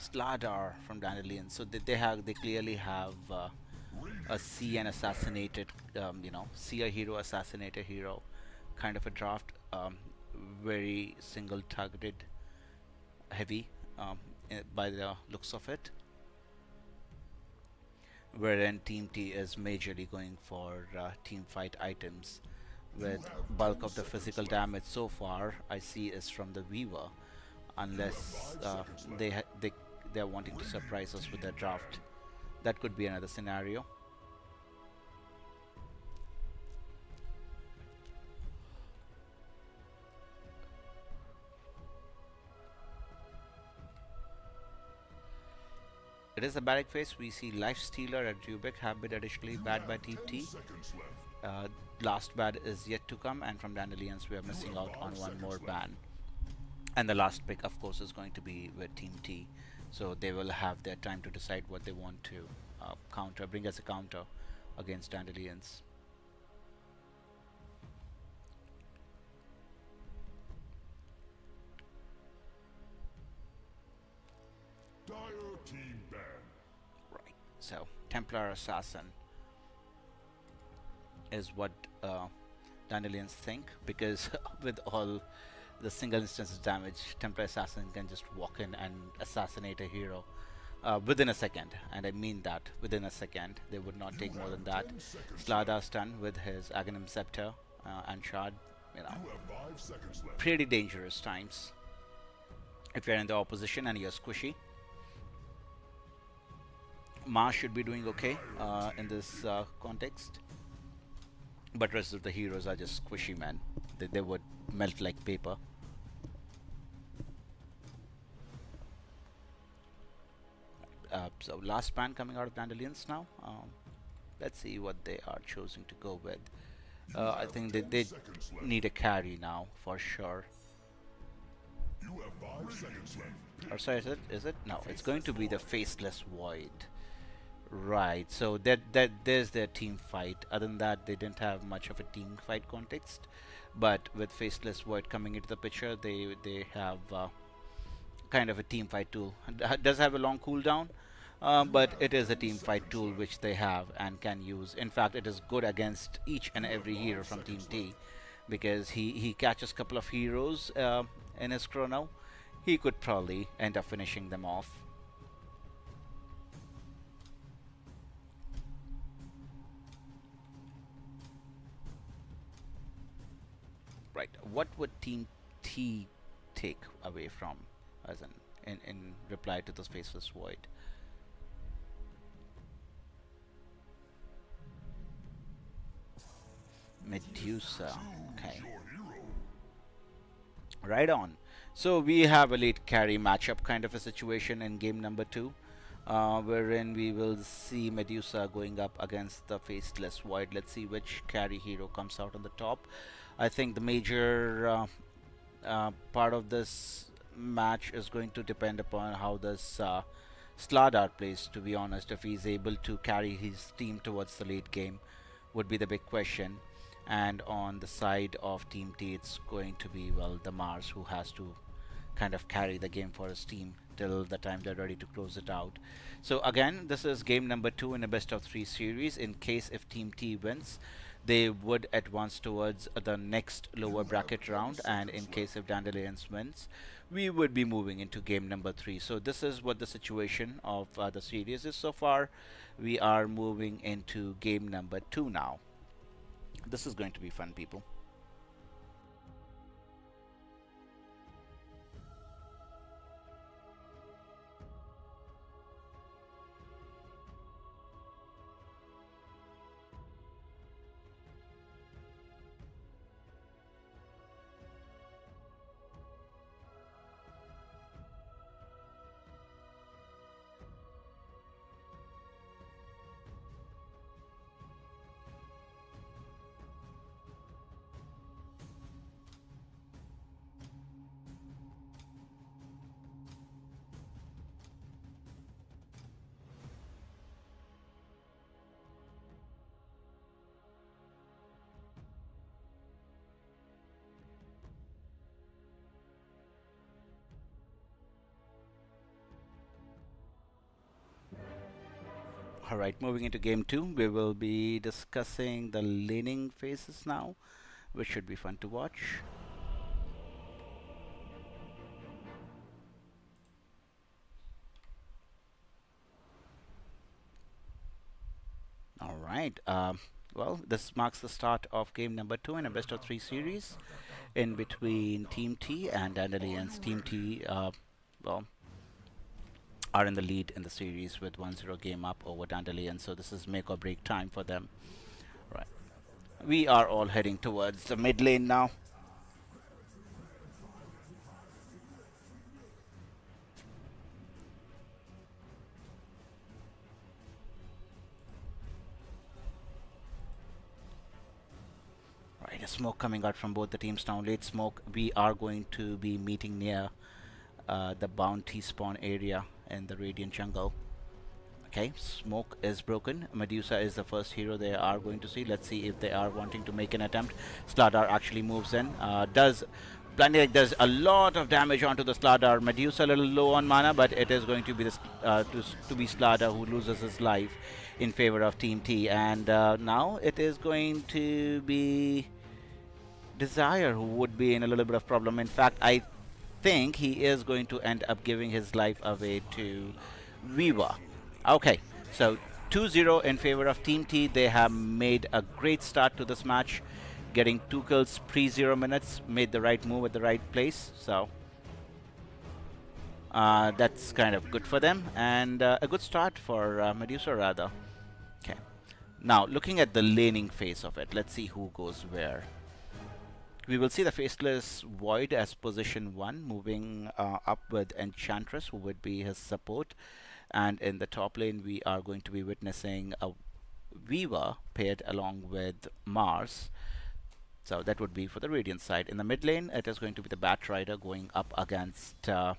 Speaker 2: Slardar from Dandelion, so they clearly have a see and assassinated, see a hero, assassinate a hero kind of a draft. Very single targeted heavy by the looks of it, wherein Team T is majorly going for team fight items, with bulk of the physical damage so far I see is from the Weaver, unless they're wanting to surprise us with their draft. That could be another scenario. It is a barrack phase. We see Life Stealer and Rubik have been additionally banned by Team
Speaker 1: 10
Speaker 2: T.
Speaker 1: seconds left.
Speaker 2: Last ban is yet to come, and from Dandelions we are missing out on one more
Speaker 1: seconds
Speaker 2: ban. And the last pick, of course, is going to be with Team T. So they will have their time to decide what they want to bring as a counter against Dandelions.
Speaker 1: Dire team ban.
Speaker 2: Right. So Templar Assassin is what Dandelions think, because with all the single instance damage, Templar Assassin can just walk in and assassinate a hero within a second, and I mean that, within a second. They would not take more than that. Slada stun with his Aghanim Scepter and Shard, you know,
Speaker 1: You have 5 seconds left.
Speaker 2: pretty dangerous times if you're in the opposition and you're squishy. Mars should be doing okay in this context, but rest of the heroes are just squishy, man. They would melt like paper. So last ban coming out of Dandelions now. Let's see what they are choosing to go with. I think they need a carry now for sure.
Speaker 1: You have 5 seconds left.
Speaker 2: Or sorry, is it? No, it's going to be the Faceless Void. Right, so there's their team fight. Other than that, they didn't have much of a team fight context. But with Faceless Void coming into the picture, they have kind of a team fight tool. Does have a long cooldown, but it is a team fight tool which they have and can use. In fact, it is good against each and every hero from Team T, because he catches a couple of heroes in his chrono. He could probably end up finishing them off. Right, what would Team T take away from, as in reply to this Faceless Void? Medusa, okay. Right on. So we have a late carry matchup kind of a situation in game number 2, wherein we will see Medusa going up against the Faceless Void. Let's see which carry hero comes out on the top. I think the major part of this match is going to depend upon how this Slardar plays, to be honest. If he's able to carry his team towards the late game would be the big question. And on the side of Team T, it's going to be, well, the Mars who has to kind of carry the game for his team till the time they're ready to close it out. So again, this is game number 2 in a best of 3 series. In case if Team T wins, they would advance towards the next lower bracket round, and in case if Dandelions wins, we would be moving into game number 3. So this is what the situation of the series is so far. We are moving into game number 2 now. This is going to be fun, people. Alright, moving into game 2, we will be discussing the laning phases now, which should be fun to watch. Alright, well, this marks the start of game number 2 in a best of 3 series in between Team T and Dandelions. Team T, well, are in the lead in the series with 1-0 game up over Dandelion, so this is make or break time for them. Right, we are all heading towards the mid lane now. Smoke coming out from both the teams now. Late smoke. We are going to be meeting near the bounty spawn area in the Radiant jungle. Okay, smoke is broken. Medusa is the first hero they are going to see. Let's see if they are wanting to make an attempt. Slardar actually moves in. Blinding Light does a lot of damage onto the Slardar. Medusa a little low on mana, but it is going to be to be Slardar who loses his life in favor of Team T. And now it is going to be Desire who would be in a little bit of problem. In fact, I think he is going to end up giving his life away to Viva. Okay, so 2-0 in favor of Team T. They have made a great start to this match, getting 2 kills pre-0 minutes, made the right move at the right place. So that's kind of good for them, and a good start for Medusa rather. Okay, now looking at the laning phase of it, let's see who goes where. We will see the Faceless Void as position 1, moving up with Enchantress, who would be his support. And in the top lane, we are going to be witnessing a Viva paired along with Mars. So that would be for the Radiant side. In the mid lane, it is going to be the Batrider going up against, well,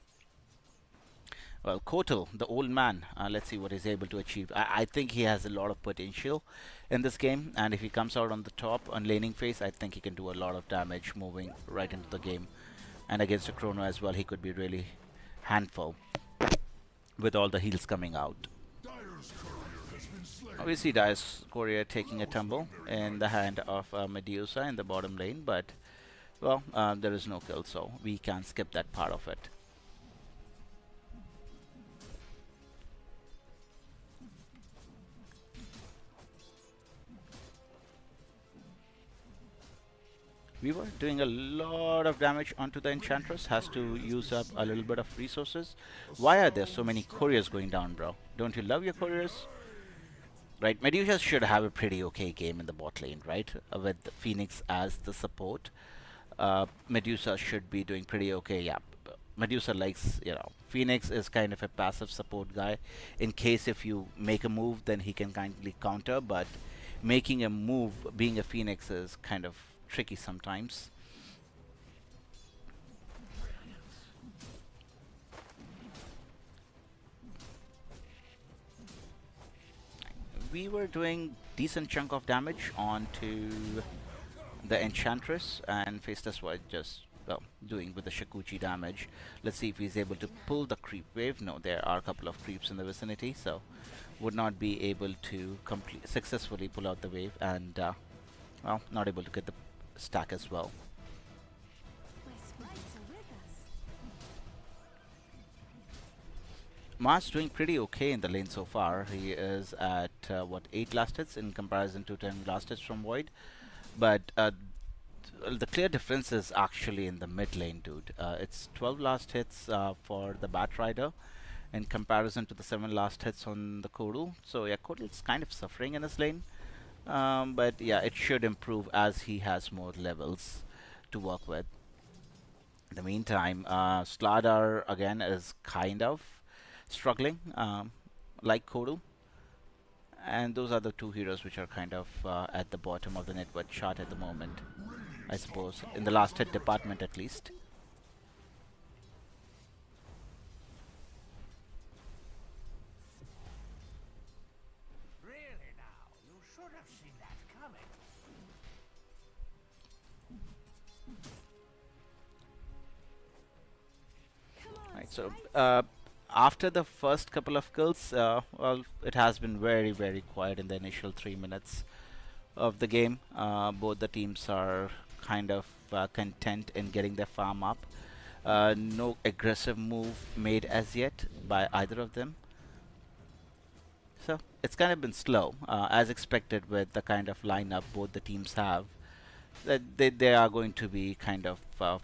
Speaker 2: Kotal, the old man. Let's see what he's able to achieve. I think he has a lot of potential in this game. And if he comes out on the top on laning phase, I think he can do a lot of damage moving right into the game. And against a Chrono as well, he could be really handful with all the heals coming out. Obviously, Dire's Courier taking a tumble in the hand of Medusa in the bottom lane, but, well, there is no kill, so we can skip that part of it. We were doing a lot of damage onto the Enchantress, has to use up a little bit of resources. Why are there so many couriers going down, bro? Don't you love your couriers? Right, Medusa should have a pretty okay game in the bot lane, right? With Phoenix as the support. Medusa should be doing pretty okay, yeah. Medusa likes, Phoenix is kind of a passive support guy. In case if you make a move, then he can kindly counter, but making a move, being a Phoenix, is kind of tricky sometimes. We were doing decent chunk of damage onto the Enchantress, and Faceless Void just, well, doing with the Shakuchi damage. Let's see if he's able to pull the creep wave. No, there are a couple of creeps in the vicinity, so would not be able to successfully pull out the wave, and well, not able to get the stack as well. Mars doing pretty okay in the lane so far. He is at what, 8 last hits in comparison to 10 last hits from Void, but the clear difference is actually in the mid lane, dude. It's 12 last hits for the Batrider in comparison to the 7 last hits on the Kotal. So yeah, Kotal's kind of suffering in his lane. But yeah, it should improve as he has more levels to work with. In the meantime, Slardar again is kind of struggling, like Kotal. And those are the 2 heroes which are kind of at the bottom of the net worth chart at the moment, I suppose, in the last hit department at least. Right, so after the first couple of kills, well, it has been very, very quiet in the initial 3 minutes of the game. Both the teams are kind of content in getting their farm up. No aggressive move made as yet by either of them. So it's kind of been slow, as expected with the kind of lineup both the teams have. They are going to be kind of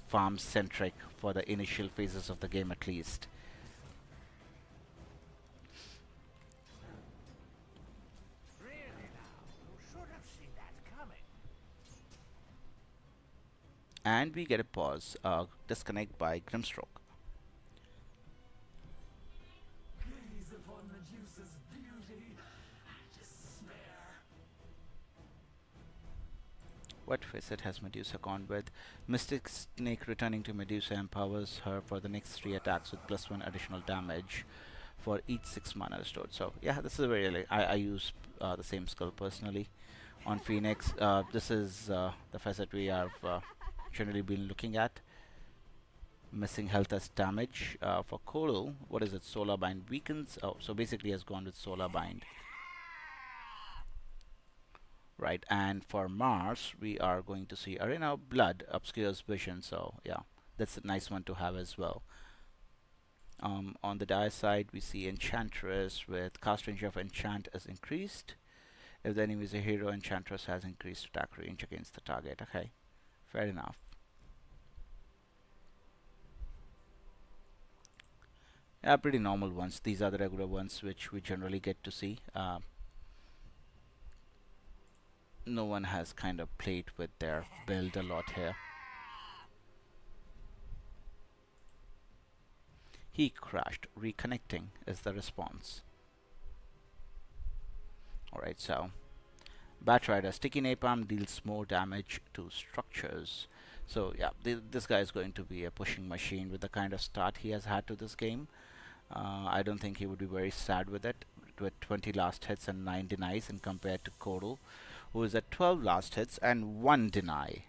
Speaker 2: farm-centric for the initial phases of the game at least. And we get a pause, disconnect by Grimstroke. What facet has Medusa gone with? Mystic Snake returning to Medusa empowers her for the next 3 attacks with +1 additional damage for each 6 mana restored. So yeah, this is really, I use the same skill personally on Phoenix. This is the facet we have generally been looking at. Missing health as damage. For Coral, what is it? Solar Bind weakens. Oh, so basically has gone with Solar Bind. Right, and for Mars, we are going to see Arena of Blood obscures vision. So yeah, that's a nice one to have as well. On the dire side, we see Enchantress with cast range of Enchant is increased. If the enemy is a hero, Enchantress has increased attack range against the target. Okay, fair enough. Yeah, pretty normal ones. These are the regular ones which we generally get to see. No one has kind of played with their build a lot here. He crashed. Reconnecting is the response. Alright, so Batrider, Sticky Napalm deals more damage to structures. So yeah, this guy is going to be a pushing machine with the kind of start he has had to this game. I don't think he would be very sad with it, with 20 last hits and 9 denies, and compared to Koru, who is at 12 last hits and 1 deny.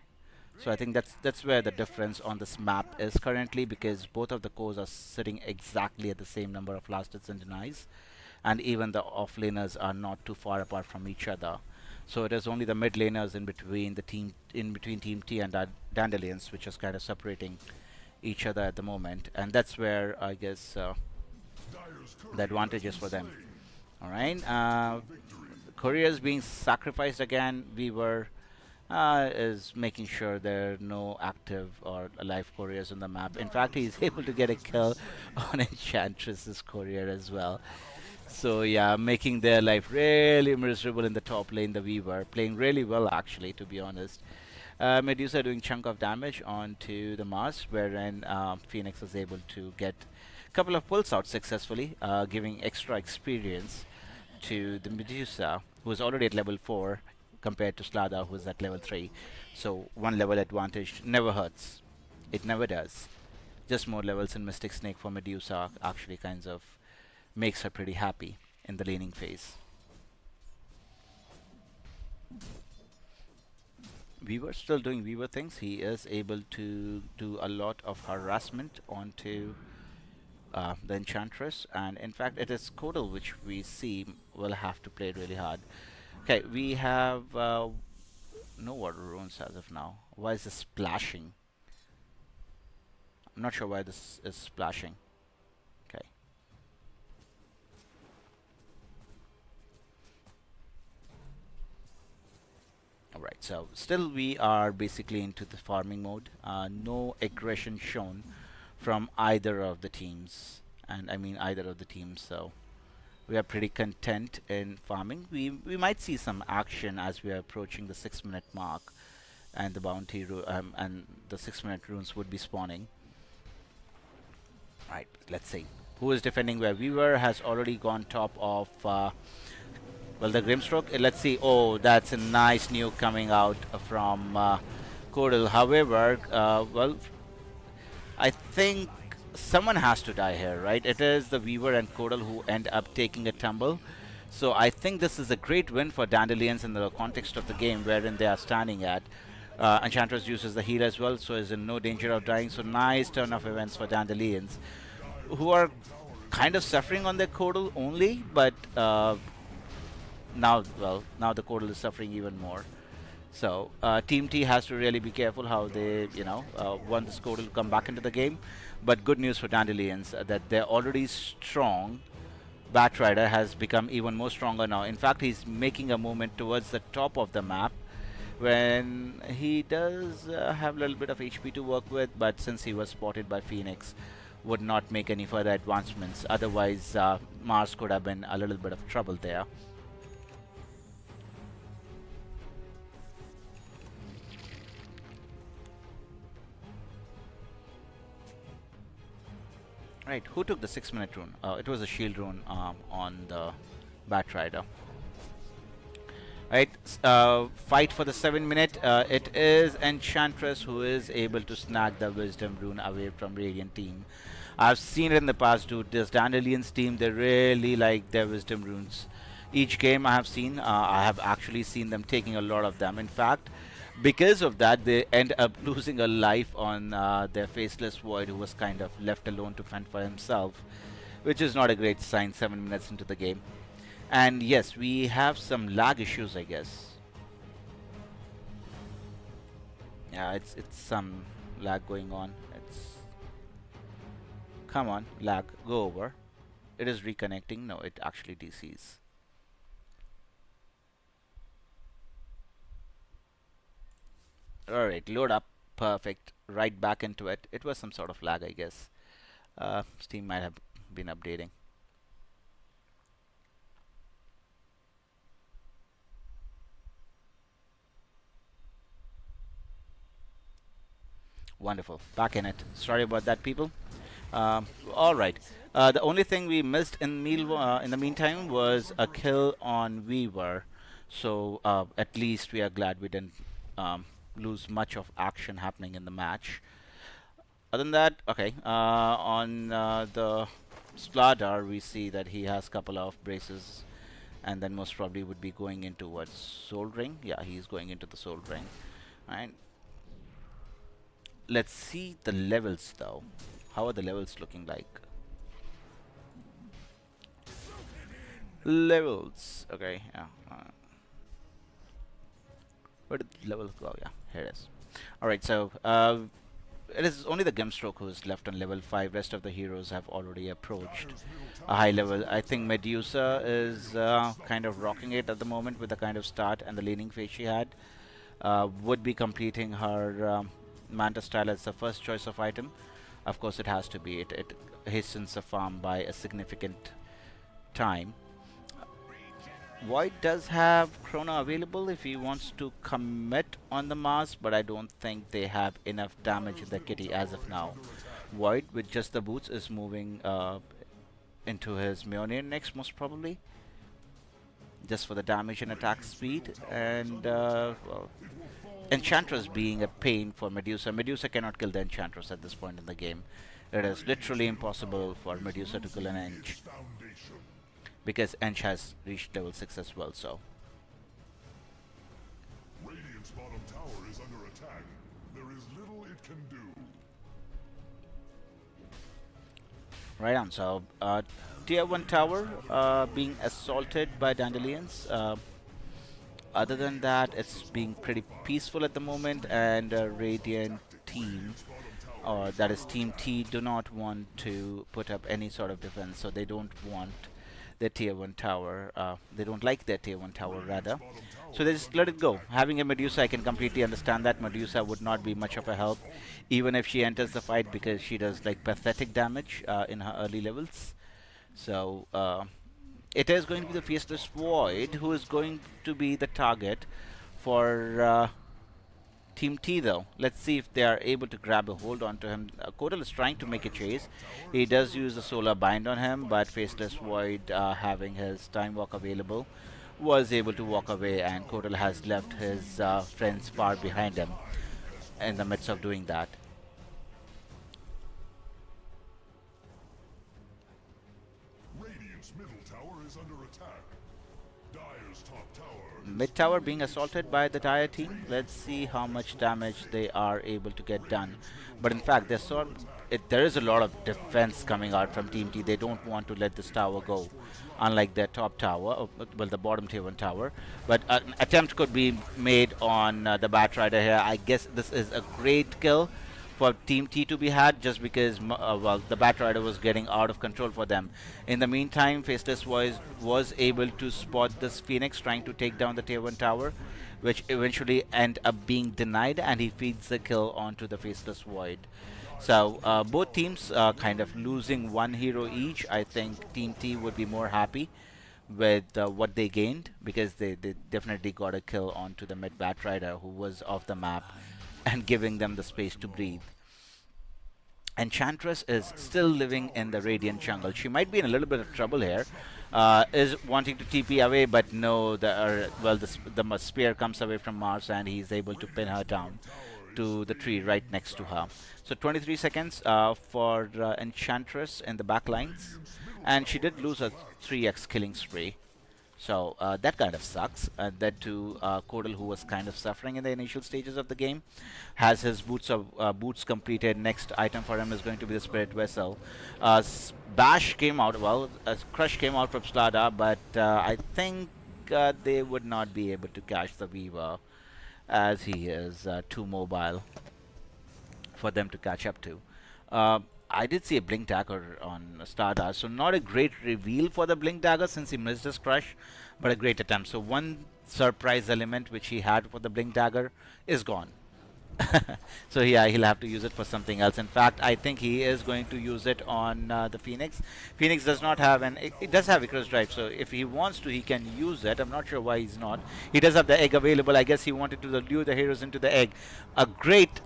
Speaker 2: So I think that's where the difference on this map is currently, because both of the cores are sitting exactly at the same number of last hits and denies, and even the offlaners are not too far apart from each other. So it is only the mid laners in between Team T and Dandelions which is kind of separating each other at the moment, and that's where I guess the advantage is for them. Alright, Courier is being sacrificed again. Weaver is making sure there are no active or alive couriers on the map. In fact, he's able to get a kill on Enchantress's courier as well. So yeah, making their life really miserable in the top lane. The Weaver playing really well, actually, to be honest. Medusa doing chunk of damage onto the Mars, wherein Phoenix is able to get a couple of pulls out successfully, giving extra experience to the Medusa, who is already at level 4 compared to Slada, who is at level 3. So 1 level advantage never hurts. It never does. Just more levels in Mystic Snake for Medusa actually kinds of makes her pretty happy in the laning phase. Weaver still doing Weaver things. He is able to do a lot of harassment onto the Enchantress, and in fact it is Kodal which we see will have to play really hard. Okay, we have no water runes as of now. Why is this splashing? I'm not sure why this is splashing. Okay. Alright, so still we are basically into the farming mode. No aggression shown from either of the teams, and I mean either of the teams, so we are pretty content in farming. We might see some action as we are approaching the 6-minute mark, and the bounty and the 6-minute runes would be spawning. Right, let's see who is defending where. Weaver has already gone top of well, the Grimstroke. Let's see. Oh, that's a nice nuke coming out from Kodal. However, well, I think someone has to die here, right? It is the Weaver and Kodal who end up taking a tumble. So I think this is a great win for Dandelions in the context of the game wherein they are standing at. Enchantress uses the heal as well, so is in no danger of dying. So nice turn of events for Dandelions, who are kind of suffering on their Kodal only, but now the Kodal is suffering even more. So Team T has to really be careful how they, want this Kodal to come back into the game. But good news for Dandelions that they're already strong. Batrider has become even more stronger now. In fact, he's making a movement towards the top of the map, when he does have a little bit of HP to work with, but since he was spotted by Phoenix, would not make any further advancements. Otherwise, Mars could have been a little bit of trouble there. Right, who took the 6-minute rune? It was a shield rune on the Batrider. Right, fight for the 7 minute. It is Enchantress who is able to snag the Wisdom Rune away from Radiant team. I've seen it in the past, dude. This Dandelions team, they really like their Wisdom Runes. Each game I have seen, I have actually seen them taking a lot of them. In fact, because of that, they end up losing a life on their Faceless Void, who was kind of left alone to fend for himself, which is not a great sign 7 minutes into the game. And yes, we have some lag issues, I guess. Yeah, it's some lag going on. It's come on, lag, go over. It is reconnecting. No, it actually DCs. All right, load up. Perfect. Right back into it. It was some sort of lag, I guess. Steam might have been updating. Wonderful. Back in it. Sorry about that, people. All right. The only thing we missed in the meantime was a kill on Weaver. So at least we are glad we didn't lose much of action happening in the match. Other than that, okay. On the Spladar, we see that he has a couple of braces, and then most probably would be going into what, Soul Ring? Yeah, he's going into the Soul Ring. Alright. Let's see the levels though. How are the levels looking like? Levels. Okay, yeah. Where did the levels go? Yeah, here it is. Alright, so it is only the Grimstroke who is left on level 5. Rest of the heroes have already approached a high level. I think Medusa is kind of rocking it at the moment with the kind of start and the laning phase she had. Would be completing her Manta style as the first choice of item. Of course, it has to be. It hastens the farm by a significant time. Void does have Chrono available if he wants to commit on the Mars, but I don't think they have enough damage in the kitty as of now. Void, with just the boots, is moving into his Mjolnir next, most probably. Just for the damage and attack speed. And, well, Enchantress being a pain for Medusa. Medusa cannot kill the Enchantress at this point in the game. It is literally impossible for Medusa to kill an Ench, because Ench has reached level 6 as well, so.
Speaker 1: Radiant's bottom tower is under attack. There is little it can do.
Speaker 2: Right on, so tier 1 tower being assaulted by Dandelions. Other than that, it's being pretty peaceful at the moment, and Radiant team, or that is Team T, do not want to put up any sort of defense, so they don't want their tier 1 tower. They don't like their tier 1 tower, rather. So they just let it go. Having a Medusa, I can completely understand that. Medusa would not be much of a help, even if she enters the fight, because she does like pathetic damage in her early levels. So it is going to be the Faceless Void who is going to be the target for Team T, though. Let's see if they are able to grab a hold onto him. Kodal is trying to make a chase. He does use the Solar Bind on him, but Faceless Void, having his Time Walk available, was able to walk away, and Kodal has left his friends far behind him in the midst of doing that.
Speaker 1: Radiant's middle tower is under attack. Dire's top tower.
Speaker 2: Mid tower being assaulted by the Dire team. Let's see how much damage they are able to get done. But in fact, there is a lot of defense coming out from Team T. They don't want to let this tower go, unlike their top tower, well, the bottom tier 1 tower. But an attempt could be made on the Batrider here. I guess this is a great kill for Team T to be had, just because well, the Batrider was getting out of control for them. In the meantime, Faceless was able to spot this Phoenix trying to take down the tier 1 tower, which eventually end up being denied, and he feeds the kill onto the Faceless Void. So both teams kind of losing one hero each. I think Team T would be more happy with what they gained, because they definitely got a kill onto the mid Batrider, who was off the map and giving them the space to breathe. Enchantress is still living in the Radiant jungle. She might be in a little bit of trouble here. Is wanting to TP away, but no, the spear comes away from Mars and he's able to pin her down to the tree right next to her. So 23 seconds for Enchantress in the back lines. And she did lose a 3x killing spree. So that kind of sucks. That to Codal, who was kind of suffering in the initial stages of the game, has his boots completed. Next item for him is going to be the Spirit Vessel. Bash came out, well, Crush came out from Slada, but I think they would not be able to catch the Weaver, as he is too mobile for them to catch up to. I did see a Blink Dagger on Stardust, so not a great reveal for the Blink Dagger since he missed his Crush, but a great attempt. So one surprise element which he had for the Blink Dagger is gone. So yeah, he'll have to use it for something else. In fact, I think he is going to use it on the Phoenix. Phoenix does not have it does have Icarus Drive, so if he wants to, he can use it. I'm not sure why he's not. He does have the egg available. I guess he wanted to lure the heroes into the egg. A great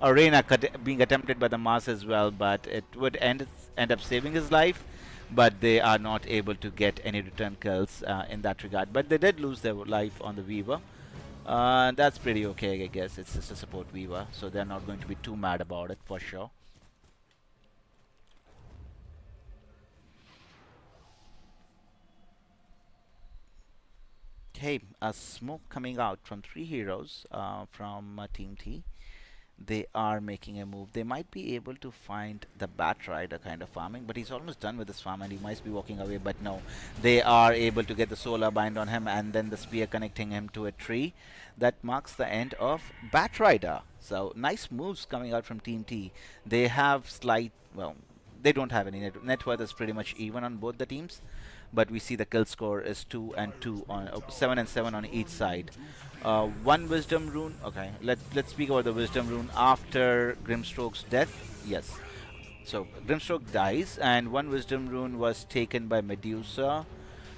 Speaker 2: arena being attempted by the Mars as well, but it would end up saving his life. But they are not able to get any return kills in that regard. But they did lose their life on the Weaver. That's pretty okay, I guess. It's just a support Weaver, so they're not going to be too mad about it for sure. Okay, a smoke coming out from 3 heroes from Team T. They are making a move. They might be able to find the Bat Rider kind of farming, but he's almost done with his farm and he might be walking away, but no. They are able to get the Solar Bind on him and then the Spear connecting him to a tree. That marks the end of Bat Rider. So nice moves coming out from Team T. They have slight, well, they don't have any net worth is pretty much even on both the teams, but we see the kill score is 2 and 2 on 7 and 7 on each side. One Wisdom Rune. Okay, let's speak about the Wisdom Rune after Grimstroke's death. Yes, so Grimstroke dies, and one Wisdom Rune was taken by Medusa,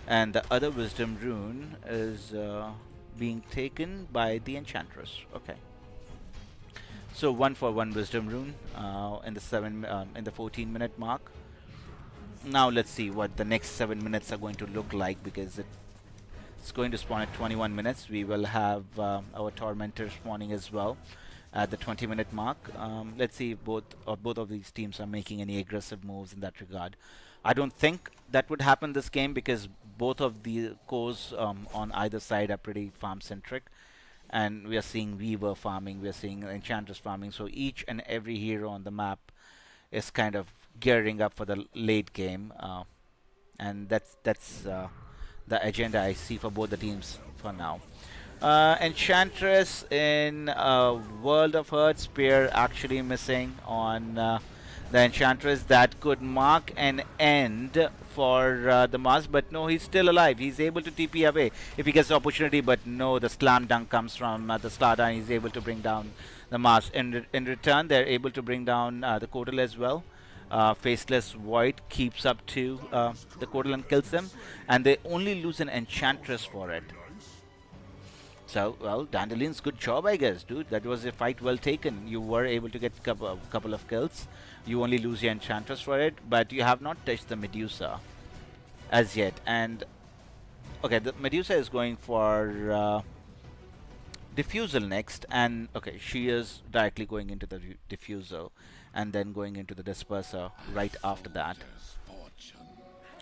Speaker 2: and the other Wisdom Rune is being taken by the Enchantress. Okay. So 1 for 1 Wisdom Rune in the 14-minute mark. Now let's see what the next 7 minutes are going to look like, because it's going to spawn at 21 minutes. We will have our Tormentor spawning as well at the 20-minute mark. Let's see if both of these teams are making any aggressive moves in that regard. I don't think that would happen this game, because both of the cores on either side are pretty farm-centric. And we are seeing Weaver farming, we are seeing Enchantress farming, so each and every hero on the map is kind of gearing up for the late game, and that's the agenda I see for both the teams for now. Enchantress in World of Hurt, Spear actually missing on the Enchantress. That could mark an end for the Mars, but no, he's still alive. He's able to TP away if he gets the opportunity, but no, the slam dunk comes from the Slada, and he's able to bring down the Mars. In return, they're able to bring down the Codal as well. Faceless Void keeps up to the Codal and kills them, and they only lose an Enchantress for it. So, well, Dandelion's good job, I guess, dude. That was a fight well taken. You were able to get a couple of kills. You only lose your Enchantress for it, but you have not touched the Medusa as yet. And, okay, the Medusa is going for Diffusal next, and, okay, she is directly going into the Diffusal and then going into the Disperser right after that.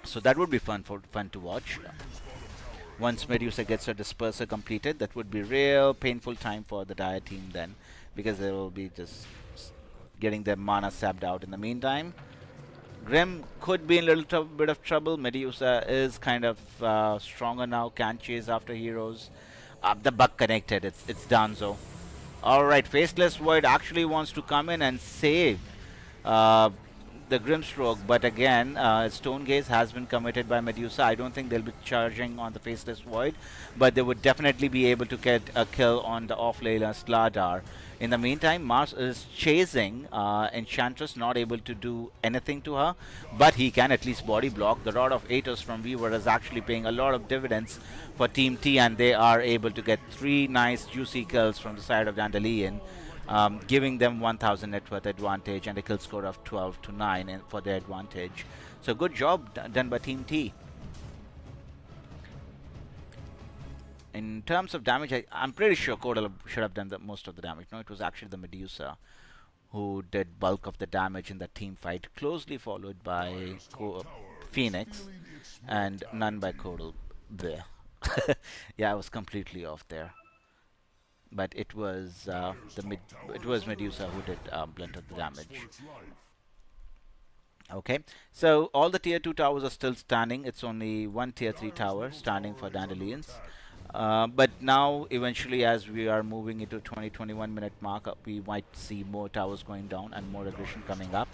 Speaker 2: So that would be fun to watch. Once Medusa gets her Disperser completed, that would be real painful time for the Dire team then, because they will be just getting their mana sapped out in the meantime. Grim could be in a little bit of trouble. Medusa is kind of stronger now, can chase after heroes. The bug connected, it's Danzo. Alright, Faceless Void actually wants to come in and save the Grimstroke, but again, Stone Gaze has been committed by Medusa. I don't think they'll be charging on the Faceless Void, but they would definitely be able to get a kill on the off-laner Slardar. In the meantime, Mars is chasing Enchantress, not able to do anything to her, but he can at least body block. The Rod of Atos from Weaver is actually paying a lot of dividends for Team T, and they are able to get 3 nice juicy kills from the side of Dandelion. giving them 1000 net worth advantage and a kill score of 12 to 9 for their advantage. So good job done by Team T. In terms of damage, I'm pretty sure Cordell should have done most of the damage. No, it was actually the Medusa who did bulk of the damage in that team fight, closely followed by Phoenix and none by Cordell. There. Yeah, I was completely off there. But it was Medusa who did blunt of the damage. Okay, so all the tier 2 towers are still standing. It's only one tier 3 tower standing for Dandelions. But now, eventually, as we are moving into 20-21 minute mark, we might see more towers going down and more aggression coming up.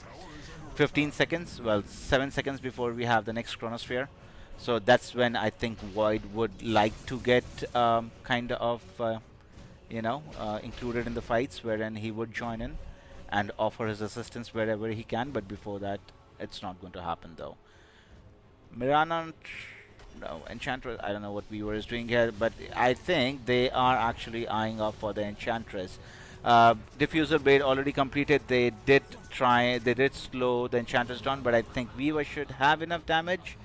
Speaker 2: 15 seconds, well, 7 seconds before we have the next Chronosphere. So that's when I think Void would like to get kind of, included in the fights, wherein he would join in and offer his assistance wherever he can. But before that, it's not going to happen, though. Mirana... No, Enchantress, I don't know what Weaver is doing here, but I think they are actually eyeing up for the Enchantress. Diffuser Blade already completed. They did slow the Enchantress down, but I think Weaver should have enough damage.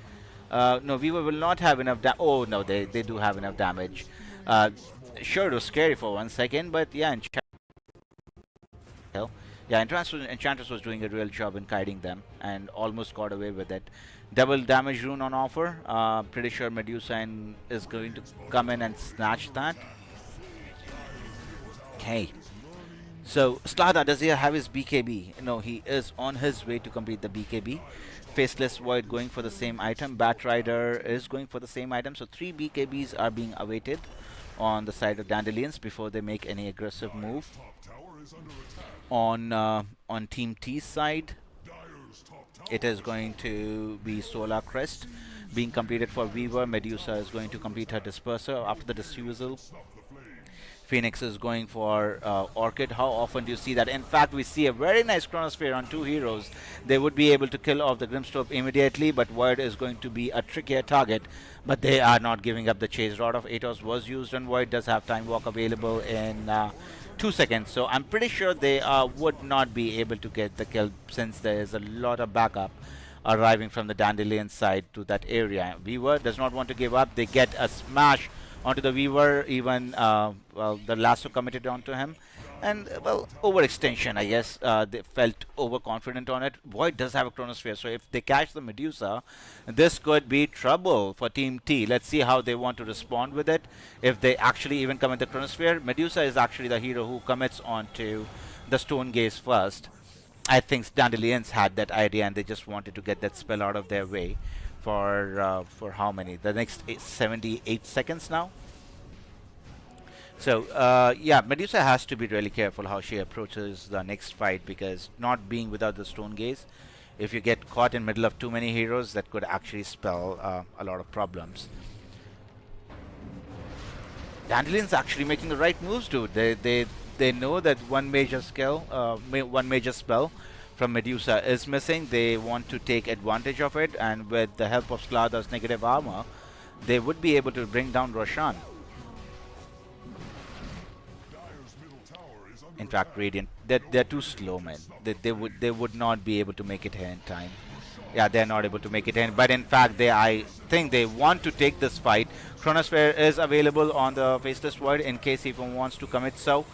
Speaker 2: No, Weaver will not have enough damage. Oh, no, they do have enough damage. Sure, it was scary for 1 second, but yeah, Enchantress was doing a real job in kiting them and almost got away with it. Double damage rune on offer. Pretty sure Medusa is going to come in and snatch that. Okay. So, Slada, does he have his BKB? No, he is on his way to complete the BKB. Faceless Void going for the same item. Batrider is going for the same item. So, 3 BKBs are being awaited on the side of Dandelions before they make any aggressive move. On Team T's side, it is going to be Solar Crest being completed for Weaver. Medusa is going to complete her Disperser after the disposal. Phoenix is going for Orchid. How often do you see that? In fact, we see a very nice Chronosphere on 2 heroes. They would be able to kill off the Grimstroke immediately, but Void is going to be a trickier target. But they are not giving up the chase. Rod of Atos was used, and Void does have Time Walk available in 2 seconds. So I'm pretty sure they would not be able to get the kill, since there is a lot of backup arriving from the Dandelion side to that area. Weaver does not want to give up. They get a smash onto the Weaver, even the lasso committed onto him, and overextension, I guess. They felt overconfident on it. Void does have a Chronosphere, so if they catch the Medusa, this could be trouble for Team T. Let's see how they want to respond with it. If they actually even commit the Chronosphere, Medusa is actually the hero who commits onto the Stone Gaze first. I think Dandelions had that idea, and they just wanted to get that spell out of their way for how many? The next 78 seconds now. So yeah, Medusa has to be really careful how she approaches the next fight, because not being without the Stone Gaze, if you get caught in middle of too many heroes, that could actually spell a lot of problems. Dandelion's actually making the right moves, dude. They know that one major spell from Medusa is missing. They want to take advantage of it, and with the help of Slada's negative armor, they would be able to bring down Roshan. In fact, Radiant, they're too slow, man. They would not be able to make it here in time. Yeah, they're not able to make it in. But in fact, I think they want to take this fight. Chronosphere is available on the Faceless Void in case he wants to commit so.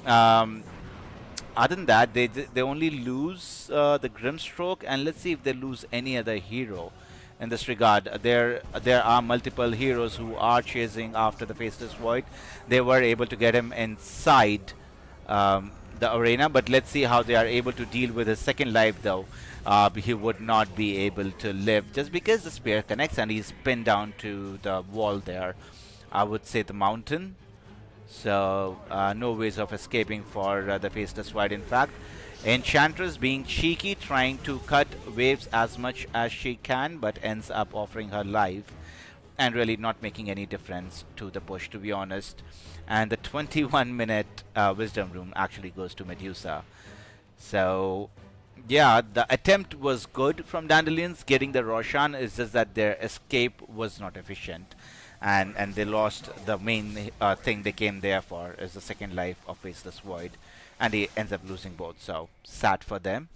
Speaker 2: Other than that, they only lose the Grimstroke, and let's see if they lose any other hero in this regard. There are multiple heroes who are chasing after the Faceless Void. They were able to get him inside the arena, but let's see how they are able to deal with his second life, though. He would not be able to live just because the spear connects and he's pinned down to the wall there. I would say the mountain. So no ways of escaping for the Faceless Void. In fact, Enchantress being cheeky, trying to cut waves as much as she can, but ends up offering her life and really not making any difference to the push, to be honest. And the 21-minute Wisdom Rune actually goes to Medusa. So yeah, the attempt was good from Dandelions getting the Roshan. It's just that their escape was not efficient, and they lost the main thing they came there for, is the second life of Faceless Void. and he ends up losing both. So sad for them.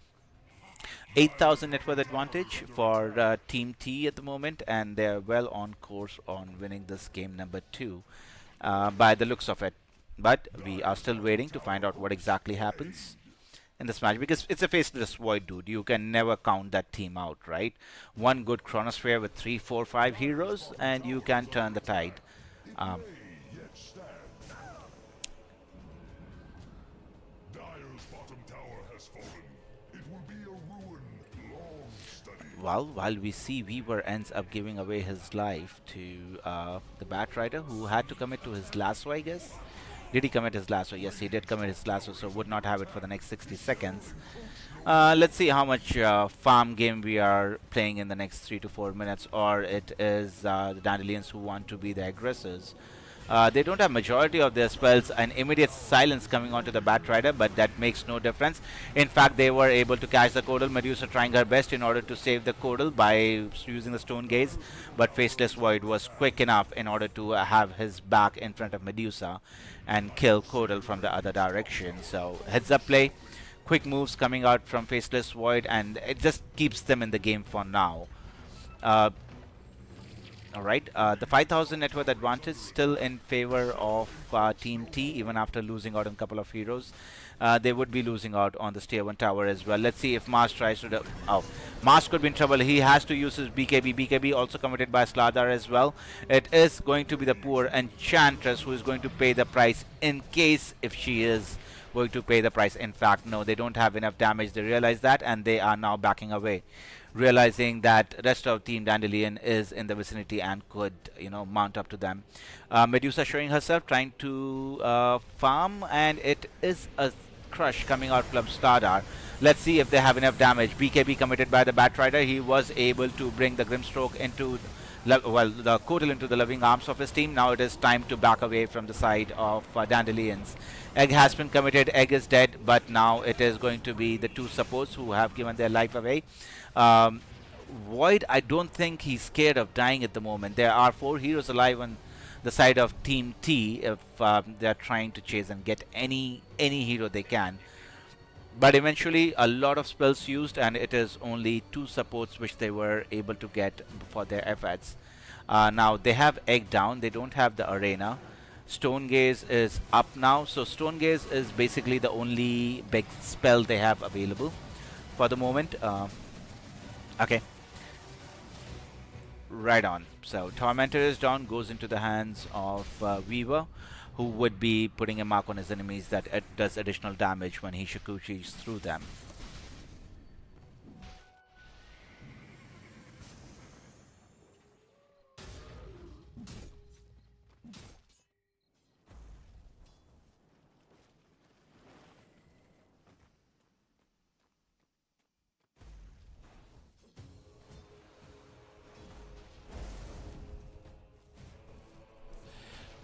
Speaker 2: 8,000 net worth advantage for Team T at the moment, and they're well on course on winning this game number 2 by the looks of it. But we are still waiting to find out what exactly happens in this match, because it's a faceless void, dude. You can never count that team out, right? One good chronosphere with 3, 4, 5 heroes, and you can turn the tide.
Speaker 1: Dire's bottom tower has fallen. It will be a ruin long studied.
Speaker 2: Well, while we see Weaver ends up giving away his life to the Batrider, who had to commit to his lasso, I guess. Did he commit his lasso? Yes, he did commit his lasso, so would not have it for the next 60 seconds. Let's see how much farm game we are playing in the next 3 to 4 minutes, or it is the Dandelions who want to be the aggressors. They don't have majority of their spells, and immediate silence coming onto the Batrider, but that makes no difference. In fact, they were able to catch the Codal. Medusa trying her best in order to save the Codal by using the Stone Gaze, but Faceless Void was quick enough in order to have his back in front of Medusa and kill Codal from the other direction. So heads up play, quick moves coming out from Faceless Void, and it just keeps them in the game for now. Alright, the 5,000 net worth advantage still in favor of Team T, even after losing out on a couple of heroes. They would be losing out on the tier 1 tower as well. Let's see if Mars tries to... Mars could be in trouble. He has to use his BKB. BKB also committed by Slardar as well. It is going to be the poor Enchantress who is going to pay the price, in case if she is going to pay the price. In fact, no, they don't have enough damage. They realize that, and they are now backing away, realizing that rest of Team Dandelion is in the vicinity and could, mount up to them. Medusa showing herself, trying to farm, and it is a crush coming out from Stardar. Let's see if they have enough damage. BKB committed by the Batrider. He was able to bring the Grimstroke into, the Codal into the loving arms of his team. Now it is time to back away from the side of Dandelions. Egg has been committed. Egg is dead, but now it is going to be the 2 supports who have given their life away. Void, I don't think he's scared of dying at the moment. There are 4 heroes alive on the side of Team T if they're trying to chase and get any hero they can. But eventually a lot of spells used, and it is only 2 supports which they were able to get for their efforts. Now they have Egg down. They don't have the Arena. Stone Gaze is up now. So Stone Gaze is basically the only big spell they have available for the moment. Okay. Right on. So Tormentor is down, goes into the hands of Weaver, who would be putting a mark on his enemies that it does additional damage when he Shikuchis through them.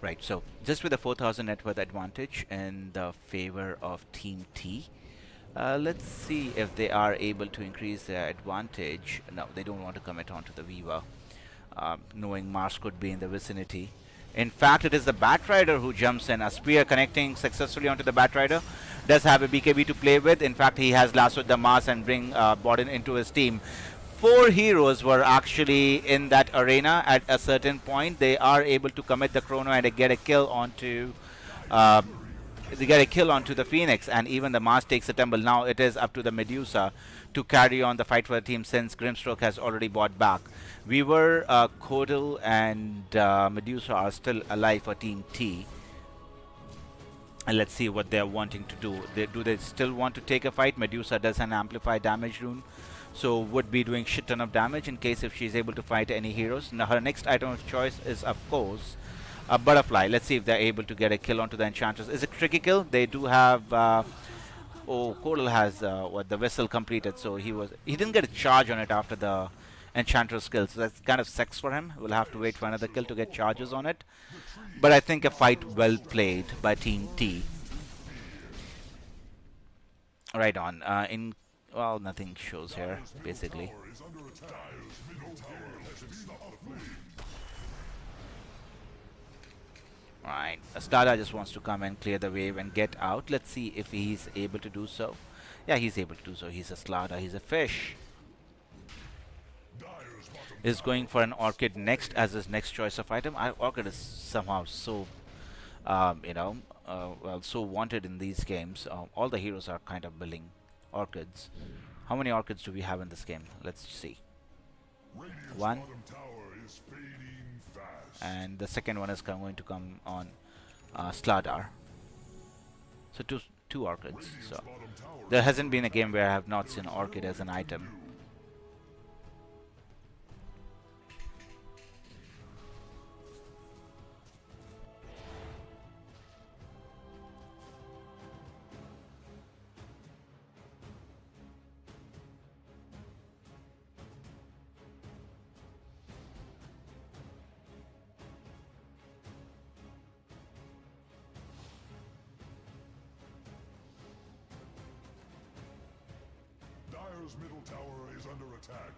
Speaker 2: Right, so just with a 4,000 net worth advantage in the favor of Team T, let's see if they are able to increase their advantage. No, they don't want to commit onto the Weaver, knowing Mars could be in the vicinity. In fact, it is the Batrider who jumps in. A spear connecting successfully onto the Batrider. Does have a BKB to play with. In fact, he has lassoed the Mars and bring Bodin into his team. 4 heroes were actually in that arena at a certain point. They are able to commit the Chrono and get a kill onto the Phoenix, and even the Mars takes a tumble. Now it is up to the Medusa to carry on the fight for the team, since Grimstroke has already bought back. Weaver, Codal, and Medusa are still alive for Team T. And let's see what they're wanting to do. Do they still want to take a fight? Medusa does an amplified damage rune, so would be doing shit ton of damage in case if she's able to fight any heroes. Now her next item of choice is, of course, a Butterfly. Let's see if they're able to get a kill onto the Enchantress. Is it tricky kill? They do have Codal has the vessel completed, so he didn't get a charge on it after the Enchantress skill, so that's kind of sex for him. We'll have to wait for another kill to get charges on it, but I think a fight well played by Team T. Right on. Well, nothing shows here, basically. Right. Stada just wants to come and clear the wave and get out. Let's see if he's able to do so. Yeah, he's able to do so. He's a Slada. He's a fish. Is going for an Orchid next as his next choice of item. Orchid is somehow so, well, so wanted in these games. All the heroes are kind of building Orchids. How many Orchids do we have in this game? Let's see.
Speaker 1: Radiant's
Speaker 2: One.
Speaker 1: bottom tower is fading fast.
Speaker 2: And the second one is going to come on Slardar. So two Orchids. So
Speaker 1: Bottom tower
Speaker 2: there hasn't been a game where I have not seen Orchid as an item.
Speaker 1: Dire's middle tower is under attack.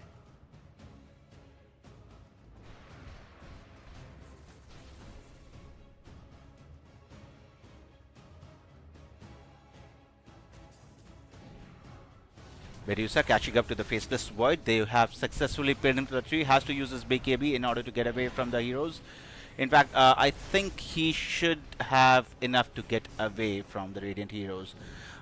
Speaker 2: Medusa catching up to the Faceless Void. They have successfully pinned him to the tree. Has to use his BKB in order to get away from the heroes. In fact, I think he should have enough to get away from the Radiant heroes.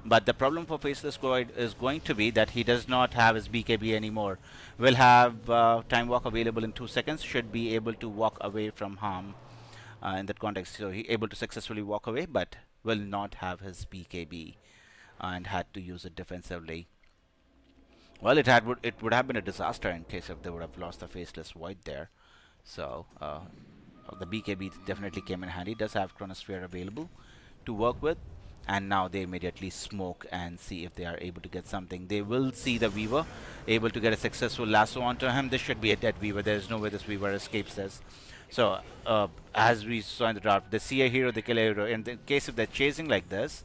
Speaker 2: But the problem for Faceless Void is going to be that he does not have his BKB anymore. Will have Time Walk available in 2 seconds. Should be able to walk away from harm in that context. So he able to successfully walk away, but will not have his BKB and had to use it defensively. Well, it would have been a disaster in case if they would have lost the Faceless Void there. So the BKB definitely came in handy. Does have Chronosphere available to work with, and now they immediately smoke and see if they are able to get something. They will see the Weaver able to get a successful lasso onto him. This should be a dead Weaver. There is no way this Weaver escapes this. So as we saw in the draft, they see a hero, they kill a hero. In the case if they're chasing like this,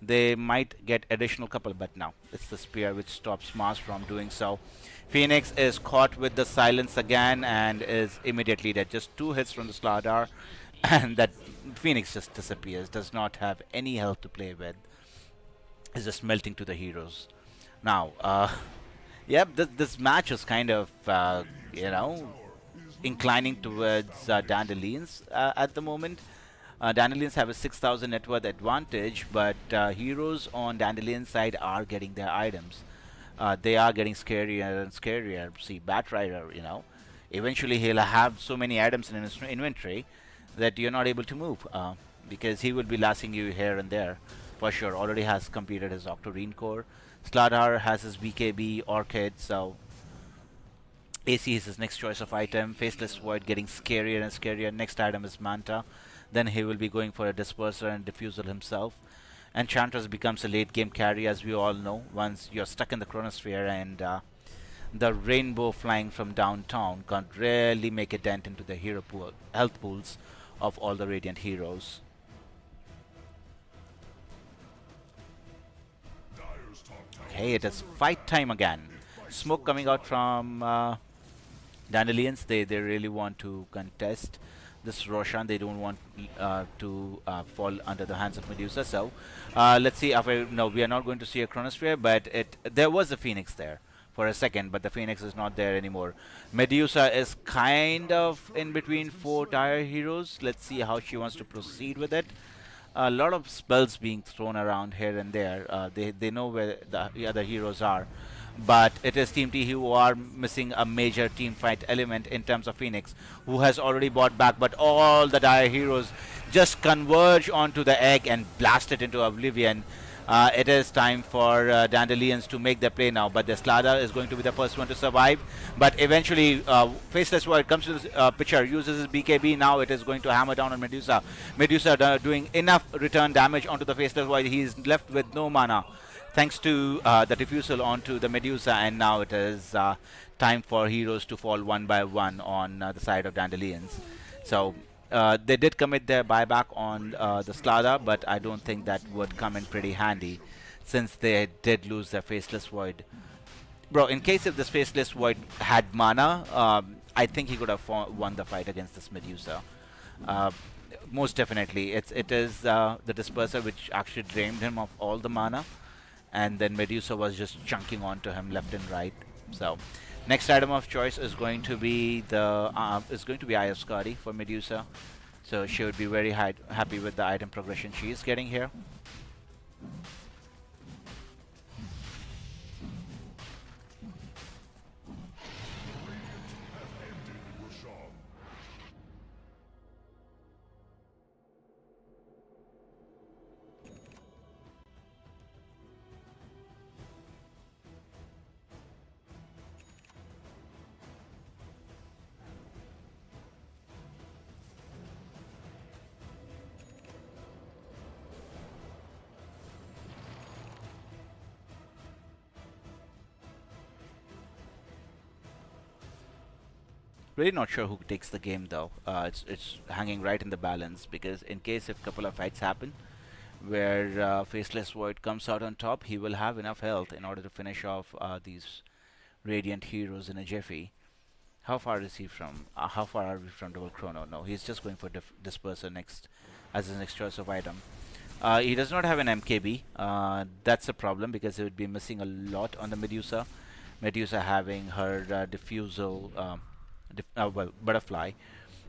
Speaker 2: they might get additional couple, but now it's the spear which stops Mars from doing so. Phoenix is caught with the silence again and is immediately dead. Just 2 hits from the Slardar and that Phoenix just disappears. Does not have any health to play with. Is just melting to the heroes. Now, yep, this match is kind of, inclining towards Dandelions at the moment. Dandelions have a 6,000 net worth advantage, but heroes on Dandelion's side are getting their items. They are getting scarier and scarier. See, Batrider, eventually he'll have so many items in his inventory that you're not able to move because he will be lasting you here and there for sure. Already has completed his Octarine core. Slardar has his BKB Orchid, so AC is his next choice of item. Faceless Void getting scarier and scarier. Next item is Manta. Then he will be going for a Disperser and Diffusal himself. Enchantress becomes a late game carry, as we all know. Once you're stuck in the Chronosphere and the rainbow flying from downtown can't really make a dent into the hero health pools of all the Radiant heroes. Okay, it is fight time again. Smoke coming out from Dandelions. They really want to contest this Roshan. They don't want to fall under the hands of Medusa. So let's see. No, we are not going to see a Chronosphere, but there was a Phoenix there for a second, but the Phoenix is not there anymore. Medusa is kind of in between 4 dire heroes. Let's see how she wants to proceed with it. A lot of spells being thrown around here and there. They know where the other heroes are, but it is Team T who are missing a major team fight element in terms of Phoenix, who has already bought back, but all the dire heroes just converge onto the egg and blast it into oblivion. It is time for Dandelions to make their play now, but the Slarda is going to be the first one to survive. But eventually, Faceless Void comes to the picture, uses his BKB. Now it is going to hammer down on Medusa. Medusa doing enough return damage onto the Faceless Void. He is left with no mana, thanks to the Diffusal onto the Medusa, and now it is time for heroes to fall one by one on the side of Dandelions. So they did commit their buyback on the Slarda, but I don't think that would come in pretty handy since they did lose their Faceless Void. Bro, in case if this Faceless Void had mana, I think he could have won the fight against this Medusa. Most definitely, it is the disperser which actually drained him of all the mana, and then Medusa was just chunking onto him left and right. So, next item of choice is going to be Eye of Skadi for Medusa. So she would be very happy with the item progression she is getting here. Really not sure who takes the game though. It's hanging right in the balance, because in case if couple of fights happen where Faceless Void comes out on top, he will have enough health in order to finish off these Radiant heroes in a jiffy. How far is he from? How far are we from Double Chrono? No, he's just going for Disperser next as his next choice of item. He does not have an MKB. That's a problem, because he would be missing a lot on the Medusa. Medusa having her diffusal. Butterfly.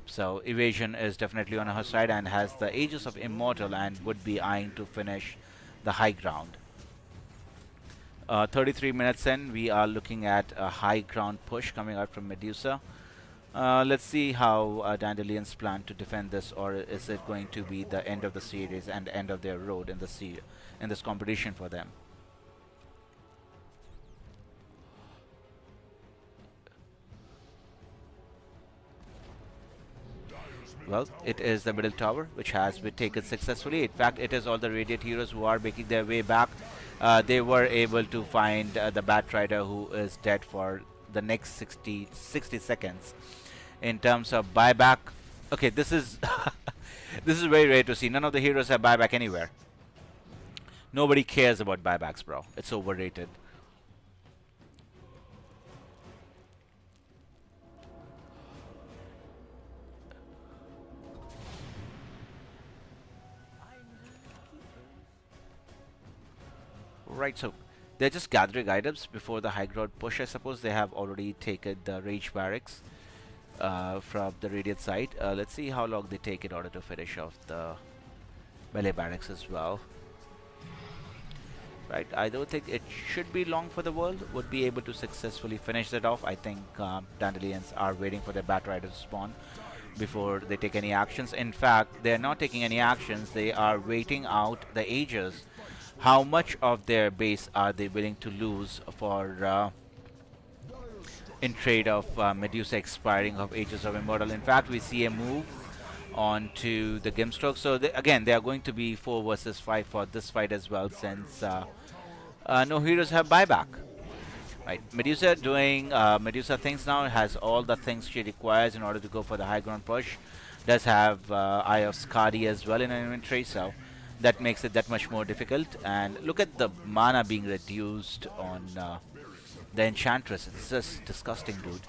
Speaker 2: So evasion is definitely on her side and has the Aegis of Immortal and would be eyeing to finish the high ground. 33 minutes in, we are looking at a high ground push coming out from Medusa. Let's see how Dandelions plan to defend this, or is it going to be the end of the series and end of their road in this competition for them. Well, it is the middle tower which has been taken successfully. In fact, it is all the Radiant heroes who are making their way back. They were able to find the Batrider, who is dead for the next 60 seconds. In terms of buyback, okay, this is this is very rare to see. None of the heroes have buyback anywhere. Nobody cares about buybacks, bro. It's overrated. Right, so they're just gathering items before the high ground push. I suppose they have already taken the Rage Barracks from the Radiant side. Let's see how long they take in order to finish off the Melee Barracks as well. Right, I don't think it should be long for the world. Would be able to successfully finish that off. I think Dandelions are waiting for their Batrider to spawn before they take any actions. In fact, they're not taking any actions. They are waiting out the Aegis. How much of their base are they willing to lose for in trade of Medusa expiring of Aegis of Immortal? In fact, we see a move onto the Gimstroke. So again, they are going to be 4 versus 5 for this fight as well, since no heroes have buyback. Right, Medusa doing Medusa things now, has all the things she requires in order to go for the high ground push. Does have Eye of Skadi as well in her inventory, so that makes it that much more difficult. And look at the mana being reduced on the Enchantress. It's just disgusting, dude.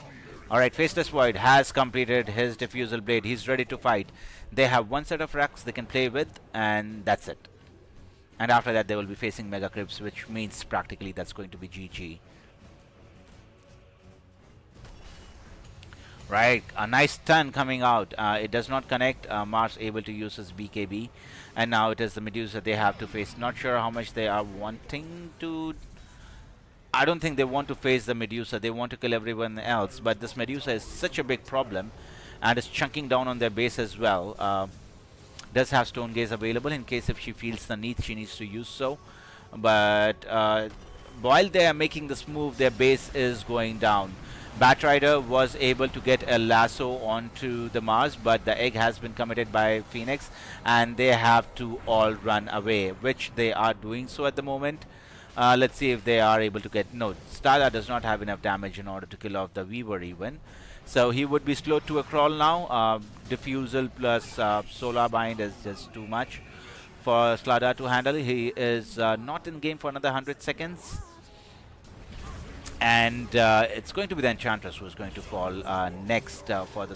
Speaker 2: Alright, Faceless Void has completed his Diffusal Blade. He's ready to fight. They have one set of racks they can play with, and that's it. And after that, they will be facing Mega Crypts, which means practically that's going to be GG. Right, a nice stun coming out. It does not connect. Mars able to use his BKB. And now it is the Medusa they have to face. Not sure how much they are wanting to... I don't think they want to face the Medusa. They want to kill everyone else. But this Medusa is such a big problem. And is chunking down on their base as well. Does have Stone Gaze available in case if she feels the need, she needs to use so. But while they are making this move, their base is going down. Batrider was able to get a lasso onto the Mars, but the egg has been committed by Phoenix, and they have to all run away, which they are doing so at the moment. Let's see if they are able to get... No, Stada does not have enough damage in order to kill off the Weaver even. So he would be slowed to a crawl now. Diffusal plus Solar Bind is just too much for Stada to handle. He is not in game for another 100 seconds. And it's going to be the Enchantress who is going to fall next for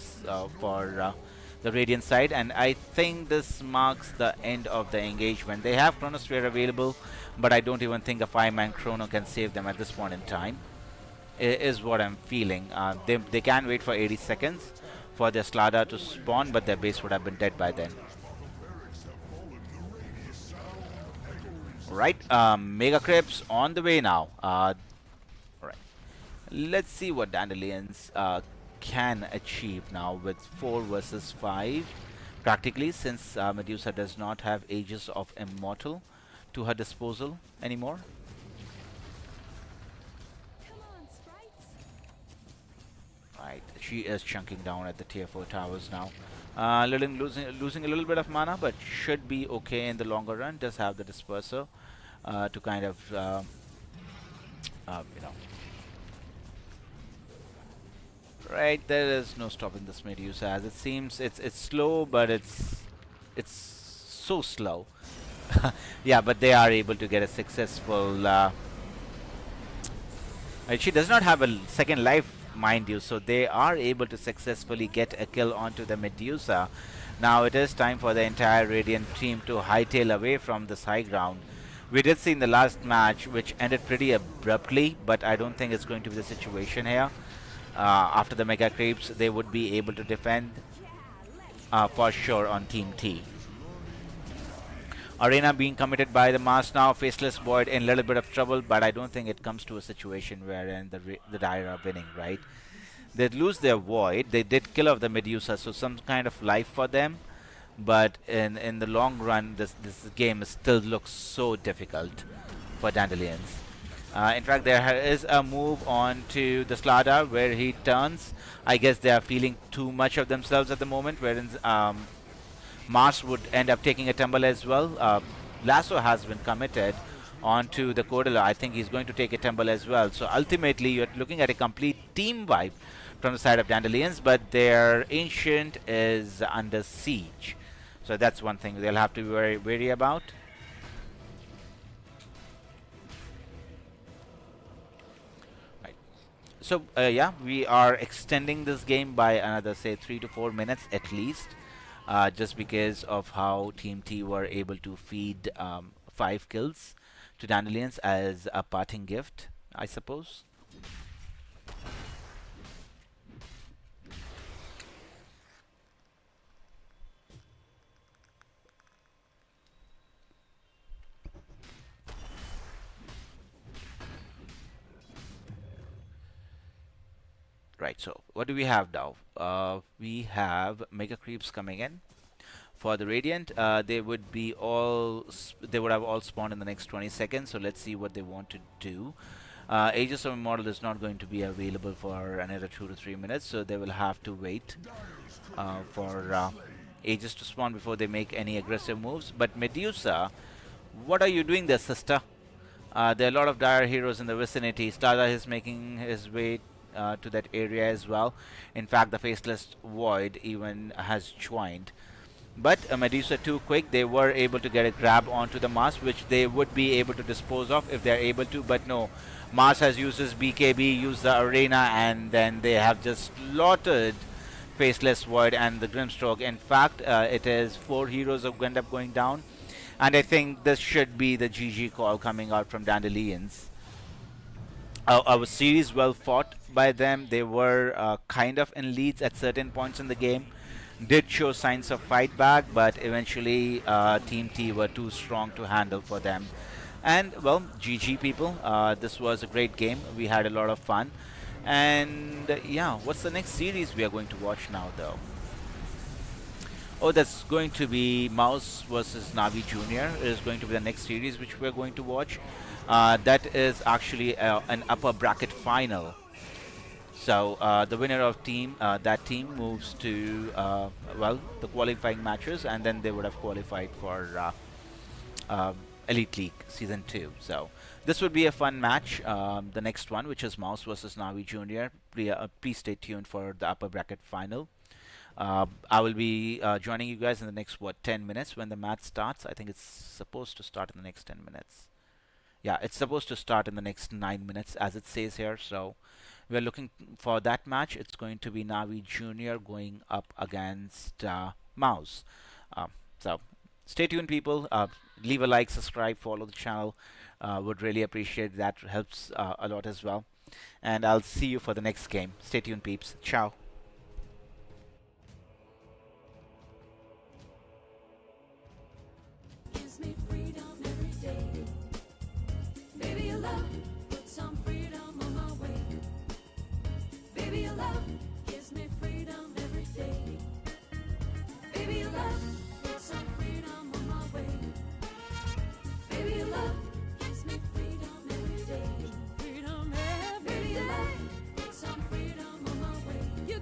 Speaker 2: the Radiant side, and I think this marks the end of the engagement. They have Chronosphere available, but I don't even think a 5-man Chrono can save them at this point in time. Is what I'm feeling. They can wait for 80 seconds for their Slada to spawn, but their base would have been dead by then. Right, Mega Crips on the way now. Right, let's see what Dandelions can achieve now with 4 versus 5. Practically, since Medusa does not have Aegis of Immortal to her disposal anymore. Right, she is chunking down at the tier 4 towers now. Losing a little bit of mana, but should be okay in the longer run. Does have the disperser to kind of, you know. Right, there is no stopping this Medusa. As it seems, it's slow, but it's so slow. Yeah, but they are able to get a successful. She does not have a second life, mind you, so they are able to successfully get a kill onto the Medusa. Now it is time for the entire Radiant team to hightail away from this high ground. We did see in the last match, which ended pretty abruptly, but I don't think it's going to be the situation here. After the Mega Creeps, they would be able to defend for sure on Team T. Arena being committed by the Mars now. Faceless Void in a little bit of trouble, but I don't think it comes to a situation wherein the Dire are winning, right? They lose their Void. They did kill off the Medusa, so some kind of life for them. But in the long run, this game still looks so difficult for Dandelions. In fact, there is a move on to the Slada where he turns. I guess they are feeling too much of themselves at the moment, wherein Mars would end up taking a tumble as well. Lasso has been committed onto the Cordula. I think he's going to take a tumble as well. So ultimately, you're looking at a complete team wipe from the side of Dandelions, but their Ancient is under siege. So that's one thing they'll have to be very wary about. Right. So yeah, we are extending this game by another, say, 3 to 4 minutes at least. Just because of how Team T were able to feed 5 kills to Dandelions as a parting gift, I suppose. Right, so what do we have now? We have Mega Creeps coming in. For the Radiant, they would have all spawned in the next 20 seconds. So let's see what they want to do. Aegis of Immortal is not going to be available for another 2 to 3 minutes, so they will have to wait for Aegis to spawn before they make any aggressive moves. But Medusa, what are you doing there, sister? There are a lot of dire heroes in the vicinity. Stada is making his way to that area as well. In fact, the Faceless Void even has joined. But Medusa too quick. They were able to get a grab onto the Mars, which they would be able to dispose of if they're able to. But no, Mars has used his BKB, used the Arena, and then they have just slaughtered Faceless Void and the Grimstroke. In fact, it is 4 heroes who end up going down. And I think this should be the GG call coming out from Dandelions. Our series well fought by them. They were kind of in leads at certain points in the game. Did show signs of fight back, but eventually Team T were too strong to handle for them. And well, GG people. This was a great game. We had a lot of fun. And yeah, what's the next series we are going to watch now though? Oh, that's going to be Mouse versus Navi Junior is going to be the next series which we're going to watch. That is actually an upper bracket final. So the winner of that team moves to well, the qualifying matches, and then they would have qualified for Elite League Season 2. So this would be a fun match. The next one, which is Mouse versus Navi Junior. Please stay tuned for the upper bracket final. I will be joining you guys in the next 10 minutes when the match starts. I think it's supposed to start in the next 10 minutes. Yeah, it's supposed to start in the next 9 minutes as it says here. So We are looking for that match. It's going to be Navi Junior going up against Mouse. So stay tuned, people. Leave a like, subscribe, follow the channel. Would really appreciate that. Helps a lot as well. And I'll see you for the next game. Stay tuned, peeps. Ciao.
Speaker 3: Gives me freedom every day. Baby, your love put some freedom on my way. Baby, your love gives me freedom every day. Baby, your love put some freedom on my way. Baby, your love gives me freedom every day. Freedom every day. Baby, your love put some freedom on my way. You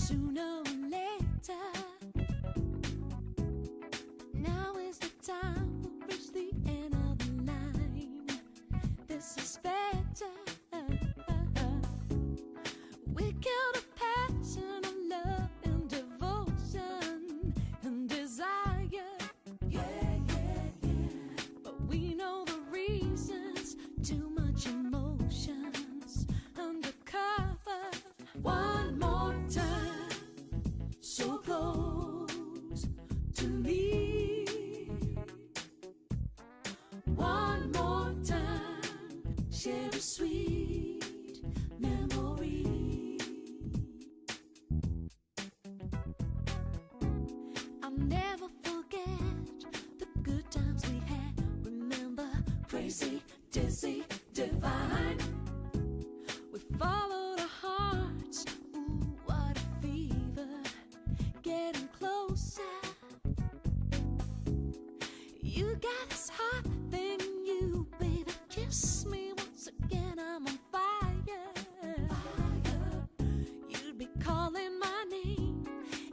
Speaker 3: sooner or later. Now is the time we'll reach the end of the line. This is better. We kill the passion of love and devotion and desire. Yeah, yeah, yeah. But we know the reasons. Too much emotions undercover. One more time, so close to me. One more time, share a sweet memory. I'll never forget the good times we had. Remember, crazy, dizzy, divine. We followed our hearts. Ooh, what a fever. Getting closer. You got this hot thing in you, baby. Kiss me once again. I'm on fire. You'd be calling my name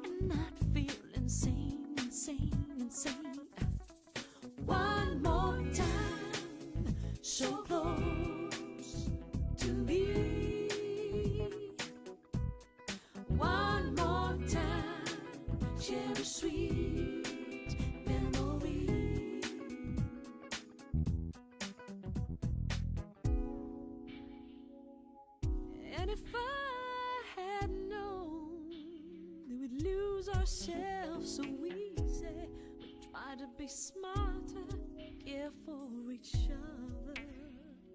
Speaker 3: and not feel insane, insane, insane. One more time, so close to me. One more time, share a sweet memory. And if I had known that we'd lose ourselves so easy, we'd try to be smarter, care for each other.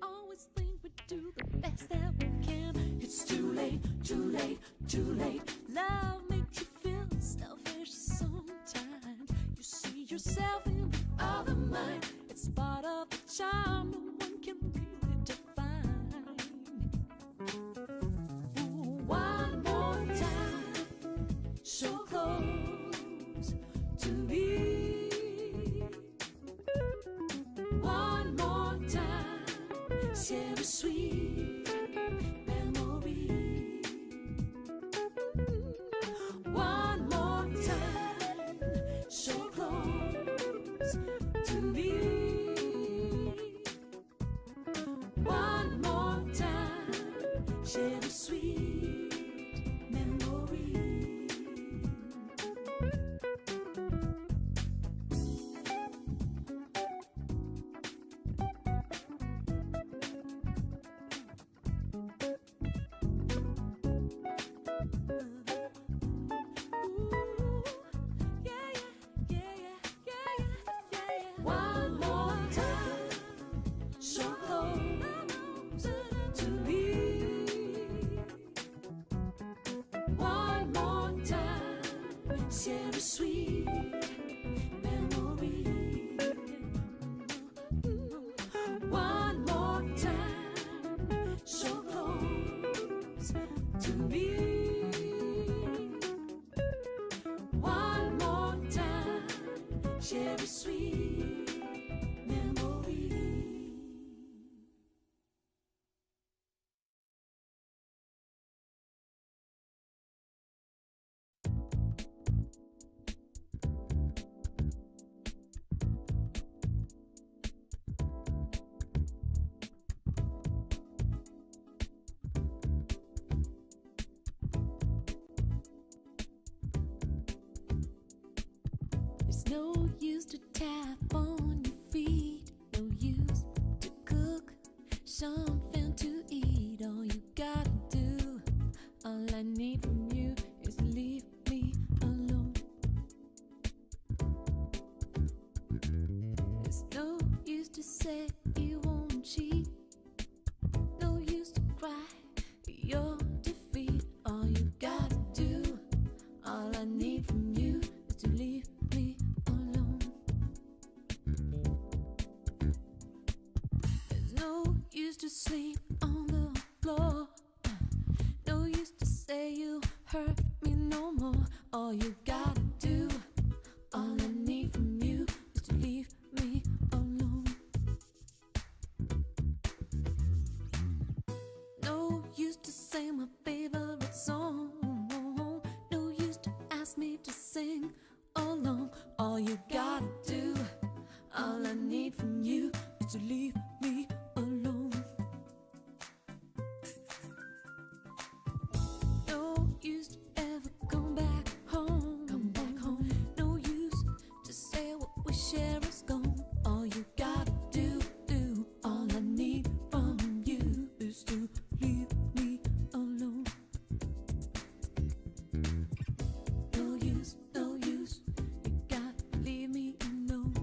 Speaker 3: Always think we do the best that we can. It's too late, too late, too late. Love makes you feel selfish sometimes. You see yourself in the other mind. It's part of the charm no one can really define. Ooh, one more time, so close to me. One more time, share a sweet memory. One more time, so close to me. One more time, share a sweet memory. One more time, so close to me. One more time, share a sweet memory. One more time, so close to me. One more time, share a sweet memory. There's no use to tap on your feet, no use to cook something to eat. All you gotta do, all I need from you is leave me alone. There's no use to say you won't cheat, no use to cry your defeat. All you gotta do, all I need from you is to leave me alone. There's no use to sleep on the floor, no use to say you hurt me no more. All you gotta do, all I need from you is to leave me alone. No use to say my favorite song, no we share is gone. All you gotta do, all I need from you is to leave me alone. No use, you gotta leave me alone.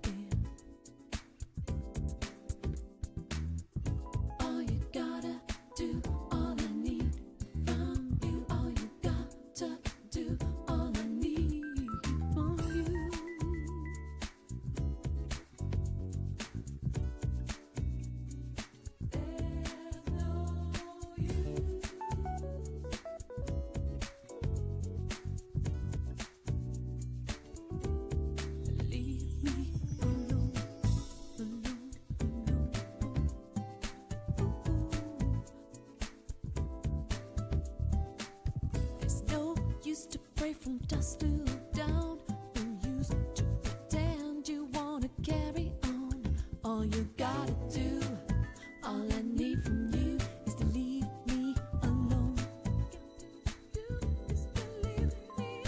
Speaker 3: Yeah. All you gotta do, all I need from you. All you gotta do, all I need from you. There's no use. Leave me alone, alone, alone. There's no use to pray from dust to down. No use to pretend you wanna carry on. All you gotta do, all I need from you is to leave me alone. Is to leave me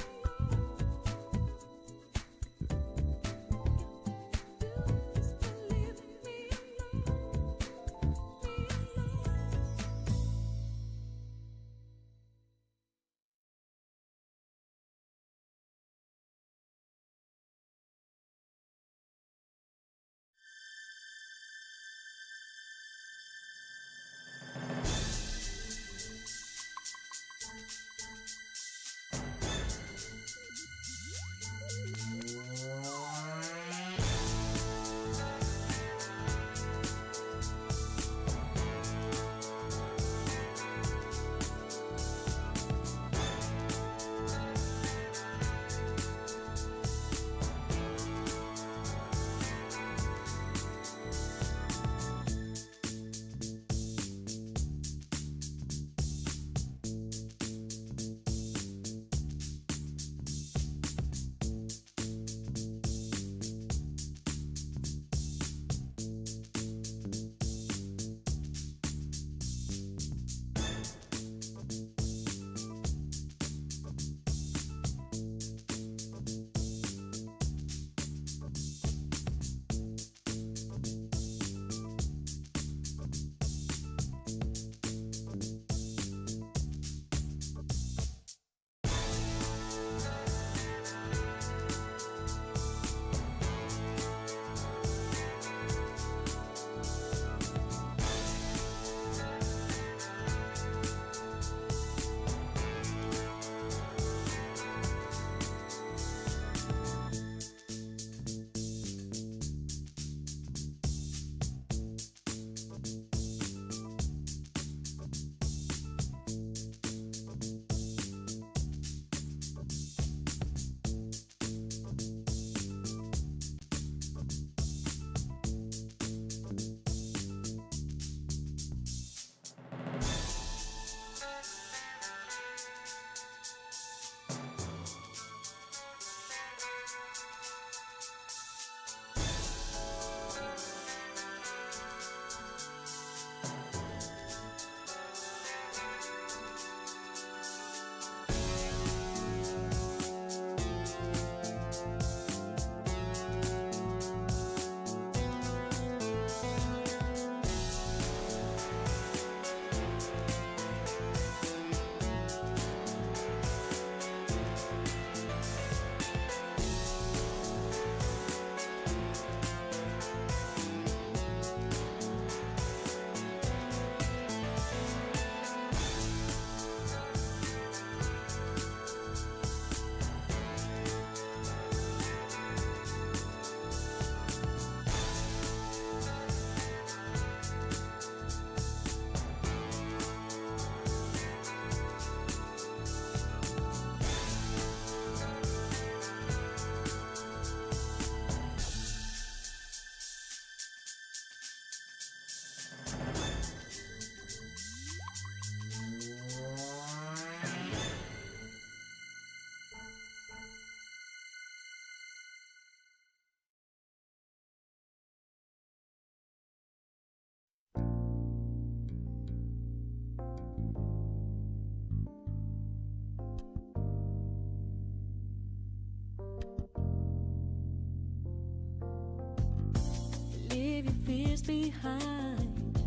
Speaker 3: behind,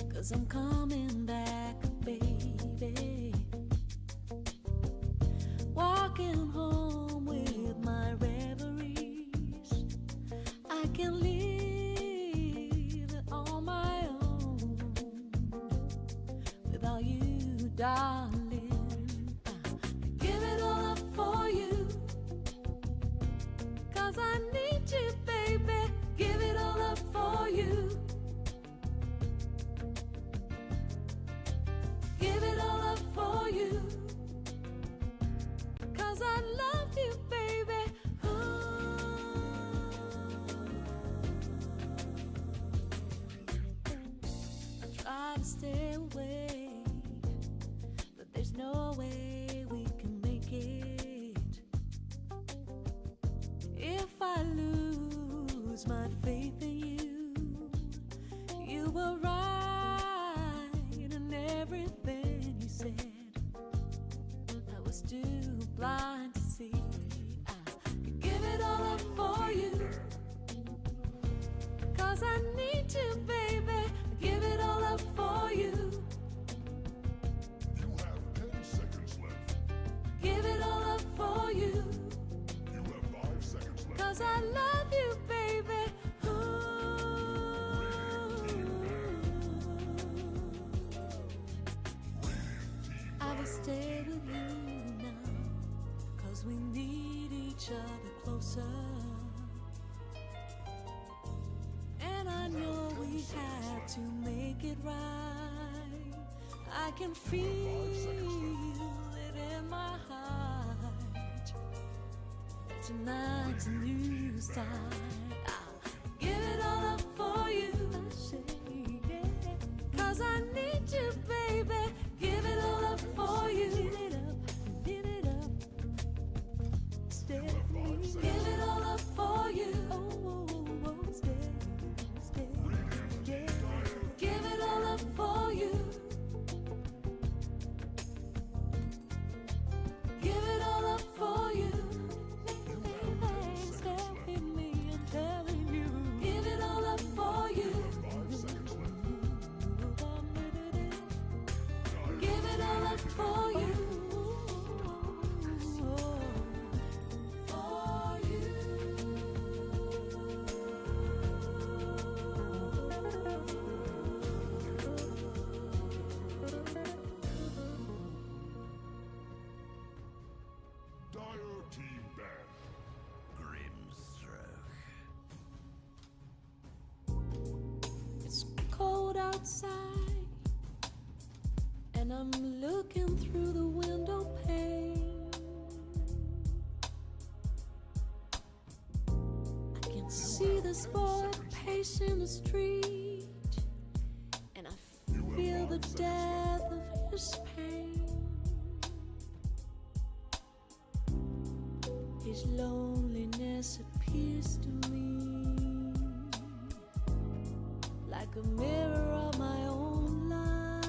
Speaker 3: 'cause I'm coming back, baby. Walking home with my reveries, I can live it on my own without you, darling. Give it all up for you, 'cause I need you, baby. Give it all up for you. Give it all up for you, 'cause I love you, baby. I try to stay away, but there's no way we can make it. If I lose my faith in you, you were right in everything you said. I was too blind to see. I could give it all up for you, 'cause I need you, baby. Give it all up for you.
Speaker 1: You have 10 seconds left.
Speaker 3: Give it all up for you,
Speaker 1: You have 5 seconds left.
Speaker 3: 'cause I love you, baby. I will stay with you now, 'cause we need each other closer. And I know we have to make it right. I can feel it in my heart. Tonight's a new start. I'll give it all up for you, 'cause I need you, baby. Give it all up for you. Give it up, stay with me. Give it all up for you. Stay, yeah. Give it all up for you. Give it all up for you. Stay with me, I'm telling you. Give it all up for you.
Speaker 1: 5 seconds left.
Speaker 3: Give it all up for you. For you.
Speaker 1: Dire Team Band.
Speaker 3: It's cold outside, and I'm looking through the window pane. I can see this boy pacing the street, and I feel the depth of his pain. His loneliness appears to me like a mirror of my own life.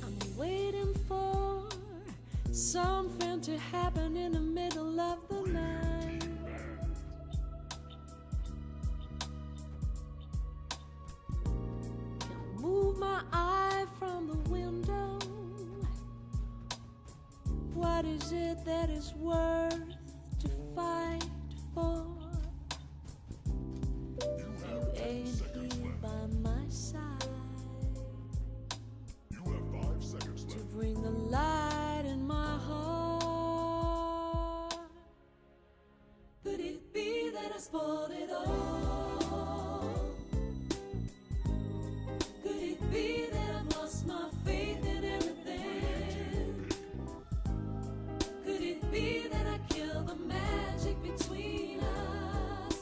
Speaker 3: I'm waiting for something to happen in the middle of the night. Can move my eye from the window. What is it that is worth to fight for? You ain't here by my side
Speaker 1: You have 5 seconds
Speaker 3: to
Speaker 1: left.
Speaker 3: bring the light in my heart. Could it be that I spoiled it all? Could it be that I've lost my faith in everything? Could it be that I killed the magic between us?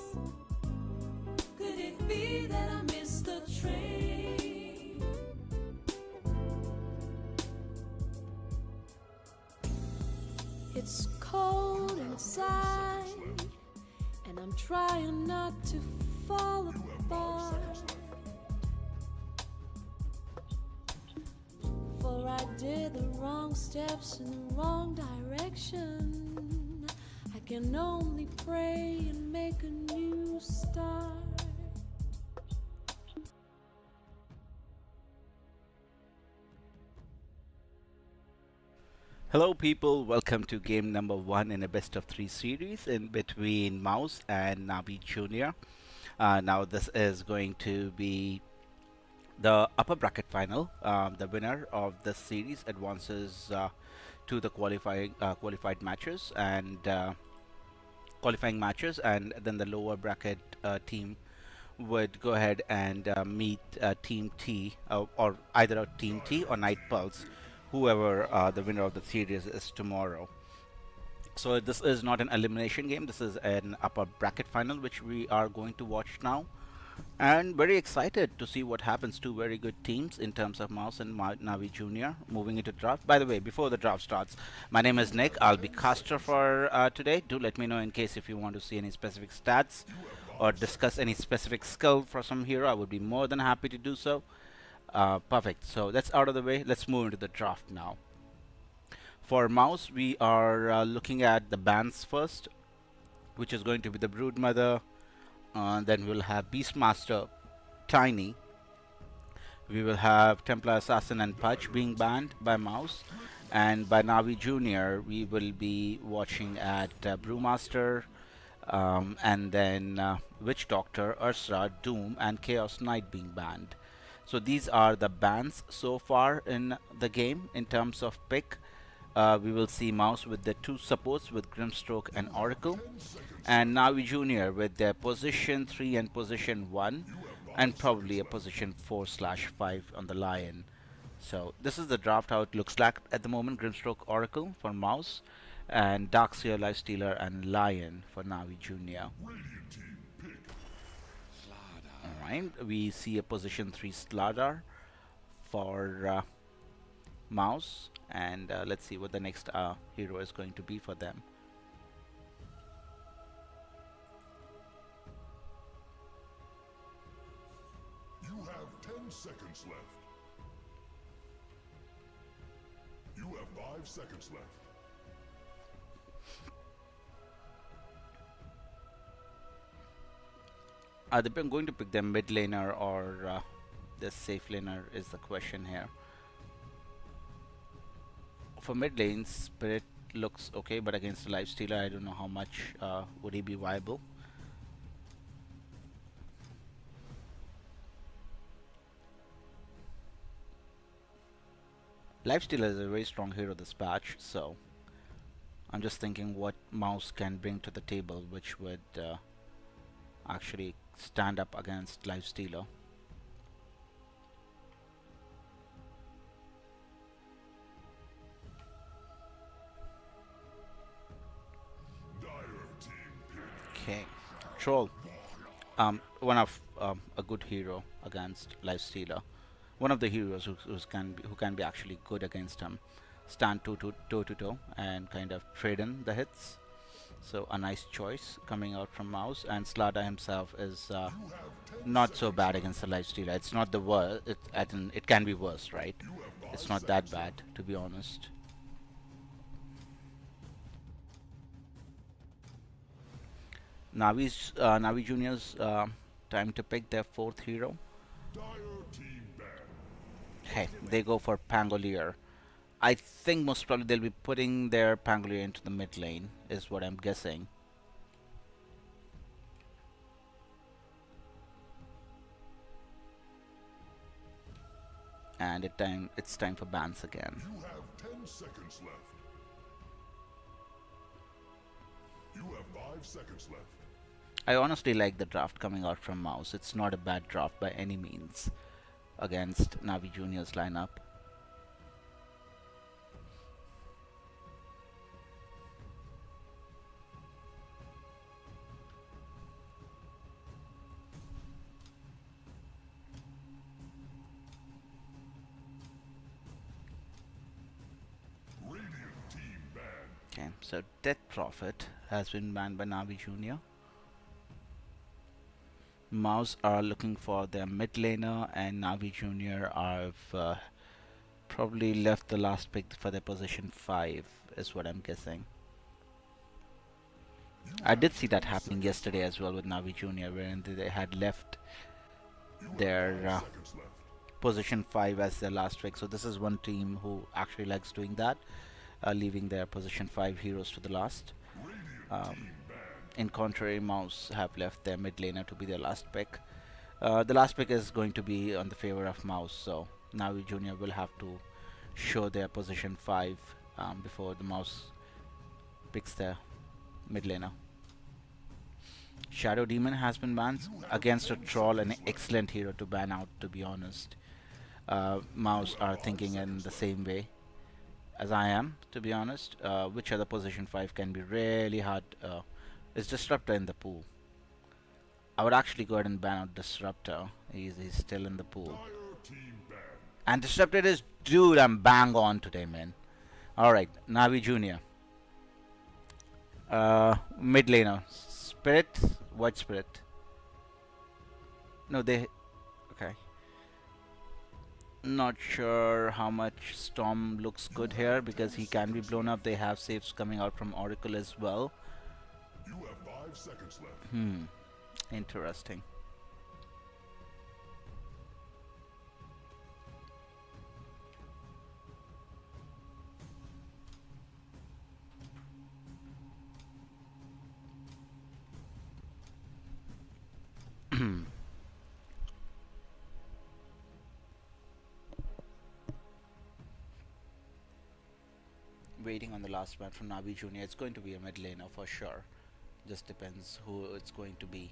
Speaker 3: Could it be that I missed the train? It's cold inside, and I'm trying not to fall
Speaker 1: You have 5
Speaker 3: apart.
Speaker 1: seconds left.
Speaker 3: For I did the wrong steps in the wrong direction. I can only pray and make a new start.
Speaker 2: Hello, people. Welcome to game number one in a best of three series in between Mouse and Navi Junior. Now, this is going to be the upper bracket final. The winner of this series advances to the qualified matches and qualifying matches, and then the lower bracket team would go ahead and meet Team T, or either Team T or Night Pulse, whoever the winner of the series is tomorrow. So this is not an elimination game. This is an upper bracket final, which we are going to watch now. And very excited to see what happens. Two very good teams in terms of Mouse and Navi Junior moving into draft. By the way, before the draft starts, my name is Nick. I'll be caster for today. Do let me know in case if you want to see any specific stats or discuss any specific skill for some hero. I would be more than happy to do so. Perfect. So that's out of the way. Let's move into the draft now. For Mouse, we are looking at the bans first, which is going to be the Broodmother. Then we'll have Beastmaster, Tiny. We will have Templar Assassin and Pudge being banned by Mouse. And by Navi Junior, we will be watching at Brewmaster, and then Witch Doctor, Ursula, Doom, and Chaos Knight being banned. So these are the bans so far in the game in terms of pick. We will see Mouse with the two supports with Grimstroke and Oracle, and Navi Junior with their position 3 and position 1, and probably a position 4/5 on the Lion. So this is the draft, how it looks like at the moment. Grimstroke, Oracle for Mouse, and Darkseer, Lifestealer, and Lion for Navi Junior. Alright, we see a position 3 Slardar for Mouse, and let's see what the next hero is going to be for them.
Speaker 1: You have 10 seconds left. You have 5 seconds left.
Speaker 2: Are they going to pick their mid laner or the safe laner is the question here. For mid lane, Spirit looks okay, but against the Lifestealer, I don't know how much would he be viable. Lifestealer is a very strong hero this patch, so I'm just thinking what Mouse can bring to the table, which would actually stand up against Lifestealer. Okay, Troll. One of a good hero against Lifestealer. One of the heroes who can be actually good against him. Stand toe to toe and kind of trade in the hits. So a nice choice coming out from Mouse, and Slardar himself is not so bad against the Lifestealer. It's not the worst. It can be worse, right? It's not that bad, to be honest. Navi Junior's time to pick their fourth hero. Hey, they go for Pangolier. I think most probably they'll be putting their Pangolier into the mid lane, is what I'm guessing. And it's time for bans again.
Speaker 1: You have 10 seconds left. You have 5 seconds left.
Speaker 2: I honestly like the draft coming out from Mouse. It's not a bad draft by any means against Navi Junior's lineup.
Speaker 1: Radiant team banned.
Speaker 2: Okay, so Death Prophet has been banned by Navi Junior. Mouse are looking for their mid laner, and Navi Junior have probably left the last pick for their position 5, is what I'm guessing. I did see that happening yesterday as well with Navi Junior, wherein they had left their position 5 as their last pick. So this is one team who actually likes doing that. leaving their position 5 heroes to the last. In contrary, Mouse have left their mid laner to be their last pick. The last pick is going to be on the favor of Mouse, so Navi Junior will have to show their position 5 before the Mouse picks their mid laner. Shadow Demon has been banned against a troll, an excellent hero to ban out, to be honest. Mouse are thinking in the same way as I am, to be honest. Which other position 5 can be really hard? Is Disruptor in the pool? I would actually go ahead and ban out Disruptor. He's still in the pool. And Disruptor is, dude, I'm bang on today, man. Alright, Navi Junior. Mid laner. Spirit? What Spirit? No, they... Okay. Not sure how much Storm looks good here because he can be blown up. They have saves coming out from Oracle as well.
Speaker 1: You have 5 seconds left.
Speaker 2: Interesting. Waiting on the last man from Navi Junior. It's going to be a mid laner for sure. Just depends who it's going to be.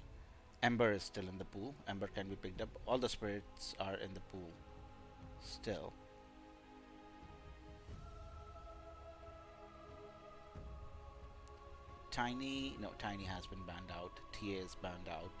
Speaker 2: Ember is still in the pool. Ember can be picked up. All the spirits are in the pool still. Tiny has been banned out. TA is banned out.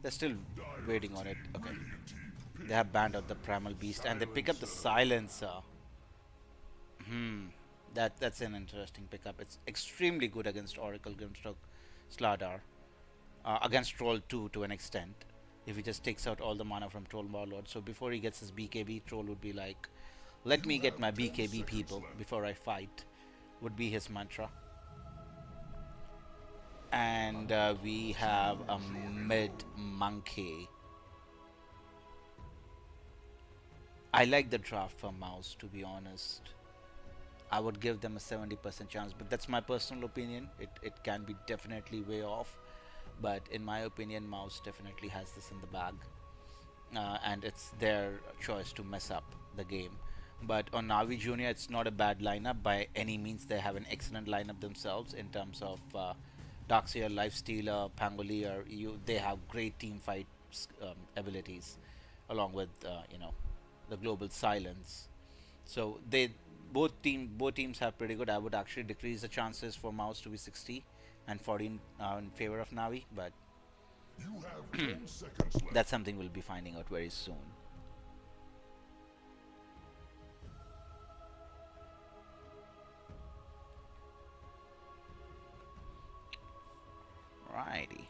Speaker 2: They're still waiting on it. Okay. They have banned out the Primal Beast and they pick up the Silencer. That's an interesting pickup. It's extremely good against Oracle, Grimstroke, Slardar. Against Troll too, to an extent. If he just takes out all the mana from Troll Warlord. So before he gets his BKB, Troll would be like, let me get my BKB people before I fight. Would be his mantra. And we have a mid monkey. I like the draft for Mouse, to be honest. I would give them a 70% chance, but that's my personal opinion. It can be definitely way off, but in my opinion, Mouse definitely has this in the bag, and it's their choice to mess up the game. But on Navi Junior, it's not a bad lineup by any means. They have an excellent lineup themselves in terms of Darkseer, Lifestealer, Pangolier. They have great team fight abilities, along with the global silence. So both teams have pretty good. I would actually decrease the chances for Mouse to be 60 and 40 in favor of Navi, but
Speaker 1: You have 10 seconds left.
Speaker 2: that's something we'll be finding out very soon. Righty.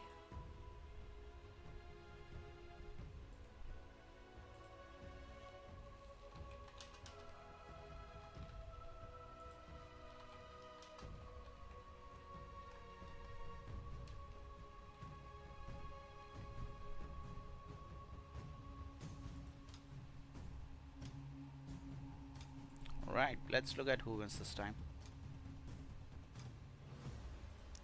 Speaker 2: Right, let's look at who wins this time.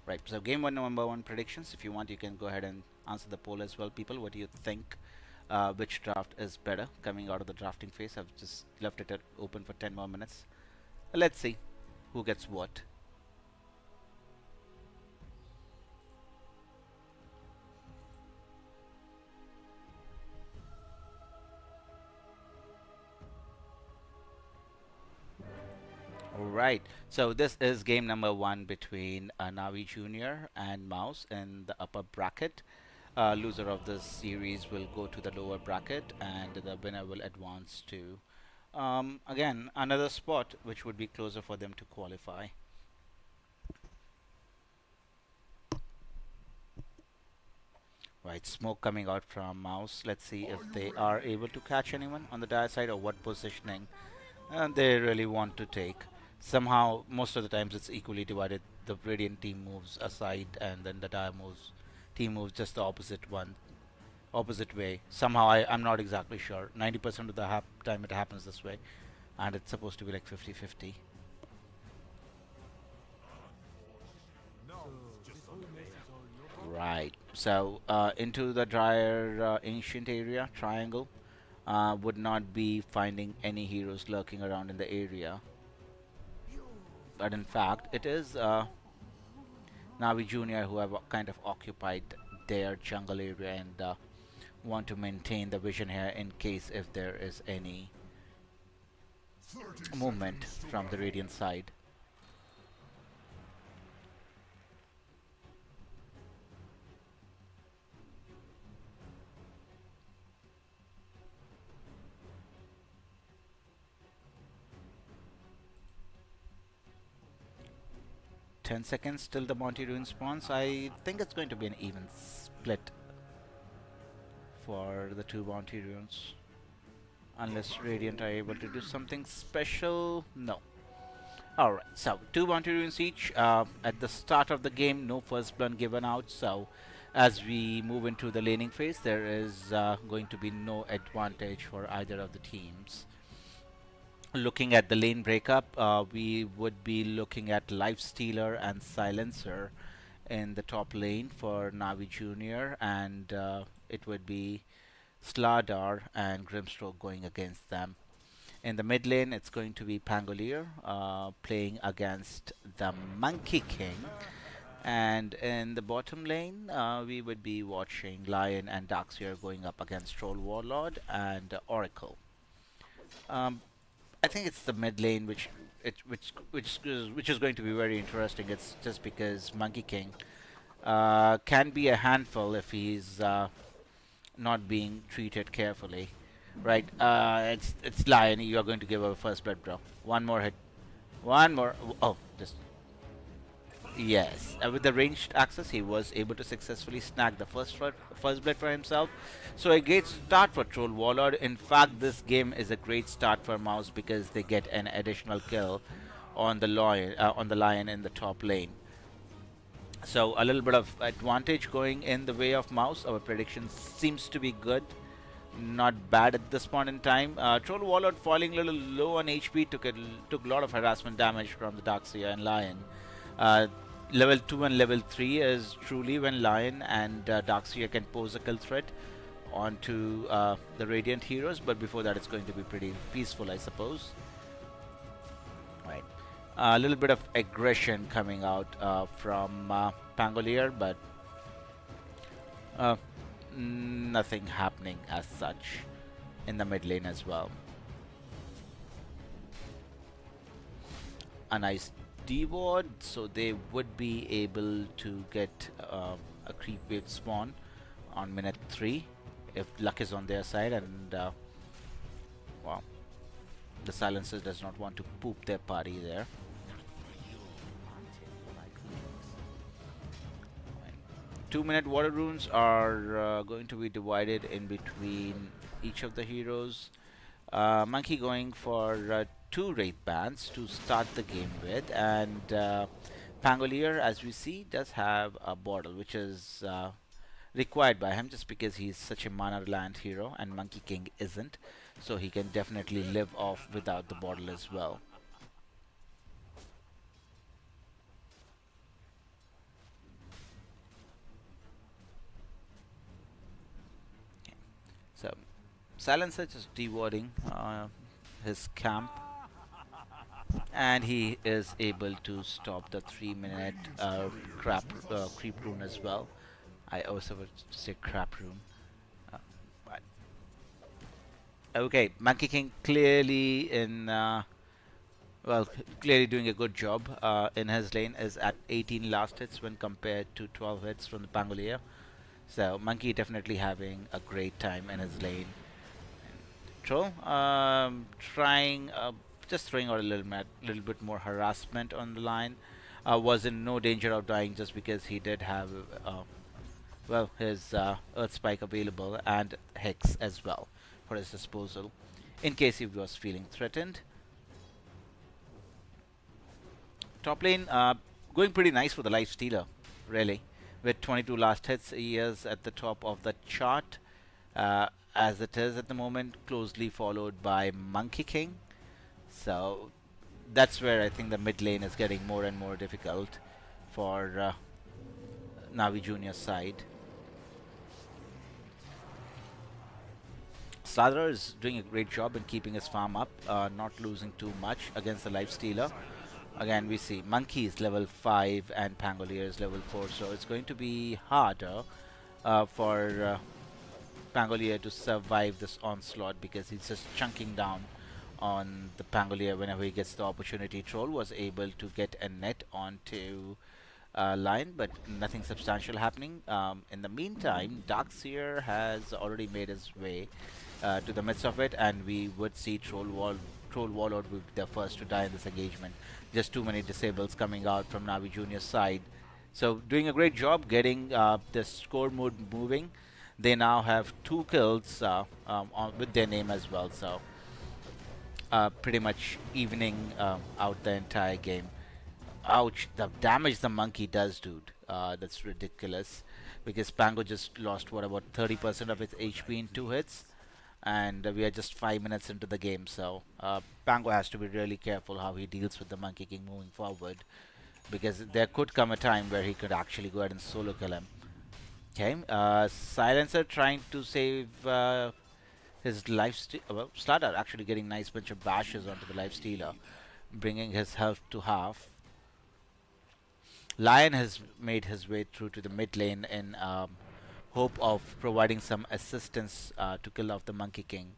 Speaker 2: Right, so game one, number one predictions. If you want, you can go ahead and answer the poll as well, people. What do you think? Which draft is better coming out of the drafting phase? I've just left it open for 10 more minutes. Let's see who gets what. Alright, so this is game number one between Navi Junior and Mouse in the upper bracket. Loser of this series will go to the lower bracket, and the winner will advance to again another spot which would be closer for them to qualify. Right, smoke coming out from Mouse. Let's see if they are able to catch anyone on the dire side or what positioning they really want to take. Somehow, most of the times it's equally divided. The Radiant team moves aside, and then the Dire moves team moves just the opposite way. Somehow, I'm not exactly sure. 90% of the time it happens this way, and it's supposed to be like 50-50. Right. So into the drier ancient area triangle. Would not be finding any heroes lurking around in the area. But in fact, it is Navi Junior who have kind of occupied their jungle area and want to maintain the vision here in case if there is any
Speaker 1: 30
Speaker 2: movement
Speaker 1: seconds to
Speaker 2: from the
Speaker 1: battle.
Speaker 2: Radiant side. $10 till the Monty Ruin spawns. I think it's going to be an even split for the two Bounty Runes. Unless Radiant are able to do something special. No. Alright, so two Bounty Runes each. At the start of the game, no first blood given out. So as we move into the laning phase, there is going to be no advantage for either of the teams. Looking at the lane breakup, we would be looking at Lifestealer and Silencer in the top lane for Navi Junior, and it would be Slardar and Grimstroke going against them. In the mid lane, it's going to be Pangolier playing against the Monkey King. And in the bottom lane, we would be watching Lion and Darkseer going up against Troll Warlord and Oracle. I think it's the mid lane which is going to be very interesting. It's just because Monkey King can be a handful if he's not being treated carefully. Right, it's Lion. You are going to give a first blood, bro. One more hit. One more. Oh, just. Yes, with the ranged access, he was able to successfully snag the first blood for himself. So a great start for Troll Warlord. In fact, this game is a great start for Mouse because they get an additional kill on the lion in the top lane. So a little bit of advantage going in the way of Mouse. Our prediction seems to be good. Not bad at this point in time. Troll Warlord falling a little low on HP, took a lot of harassment damage from the Darkseer and Lion. Level 2 and level 3 is truly when Lion and Darkseer can pose a kill threat onto the Radiant heroes, but before that it's going to be pretty peaceful, I suppose. Right. A little bit of aggression coming out from Pangolier, but nothing happening as such in the mid lane as well. A nice D-ward, so they would be able to get a creep wave spawn on minute 3 if luck is on their side, and well, the Silencer does not want to poop their party there. 2-minute water runes are going to be divided in between each of the heroes. Monkey going for 2 Wraith Bands to start the game with, and Pangolier, as we see, does have a bottle which is required by him just because he's such a mana reliant hero and Monkey King isn't, so he can definitely live off without the bottle as well. So Silencer just dewarding his camp, and he is able to stop the 3-minute creep rune as well. I also would say crap rune. But okay, Monkey King clearly clearly doing a good job in his lane, is at 18 last hits when compared to 12 hits from the Pangolier. So Monkey definitely having a great time in his lane. Troll trying just throwing out a little bit more harassment on the line. Was in no danger of dying just because he did have well, his Earth Spike available and Hex as well for his disposal in case he was feeling threatened. Top lane going pretty nice for the Life Stealer, really. With 22 last hits, he is at the top of the chart as it is at the moment, closely followed by Monkey King. So that's where I think the mid lane is getting more and more difficult for Navi Junior's side. Sadra is doing a great job in keeping his farm up, not losing too much against the Life Stealer. Again, we see Monkey is level 5 and Pangolier is level 4, so it's going to be harder for Pangolier to survive this onslaught because he's just chunking down on the Pangolier whenever he gets the opportunity. Troll was able to get a net onto Lion, but nothing substantial happening. In the meantime, Darkseer has already made his way to the midst of it, and we would see Troll Warlord will be the first to die in this engagement. Just too many disables coming out from Navi Junior's side. So doing a great job getting the score mode moving. They now have 2 kills with their name as well. So pretty much evening out the entire game. Ouch, the damage the monkey does, dude. That's ridiculous. Because Pango just lost, what, about 30% of its HP in 2 hits. And we are just 5 minutes into the game, so Pango has to be really careful how he deals with the Monkey King moving forward, because there could come a time where he could actually go ahead and solo kill him. Okay, Silencer trying to save his life. Well, Slardar actually getting nice bunch of bashes onto the Life Stealer, bringing his health to half. Lion has made his way through to the mid lane in hope of providing some assistance to kill off the Monkey King,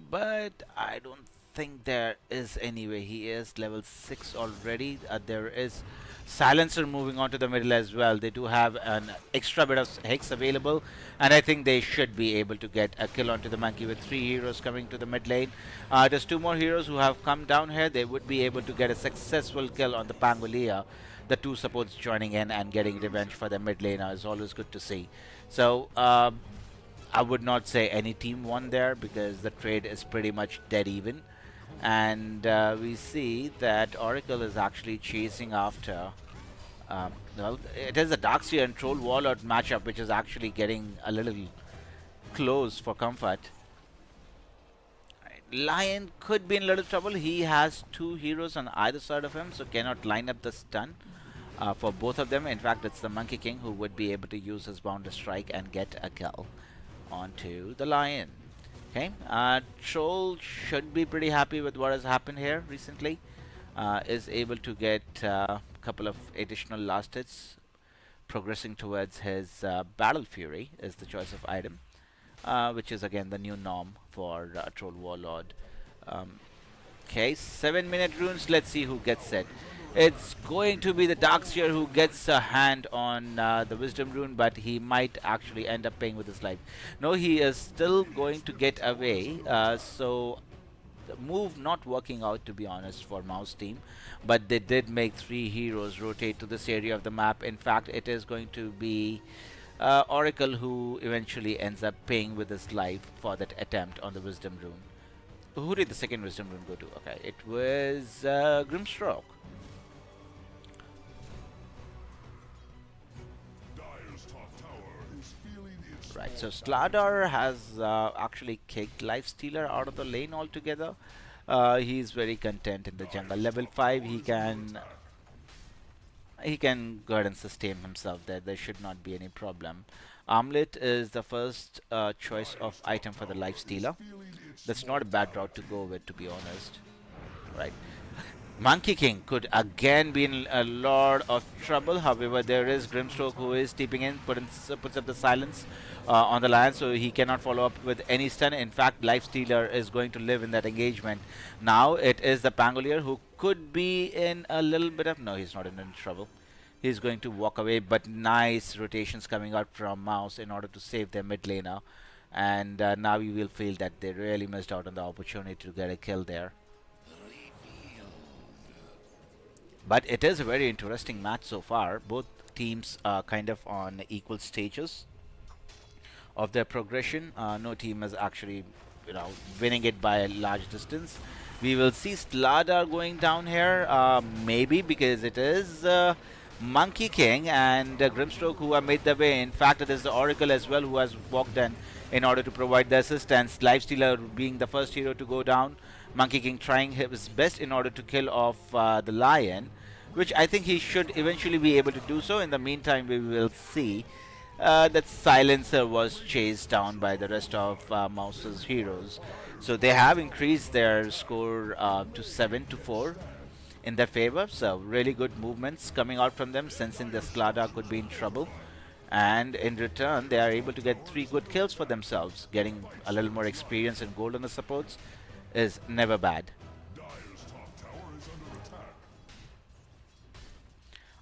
Speaker 2: but I don't think there is any way. He is level 6 already. There is Silencer moving on to the middle as well. They do have an extra bit of Hex available, and I think they should be able to get a kill onto the Monkey with 3 heroes coming to the mid lane. There's 2 more heroes who have come down here. They would be able to get a successful kill on the Pangolier. The 2 supports joining in and getting revenge for their mid laner is always good to see. So I would not say any team won there because the trade is pretty much dead even. And we see that Oracle is actually chasing after. Well, it is a Darkseer and Troll Warlord matchup, which is actually getting a little close for comfort. Lion could be in a little trouble. He has 2 heroes on either side of him, so cannot line up the stun for both of them. In fact, it's the Monkey King who would be able to use his Boundless Strike and get a kill onto the Lion. Okay, Troll should be pretty happy with what has happened here recently. Is able to get a couple of additional last hits, progressing towards his Battle Fury is the choice of item, which is again the new norm for Troll Warlord. Okay, 7-minute runes. Let's see who gets it. It's going to be the Darkseer who gets a hand on the Wisdom rune, but he might actually end up paying with his life. No, he is still going to get away. So the move not working out, to be honest, for Mouse team, but they did make 3 heroes rotate to this area of the map. In fact, it is going to be Oracle who eventually ends up paying with his life for that attempt on the Wisdom rune. Who did the second Wisdom rune go to? Okay, it was Grimstroke.
Speaker 1: Dire's top tower is feeling its
Speaker 2: Right, so Slardar has actually kicked Life Stealer out of the lane altogether. He's very content in the jungle. Level 5, he can go ahead and sustain himself there. There should not be any problem. Armlet is the first choice of item for the Life Stealer. That's not a bad route to go with, to be honest. Right. Monkey King could again be in a lot of trouble. However, there is Grimstroke who is stepping in, puts up the silence on the Lion, so he cannot follow up with any stun. In fact, Life Stealer is going to live in that engagement. Now it is the Pangolier who could be in a little bit of... No, he's not in any trouble. He's going to walk away, but nice rotations coming out from Mouse in order to save their mid laner. And now we will feel that they really missed out on the opportunity to get a kill there. But it is a very interesting match so far. Both teams are kind of on equal stages. of their progression. No team is actually, winning it by a large distance. We will see Slardar going down here, maybe because it is Monkey King and Grimstroke who have made their way. In fact, it is the Oracle as well who has walked in order to provide the assistance. Lifestealer being the first hero to go down. Monkey King trying his best in order to kill off the Lion, which I think he should eventually be able to do so. In the meantime, we will see that Silencer was chased down by the rest of Mouse's heroes. So they have increased their score to 7-4 in their favor. So really good movements coming out from them, sensing that Slarda could be in trouble. And in return, they are able to get 3 good kills for themselves. Getting a little more experience and gold on the supports is never bad.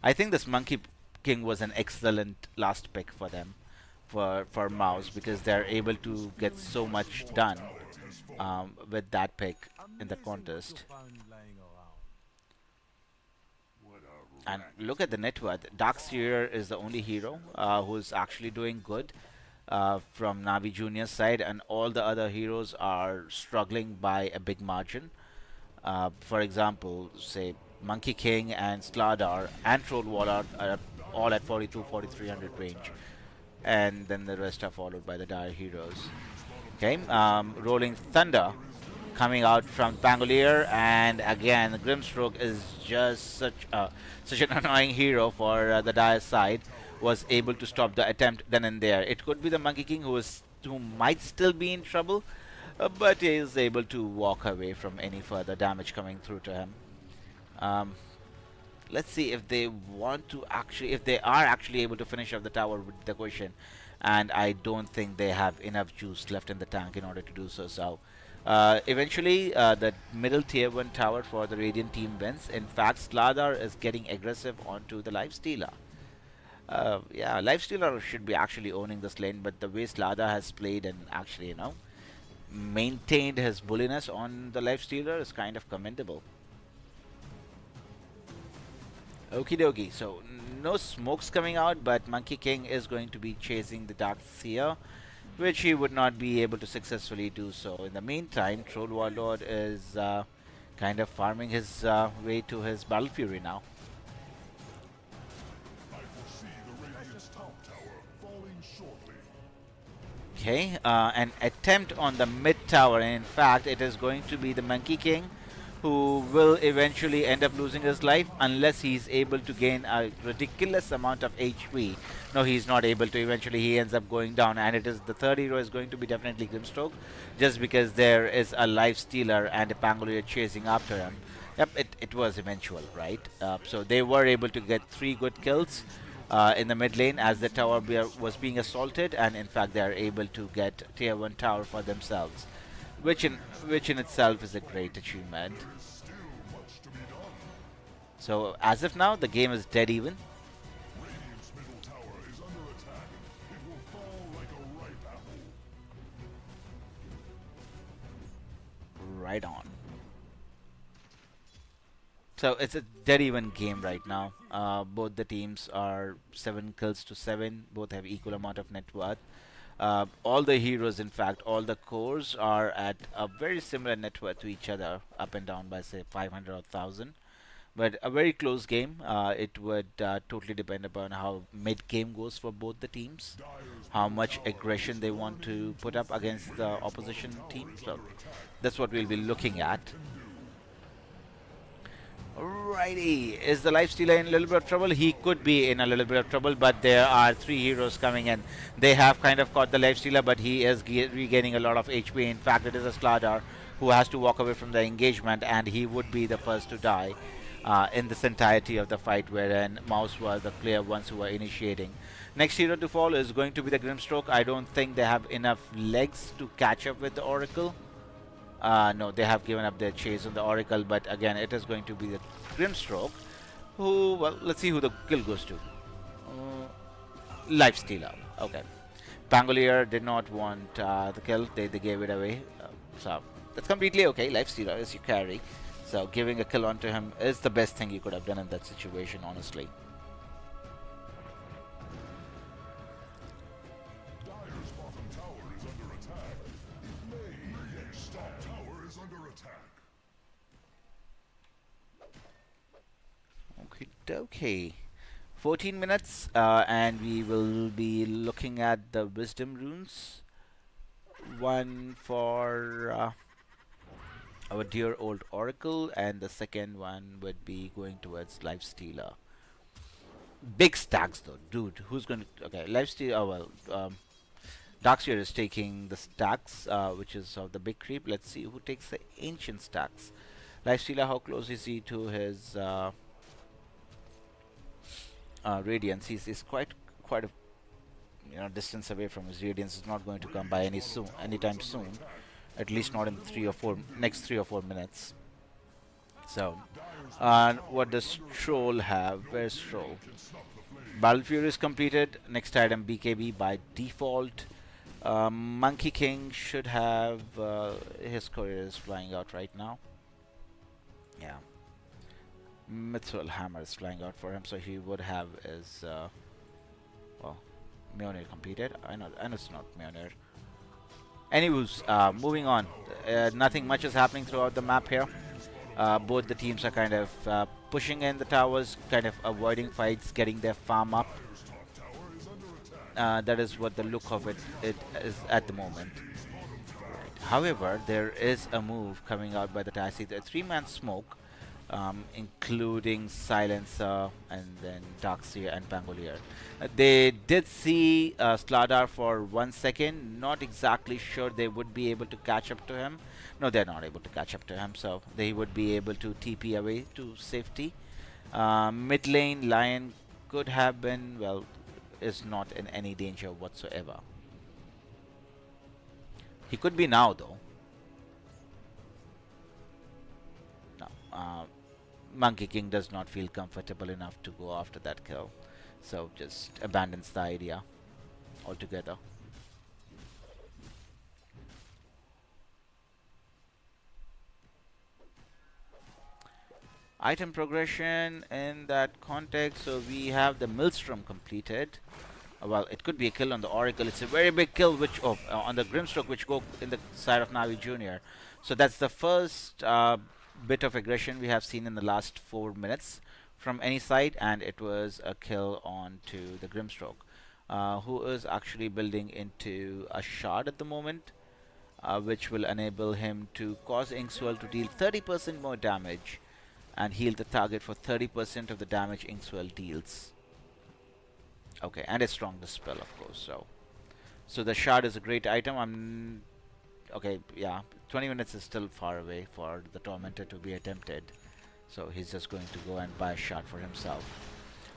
Speaker 2: I think this Monkey King was an excellent last pick for them, for Mouse, because they're able to get so much done with that pick in the contest. And look at the net worth. Darkseer is the only hero who's actually doing good from Navi Junior's side, and all the other heroes are struggling by a big margin. For example, say Monkey King and Slardar and Troll Warlord are all at 4300 range, and then the rest are followed by the Dire heroes. Okay, Rolling Thunder coming out from Pangolier, and again Grimstroke is just such an annoying hero for the Dire side. Was able to stop the attempt then and there. It could be the Monkey King who might still be in trouble, but he is able to walk away from any further damage coming through to him. Let's see if they want to if they are actually able to finish off the tower with the question, and I don't think they have enough juice left in the tank in order to do so. So eventually the middle tier 1 tower for the Radiant team wins. In fact, Slardar is getting aggressive onto the Lifestealer. Yeah, Lifestealer should be actually owning this lane, but the way Slardar has played and actually, maintained his bulliness on the Lifestealer is kind of commendable. Okie dokie, so no smokes coming out, but Monkey King is going to be chasing the Darkseer, which he would not be able to successfully do so. In the meantime, Troll Warlord is kind of farming his way to his Battle Fury now. Okay, an attempt on the mid tower, and in fact it is going to be the Monkey King who will eventually end up losing his life unless he's able to gain a ridiculous amount of HP. No, he's not able to. Eventually he ends up going down, and it is the third hero is going to be definitely Grimstroke, just because there is a Lifestealer and a Pangolier chasing after him. Yep, it was eventual, right? So they were able to get 3 good kills in the mid lane as the tower was being assaulted, and in fact they are able to get tier 1 tower for themselves, which in itself is a great achievement. So as of now, the game is dead even. Right on. So it's a dead even game right now. Both the teams are 7 kills to 7. Both have equal amount of net worth. All the heroes, in fact, all the cores are at a very similar net worth to each other, up and down by say 500 or 1000. But a very close game. It would totally depend upon how mid game goes for both the teams, how much aggression they want to put up against the opposition team. So that's what we'll be looking at. Alrighty, is the Lifestealer in a little bit of trouble? He could be in a little bit of trouble, but there are 3 heroes coming in. They have kind of caught the Lifestealer, but he is regaining a lot of HP. In fact, it is a Slardar who has to walk away from the engagement, and he would be the first to die in this entirety of the fight, wherein Mouse were the clear ones who were initiating. Next hero to fall is going to be the Grimstroke. I don't think they have enough legs to catch up with the Oracle. No, they have given up their chase on the Oracle, but again, it is going to be the Grimstroke, who, well, let's see who the kill goes to. Lifestealer. Okay. Pangolier did not want the kill. They gave it away. So that's completely okay. Lifestealer is your carry. So giving a kill onto him is the best thing you could have done in that situation, honestly. Okay. 14 minutes, and we will be looking at the wisdom runes. One for our dear old Oracle, and the second one would be going towards Lifestealer. Big stacks though, dude. Who's going to? Okay, Lifestealer. Oh well. Darkseer is taking the stacks, which is of the big creep. Let's see who takes the ancient stacks. Lifestealer, how close is he to his radiance? He's quite a distance away from his radiance. Is not going to come by anytime soon. At least not in next 3 or 4 minutes. So, what does Troll have? Where's Troll? Battle Fury is completed. Next item BKB by default. Monkey King should have his courier is flying out right now. Yeah. Mithril Hammer is flying out for him, so he would have his well, Mjolnir completed. I know it's not Mjolnir. Anyways, moving on. Nothing much is happening throughout the map here. Both the teams are kind of pushing in the towers, kind of avoiding fights, getting their farm up. That is what the look of it is at the moment. Right. However, there is a move coming out by the Tassi. The 3-man smoke, including Silencer and then Darkseer and Pangolier. They did see Slardar for 1 second. Not exactly sure they would be able to catch up to him. No, they're not able to catch up to him, so they would be able to TP away to safety. Mid lane, Lion could have been, well, is not in any danger whatsoever. He could be now, though. No, Monkey King does not feel comfortable enough to go after that kill, so just abandons the idea altogether. Item progression in that context, so we have the Maelstrom completed. Well, it could be a kill on the Oracle. It's a very big kill which on the Grimstroke, which go in the side of Navi Jr. So that's the first bit of aggression we have seen in the last 4 minutes from any side, and it was a kill onto the Grimstroke, who is actually building into a shard at the moment, which will enable him to cause Inkswell to deal 30% more damage and heal the target for 30% of the damage Inkswell deals. Okay, and a strong dispel, of course. So the shard is a great item. Okay, yeah, 20 minutes is still far away for the Tormentor to be attempted, so he's just going to go and buy a shard for himself.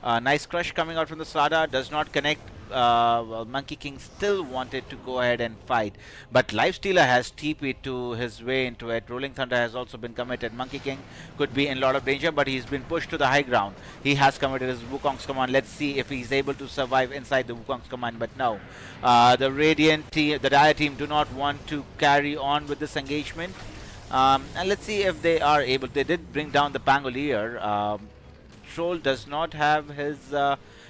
Speaker 2: Nice crush coming out from the Slardar, does not connect. Well, Monkey King still wanted to go ahead and fight, but Lifestealer has TP'd to his way into it. Rolling Thunder has also been committed. Monkey King could be in a lot of danger, but he's been pushed to the high ground. He has committed his Wukong's command. Let's see if he's able to survive inside the Wukong's command, but no. The Radiant team, the Dire team, do not want to carry on with this engagement. And let's see if they are able. They did bring down the Pangolier. Troll does not have his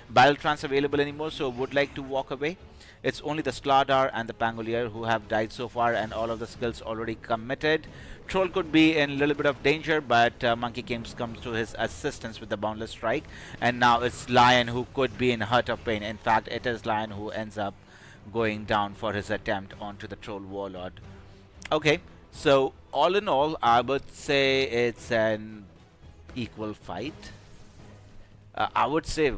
Speaker 2: battle trance available anymore, so would like to walk away. It's only the Slardar and the Pangolier who have died so far, and all of the skills already committed. Troll could be in a little bit of danger, but Monkey King comes to his assistance with the Boundless Strike, and now it's Lion who could be in hurt of pain. In fact, it is Lion who ends up going down for his attempt onto the Troll Warlord. Okay, so all in all, I would say it's an equal fight. I would say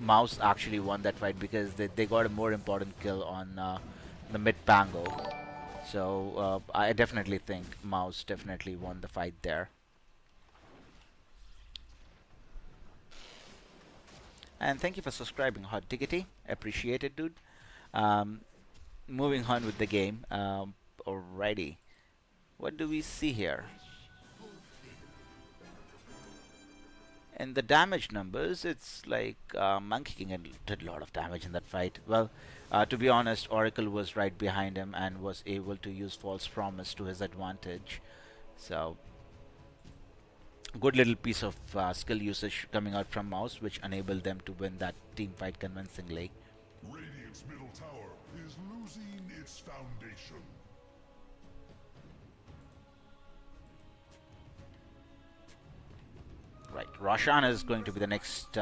Speaker 2: Mouse actually won that fight because they got a more important kill on the mid Pango. So I definitely think Mouse definitely won the fight there. And thank you for subscribing, Hot Diggity. Appreciate it, dude. Moving on with the game. Alrighty. What do we see here? In the damage numbers, it's like Monkey King did a lot of damage in that fight. Well, to be honest, Oracle was right behind him and was able to use False Promise to his advantage. So, good little piece of skill usage coming out from Mouse, which enabled them to win that team fight convincingly.
Speaker 1: Radiant's middle tower is losing its foundation.
Speaker 2: Right, Roshan is going to be the next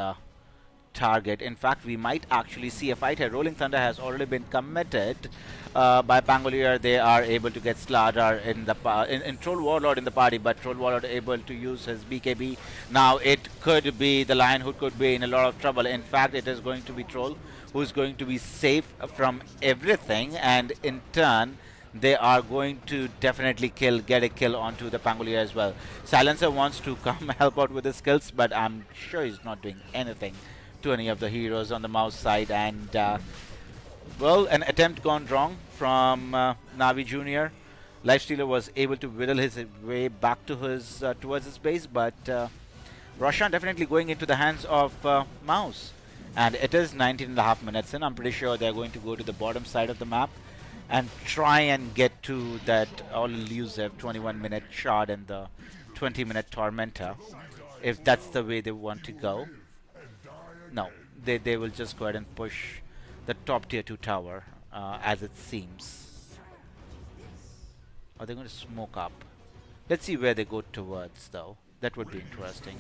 Speaker 2: target. In fact, we might actually see a fight here. Rolling Thunder has already been committed by Pangolier. They are able to get Slardar in the in Troll Warlord in the party, but Troll Warlord able to use his BKB. Now it could be the Lion who could be in a lot of trouble. In fact, it is going to be Troll who's going to be safe from everything, and in turn they are going to definitely get a kill onto the Pangolier as well. Silencer wants to come help out with his skills, but I'm sure he's not doing anything to any of the heroes on the mouse side. And well, an attempt gone wrong from Navi Jr. Lifestealer was able to whittle his way back to his towards his base, but Roshan definitely going into the hands of Mouse. And it is 19.5 minutes in. I'm pretty sure they're going to go to the bottom side of the map and try and get to that all-elusive 21-minute shard and the 20-minute Tormentor, if that's the way they want to go. No, they will just go ahead and push the top tier 2 tower, as it seems. Are they going to smoke up? Let's see where they go towards, though. That would be interesting.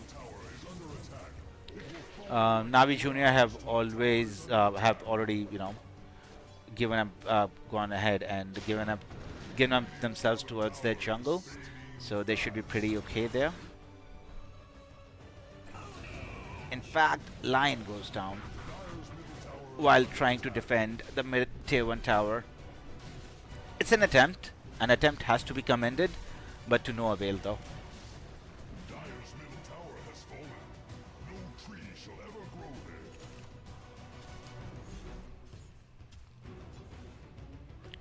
Speaker 2: Navi Junior have already, you know, gone ahead and given up themselves towards their jungle, so they should be pretty okay there. In fact, Lion goes down while trying to defend the mid tier 1 tower. It's an attempt. An attempt has to be commended, but to no avail though.
Speaker 1: Dire's middle tower has fallen. No tree shall ever grow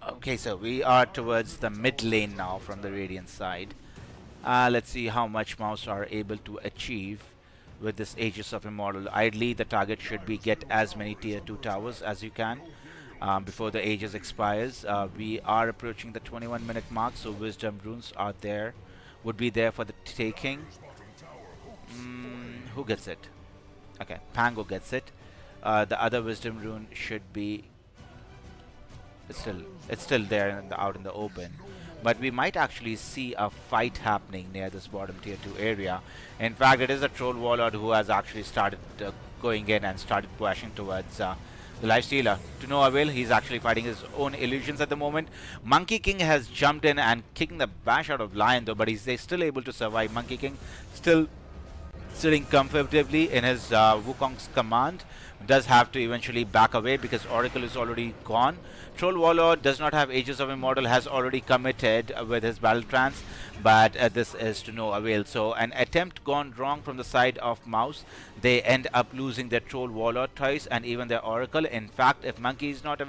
Speaker 1: there.
Speaker 2: Okay, so we are towards the mid lane now from the Radiant side. Let's see how much Mouse are able to achieve with this Aegis of Immortal. Ideally, the target should be get as many tier 2 towers as you can before the Aegis expires. We are approaching the 21-minute mark, so Wisdom Runes are there, would be there for the taking. Who gets it? Okay, Pango gets it. The other Wisdom Rune should be... It's still there out in the open. But we might actually see a fight happening near this bottom tier 2 area. In fact, it is a Troll Warlord who has actually started going in and started pushing towards the Lifestealer. To no avail, he's actually fighting his own illusions at the moment. Monkey King has jumped in and kicking the bash out of Lion though, but they're still able to survive. Monkey King still sitting comfortably in his Wukong's command. Does have to eventually back away because Oracle is already gone. Troll Warlord does not have Aegis of Immortal, has already committed with his Battle Trance, but this is to no avail. So an attempt gone wrong from the side of Mouse. They end up losing their Troll Warlord twice and even their Oracle. In fact, if Monkey is not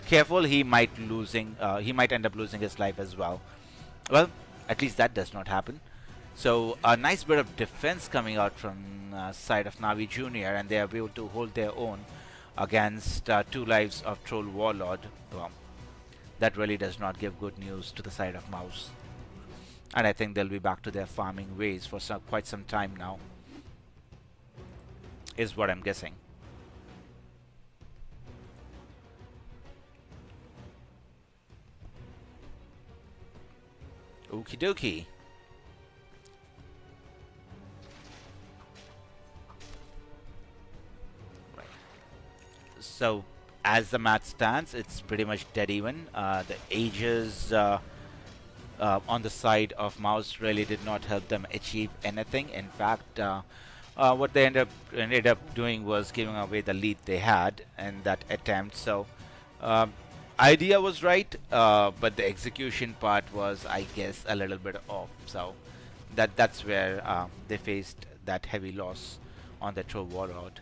Speaker 2: careful, he might end up losing his life as well. Well, at least that does not happen. So a nice bit of defense coming out from side of Navi Junior, and they are able to hold their own against 2 lives of Troll Warlord. Well, that really does not give good news to the side of Mouse, and I think they'll be back to their farming ways for quite some time now, is what I'm guessing. Okie dokie. So, as the match stands, it's pretty much dead even. The Aegis on the side of Mouse really did not help them achieve anything. In fact, what they ended up doing was giving away the lead they had in that attempt. So, idea was right, but the execution part was, I guess, a little bit off. So, that's where they faced that heavy loss on the Troll Warlord.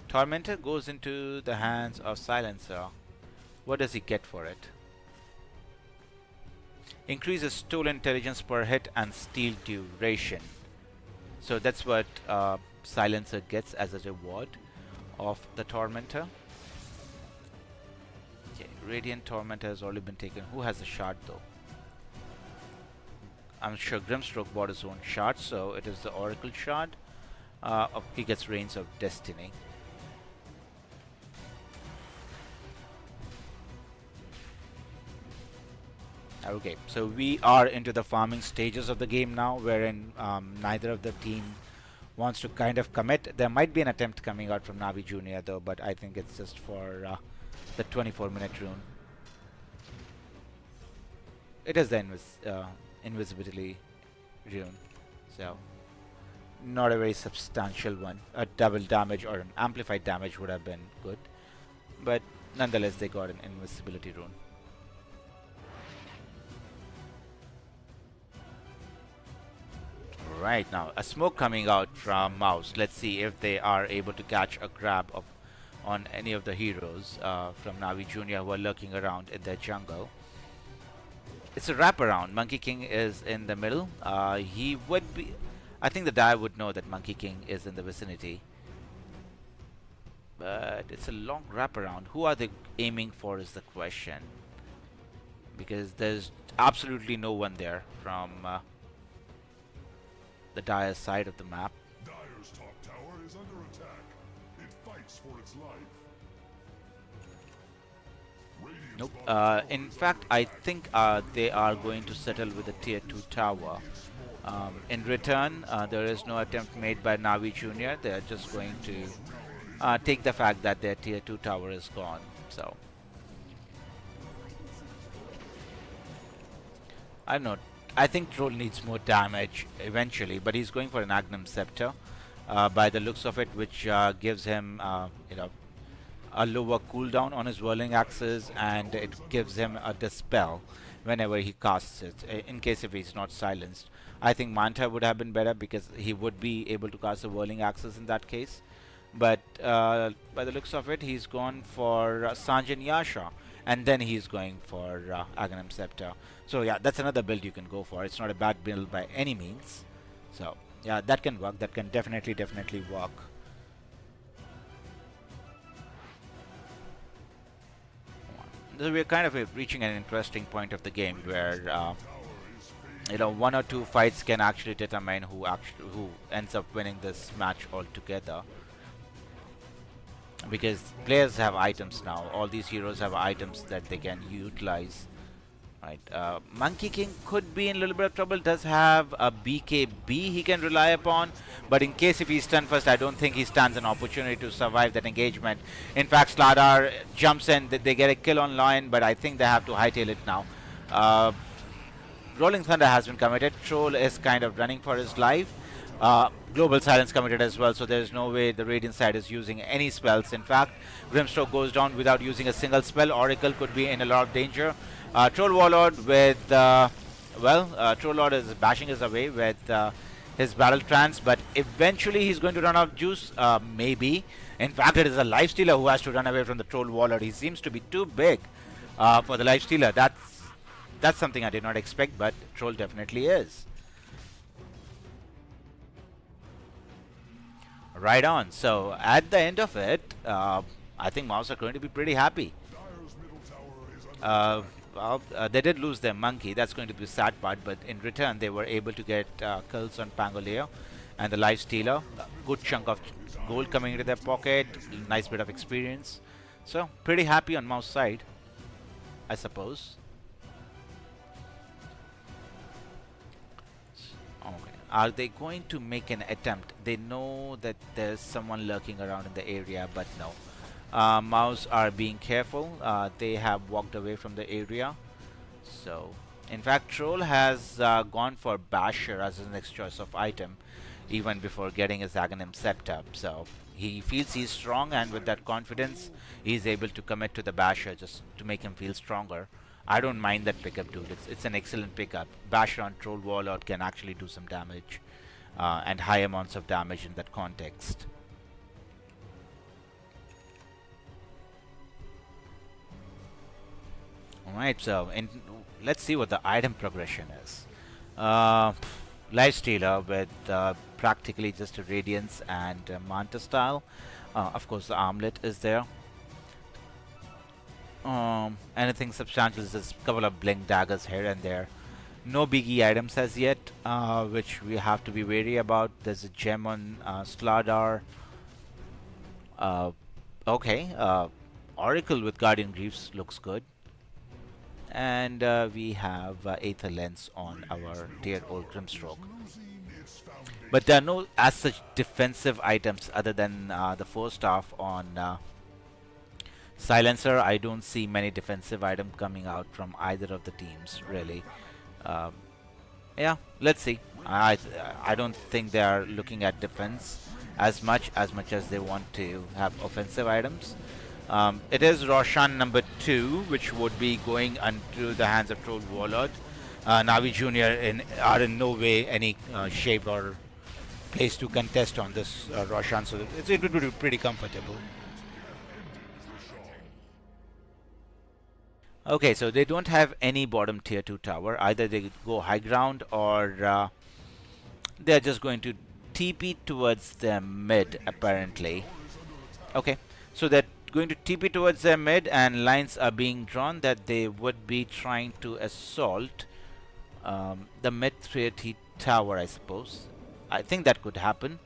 Speaker 2: Tormentor goes into the hands of Silencer. What does he get for it? Increases stolen intelligence per hit and steal duration. So that's what Silencer gets as a reward of the Tormentor. Okay, Radiant Tormentor has already been taken. Who has the shard though? I'm sure Grimstroke bought his own shard, so it is the Oracle shard. He gets Reigns of Destiny. Okay, so we are into the farming stages of the game now, wherein neither of the team wants to kind of commit. There might be an attempt coming out from Navi Junior though, but I think it's just for the 24-minute rune. It is the invisibility rune, so not a very substantial one. A double damage or an amplified damage would have been good, but nonetheless they got an invisibility rune. Right, now a smoke coming out from Mouse. Let's see if they are able to catch a grab of on any of the heroes from Navi Junior who are lurking around in their jungle. It's a wraparound. Monkey King is in the middle. He would be. I think the Dire would know that Monkey King is in the vicinity. But it's a long wraparound. Who are they aiming for is the question. Because there's absolutely no one there from the Dire side of the map.
Speaker 1: Dire's top tower is under attack. It fights for its life. Radiant's
Speaker 2: Nope.
Speaker 1: bottom
Speaker 2: In
Speaker 1: tower is
Speaker 2: fact,
Speaker 1: under
Speaker 2: I
Speaker 1: attack.
Speaker 2: think they are going to settle with a tier 2 tower. In return, there is no attempt made by Navi Junior. They are just going to take the fact that their tier 2 tower is gone. So I don't know. I think Troll needs more damage eventually, but he's going for an Agnum Scepter by the looks of it, which gives him a lower cooldown on his whirling axes, and it gives him a dispel whenever he casts it, in case if he's not silenced. I think Manta would have been better because he would be able to cast the whirling axes in that case. But by the looks of it, he's gone for Sanjin Yasha, and then he's going for Aghanim Scepter. So yeah, that's another build you can go for. It's not a bad build by any means. So yeah, that can work. That can definitely work. So we're kind of reaching an interesting point of the game where one or two fights can actually determine who ends up winning this match altogether. Because players have items now. All these heroes have items that they can utilize. Right. Monkey King could be in a little bit of trouble. Does have a BKB he can rely upon, but in case if he's stunned first, I don't think he stands an opportunity to survive that engagement. In fact, Slardar jumps in. They get a kill on line, but I think they have to hightail it now. Rolling Thunder has been committed. Troll is kind of running for his life. Global Silence committed as well, so there's no way the Radiant side is using any spells. In fact, Grimstroke goes down without using a single spell. Oracle could be in a lot of danger. Troll Warlord with, Troll Lord is bashing his away with his Battle Trance, but eventually he's going to run out of juice, maybe. In fact, it is a Lifestealer who has to run away from the Troll Warlord. He seems to be too big for the Lifestealer. That's something I did not expect, but Troll definitely is. Right on. So at the end of it, I think Mouse are going to be pretty happy.
Speaker 1: Dire's middle tower is under
Speaker 2: They did lose their monkey. That's going to be the sad part. But in return, they were able to get kills on Pangoleo and the Lifestealer. A good chunk of gold coming into their pocket. Nice bit of experience. So pretty happy on Mouse side, I suppose. Okay. Are they going to make an attempt? They know that there's someone lurking around in the area, but no. Mouse are being careful. They have walked away from the area. So, in fact, Troll has gone for Basher as his next choice of item, even before getting his Aghanim Scepter. So, he feels he's strong, and with that confidence, he's able to commit to the Basher just to make him feel stronger. I don't mind that pickup, dude. It's an excellent pickup. Basher on Troll Warlord can actually do some damage, and high amounts of damage in that context. Alright, so let's see what the item progression is. Lifestealer with practically just a Radiance and Manta style. Of course, the armlet is there. Anything substantial is just a couple of blink daggers here and there. No biggie items as yet, which we have to be wary about. There's a gem on Slardar. Okay, Oracle with Guardian Greaves looks good. And we have Aether Lens on our dear old Grimstroke. But there are no as such defensive items other than the 4-staff on Silencer. I don't see many defensive items coming out from either of the teams, really. Um, yeah, let's see. I don't think they are looking at defense as much as they want to have offensive items. It is Roshan number 2, which would be going into the hands of Troll Warlord. Navi Junior are in no way any shape or place to contest on this Roshan, so it would be pretty comfortable. Okay, so they don't have any bottom tier 2 tower. Either they go high ground or they're just going to TP towards their mid, apparently. Okay, so they're going to TP towards their mid, and lines are being drawn that they would be trying to assault the mid tier tower, I suppose. I think that could happen,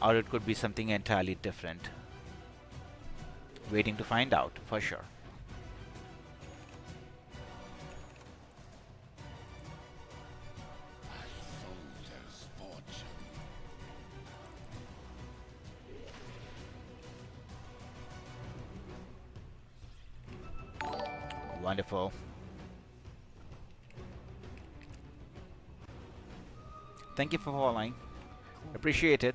Speaker 2: or it could be something entirely different. Waiting to find out for sure. Wonderful. Thank you for following. Appreciate it.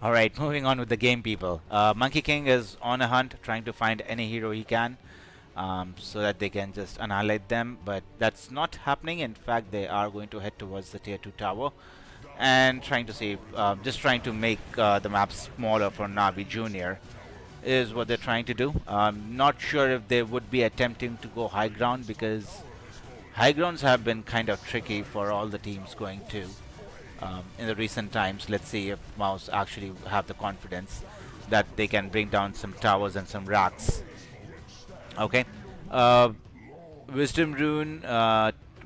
Speaker 2: Alright, moving on with the game, people. Monkey King is on a hunt, trying to find any hero he can, so that they can just annihilate them, but that's not happening. In fact, they are going to head towards the tier 2 tower and trying to save, just trying to make the map smaller for Navi Junior is what they're trying to do. Not sure if they would be attempting to go high ground, because high grounds have been kind of tricky for all the teams going to in the recent times. Let's see if Mouse actually have the confidence that they can bring down some towers and some racks. Okay, Wisdom Rune,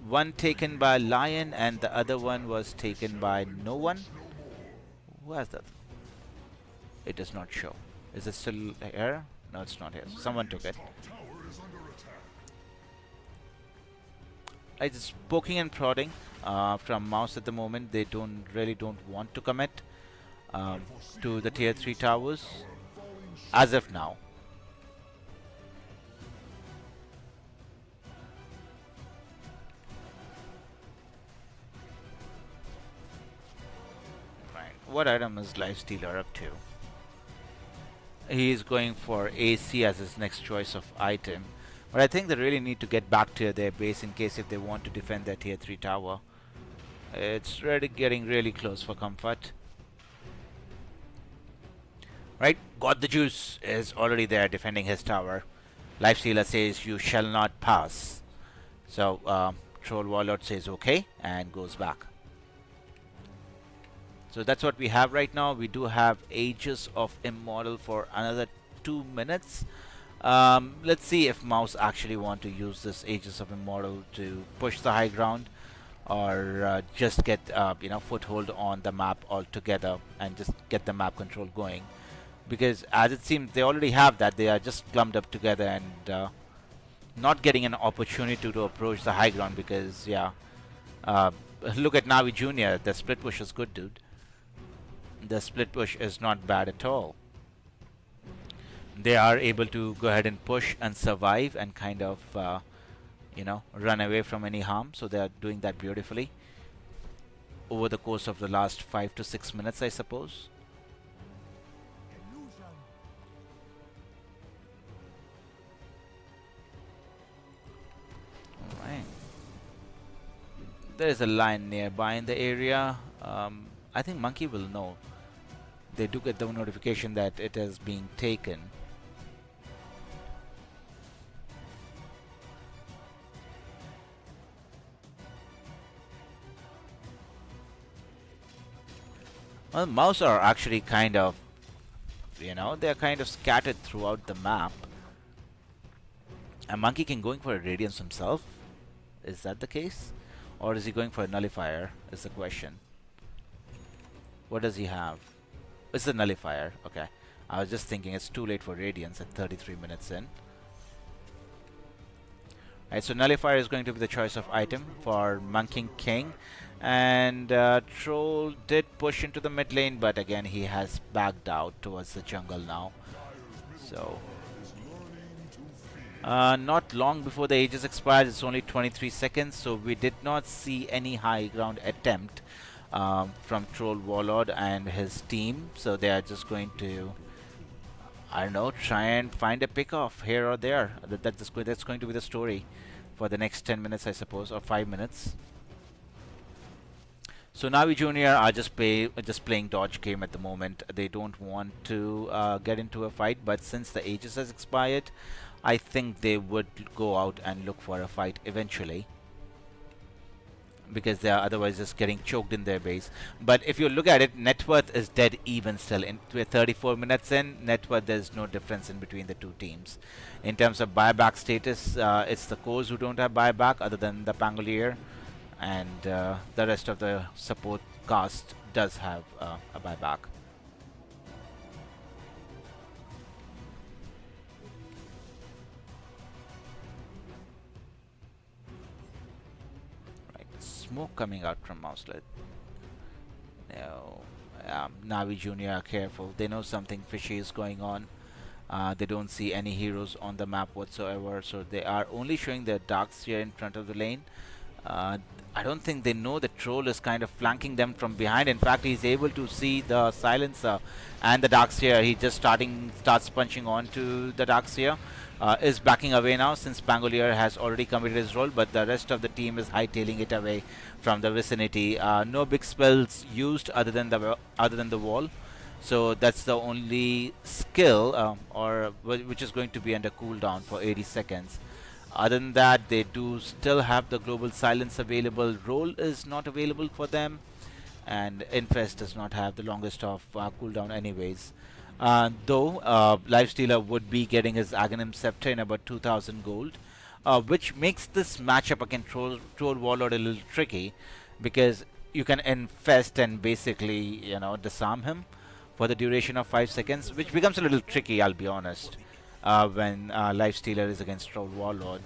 Speaker 2: one taken by Lion and the other one was taken by no one. Who has that? It does not show. Is it still here? No, it's not here. Someone took it. I just poking and prodding from Mouse at the moment. They really don't want to commit to the tier 3 towers as of now. Right. What item is Lifestealer up to? He is going for AC as his next choice of item, but I think they really need to get back to their base in case if they want to defend their tier 3 tower. It's really getting really close for comfort. Right, God the Juice is already there defending his tower. Lifestealer says you shall not pass. So Troll Warlord says okay and goes back. So that's what we have right now. We do have Aegis of Immortal for another 2 minutes. Let's see if Mouse actually want to use this Aegis of Immortal to push the high ground, or just get foothold on the map altogether and just get the map control going. Because as it seems they already have that, they are just clumped up together and not getting an opportunity to approach the high ground. Because look at Navi Junior. The split push is good, dude. The split push is not bad at all. They are able to go ahead and push and survive and kind of run away from any harm. So they are doing that beautifully over the course of the last 5 to 6 minutes, I suppose. Alright. There is a line nearby in the area. I think Monkey will know. They do get the notification that it is being taken. Well, Mouse are actually kind of, they're kind of scattered throughout the map. And Monkey King going for a Radiance himself? Is that the case? Or is he going for a Nullifier, is the question. What does he have? It's a Nullifier. Okay. I was just thinking it's too late for Radiance at 33 minutes in. Right, so Nullifier is going to be the choice of item for Monkey King. And Troll did push into the mid lane, but again he has backed out towards the jungle now. So not long before the Aegis expires, it's only 23 seconds, so we did not see any high ground attempt from Troll Warlord and his team. So they are just going to, I don't know, try and find a pick off here or there. That's going to be the story for the next 10 minutes, I suppose, or 5 minutes. So Navi Junior are just playing dodge game at the moment. They don't want to get into a fight, but since the Aegis has expired, I think they would go out and look for a fight eventually, because they are otherwise just getting choked in their base. But if you look at it, net worth is dead even still. We're 34 minutes in, net worth, there's no difference in between the two teams. In terms of buyback status, it's the cores who don't have buyback other than the Pangolier, and the rest of the support cast does have a buyback. Right, smoke coming out from Mouselet. No, Navi Junior are careful. They know something fishy is going on. They don't see any heroes on the map whatsoever, so they are only showing their Darkseer in front of the lane. I don't think they know the Troll is kind of flanking them from behind. In fact, he's able to see the Silencer and the Darkseer. He just starts punching on to the Darkseer. Is backing away now since Pangolier has already committed his role, but the rest of the team is hightailing it away from the vicinity. No big spells used other than the wall. So that's the only skill which is going to be under cooldown for 80 seconds. Other than that, they do still have the global silence available. Roll is not available for them, and Infest does not have the longest of cooldown anyways. Though Lifestealer would be getting his Aghanim Scepter in about 2000 gold, which makes this matchup against Troll Warlord a little tricky, because you can Infest and basically, disarm him for the duration of 5 seconds, which becomes a little tricky, I'll be honest, when Lifestealer is against Troll Warlord.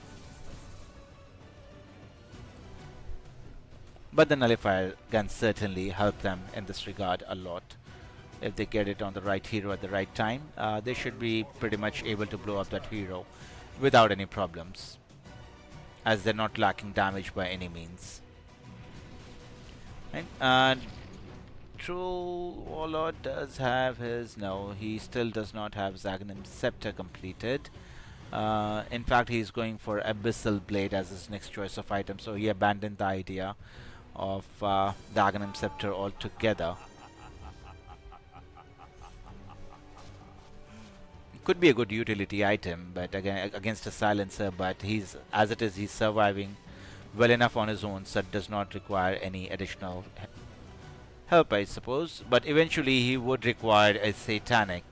Speaker 2: But the Nullifier can certainly help them in this regard a lot. If they get it on the right hero at the right time, they should be pretty much able to blow up that hero without any problems, as they're not lacking damage by any means. And Troll Warlord does have his... No, he still does not have his Aghanim Scepter completed. In fact, he's going for Abyssal Blade as his next choice of item, so he abandoned the idea of the Aghanim Scepter altogether. Could be a good utility item, but again against a Silencer, but he's surviving well enough on his own, so it does not require any additional help, I suppose. But eventually he would require a Satanic,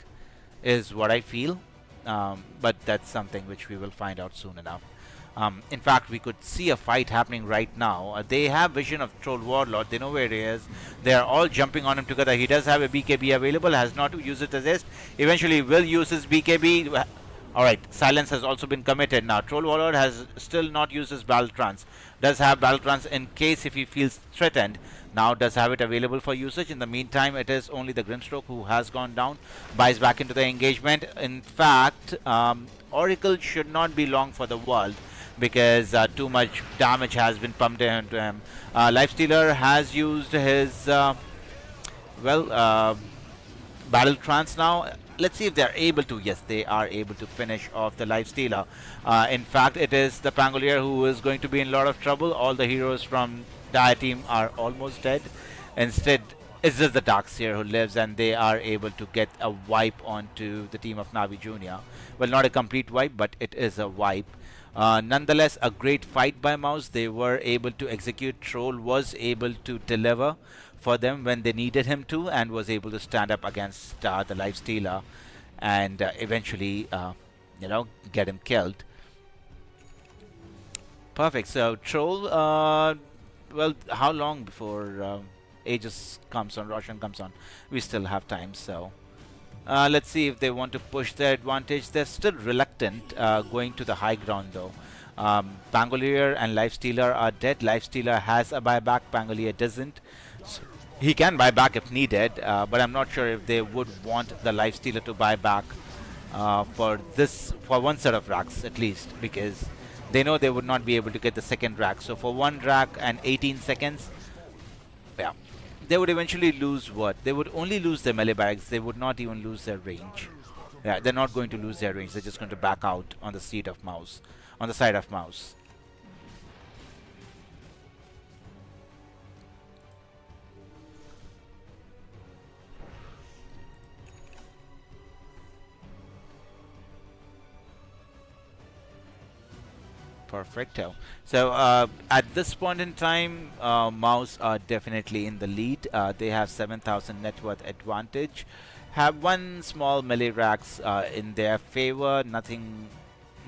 Speaker 2: is what I feel. But that's something which we will find out soon enough. In fact, we could see a fight happening right now. They have vision of Troll Warlord. They know where he is. They are all jumping on him together. He does have a BKB available. Has not used it as is. Eventually will use his BKB. Alright, Silence has also been committed. Now, Troll Warlord has still not used his Battle Trance. Does have Battle Trance in case if he feels threatened. Now does have it available for usage. In the meantime, it is only the Grimstroke who has gone down. Buys back into the engagement. In fact, Oracle should not be long for the world, because too much damage has been pumped into him. Lifestealer has used his Battle Trance now. Let's see if they're able to. Yes, they are able to finish off the Lifestealer. In fact, it is the Pangolier who is going to be in a lot of trouble. All the heroes from Dire team are almost dead. Instead, it's just the Darkseer who lives, and they are able to get a wipe onto the team of Navi Junior. Well, not a complete wipe, but it is a wipe. Nonetheless, a great fight by Mouse. They were able to execute. Troll was able to deliver for them when they needed him to, and was able to stand up against the Lifestealer and eventually, get him killed. Perfect. So Troll, well, how long before Aegis comes on, Roshan comes on? We still have time, so let's see if they want to push their advantage. They're still reluctant going to the high ground, though. Pangolier and Lifestealer are dead. Lifestealer has a buyback, Pangolier doesn't. So he can buy back if needed, but I'm not sure if they would want the Lifestealer to buy back for one set of racks at least, because they know they would not be able to get the second rack. So for one rack and 18 seconds, yeah, they would eventually lose what? They would only lose their melee barracks. They would not even lose their range. Yeah, they're not going to lose their range. They're just going to back out on the seat of mouse, on the side of mouse. Perfecto. So at this point in time, Mouse are definitely in the lead. They have 7,000 net worth advantage. Have one small melee racks in their favor. Nothing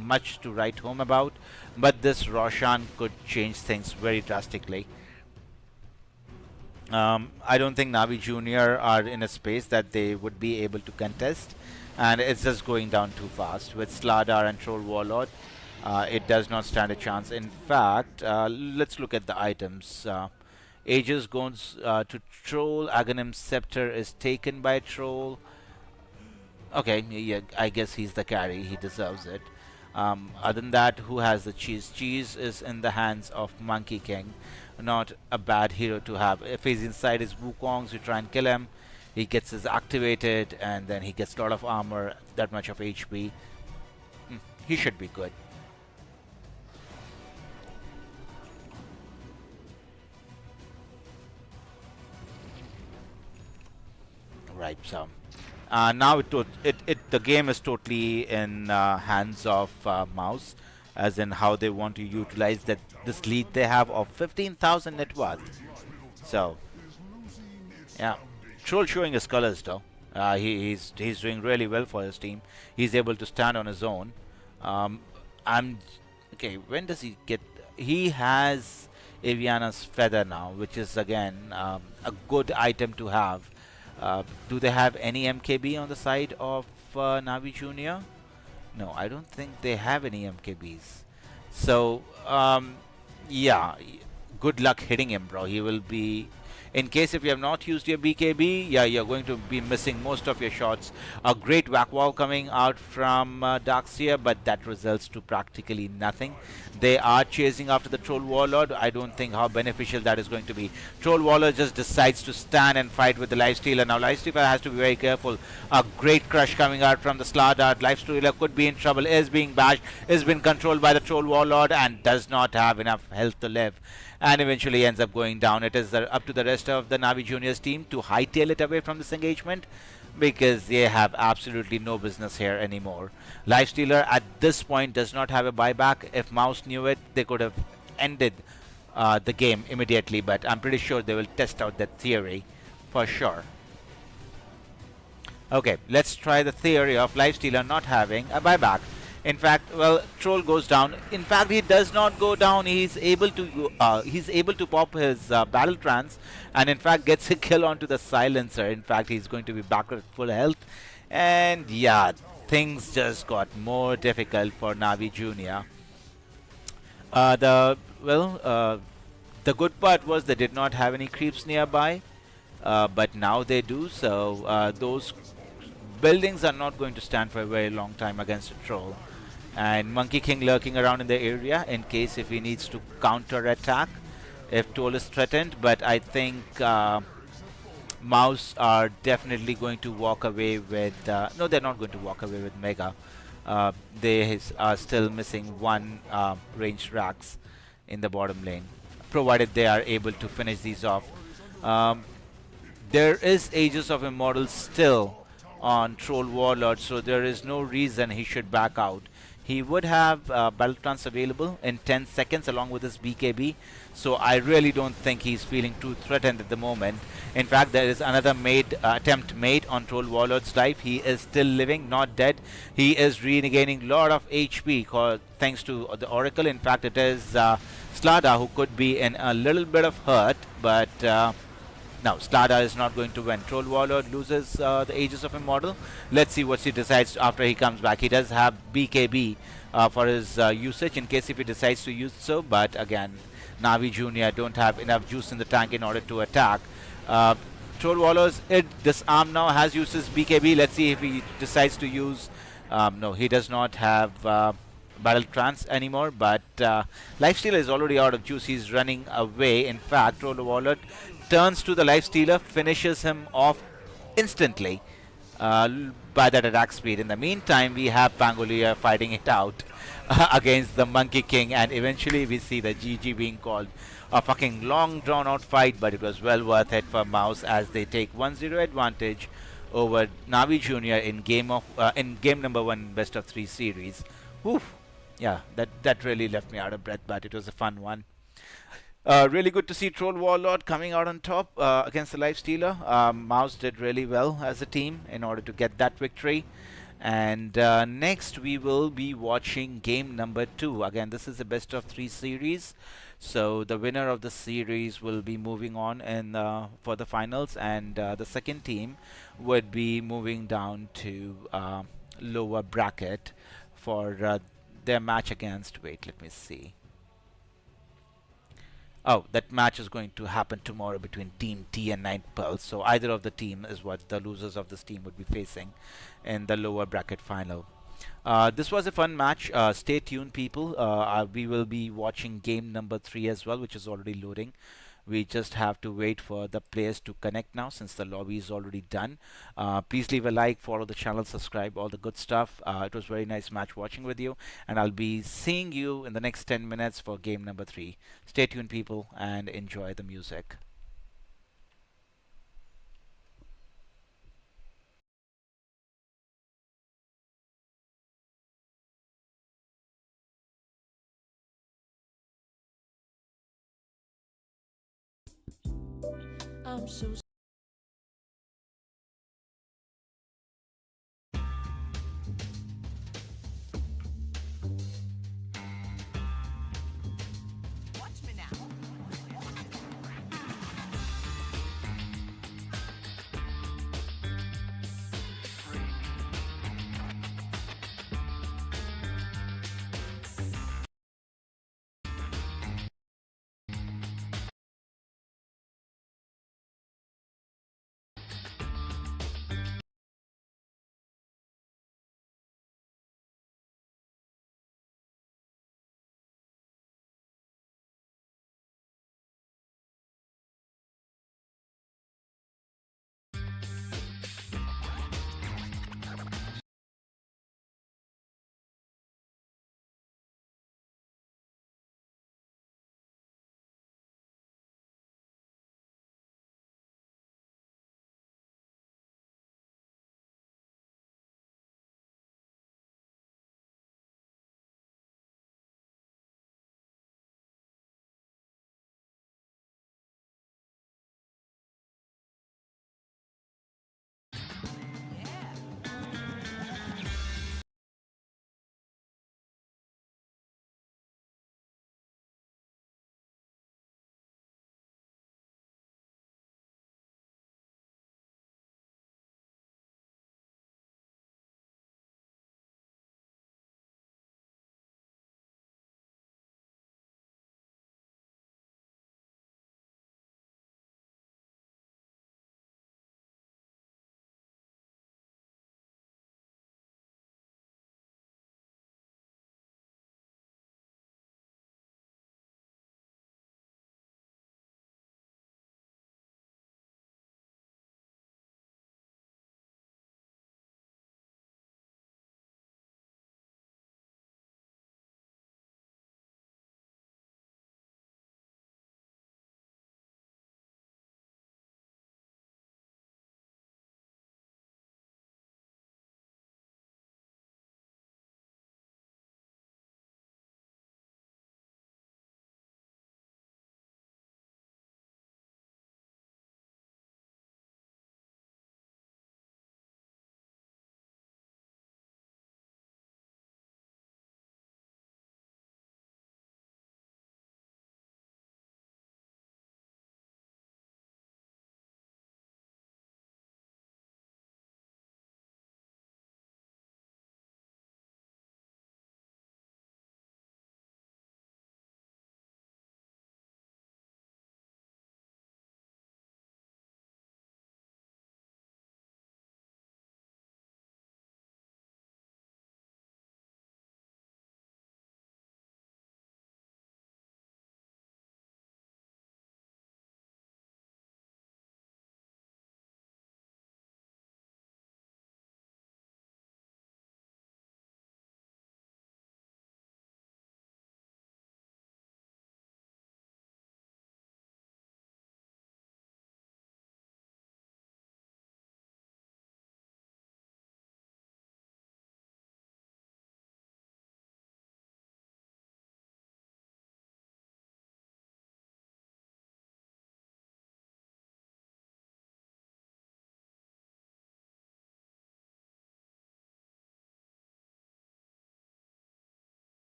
Speaker 2: much to write home about. But this Roshan could change things very drastically. I don't think Navi Junior are in a space that they would be able to contest. And it's just going down too fast. With Slardar and Troll Warlord, it does not stand a chance. In fact, let's look at the items. Aegis goes to Troll. Aghanim's Scepter is taken by Troll. Okay, yeah, I guess he's the carry. He deserves it. Other than that, who has the cheese? Cheese is in the hands of Monkey King. Not a bad hero to have. If he's inside his Wukongs, you try and kill him. He gets his activated, and then he gets a lot of armor, that much of HP. He should be good. Right, so now the game is totally in hands of Mouse, as in how they want to utilize this lead they have of 15,000 net worth. So yeah, Troll showing his colors though. He's doing really well for his team. He's able to stand on his own. Okay. When does he get? He has Aviana's Feather now, which is again a good item to have. Do they have any MKB on the side of Navi Junior? No, I don't think they have any MKBs. So, yeah, good luck hitting him, bro. He will be... In case if you have not used your BKB, yeah, you're going to be missing most of your shots. A great whack wall coming out from Darkseer, but that results to practically nothing. They are chasing after the Troll Warlord. I don't think how beneficial that is going to be. Troll Warlord just decides to stand and fight with the Lifestealer. Now Lifestealer has to be very careful. A great crush coming out from the Slardar. Lifestealer could be in trouble, is being bashed, is being controlled by the Troll Warlord, and does not have enough health to live. And eventually ends up going down. It is up to the rest of the Navi Juniors team to hightail it away from this engagement, because they have absolutely no business here anymore. Lifestealer at this point does not have a buyback. If Mouse knew it, they could have ended the game immediately, but I'm pretty sure they will test out that theory for sure. Okay, let's try the theory of Lifestealer not having a buyback. In fact, well, Troll goes down. In fact, he does not go down. He's able to pop his battle trance, and in fact gets a kill onto the silencer. In fact, he's going to be back at full health, and yeah, things just got more difficult for Navi Junior. The good part was they did not have any creeps nearby, but now they do. So those buildings are not going to stand for a very long time against a Troll. And Monkey King lurking around in the area in case if he needs to counter attack if Troll is threatened. But I think Mouse are definitely going to walk away with no, they're not going to walk away with Mega. They are still missing one ranged racks in the bottom lane, provided they are able to finish these off. There is Aegis of Immortal still on Troll Warlord, so there is no reason he should back out. He would have Battle Trance available in 10 seconds along with his BKB, so I really don't think he's feeling too threatened at the moment. In fact, there is another attempt made on Troll Warlord's life. He is still living, not dead. He is regaining a lot of HP thanks to the Oracle. In fact, it is Slardar who could be in a little bit of hurt, but Now, Slardar is not going to win. Troll Warlord loses the Aegis of Immortal. Let's see what he decides after he comes back. He does have BKB for his usage in case if he decides to use so, but again, Navi Jr. don't have enough juice in the tank in order to attack. Troll Warlords, this arm now has uses BKB. Let's see if he decides to use. No, he does not have Battle Trance anymore, but Lifestealer is already out of juice. He's running away. In fact, Troll Warlord turns to the Lifestealer, finishes him off instantly by that attack speed. In the meantime, we have Pangolier fighting it out against the Monkey King, and eventually we see the GG being called. A fucking long drawn out fight, but it was well worth it for Mouse as they take 1-0 advantage over Navi Jr. in game number 1 best of 3 series. Whew. Yeah, that really left me out of breath, but it was a fun one. Really good to see Troll Warlord coming out on top against the Lifestealer. Mouse did really well as a team in order to get that victory. And next we will be watching game number 2. Again, this is a best of 3 series. So the winner of the series will be moving on for the finals, and the second team would be moving down to lower bracket for their match against. Wait, let me see. Oh, that match is going to happen tomorrow between Team T and Ninth Pulse. So either of the team is what the losers of this team would be facing in the lower bracket final. This was a fun match. Stay tuned, people. We will be watching game number 3 as well, which is already loading. We just have to wait for the players to connect now since the lobby is already done. Please leave a like, follow the channel, subscribe, all the good stuff. It was very nice match watching with you, and I'll be seeing you in the next 10 minutes for game number 3. Stay tuned, people, and enjoy the music.
Speaker 3: I'm so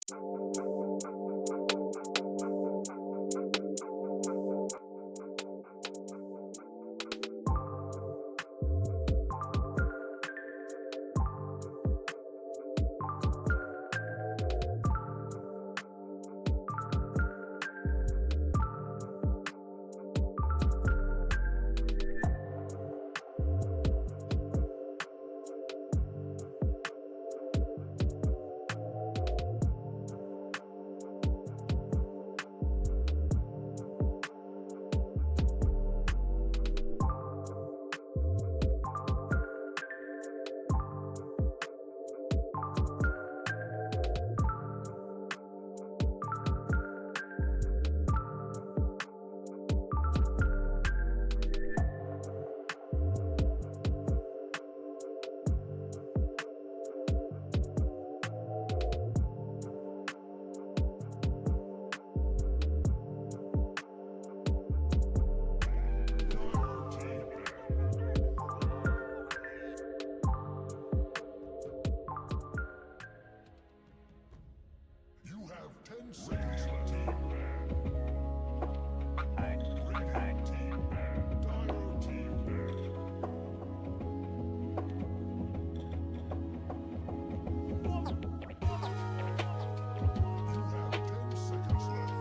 Speaker 1: You have 10 seconds left. Radiant team ban. Dire team ban. You have 10 seconds left.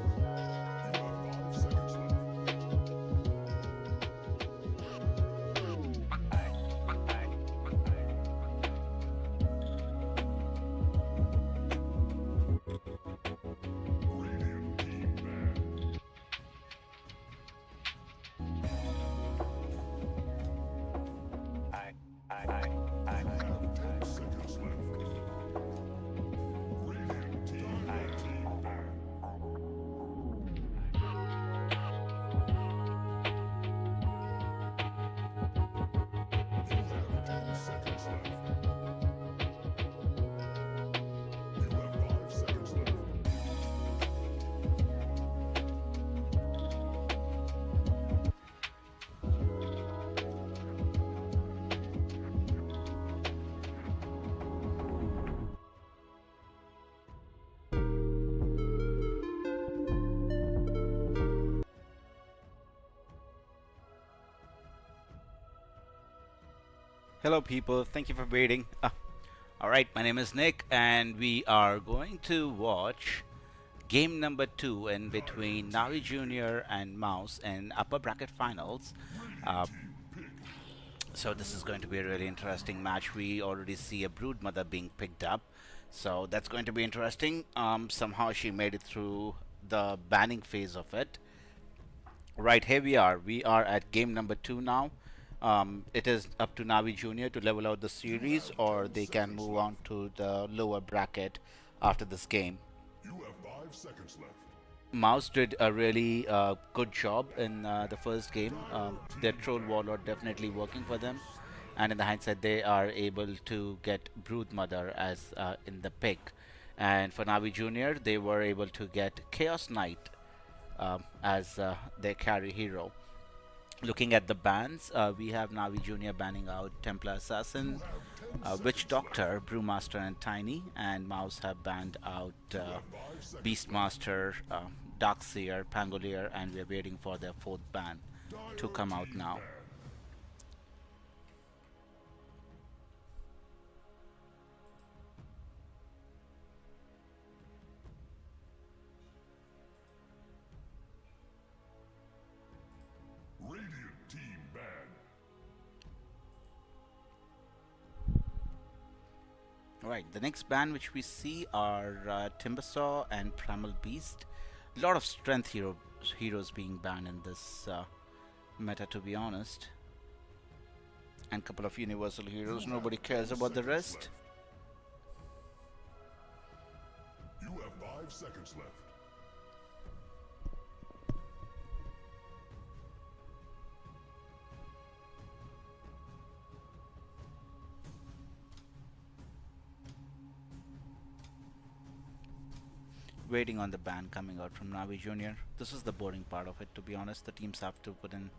Speaker 1: You have 5 seconds left. Radiant team ban. You have 10 seconds left. Radiant team ban. You have 10 seconds left. You have 5 seconds left.
Speaker 2: Hello, people. Thank you for waiting. All right, my name is Nick, and we are going to watch game number 2 in between Navi Junior and Mouse in upper bracket finals. So this is going to be a really interesting match. We already see a brood mother being picked up, so that's going to be interesting. Somehow she made it through the banning phase of it. Right, here we are. We are at game number 2 now. It is up to Navi Junior to level out the series, or they can move on to the lower bracket after this game.
Speaker 1: You have 5 seconds left.
Speaker 2: Mouse did a really good job in the first game. Their troll warlord definitely working for them, and in the hindsight, they are able to get Brood Mother as in the pick. And for Navi Junior, they were able to get Chaos Knight as their carry hero. Looking at the bans, we have Navi Junior banning out Templar Assassin, Witch Doctor, Brewmaster, and Tiny, and Mouse have banned out Beastmaster, Darkseer, Pangolier, and we're waiting for their 4th ban to come out now.
Speaker 1: Radiant team ban.
Speaker 2: Alright, the next ban which we see are Timbersaw and Primal Beast. A lot of strength heroes being banned in this meta, to be honest. And a couple of universal heroes, nobody cares about the rest.
Speaker 1: You have 5 seconds left.
Speaker 2: Waiting on the ban coming out from Navi Junior. This is the boring part of it, to be honest. The teams have to put in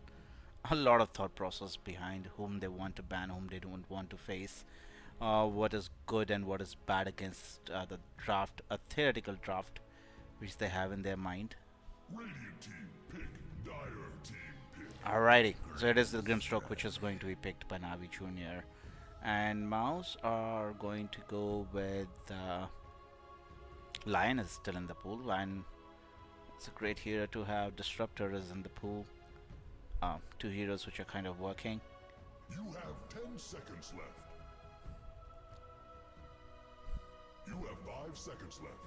Speaker 2: a lot of thought process behind whom they want to ban, whom they don't want to face. what is good and what is bad against the draft, a theoretical draft, which they have in their mind.
Speaker 1: Radiant team pick. Dire team pick.
Speaker 2: Alrighty, so it is the Grimstroke which is going to be picked by Navi Junior, and Mouse are going to go with Lion is still in the pool. Lion is a great hero to have. Disruptor is in the pool. Two heroes which are kind of working.
Speaker 1: You have 10 seconds left. You have 5 seconds left.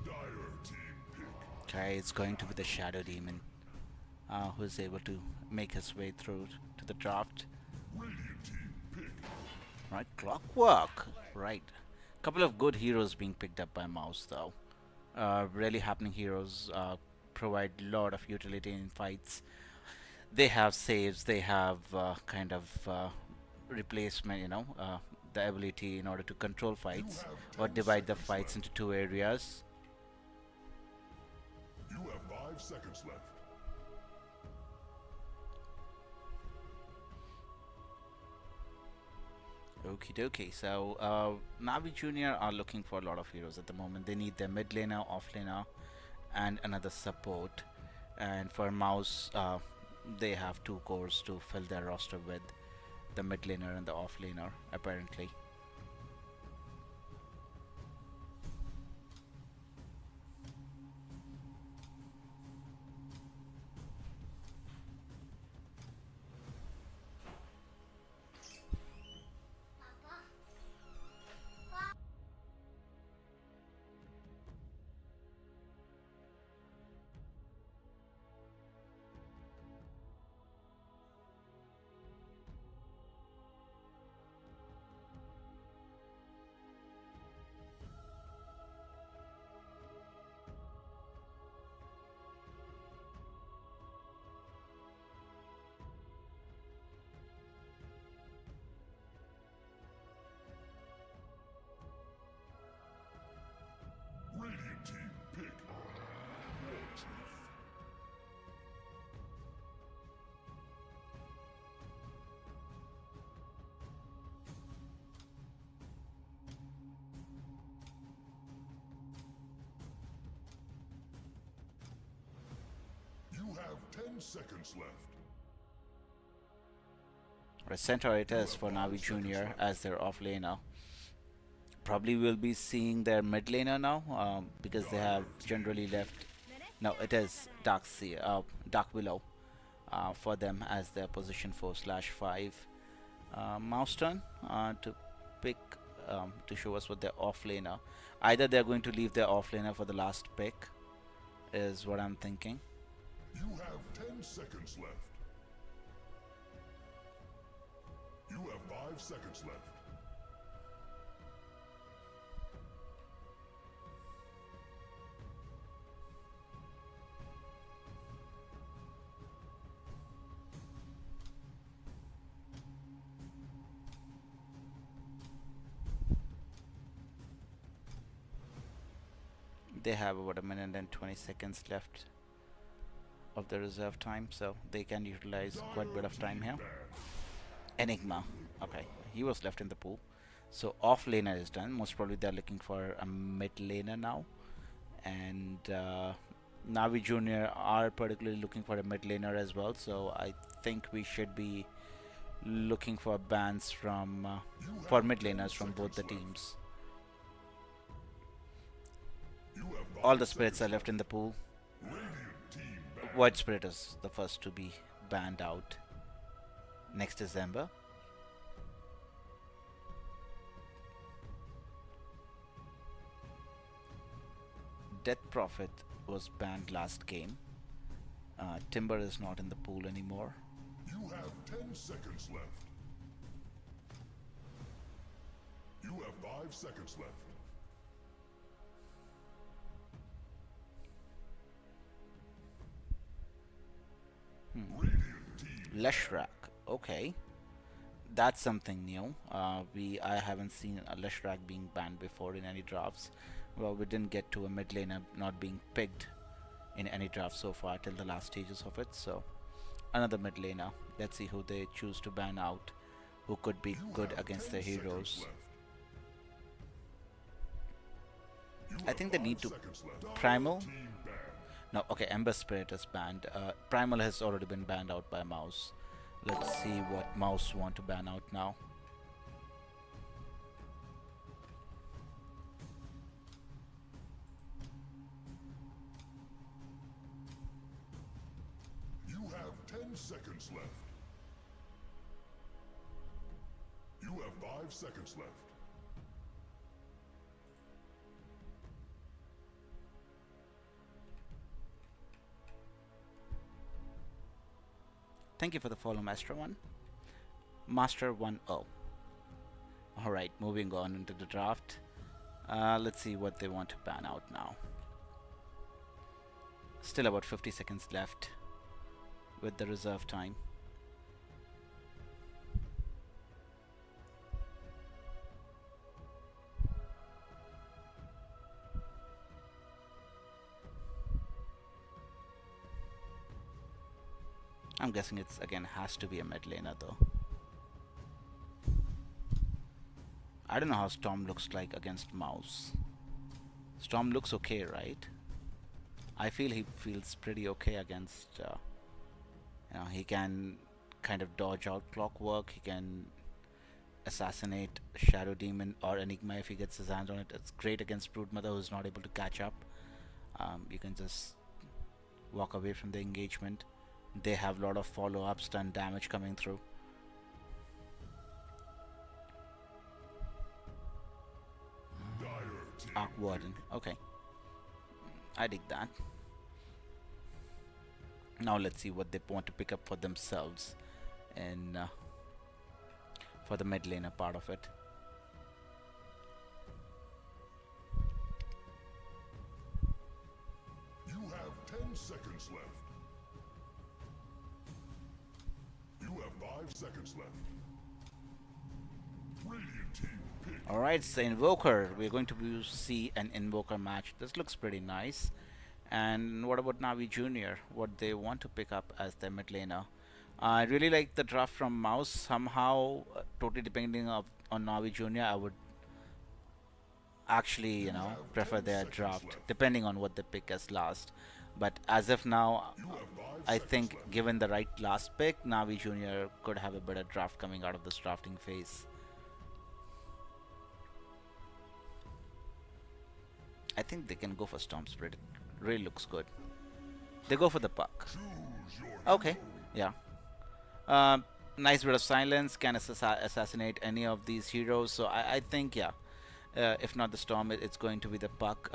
Speaker 1: Dire team pick.
Speaker 2: Okay, it's going to be the Shadow Demon, who is able to make his way through to the draft.
Speaker 1: Radiant team pick.
Speaker 2: Right, Clockwork. Right, couple of good heroes being picked up by Mouse though. Really happening heroes, provide a lot of utility in fights. They have saves. They have kind of replacement. The ability in order to control fights or divide the fights into two areas.
Speaker 1: You have 5 seconds left.
Speaker 2: Okie dokie. So Navi Junior are looking for a lot of heroes at the moment. They need their mid laner, off laner, and another support. And for Mouse, they have two cores to fill their roster with, the mid laner and the off laner, apparently.
Speaker 1: Radiant team pick. Warchief. You have 10 seconds left.
Speaker 2: Right, center it is for Navi Junior as their off laner. Probably will be seeing their mid laner now, because they have generally left. No, it is Dark Willow for them as their position 4/5. Mouse turn to pick, to show us what their off laner. Either they're going to leave their off laner for the last pick, is what I'm thinking.
Speaker 1: You have 10 seconds left. You have 5 seconds left.
Speaker 2: They have about a minute and 20 seconds left of the reserve time, so they can utilize quite a bit of time here. Enigma, okay, he was left in the pool. So off laner is done. Most probably they're looking for a mid laner now, and Navi Junior are particularly looking for a mid laner as well. So I think we should be looking for bans from for mid laners from both the teams. All the spirits are left in the pool. White Spirit is the first to be banned out. Next is Ember. Death Prophet was banned last game. Timber is not in the pool anymore.
Speaker 1: You have 10 seconds left. You have 5 seconds left. Radiant team.
Speaker 2: Leshrac, okay, that's something new. I haven't seen a Leshrac being banned before in any drafts. Well, we didn't get to a mid laner not being picked in any draft so far till the last stages of it. So another mid laner. Let's see who they choose to ban out, who could be good against their heroes. I think they need to Primal. No, okay, Ember Spirit is banned. Primal has already been banned out by Mouse. Let's see what Mouse want to ban out now.
Speaker 1: You have 10 seconds left. You have 5 seconds left.
Speaker 2: Thank you for the follow, Master 1. Master 1-0. Alright, moving on into the draft. Let's see what they want to ban out now. Still about 50 seconds left with the reserve time. I'm guessing it's again has to be a mid laner though. I don't know how Storm looks like against Mouse. Storm looks okay, right? I feel he feels pretty okay against he can kind of dodge out clockwork, he can assassinate Shadow Demon or Enigma if he gets his hands on it. It's great against Broodmother who's not able to catch up. You can just walk away from the engagement. They have a lot of follow-up stun damage coming through. Arc Warden, okay. I dig that. Now let's see what they want to pick up for themselves and for the mid laner part of it.
Speaker 1: You have 10 seconds left. You have 5 seconds left. Radiant team pick.
Speaker 2: Alright, it's the Invoker. We're going to see an Invoker match. This looks pretty nice. And what about Navi Jr.? What they want to pick up as their mid laner? I really like the draft from Mouse. Somehow, totally depending on Navi Jr., I would actually, prefer their draft, depending on what they pick as last. But as of now, I think given the right last pick, Navi Jr. could have a better draft coming out of this drafting phase. I think they can go for Storm Spirit. It really looks good. They go for the puck. Okay, yeah. Nice bit of silence, can assassinate any of these heroes. So I think, yeah, if not the Storm, it's going to be the puck.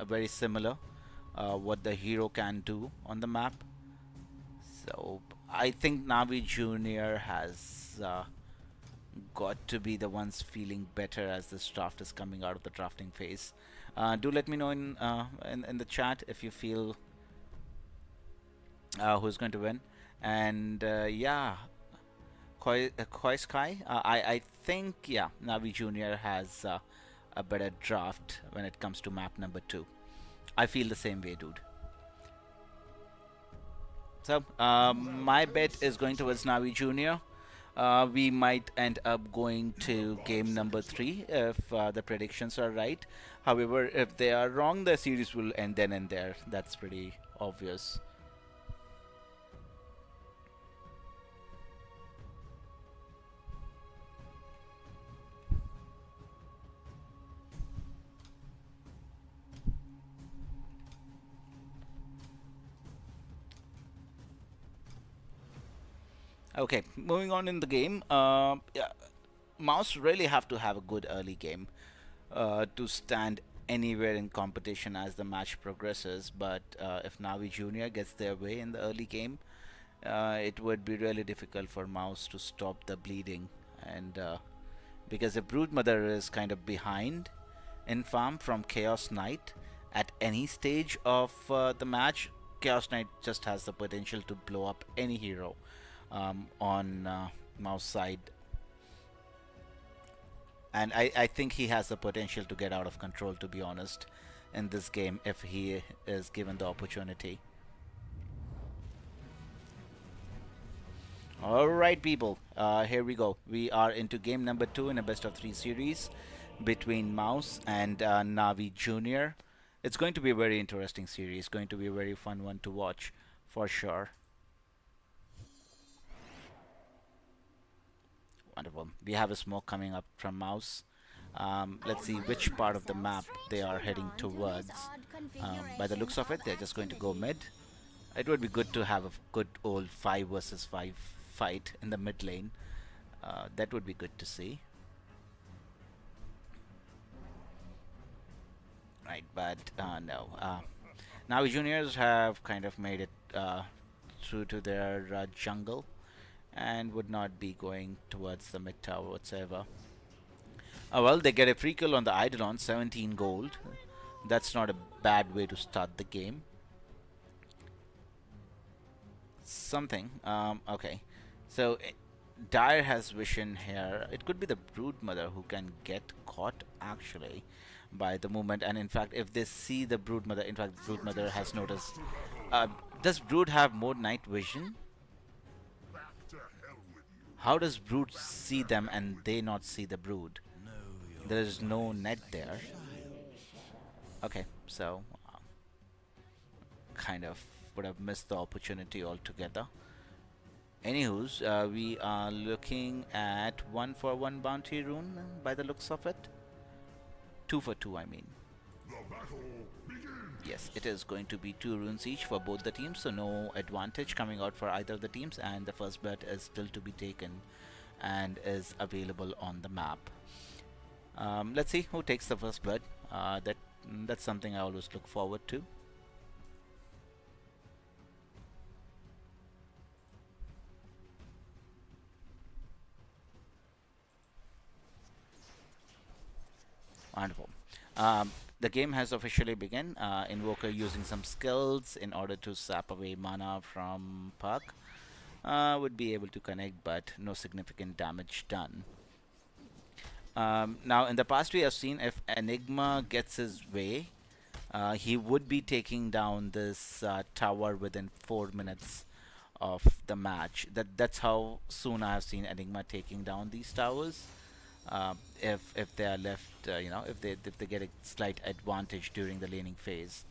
Speaker 2: Very similar. What the hero can do on the map. So I think Navi Jr. has got to be the ones feeling better as this draft is coming out of the drafting phase. Do let me know in the chat if you feel who's going to win. And yeah, Koi Sky, I think, yeah, Navi Jr. has a better draft when it comes to map number 2. I feel the same way, dude. So, my bet is going towards Navi Jr. We might end up going to game number 3 if the predictions are right. However, if they are wrong, the series will end then and there. That's pretty obvious. Okay, moving on in the game. Yeah, Mouse really have to have a good early game to stand anywhere in competition as the match progresses. But if Navi Jr. gets their way in the early game, it would be really difficult for Mouse to stop the bleeding. And because the Broodmother is kind of behind in farm from Chaos Knight at any stage of the match, Chaos Knight just has the potential to blow up any hero on Mouse side. And I think he has the potential to get out of control, to be honest, in this game if he is given the opportunity. All right, people. Here we go. We are into game number 2 in a best of 3 series between Mouse and Navi Junior. It's going to be a very interesting series. Going to be a very fun one to watch, for sure. Wonderful. We have a smoke coming up from Mouse. Let's see which part of the map they are heading towards. By the looks of it, they're just going to go mid. It would be good to have a good old 5 versus 5 fight in the mid lane. That would be good to see. Right, but no. Now juniors have kind of made it through to their jungle and would not be going towards the mid tower whatsoever. Well, they get a free kill on the Eidolon, 17 gold. That's not a bad way to start the game. Something. Okay. So Dire has vision here. It could be the Broodmother who can get caught actually by the movement. And in fact, if they see the Broodmother, in fact, Broodmother has noticed. Does Brood have more night vision? How does Brood see them and they not see the Brood? There is no net there. Okay, so kind of would have missed the opportunity altogether. Anywho's, we are looking at 1-for-1 bounty rune by the looks of it. 2-for-2, I mean. Yes, it is going to be 2 runes each for both the teams, so no advantage coming out for either of the teams, and the first blood is still to be taken and is available on the map. Let's see who takes the first blood. That's something I always look forward to. Wonderful. The game has officially begun. Invoker using some skills in order to sap away mana from Puck. Would be able to connect, but no significant damage done. Now, in the past, we have seen if Enigma gets his way, he would be taking down this tower within 4 minutes of the match. That's how soon I have seen Enigma taking down these towers. If they are left, if they get a slight advantage during the laning phase,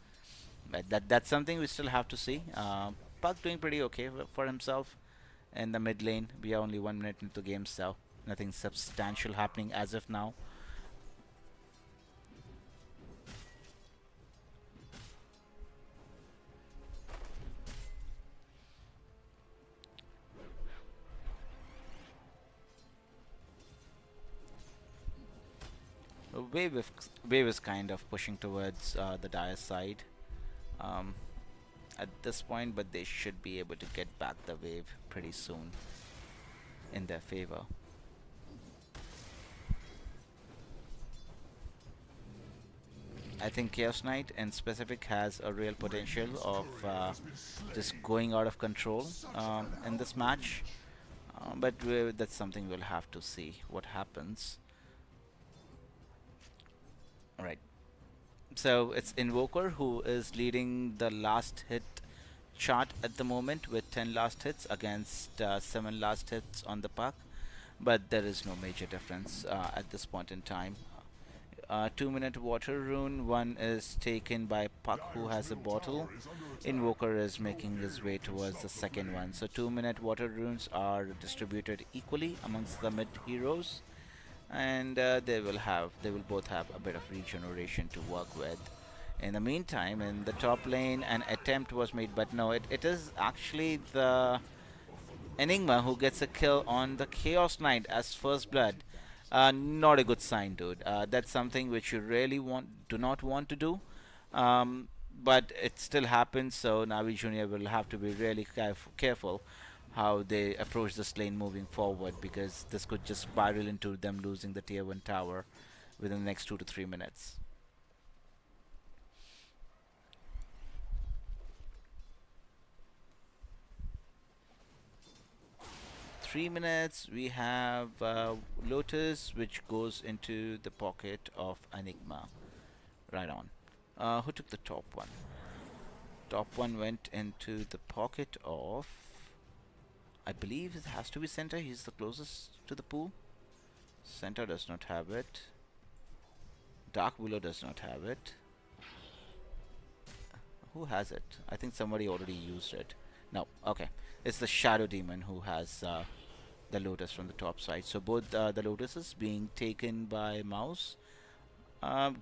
Speaker 2: but that's something we still have to see. Puck doing pretty okay for himself in the mid lane. We are only 1 minute into the game, so nothing substantial happening as of now. Wave is kind of pushing towards the Dire side at this point, but they should be able to get back the wave pretty soon in their favor. I think Chaos Knight in specific has a real potential of just going out of control in this match, but that's something we'll have to see what happens. Alright, so it's Invoker who is leading the last hit chart at the moment with 10 last hits against 7 last hits on the Puck, but there is no major difference at this point in time. 2-minute water rune, one is taken by Puck who has a bottle. Invoker is making his way towards the second one. So 2-minute water runes are distributed equally amongst the mid heroes, and they will both have a bit of regeneration to work with. In the meantime, in the top lane, an attempt was made, but no, it is actually the Enigma who gets a kill on the Chaos Knight as first blood. Not a good sign, dude. That's something which you really do not want to do. But it still happens, so Navi Junior will have to be really careful how they approach this lane moving forward, because this could just spiral into them losing the tier 1 tower within the next 2 to 3 minutes. .3 minutes, we have Lotus, which goes into the pocket of Enigma. Right on. Who took the top one? Top one went into the pocket of I believe it has to be center. He's the closest to the pool. Center does not have it. Dark Willow does not have it. Who has it? I think somebody already used it. No, okay. It's the Shadow Demon who has the Lotus from the top side. So both the Lotuses being taken by Mouse.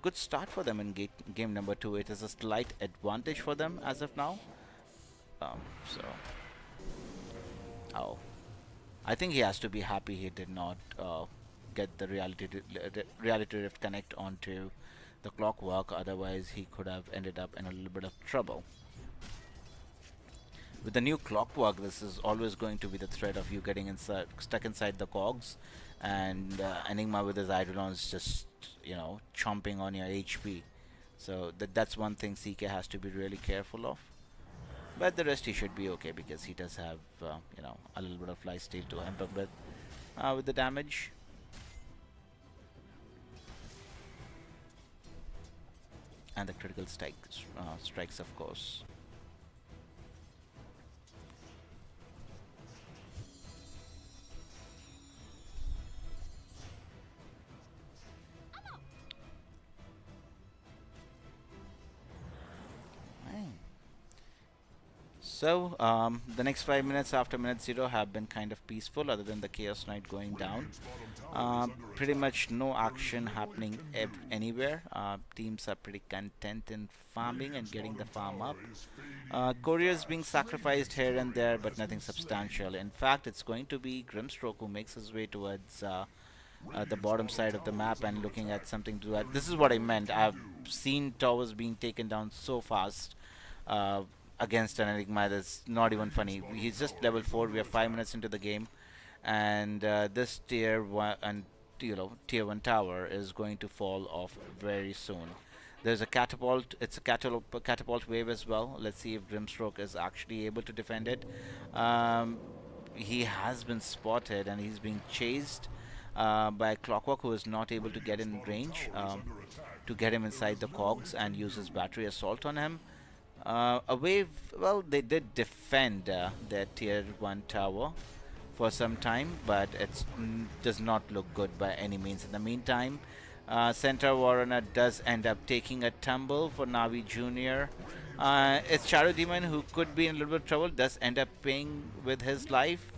Speaker 2: Good start for them in game number 2. It is a slight advantage for them as of now. So, oh, I think he has to be happy he did not get the reality rift connect onto the clockwork. Otherwise, he could have ended up in a little bit of trouble. With the new clockwork, this is always going to be the threat of you getting stuck inside the cogs, and Enigma with his Eidolons just, you know, chomping on your HP. So that's one thing CK has to be really careful of. But the rest he should be okay, because he does have, you know, a little bit of lifesteal to help him with the damage. And the critical strikes, of course. So, the next 5 minutes after minute 0 have been kind of peaceful, other than the Chaos Knight going down. Pretty much no action happening anywhere. Teams are pretty content in farming and getting the farm up. Couriers being sacrificed here and there, but nothing substantial. In fact, it's going to be Grimstroke who makes his way towards the bottom side of the map and looking at something to do. This is what I meant. I've seen towers being taken down so fast against an Enigma that's not even funny. He's just level 4. We are 5 minutes into the game, and this tier 1 and tier 1 tower is going to fall off very soon. There's a catapult. It's a catapult wave as well. Let's see if Grimstroke is actually able to defend it. He has been spotted and he's being chased by Clockwork, who is not able to get in range to get him inside the cogs and use his battery assault on him. A wave, well, they did defend their tier 1 tower for some time, but it does not look good by any means. In the meantime, Centaur Warrunner does end up taking a tumble for Navi Jr. It's Shadow Demon, who could be in a little bit of trouble, does end up paying with his life.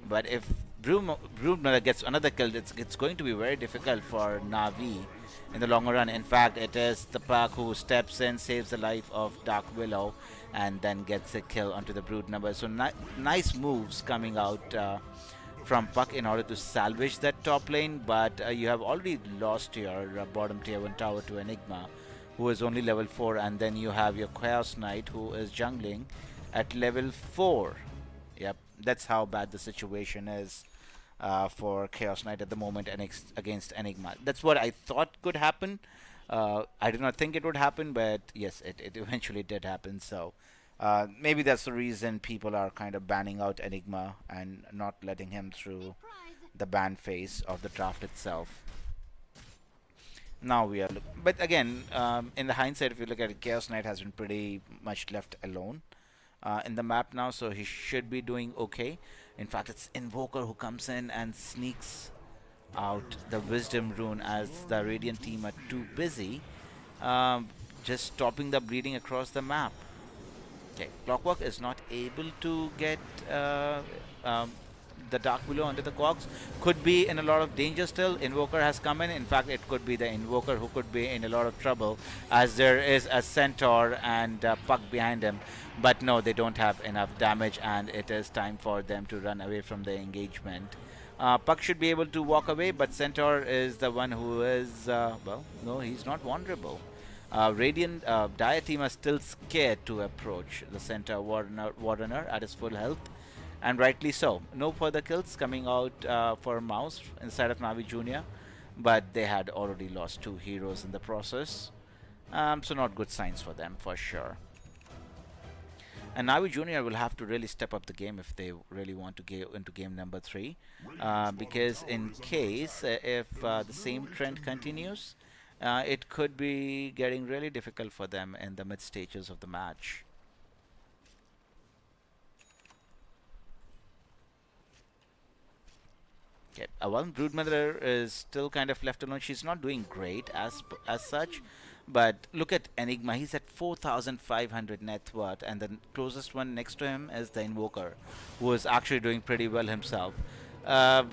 Speaker 2: But if Broodmother gets another kill, it's going to be very difficult for Navi in the longer run. In fact, it is the Puck who steps in, saves the life of Dark Willow, and then gets a kill onto the Broodmother. So nice moves coming out from Puck in order to salvage that top lane, but you have already lost your bottom tier 1 tower to Enigma, who is only level 4, and then you have your Chaos Knight, who is jungling at level 4. Yep, that's how bad the situation is for Chaos Knight at the moment against Enigma. That's what I thought could happen. I did not think it would happen, but yes, it eventually did happen. So maybe that's the reason people are kind of banning out Enigma and not letting him through the ban phase of the draft itself. Now we are but again, in the hindsight, if you look at it, Chaos Knight has been pretty much left alone in the map now, so he should be doing okay. In fact, it's Invoker who comes in and sneaks out the Wisdom Rune, as the Radiant team are too busy just stopping the bleeding across the map. Okay, Clockwork is not able to get the Dark Willow under the cogs. Could be in a lot of danger still. Invoker has come in. In fact, it could be the Invoker who could be in a lot of trouble, as there is a Centaur and Puck behind him. But no, they don't have enough damage, and it is time for them to run away from the engagement. Puck should be able to walk away, but Centaur is the one who is, well, no, he's not vulnerable. Radiant Dire team are still scared to approach the Centaur Warrunner at his full health, and rightly so. No further kills coming out for Mouse inside of Navi Jr., but they had already lost 2 heroes in the process, so not good signs for them for sure. And Navi Jr. will have to really step up the game if they really want to get into game number 3, because in case if the same trend continues, it could be getting really difficult for them in the mid stages of the match. Okay. Well, Broodmother is still kind of left alone. She's not doing great as such, but look at Enigma. He's at 4,500 net worth, and the closest one next to him is the Invoker, who is actually doing pretty well himself. Uh,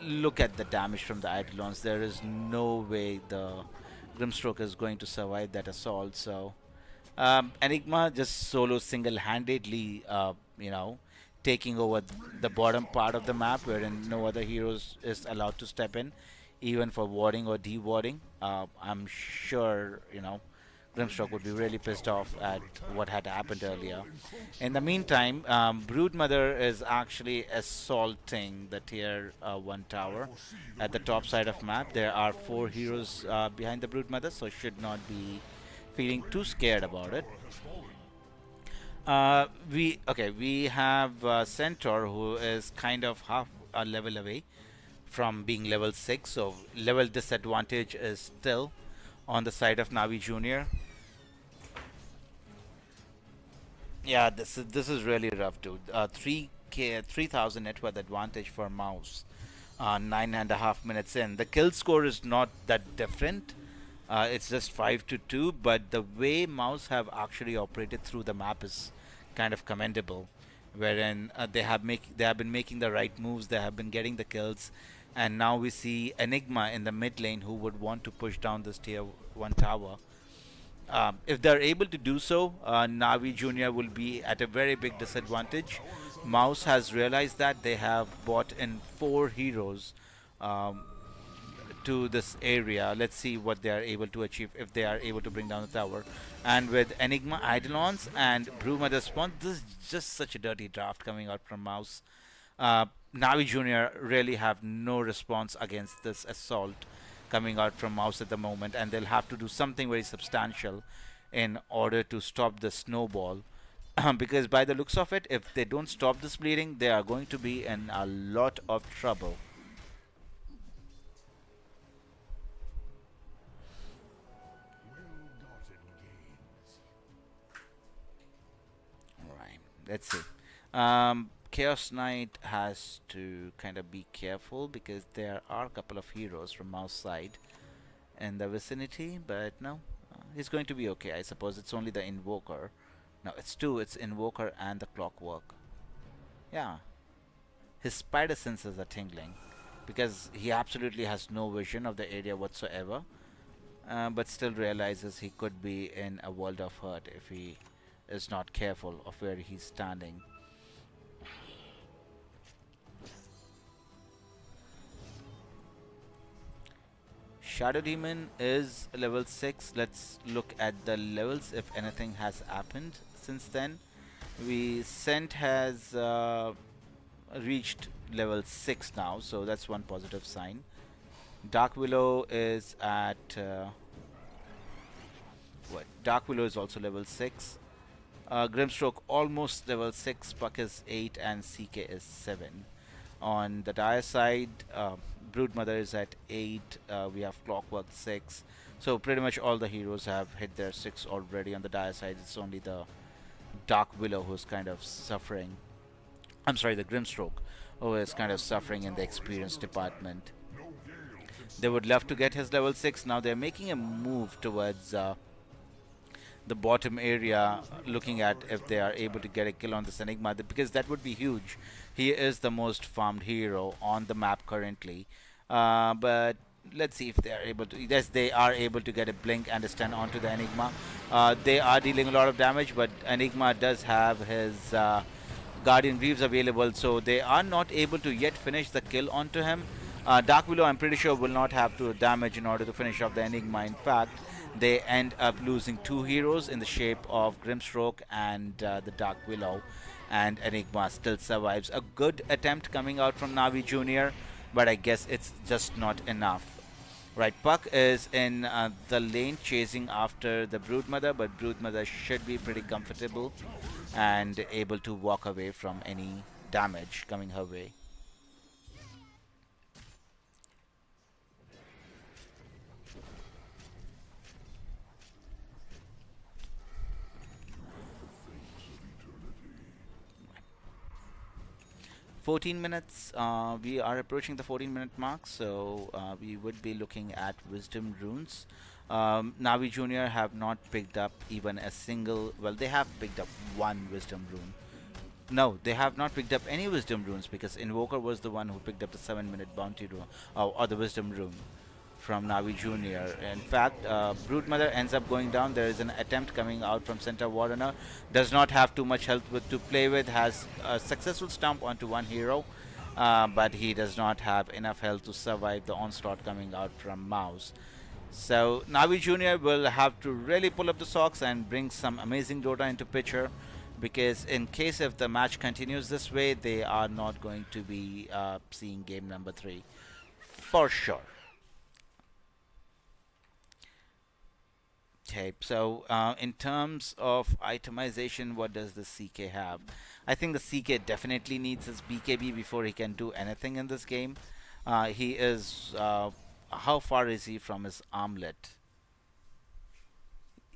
Speaker 2: Look at the damage from the Eidolons. There is no way the Grimstroke is going to survive that assault. So Enigma just solo single-handedly, taking over the bottom part of the map, wherein no other heroes is allowed to step in, even for warding or de-warding. I'm sure, Grimstroke would be really pissed off at what had happened earlier. In the meantime, Broodmother is actually assaulting the tier 1 tower at the top side of map. There are 4 heroes behind the Broodmother, so should not be feeling too scared about it. We have Centaur, who is kind of half a level away from being level 6, so level disadvantage is still on the side of Navi Junior. Yeah, this is really rough, dude. 3,000 net worth advantage for Mouse. 9.5 minutes in, the kill score is not that different. It's just 5-2, but the way Mouse have actually operated through the map is kind of commendable. Wherein they have been making the right moves, they have been getting the kills, and now we see Enigma in the mid lane who would want to push down this tier 1 tower. If they're able to do so, Navi Junior will be at a very big disadvantage. Mouse has realized that they have brought in 4 heroes to this area. Let's see what they are able to achieve if they are able to bring down the tower. And with Enigma Eidolons and Broodmother spawn, this is just such a dirty draft coming out from Mouse. Navi Junior really have no response against this assault coming out from Mouse at the moment, and they'll have to do something very substantial in order to stop the snowball. Because by the looks of it, if they don't stop this bleeding, they are going to be in a lot of trouble. Alright, let's see. Chaos Knight has to kind of be careful because there are a couple of heroes from Mouse side in the vicinity, but no, he's going to be okay. I suppose it's only the Invoker. No, it's 2. It's Invoker and the Clockwork. Yeah, his spider senses are tingling because he absolutely has no vision of the area whatsoever, but still realizes he could be in a world of hurt if he is not careful of where he's standing. Shadow Demon is level 6. Let's look at the levels if anything has happened since then. Scent has reached level 6 now, so that's one positive sign. Dark Willow is at Dark Willow is also level 6. Grimstroke almost level 6. Puck is 8 and CK is 7. On the dire side, Broodmother is at 8. We have Clockwork 6. So pretty much all the heroes have hit their 6 already. On the dire side, it's only the Dark Willow who's kind of suffering. I'm sorry, the Grimstroke, who is kind of suffering in the experience department. They would love to get his level 6. Now they're making a move towards the bottom area, looking at if they are able to get a kill on this Enigma, because that would be huge. He is the most farmed hero on the map currently, but let's see if they are able to. Yes, they are able to get a blink and a stun onto the Enigma. They are dealing a lot of damage, but Enigma does have his Guardian Greaves available, so they are not able to yet finish the kill onto him. Dark Willow, I'm pretty sure, will not have to damage in order to finish off the Enigma. In fact, they end up losing 2 heroes in the shape of Grimstroke and the Dark Willow, and Enigma still survives. A good attempt coming out from Navi Junior, but I guess it's just not enough. Right, Puck is in the lane chasing after the Broodmother, but Broodmother should be pretty comfortable and able to walk away from any damage coming her way. 14 minutes. We are approaching the 14-minute mark, so we would be looking at wisdom runes. Navi Junior have not picked up even a single. Well, they have picked up one wisdom rune. No, they have not picked up any wisdom runes because Invoker was the one who picked up the 7-minute bounty rune or the wisdom rune from Navi Junior. In fact, Broodmother ends up going down. There is an attempt coming out from Center Wardener. Does not have too much health to play with. Has a successful stomp onto one hero, but he does not have enough health to survive the onslaught coming out from Mouse. So Navi Junior will have to really pull up the socks and bring some amazing Dota into picture, because in case if the match continues this way, they are not going to be seeing game number 3 for sure. Okay, so in terms of itemization, what does the CK have? I think the CK definitely needs his BKB before he can do anything in this game. He is, how far is he from his armlet?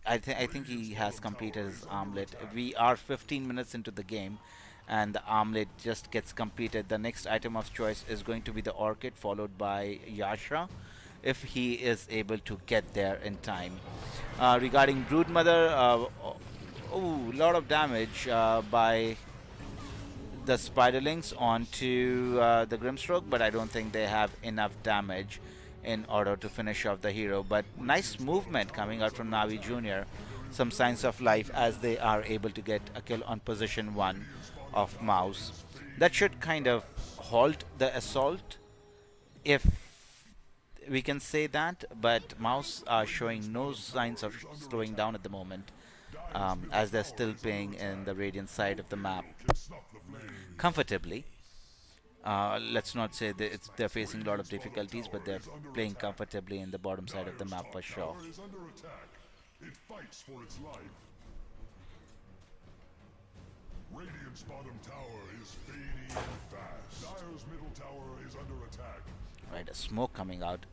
Speaker 2: I think he has completed his armlet. We are 15 minutes into the game, and the armlet just gets completed. The next item of choice is going to be the Orchid, followed by Yasha, if he is able to get there in time. Regarding Broodmother, lot of damage by the Spiderlings onto the Grimstroke, but I don't think they have enough damage in order to finish off the hero. But nice movement coming out from Navi Junior. Some signs of life as they are able to get a kill on position 1 of Mouse. That should kind of halt the assault, if we can say that, but Mouse are showing no signs of slowing down at the moment, as they're still playing in the Radiant side of the map comfortably. Let's not say that they're facing a lot of difficulties, but they're playing comfortably in the bottom side of the map for sure.
Speaker 1: It fights for its life. Radiant's bottom tower is fading fast. Dire's middle tower is under attack.
Speaker 2: Right, a smoke coming out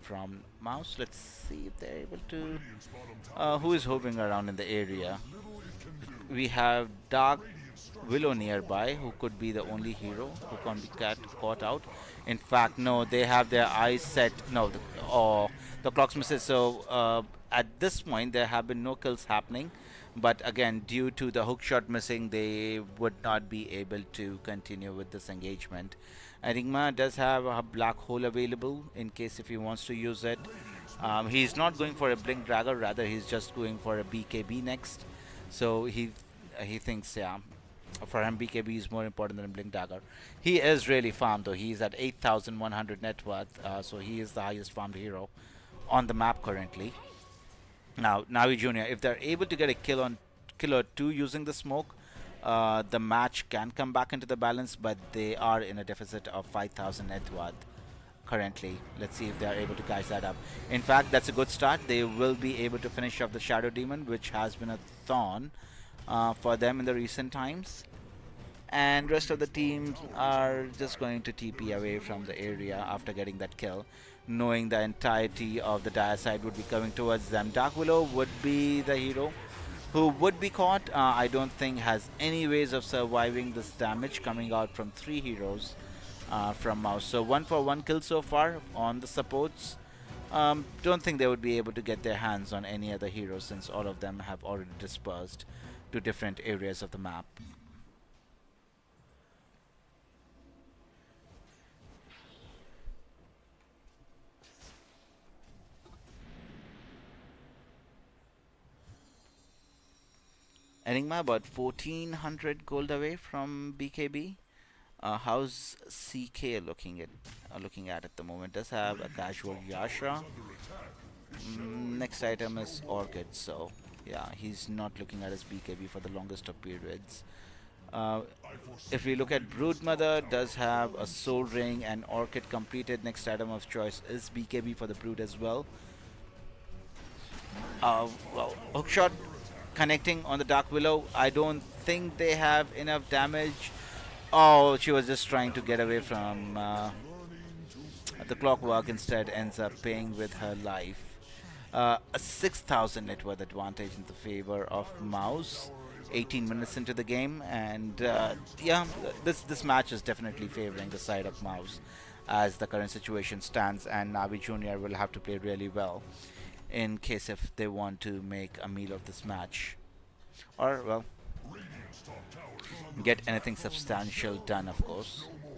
Speaker 2: from Mouse. Let's see if they're able to. Who is hovering around in the area? We have Dark Willow nearby, who could be the only hero who can be caught out. In fact, no, they have their eyes set. No, the clock's misses. So at this point, there have been no kills happening. But again, due to the hook shot missing, they would not be able to continue with this engagement. Enigma does have a black hole available in case if he wants to use it. He's not going for a Blink Dagger, rather he's just going for a BKB next. So he thinks, yeah, for him BKB is more important than a Blink Dagger. He is really farmed though. He's at 8,100 net worth, so he is the highest farmed hero on the map currently. Now, Navi Junior, if they're able to get a kill or 2 using the smoke, the match can come back into the balance, but they are in a deficit of 5,000 net worth currently. Let's see if they are able to catch that up. In fact, that's a good start. They will be able to finish off the Shadow Demon, which has been a thorn for them in the recent times. And rest of the teams are just going to TP away from the area after getting that kill, knowing the entirety of the dire side would be coming towards them. Dark Willow would be the hero who would be caught. I don't think has any ways of surviving this damage coming out from 3 heroes from Mouse. So 1-for-1 kill so far on the supports. Don't think they would be able to get their hands on any other heroes, since all of them have already dispersed to different areas of the map. Enigma about 1400 gold away from BKB. How's CK looking at the moment? Does have a casual Yasha. Next item is Orchid, so yeah, he's not looking at his BKB for the longest of periods. If we look at Broodmother, does have a Soul Ring and Orchid completed. Next item of choice is BKB for the Brood as well. Well, hookshot connecting on the Dark Willow. I don't think they have enough damage. Oh, she was just trying to get away from the Clockwork, instead ends up paying with her life. A 6,000 net worth advantage in the favor of Mouse. 18 minutes into the game, and yeah, this match is definitely favoring the side of Mouse as the current situation stands, and Navi Junior will have to play really well in case if they want to make a meal of this match, or well,
Speaker 1: Radiant's top tower is under
Speaker 2: get
Speaker 1: attack
Speaker 2: anything
Speaker 1: from
Speaker 2: substantial
Speaker 1: without.
Speaker 2: done, of course.
Speaker 1: No more.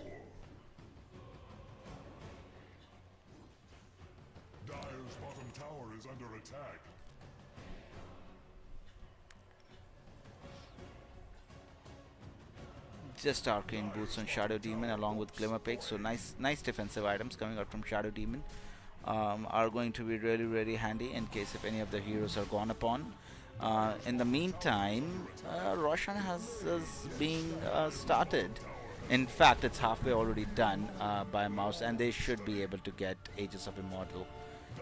Speaker 1: Dire's bottom tower is under attack.
Speaker 2: Just arcane boots on Shadow Demon along with Glimmer Pick, so nice defensive items coming out from Shadow Demon are going to be really handy in case if any of the heroes are gone upon. In the meantime, Roshan is being started. In fact, it's halfway already done by Mouse, and they should be able to get Aegis of Immortal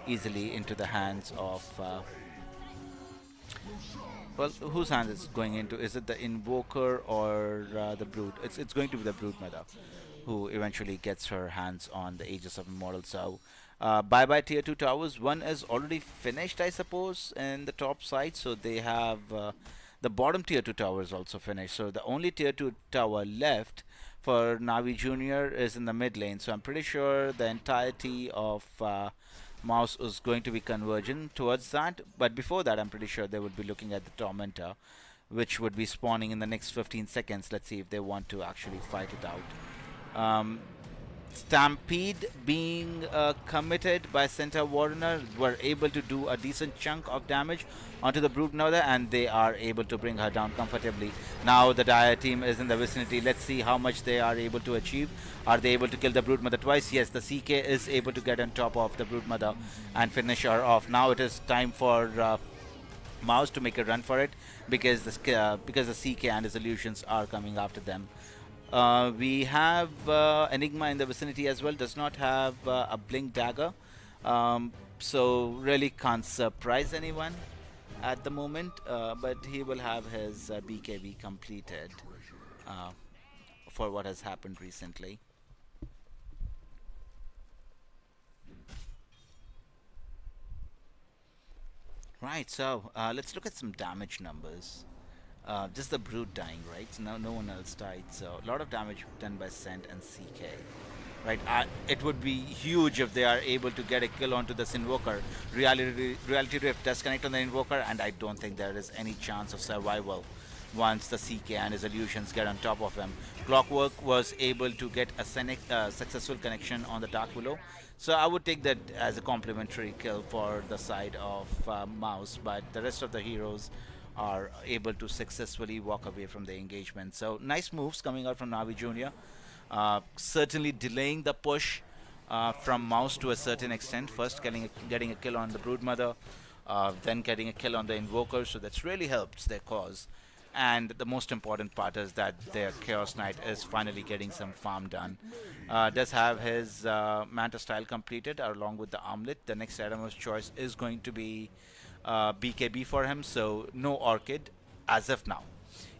Speaker 2: easily into the hands of well, whose hand is going into? Is it the Invoker or the Brood? It's going to be the Brood Mother, who eventually gets her hands on the Aegis of Immortal. So, bye tier 2 towers. One is already finished, I suppose, in the top side. So they have the bottom tier 2 tower is also finished. So the only tier 2 tower left for Navi Junior is in the mid lane. So I'm pretty sure the entirety of Mouse is going to be converging towards that, but before that I'm pretty sure they would be looking at the Tormentor, which would be spawning in the next 15 seconds. Let's see if they want to actually fight it out. Stampede being committed by Center Warner were able to do a decent chunk of damage onto the Brood Mother, and they are able to bring her down comfortably. Now the Dire team is in the vicinity. Let's see how much they are able to achieve. Are they able to kill the Brood Mother twice? Yes, the CK is able to get on top of the Brood Mother and finish her off. Now it is time for Mouse to make a run for it, because the CK and his illusions are coming after them. We have Enigma in the vicinity as well. Does not have a blink dagger, so really can't surprise anyone at the moment. But he will have his BKB completed for what has happened recently. Right, so let's look at some damage numbers. Just the Brood dying, right? So now no one else died, so a lot of damage done by Scent and CK. Right, it would be huge if they are able to get a kill onto this Invoker. Reality Rift does connect on the Invoker, and I don't think there is any chance of survival once the CK and his illusions get on top of him. Clockwork was able to get a successful connection on the Dark Willow, so I would take that as a complimentary kill for the side of Mouse, but the rest of the heroes are able to successfully walk away from the engagement. So nice moves coming out from Navi Junior. Certainly delaying the push from Mouse to a certain extent. First getting a kill on the Brood Mother, then getting a kill on the Invoker, so that's really helped their cause. And the most important part is that their Chaos Knight is finally getting some farm done. Does have his Manta style completed along with the armlet. The next item of choice is going to be BKB for him, so no Orchid as of now.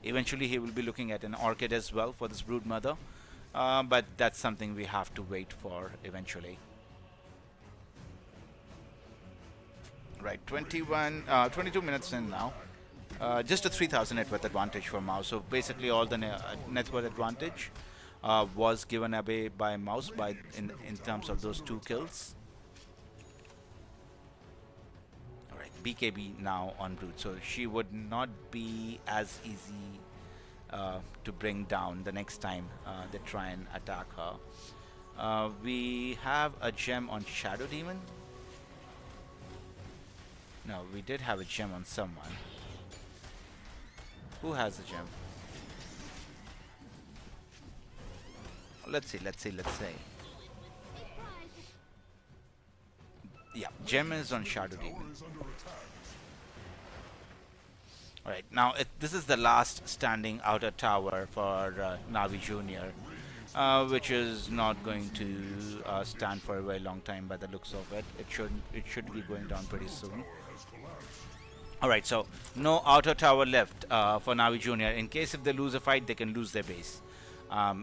Speaker 2: Eventually he will be looking at an Orchid as well for this Brood Mother, but that's something we have to wait for eventually. Right, 22 minutes in now. Just a 3000 net worth advantage for Mouse, so basically all the net worth advantage was given away by Mouse in terms of those 2 kills. BKB now on Brood, so she would not be as easy to bring down the next time they try and attack her. We have a gem on Shadow Demon. No, we did have a gem on someone. Who has a gem? Let's see. Yeah, gem is on Shadow Demon. Alright, now this is the last standing outer tower for Navi Junior, which is not going to stand for a very long time by the looks of it. It should be going down pretty soon. Alright, so no outer tower left for Navi Junior. In case if they lose a fight, they can lose their base.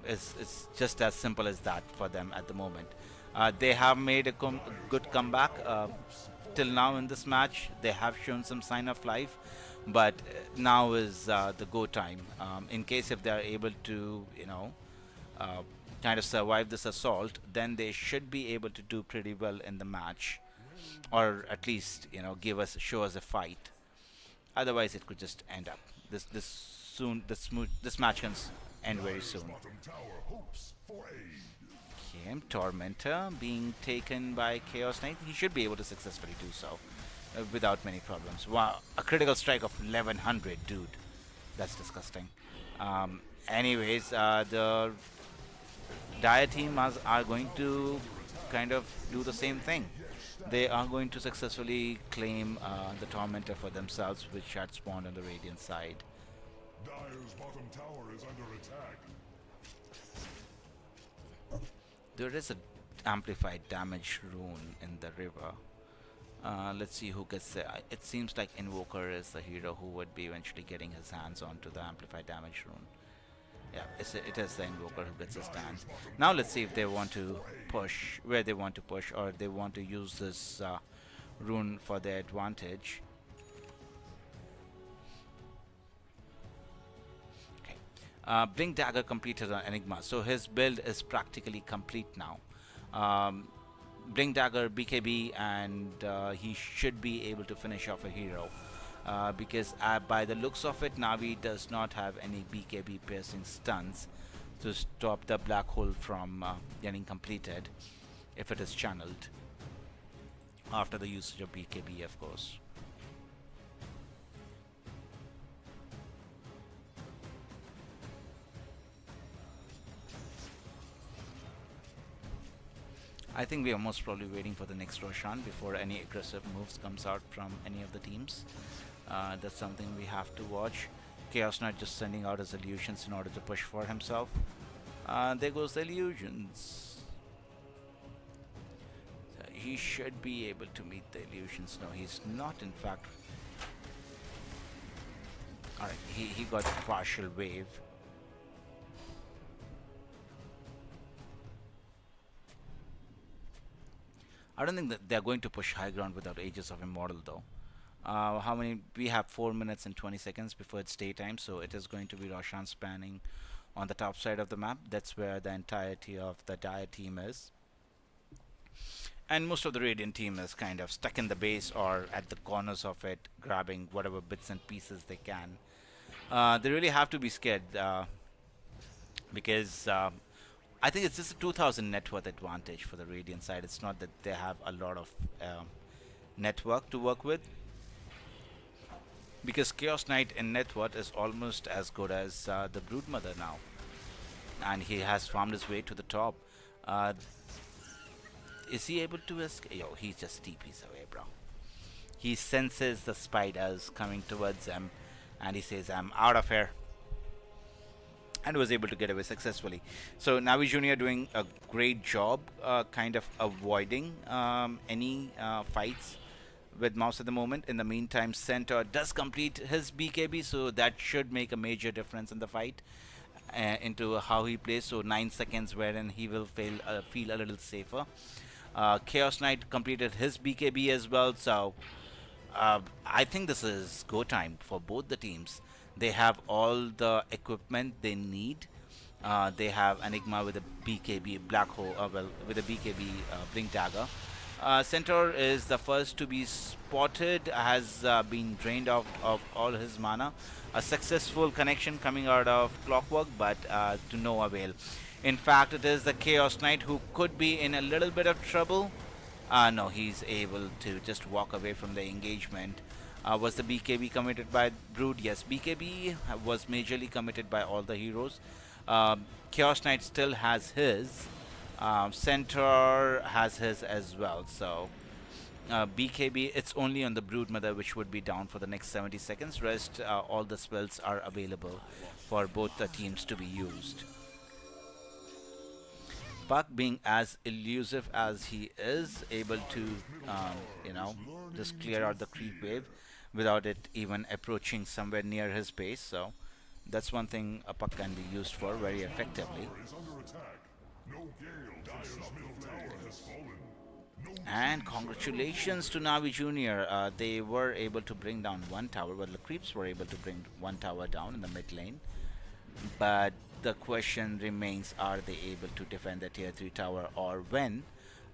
Speaker 2: It's just as simple as that for them at the moment. They have made a good comeback till now in this match. They have shown some sign of life. but now is the go time. In case if they are able to, uh, kind of survive this assault, then they should be able to do pretty well in the match, or at least give us show us a fight. Otherwise, it could just end up this match can end very soon.
Speaker 1: Bottom tower hopes for aid.
Speaker 2: Okay, Tormentor being taken by Chaos Knight. He should be able to successfully do so without many problems. Wow, a critical strike of 1100, dude. That's disgusting. Anyways, the Dire team are going to kind of do the same thing. They are going to successfully claim the Tormentor for themselves, which had spawned on the Radiant side.
Speaker 1: Dire's bottom tower is under attack.
Speaker 2: There is a amplified damage rune in the river. Let's see who gets it. It seems like Invoker is the hero who would be eventually getting his hands onto the amplified damage rune. Yeah, it is the Invoker who gets his hands. Now let's see if they want to push, where they want to push, or they want to use this rune for their advantage. Blink Dagger completed on Enigma, so his build is practically complete now. Blink Dagger, BKB, and he should be able to finish off a hero. Because by the looks of it, Navi does not have any BKB piercing stuns to stop the black hole from getting completed if it is channeled after the usage of BKB, of course. I think we are most probably waiting for the next Roshan before any aggressive moves comes out from any of the teams. That's something we have to watch. Chaos Knight just sending out his illusions in order to push for himself. There goes the illusions. So he should be able to meet the illusions. No, he's not, in fact. Alright, he got a partial wave. I don't think that they're going to push high ground without Ages of Immortal though. How many? We have 4 minutes and 20 seconds before it's daytime, so it is going to be Roshan spanning on the top side of the map. That's where the entirety of the Dire team is. And most of the Radiant team is kind of stuck in the base or at the corners of it, grabbing whatever bits and pieces they can. They really have to be scared because I think it's just a 2000 net worth advantage for the Radiant side. It's not that they have a lot of network to work with, because Chaos Knight in net worth is almost as good as the Broodmother now, and he has farmed his way to the top. Is he able to escape? Yo, he just TPs away, bro. He senses the spiders coming towards him, and he says, "I'm out of here," and was able to get away successfully. So Navi Junior doing a great job kind of avoiding any fights with Mouse at the moment. In the meantime, Centaur does complete his BKB, so that should make a major difference in the fight into how he plays. So 9 seconds wherein he will feel a little safer. Chaos Knight completed his BKB as well, so I think this is go time for both the teams. They have all the equipment they need. They have Enigma with a BKB Black Hole, with a BKB Blink Dagger. Centaur is the first to be spotted, has been drained of all his mana. A successful connection coming out of Clockwork, but to no avail. In fact, it is the Chaos Knight who could be in a little bit of trouble. No, he's able to just walk away from the engagement. Was the BKB committed by Brood? Yes, BKB was majorly committed by all the heroes. Chaos Knight still has his. Centaur has his as well. So BKB, it's only on the Broodmother which would be down for the next 70 seconds. Rest, all the spells are available for both the teams to be used. Puck, being as elusive as he is, able to, just clear out the creep wave without it even approaching somewhere near his base. So that's one thing a Puck can be used for very effectively.
Speaker 1: Is under attack. No gale. Dire's middle tower has fallen.
Speaker 2: And congratulations to Navi Junior. They were able to bring down one tower. Well, the creeps were able to bring one tower down in the mid lane. But the question remains, are they able to defend the tier 3 tower, or when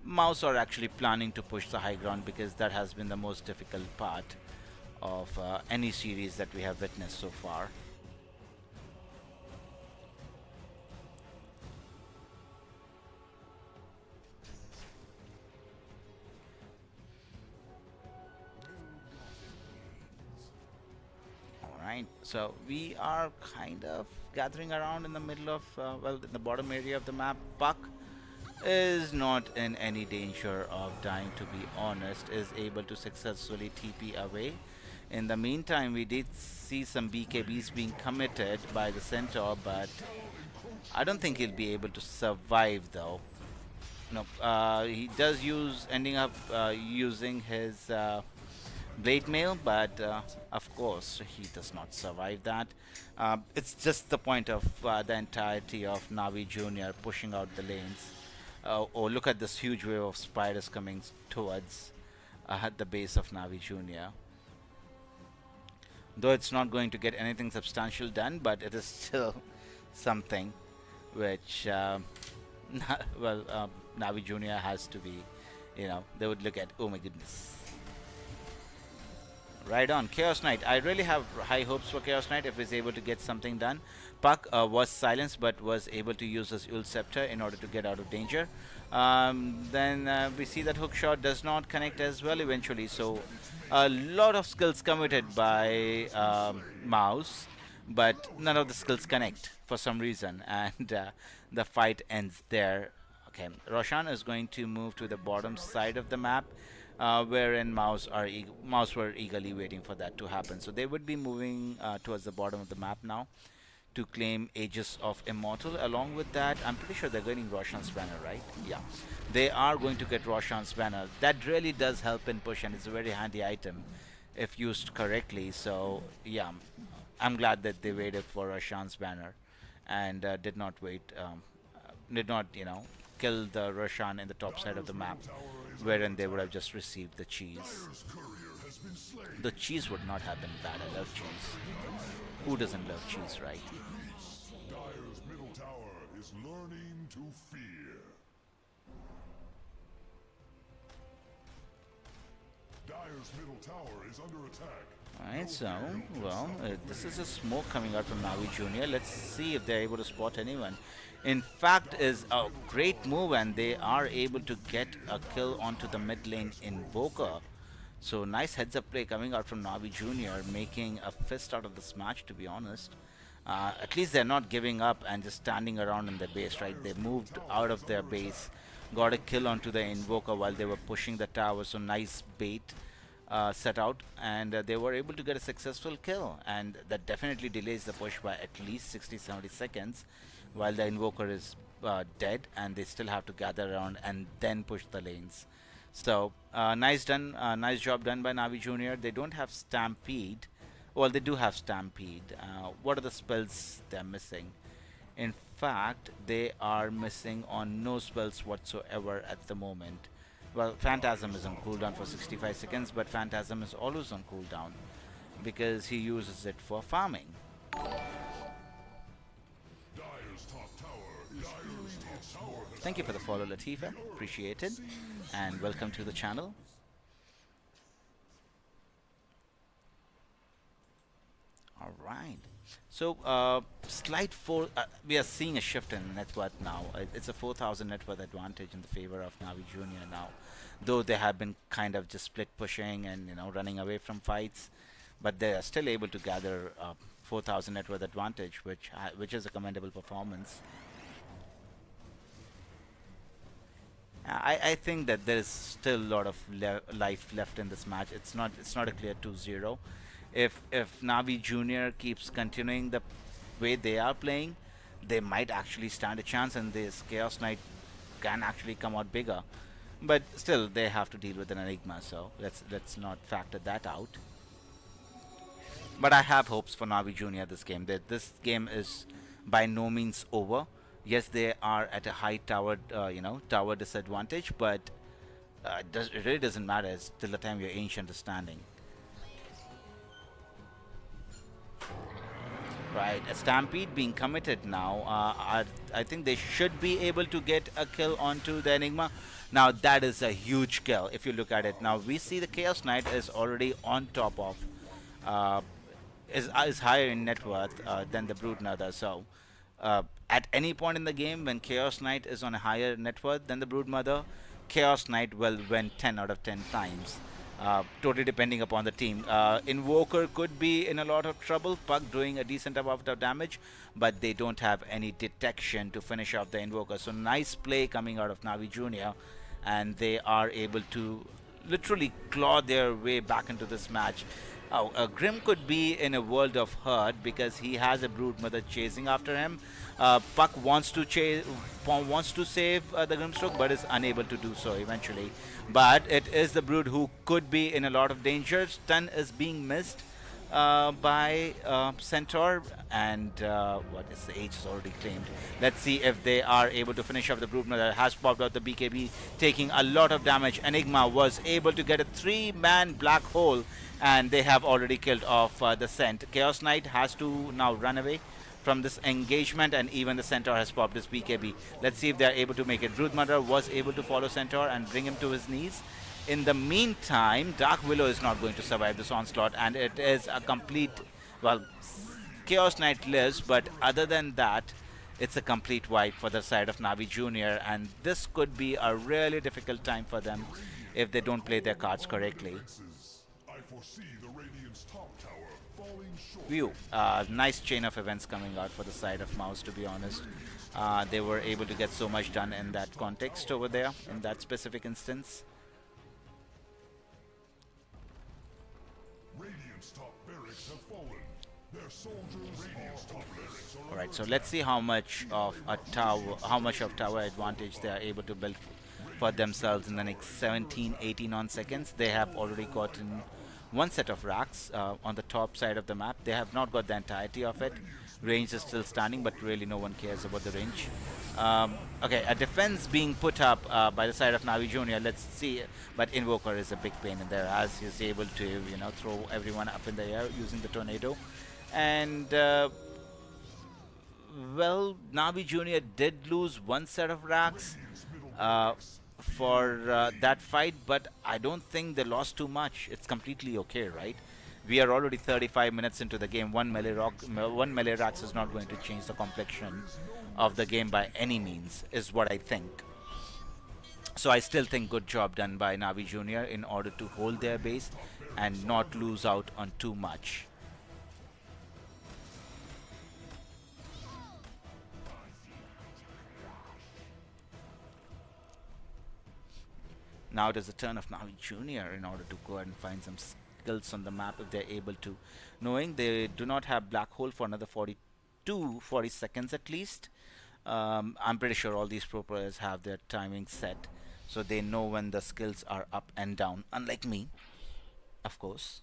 Speaker 2: Mouse are actually planning to push the high ground, because that has been the most difficult part of any series that we have witnessed so far. Alright, so we are kind of gathering around in the middle of, well, in the bottom area of the map. Puck is not in any danger of dying, to be honest, is able to successfully TP away. In the meantime, we did see some BKBs being committed by the Centaur, but I don't think he'll be able to survive though. No, he does ending up using his blade mail, but of course he does not survive that. It's just the point of the entirety of Navi Junior pushing out the lanes. Oh, look at this huge wave of spiders coming towards the base of Navi Junior. Though it's not going to get anything substantial done, but it is still something which, Navi Junior has to be, they would look at, oh my goodness. Right on. Chaos Knight. I really have high hopes for Chaos Knight if he's able to get something done. Puck was silenced but was able to use his Ul Scepter in order to get out of danger. Then we see that hook shot does not connect as well eventually. So a lot of skills committed by Mouse, but none of the skills connect for some reason. And the fight ends there. Okay, Roshan is going to move to the bottom side of the map. Wherein Mouse were eagerly waiting for that to happen. So they would be moving towards the bottom of the map now to claim Aegis of Immortal. Along with that, I'm pretty sure they're getting Roshan's banner, right? Yeah, they are going to get Roshan's banner. That really does help in push, and it's a very handy item if used correctly. So yeah, I'm glad that they waited for Roshan's banner and did not kill the Roshan in the top side of the map, wherein they would have just received the cheese. The cheese would not have been bad. I love cheese. Who doesn't love cheese, right?
Speaker 1: Dire's middle tower is learning to fear. Dire's middle tower is under attack.
Speaker 2: Alright, so, well, this is a smoke coming out from Navi Junior. Let's see if they're able to spot anyone. In fact, is a great move, and they are able to get a kill onto the mid lane Invoker. So nice heads up play coming out from Navi Junior, making a fist out of this match, to be honest. At least they're not giving up and just standing around in their base, right? They moved out of their base, got a kill onto the Invoker while they were pushing the tower. So nice bait set out, and they were able to get a successful kill, and that definitely delays the push by at least 60-70 seconds while the Invoker is dead, and they still have to gather around and then push the lanes. So nice job done by Navi Junior. They don't have Stampede. Well, they do have Stampede. What are the spells they're missing? In fact, they are missing on no spells whatsoever at the moment. Well, Phantasm is on cooldown for 65 seconds, but Phantasm is always on cooldown because he uses it for farming. Thank you for the follow, Latifa. Appreciated. And welcome to the channel. Alright. So, we are seeing a shift in net worth now. It's a 4,000 net worth advantage in the favor of Navi Junior now. Though they have been kind of just split pushing and, running away from fights. But they are still able to gather 4,000 net worth advantage, which is a commendable performance. I think that there is still a lot of life left in this match. It's not a clear 2-0. If Navi Junior keeps continuing the way they are playing, they might actually stand a chance, and this Chaos Knight can actually come out bigger. But still, they have to deal with an Enigma, so let's not factor that out. But I have hopes for Navi Junior this game. This game is by no means over. Yes, they are at a high tower, tower disadvantage, but It really doesn't matter. It's till the time you're ancient standing. Right, a Stampede being committed now. I think they should be able to get a kill onto the Enigma. Now that is a huge kill if you look at it. Now we see the Chaos Knight is already on top of, uh, is higher in net worth than the Brood Mother. So at any point in the game when Chaos Knight is on a higher net worth than the Brood Mother, Chaos Knight will win 10 out of 10 times. Totally depending upon the team. Invoker could be in a lot of trouble, Puck doing a decent amount of damage, but they don't have any detection to finish off the Invoker. So nice play coming out of Navi Jr. and they are able to literally claw their way back into this match. Oh, Grim could be in a world of hurt because he has a Brood Mother chasing after him. Puck wants to save the Grimstroke, but is unable to do so eventually. But it is the Brood who could be in a lot of danger. Stun is being missed by Centaur, and what is the age is already claimed. Let's see if they are able to finish off the Brood Mother. Has popped out the BKB, taking a lot of damage. Enigma was able to get a 3-man black hole, and they have already killed off the Cent. Chaos Knight has to now run away from this engagement, and even the Centaur has popped his BKB. Let's see if they are able to make it. Brood Mother was able to follow Centaur and bring him to his knees. In the meantime, Dark Willow is not going to survive this onslaught, and it is a complete, well, Chaos Knight lives, but other than that, it's a complete wipe for the side of Navi Jr., and this could be a really difficult time for them if they don't play their cards correctly.
Speaker 1: I foresee the Radiant's top tower falling short.
Speaker 2: WEU, nice chain of events coming out for the side of Mouse, to be honest. They were able to get so much done in that context over there, in that specific instance.
Speaker 1: Radiant's top barracks have fallen. Their soldiers Radiant's top barracks are
Speaker 2: Alright, so let's see how much of tower advantage they are able to build for themselves in the next 17-18 on seconds. They have already gotten one set of racks on the top side of the map. They have not got the entirety of it. Range is still standing, but really no one cares about the range. Okay, a defense being put up by the side of Navi Jr. Let's see, but Invoker is a big pain in there as he's able to, you know, throw everyone up in the air using the tornado. And well, Navi Jr. did lose one set of racks for that fight, but I don't think they lost too much. It's completely okay, right? We are already 35 minutes into the game. One melee racks is not going to change the complexion of the game by any means, is what I think. So I still think good job done by Navi Jr. in order to hold their base and not lose out on too much. Now it is the turn of Navi Jr. in order to go ahead and find some skills on the map if they're able to. Knowing they do not have Black Hole for another 40 seconds at least. I'm pretty sure all these pro players have their timing set, so they know when the skills are up and down, unlike me, of course.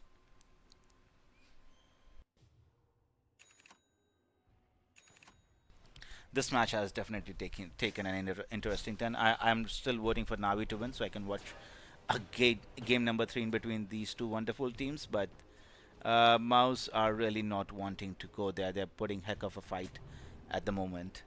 Speaker 2: This match has definitely taken an interesting turn. I'm still voting for Navi to win so I can watch a game number 3 in between these two wonderful teams, but Mouse are really not wanting to go there. They're putting heck of a fight at the moment.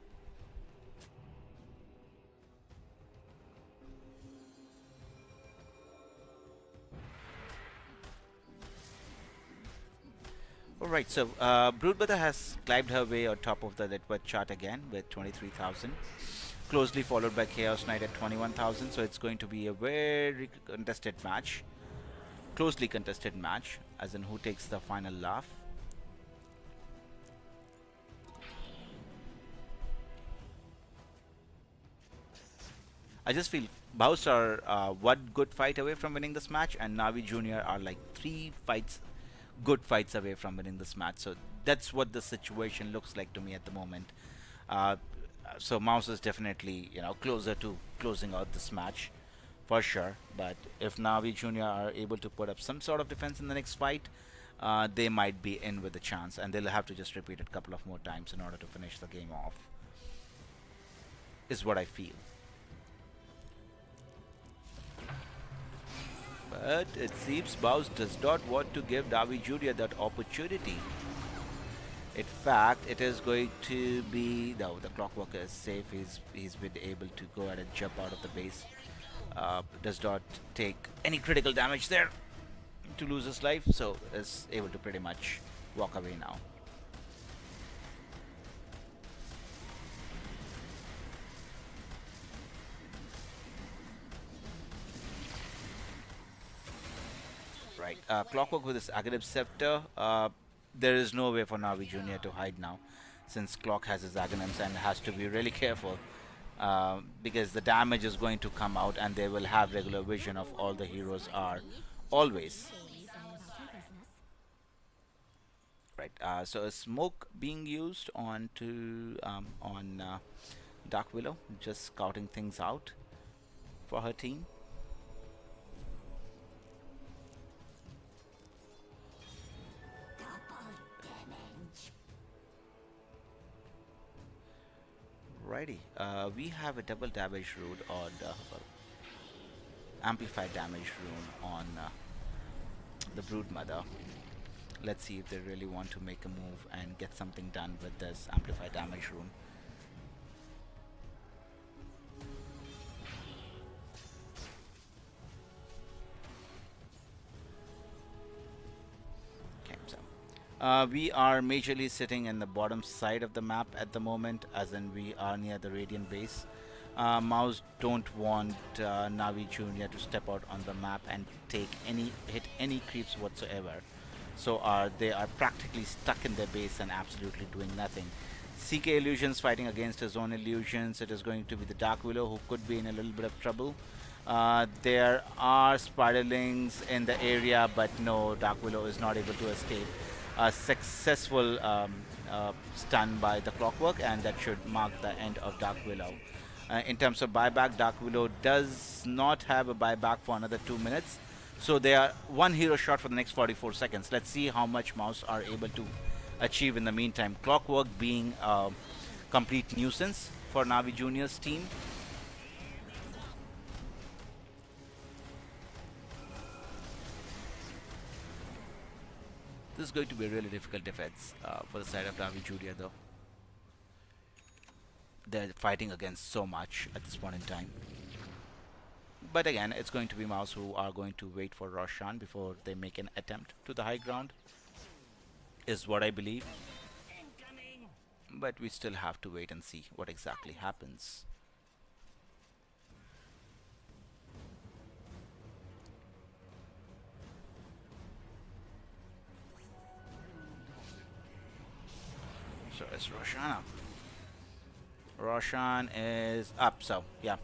Speaker 2: Alright, so Broodmother has climbed her way on top of the net worth chart again with 23,000, closely followed by Chaos Knight at 21,000, so it's going to be a very contested match, closely contested match, as in who takes the final laugh. I just feel Baus are one good fight away from winning this match, and Navi Jr. are like 3 good fights away from winning this match. So that's what the situation looks like to me at the moment. So Mouse is definitely, you know, closer to closing out this match for sure. But if Navi Jr. are able to put up some sort of defense in the next fight, they might be in with a chance, and they'll have to just repeat it a couple of more times in order to finish the game off, is what I feel. But it seems Mouse does not want to give Navi Jr. that opportunity. In fact, it is going to be no. The Clockwork is safe. He's been able to go ahead and jump out of the base. Does not take any critical damage there to lose his life, so is able to pretty much walk away now. Right, Clockwork with his Aghanim Scepter. There is no way for Navi Jr. to hide now, since Clock has his Aghanims and has to be really careful. Because the damage is going to come out and they will have regular vision of all the heroes are always. Right, so a smoke being used on Dark Willow, just scouting things out for her team. Righty, we have a double damage rune on amplified damage rune on the Broodmother. Let's see if they really want to make a move and get something done with this amplified damage rune. Okay, so we are majorly sitting in the bottom side of the map at the moment, as in we are near the Radiant base. Mouse don't want Navi Jr. to step out on the map and hit any creeps whatsoever. So they are practically stuck in their base and absolutely doing nothing. CK Illusions fighting against his own illusions. It is going to be the Dark Willow who could be in a little bit of trouble. There are Spiderlings in the area, but no, Dark Willow is not able to escape. A successful stun by the Clockwork, and that should mark the end of Dark Willow. In terms of buyback, Dark Willow does not have a buyback for another 2 minutes. So they are one hero shot for the next 44 seconds. Let's see how much Mouse are able to achieve in the meantime. Clockwork being a complete nuisance for Navi Junior's team. This is going to be a really difficult defense for the side of Navi Junior though. They're fighting against so much at this point in time. But again, it's going to be Mouse who are going to wait for Roshan before they make an attempt to the high ground, is what I believe. But we still have to wait and see what exactly happens. So is Roshan up? Roshan is up, so yeah.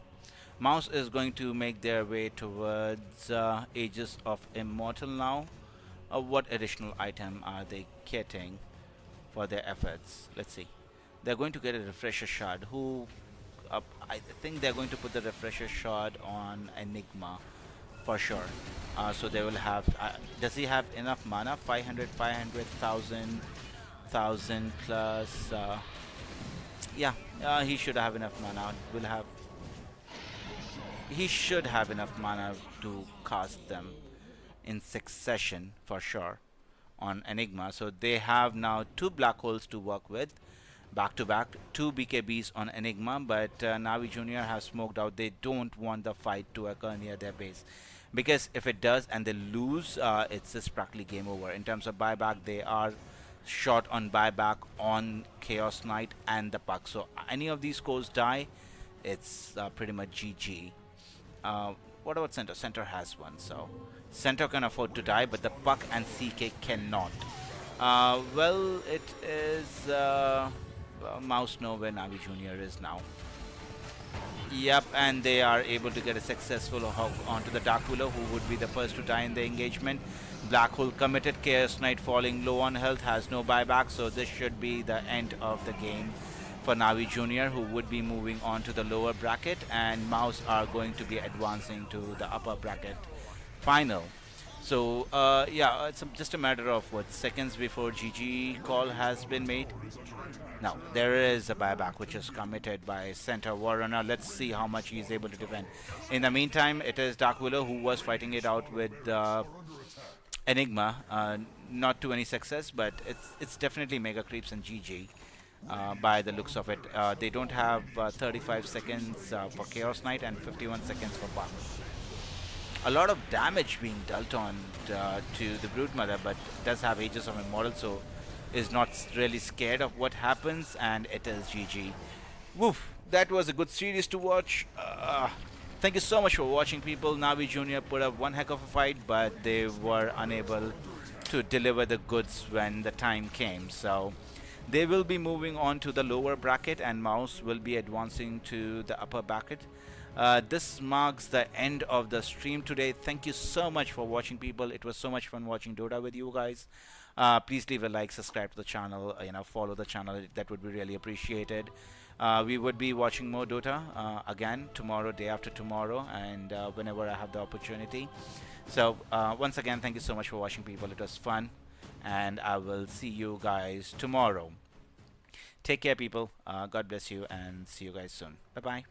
Speaker 2: Mouse is going to make their way towards Aegis of Immortal now. What additional item are they getting for their efforts? Let's see. They're going to get a refresher shard. I think they're going to put the refresher shard on Enigma for sure. So they will have. Does he have enough mana? 500, 500,000, 1,000 plus. Yeah, he should have enough mana. He should have enough mana to cast them in succession for sure on Enigma. So they have now 2 black holes to work with back to back, 2 BKBs on Enigma, but Navi Junior has smoked out. They don't want the fight to occur near their base, because if it does and they lose, it's just practically game over. In terms of buyback, they are short on buyback on Chaos Knight and the Puck. So any of these scores die, it's pretty much GG. What about Center? Center has one, so Center can afford to die, but the Puck and CK cannot. Well, it is Mouse know where Navi Junior is now. Yep, and they are able to get a successful hog onto the Dark Willow, who would be the first to die in the engagement. Black Hole committed. Chaos Knight falling low on health, has no buyback, so this should be the end of the game for Navi Junior, who would be moving on to the lower bracket, and Mouse are going to be advancing to the upper bracket final. So yeah, it's just a matter of what seconds before GG call has been made. Now there is a buyback which is committed by Center Warrunner. Let's see how much he is able to defend. In the meantime, it is Dark Willow who was fighting it out with Enigma. Not to any success, but it's definitely Mega Creeps and GG. By the looks of it, they don't have 35 seconds for Chaos Knight and 51 seconds for Buck. A lot of damage being dealt on to the Broodmother, but does have Aegis of Immortal, so is not really scared of what happens, and it is GG. Woof, that was a good series to watch. Thank you so much for watching, people. Navi Jr. put up one heck of a fight, but they were unable to deliver the goods when the time came. So they will be moving on to the lower bracket, and Mouse will be advancing to the upper bracket. This marks the end of the stream today. Thank you so much for watching, people. It was so much fun watching Dota with you guys. Please leave a like, subscribe to the channel, follow the channel. That would be really appreciated. We would be watching more Dota again tomorrow, day after tomorrow, and whenever I have the opportunity. So once again, thank you so much for watching, people. It was fun, and I will see you guys tomorrow. Take care, people. God bless you, and see you guys soon. Bye-bye.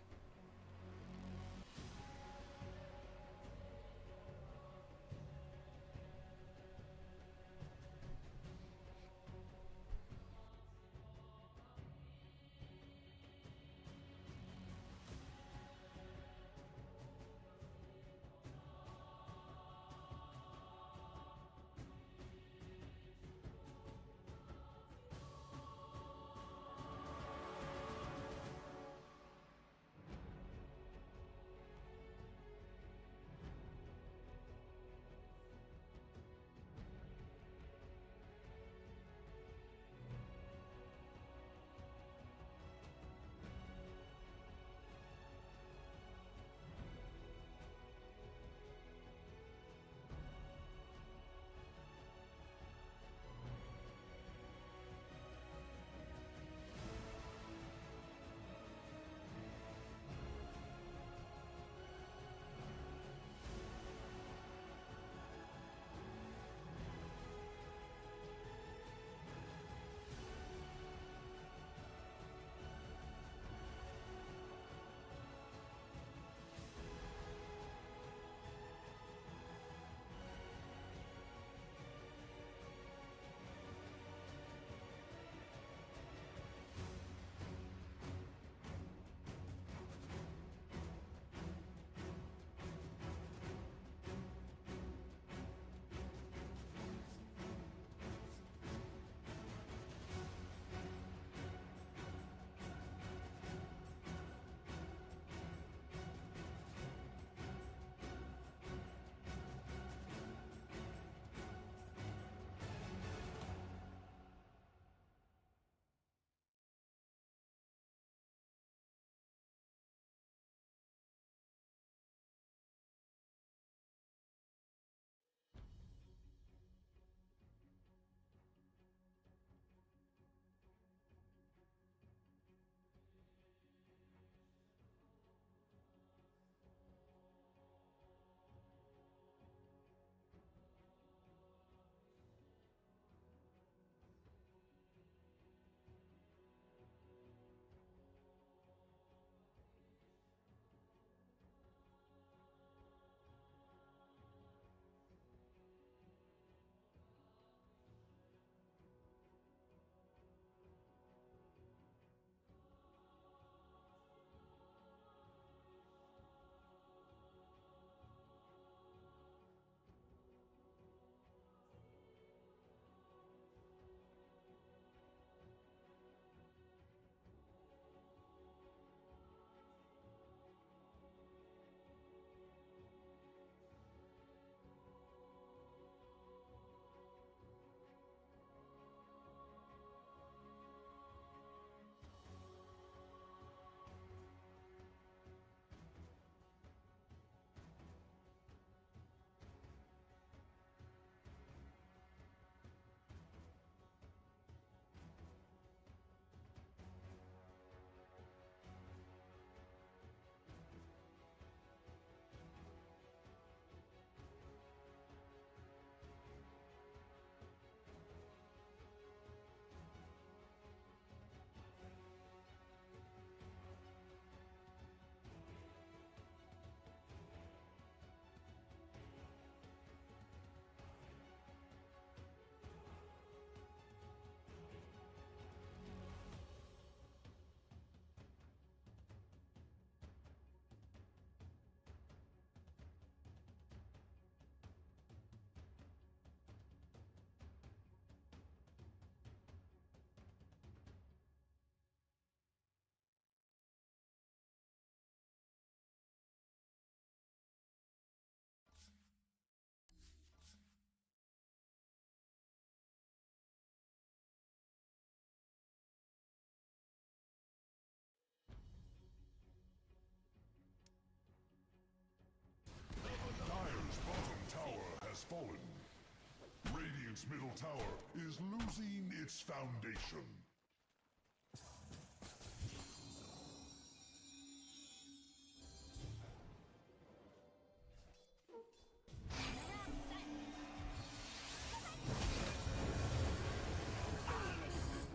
Speaker 1: Radiant's middle tower is losing its foundation.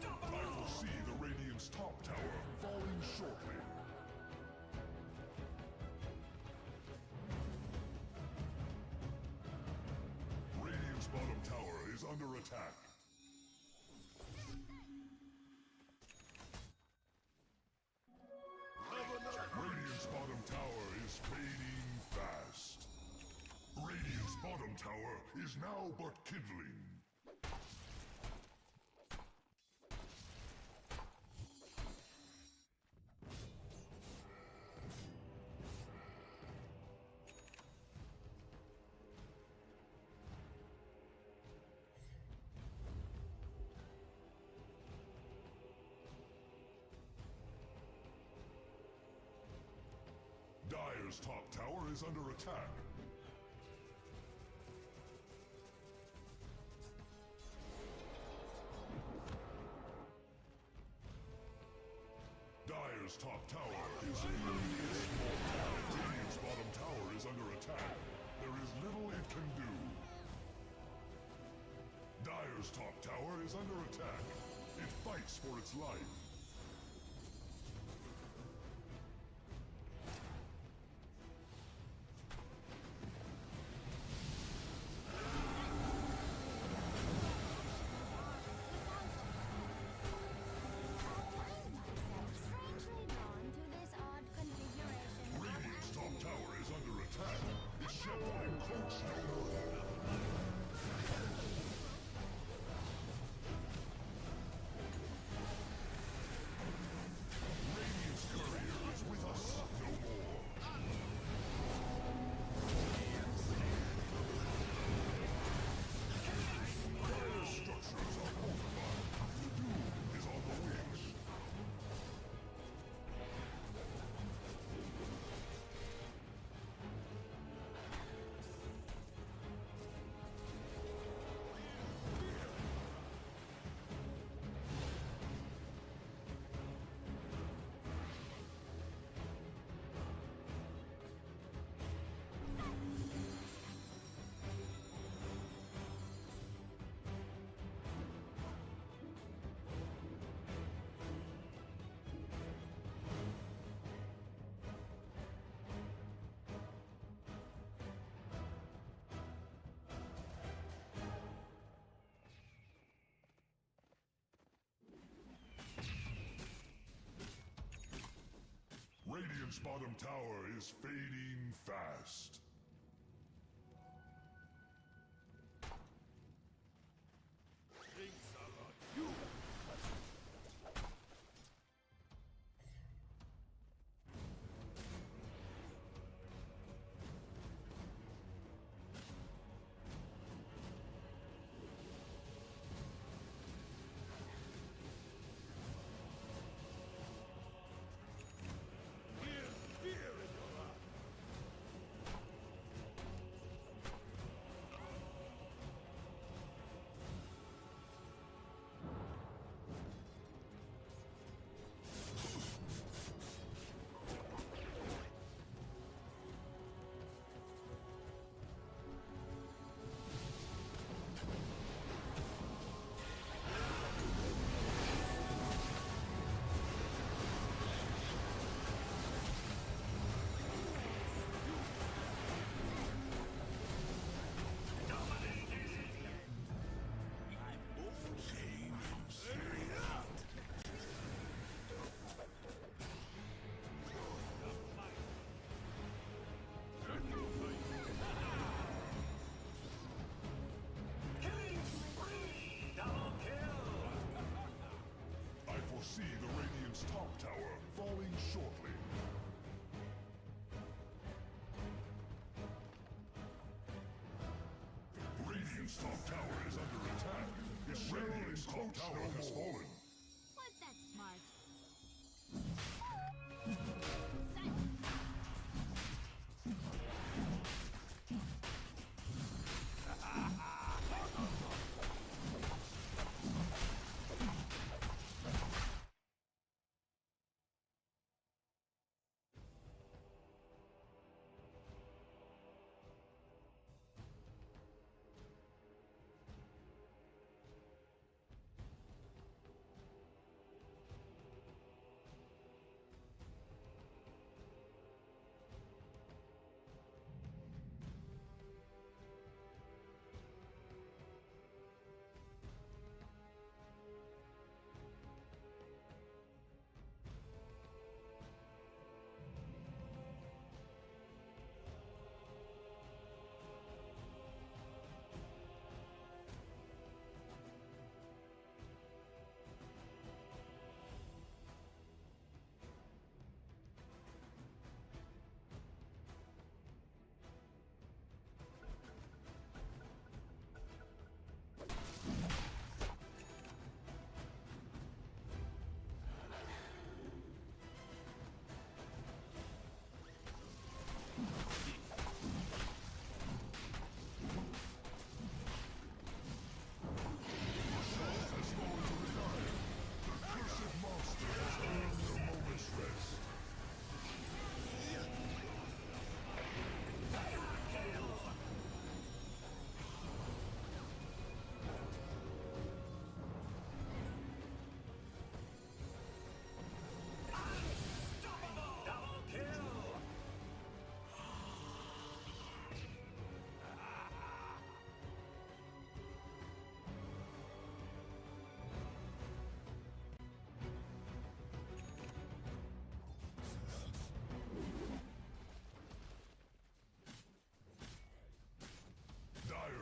Speaker 1: I foresee the Radiant's top tower falling shortly. Radiant's bottom tower is under attack. Radiant's bottom tower is fading fast. Radiant's bottom tower is now but kindling. Dire's top tower is under attack. Dire's top tower is Radiant's bottom tower is under attack. There is little it can do. Dire's top tower is under attack. It fights for its life.
Speaker 6: Strangely drawn to this odd configuration of
Speaker 1: Radiant's top tower is under attack. Its ship will encroach no more. Radiant's courier is with us no more. Dire structures are fortified. The doom is on the wings. Radiant's bottom tower is fading fast.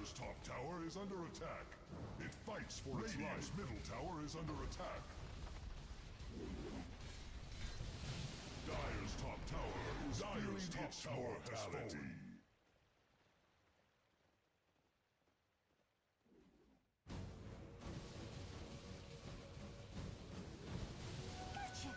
Speaker 1: Dire's top tower is under attack. It fights for its life. Middle tower is under attack. Dire's top tower is Dire's top tower has fallen.
Speaker 6: Gotcha.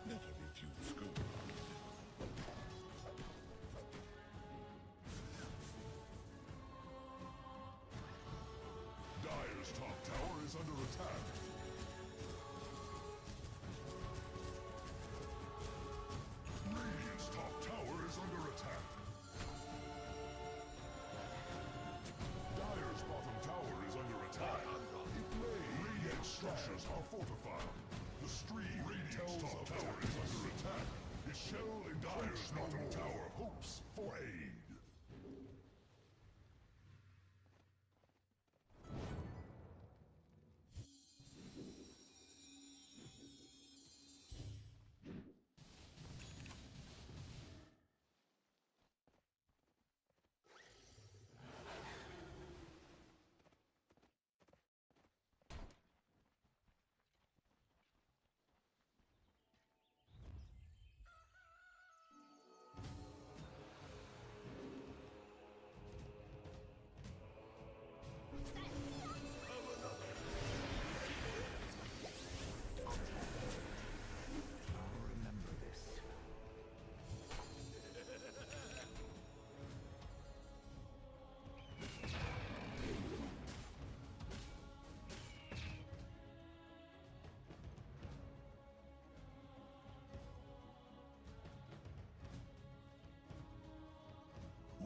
Speaker 1: Never refuse school. Dire's top tower is under attack. Radiant's top tower is under attack. Dire's bottom tower is under attack. Radiant structures are fortified. The stream Radiant's top tower is under attack. Its shell and Dire's bottom tower hopes for aid.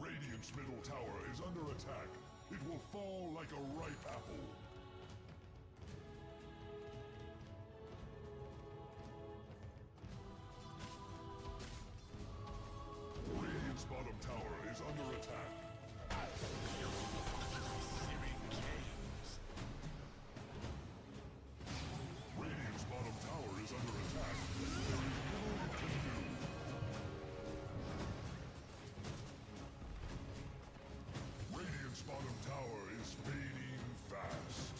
Speaker 1: Radiant's middle tower is under attack. It will fall like a ripe apple. Radiant's bottom tower is under attack. Radiant's bottom tower is under attack. There is little it can do. Radiant's bottom tower is fading fast.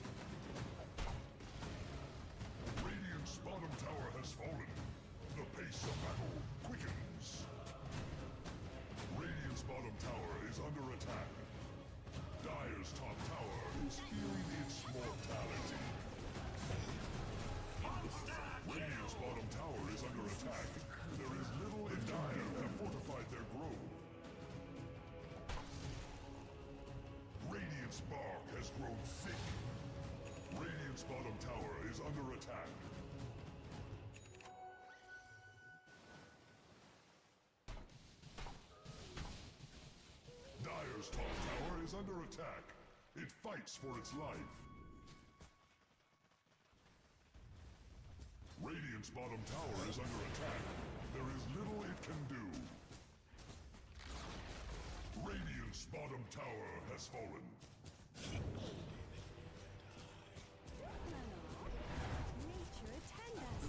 Speaker 1: Radiant's bottom tower has fallen. The pace of battle quickens. Radiant's bottom tower is under attack. Dire's top tower is feeling its mortality. Radiant's bottom tower is under attack. There is little in Dire have fortified their grove. Radiant's bark has grown thick. Radiant's bottom tower is under attack. Dire's top tower is under attack. It fights for its life. Radiant's bottom tower is under attack. There is little it can do. Radiant's bottom tower has fallen.
Speaker 6: Nature attend us.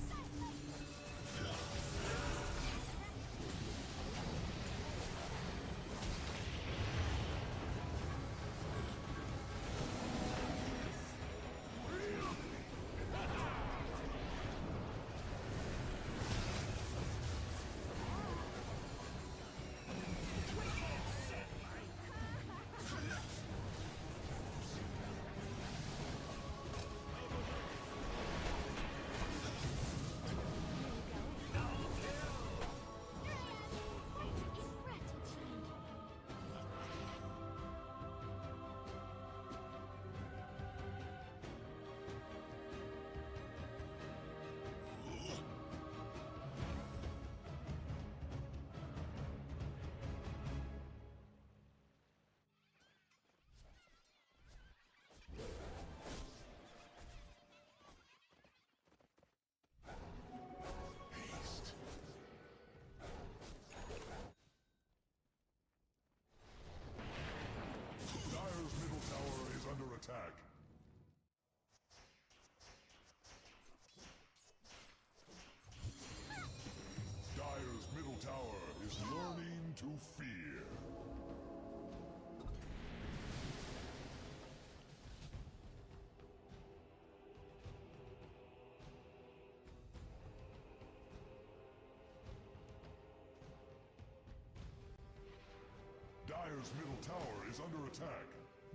Speaker 1: Dire's middle tower is under attack.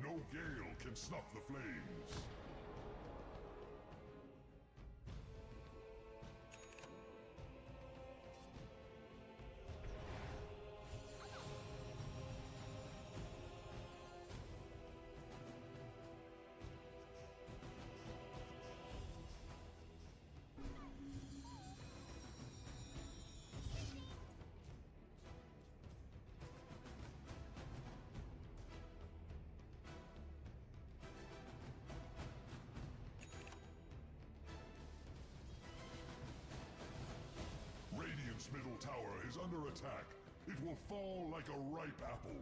Speaker 1: No gale can snuff the flames. Radiant's middle tower is under attack. It will fall like a ripe apple.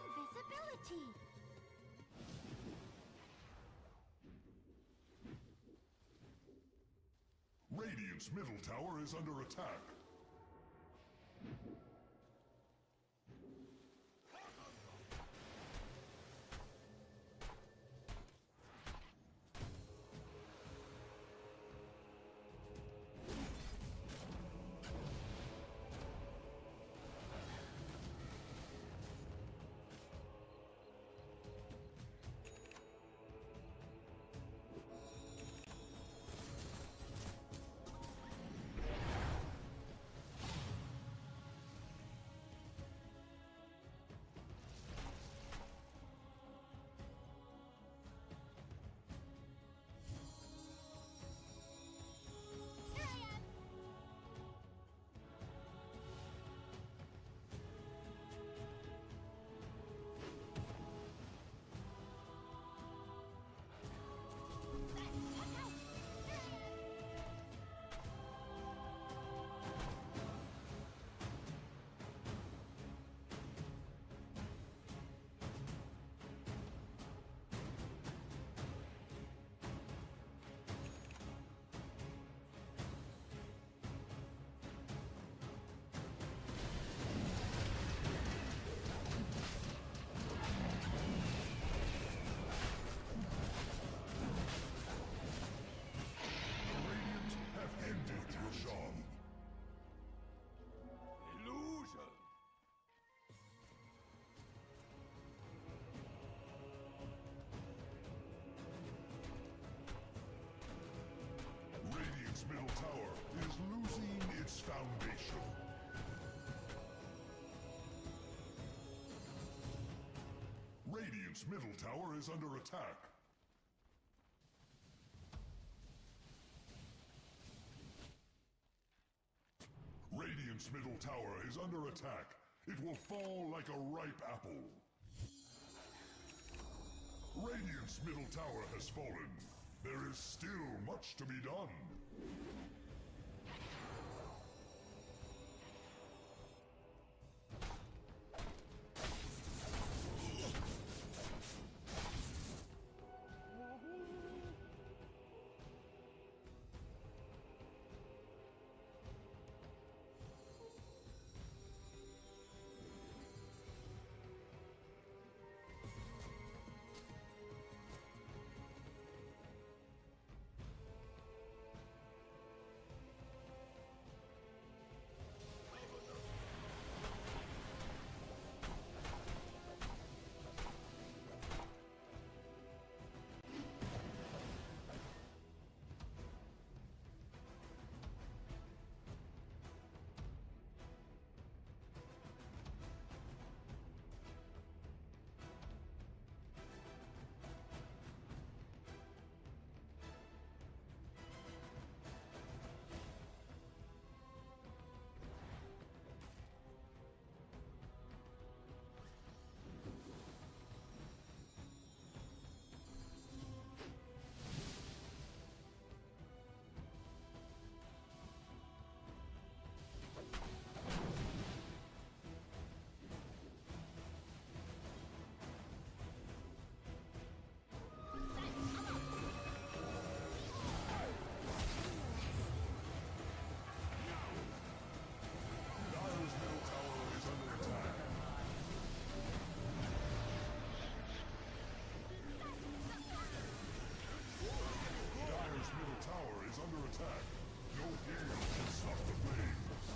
Speaker 6: Invisibility!
Speaker 1: Radiant's middle tower is under attack. its foundation. Radiant's middle tower is under attack. Radiant's middle tower is under attack. It will fall like a ripe apple. Radiant's middle tower has fallen. There is still much to be done. Dire's middle tower is under attack. Dire's middle tower is under attack. No gale can stop the flames.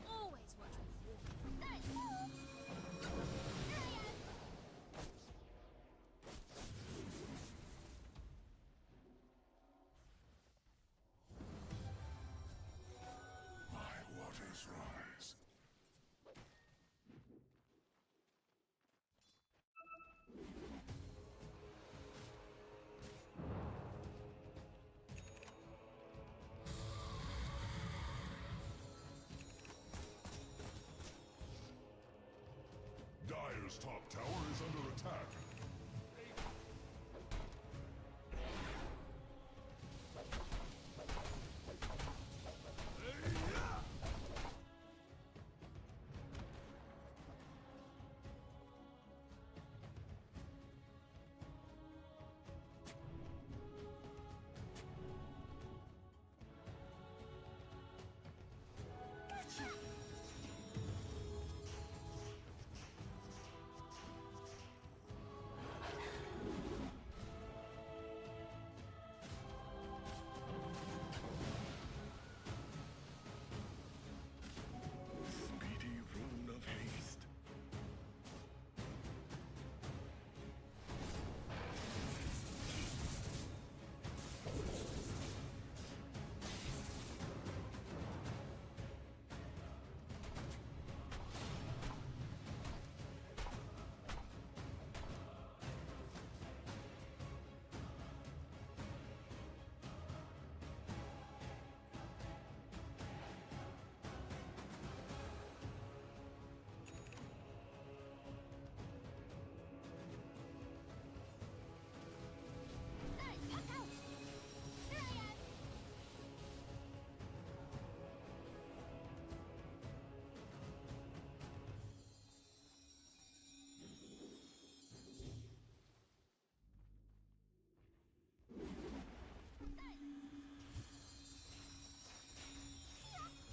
Speaker 6: Always watch me.
Speaker 1: My waters rise. Dire's top tower is under attack.
Speaker 5: Speedy rune of haste.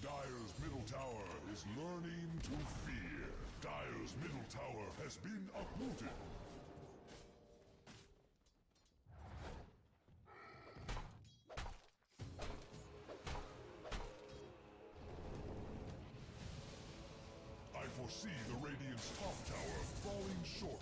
Speaker 1: Dire's middle tower is learning to fear. Dire's middle tower has been uprooted. I foresee the Radiant's top tower falling shortly.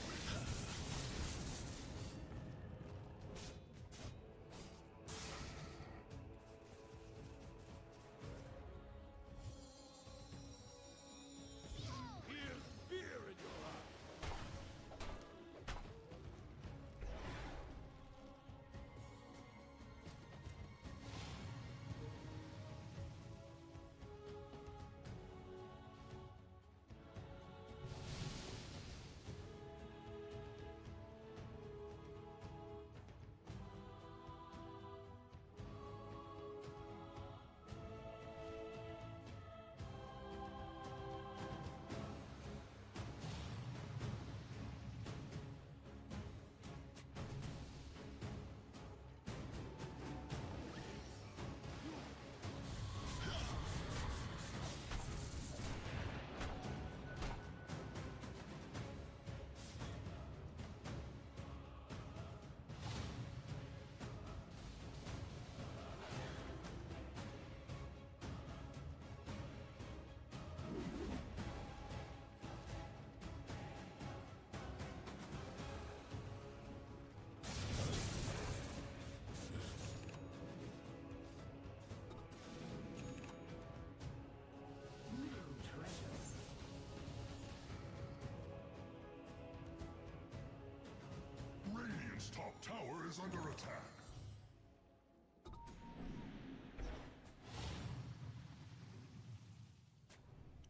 Speaker 1: tower is under attack.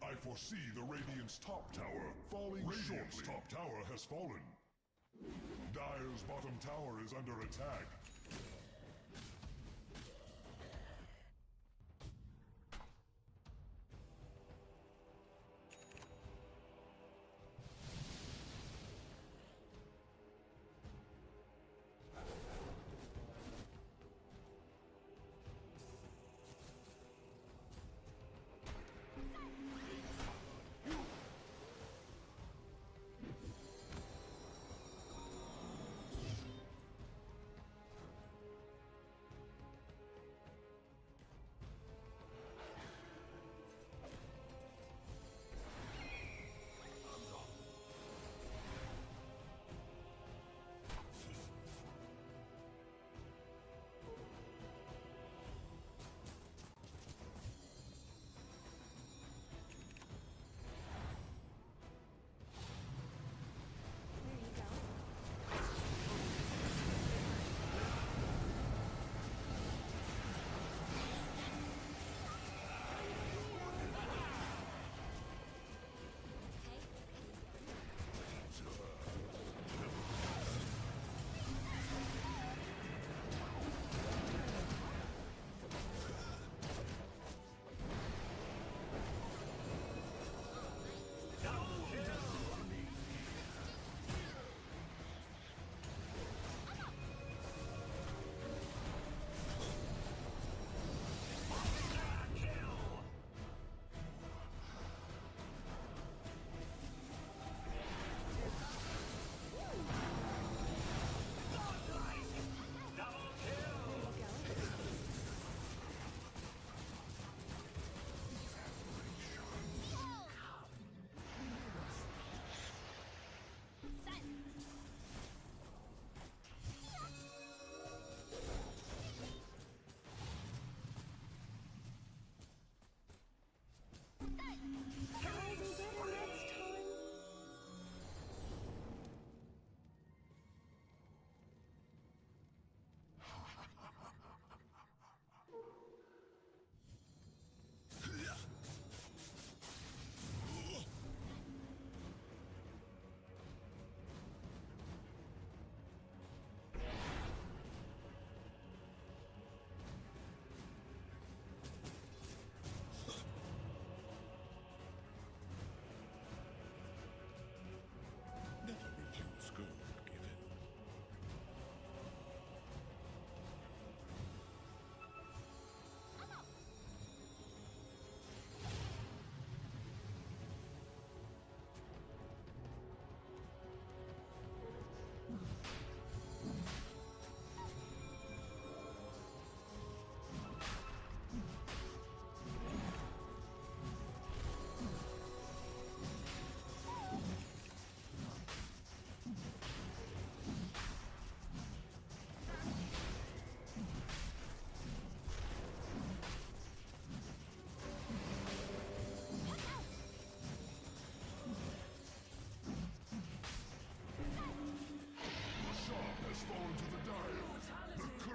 Speaker 1: I foresee the Radiant's top tower falling shortly. Radiant's top tower has fallen. Dire's bottom tower is under attack.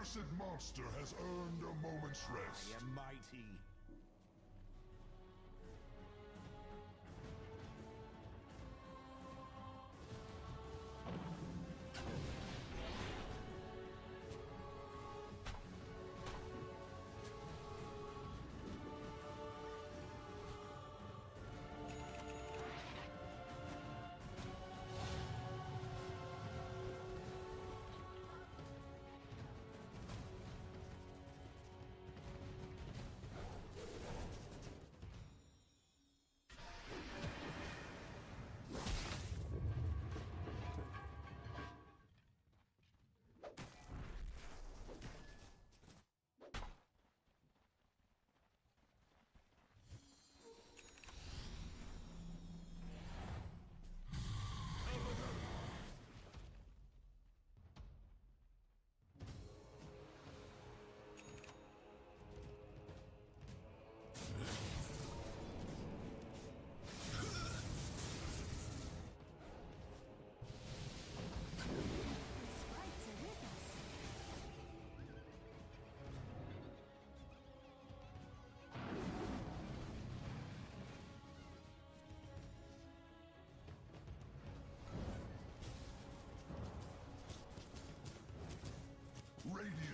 Speaker 1: Cursed monster has earned a moment's rest.
Speaker 5: I am mighty.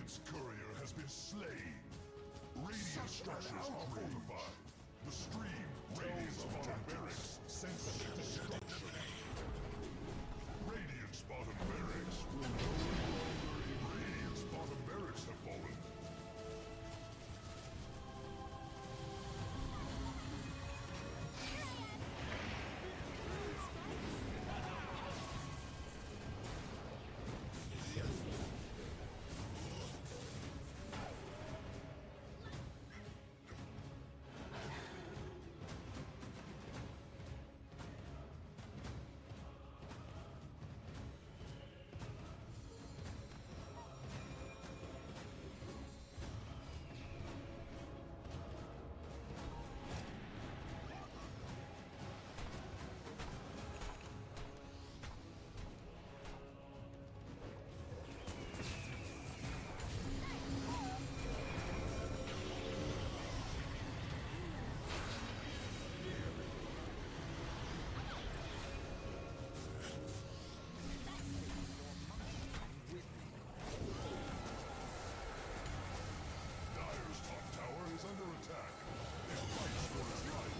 Speaker 1: Radiant's courier has been slain. Radiant structures are fortified. The stream Radiant's bottom barracks senses destruction. Radiant's bottom barracks will no longer. Radiant's bottom barracks have fallen. Dire's top tower is under attack. It fights for its life.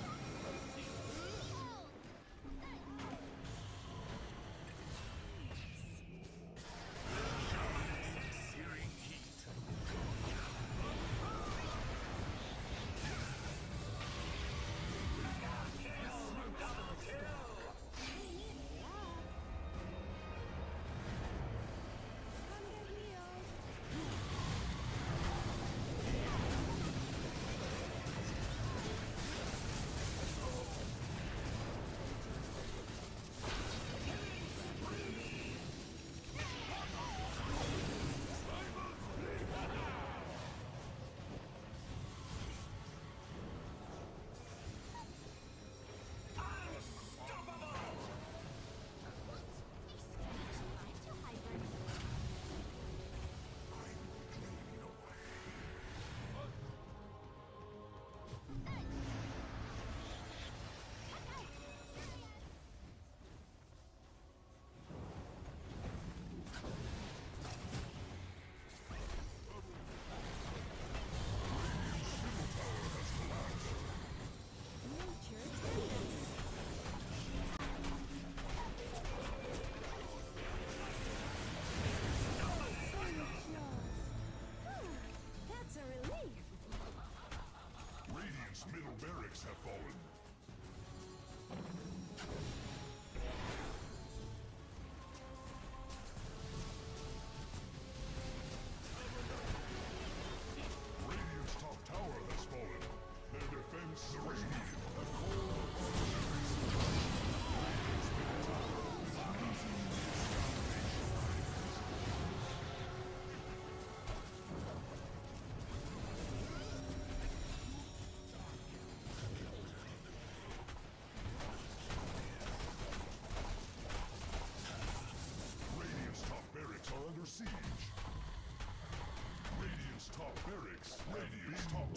Speaker 6: That's a relief.
Speaker 1: Radiant's middle barracks have fallen. Radiant's top tower has fallen. Their defense is radiant. The cold upon every side. Radiant's middle tower is losing its foundation. Radiant's top barracks are under siege. Radiant's top barracks. Radiant's top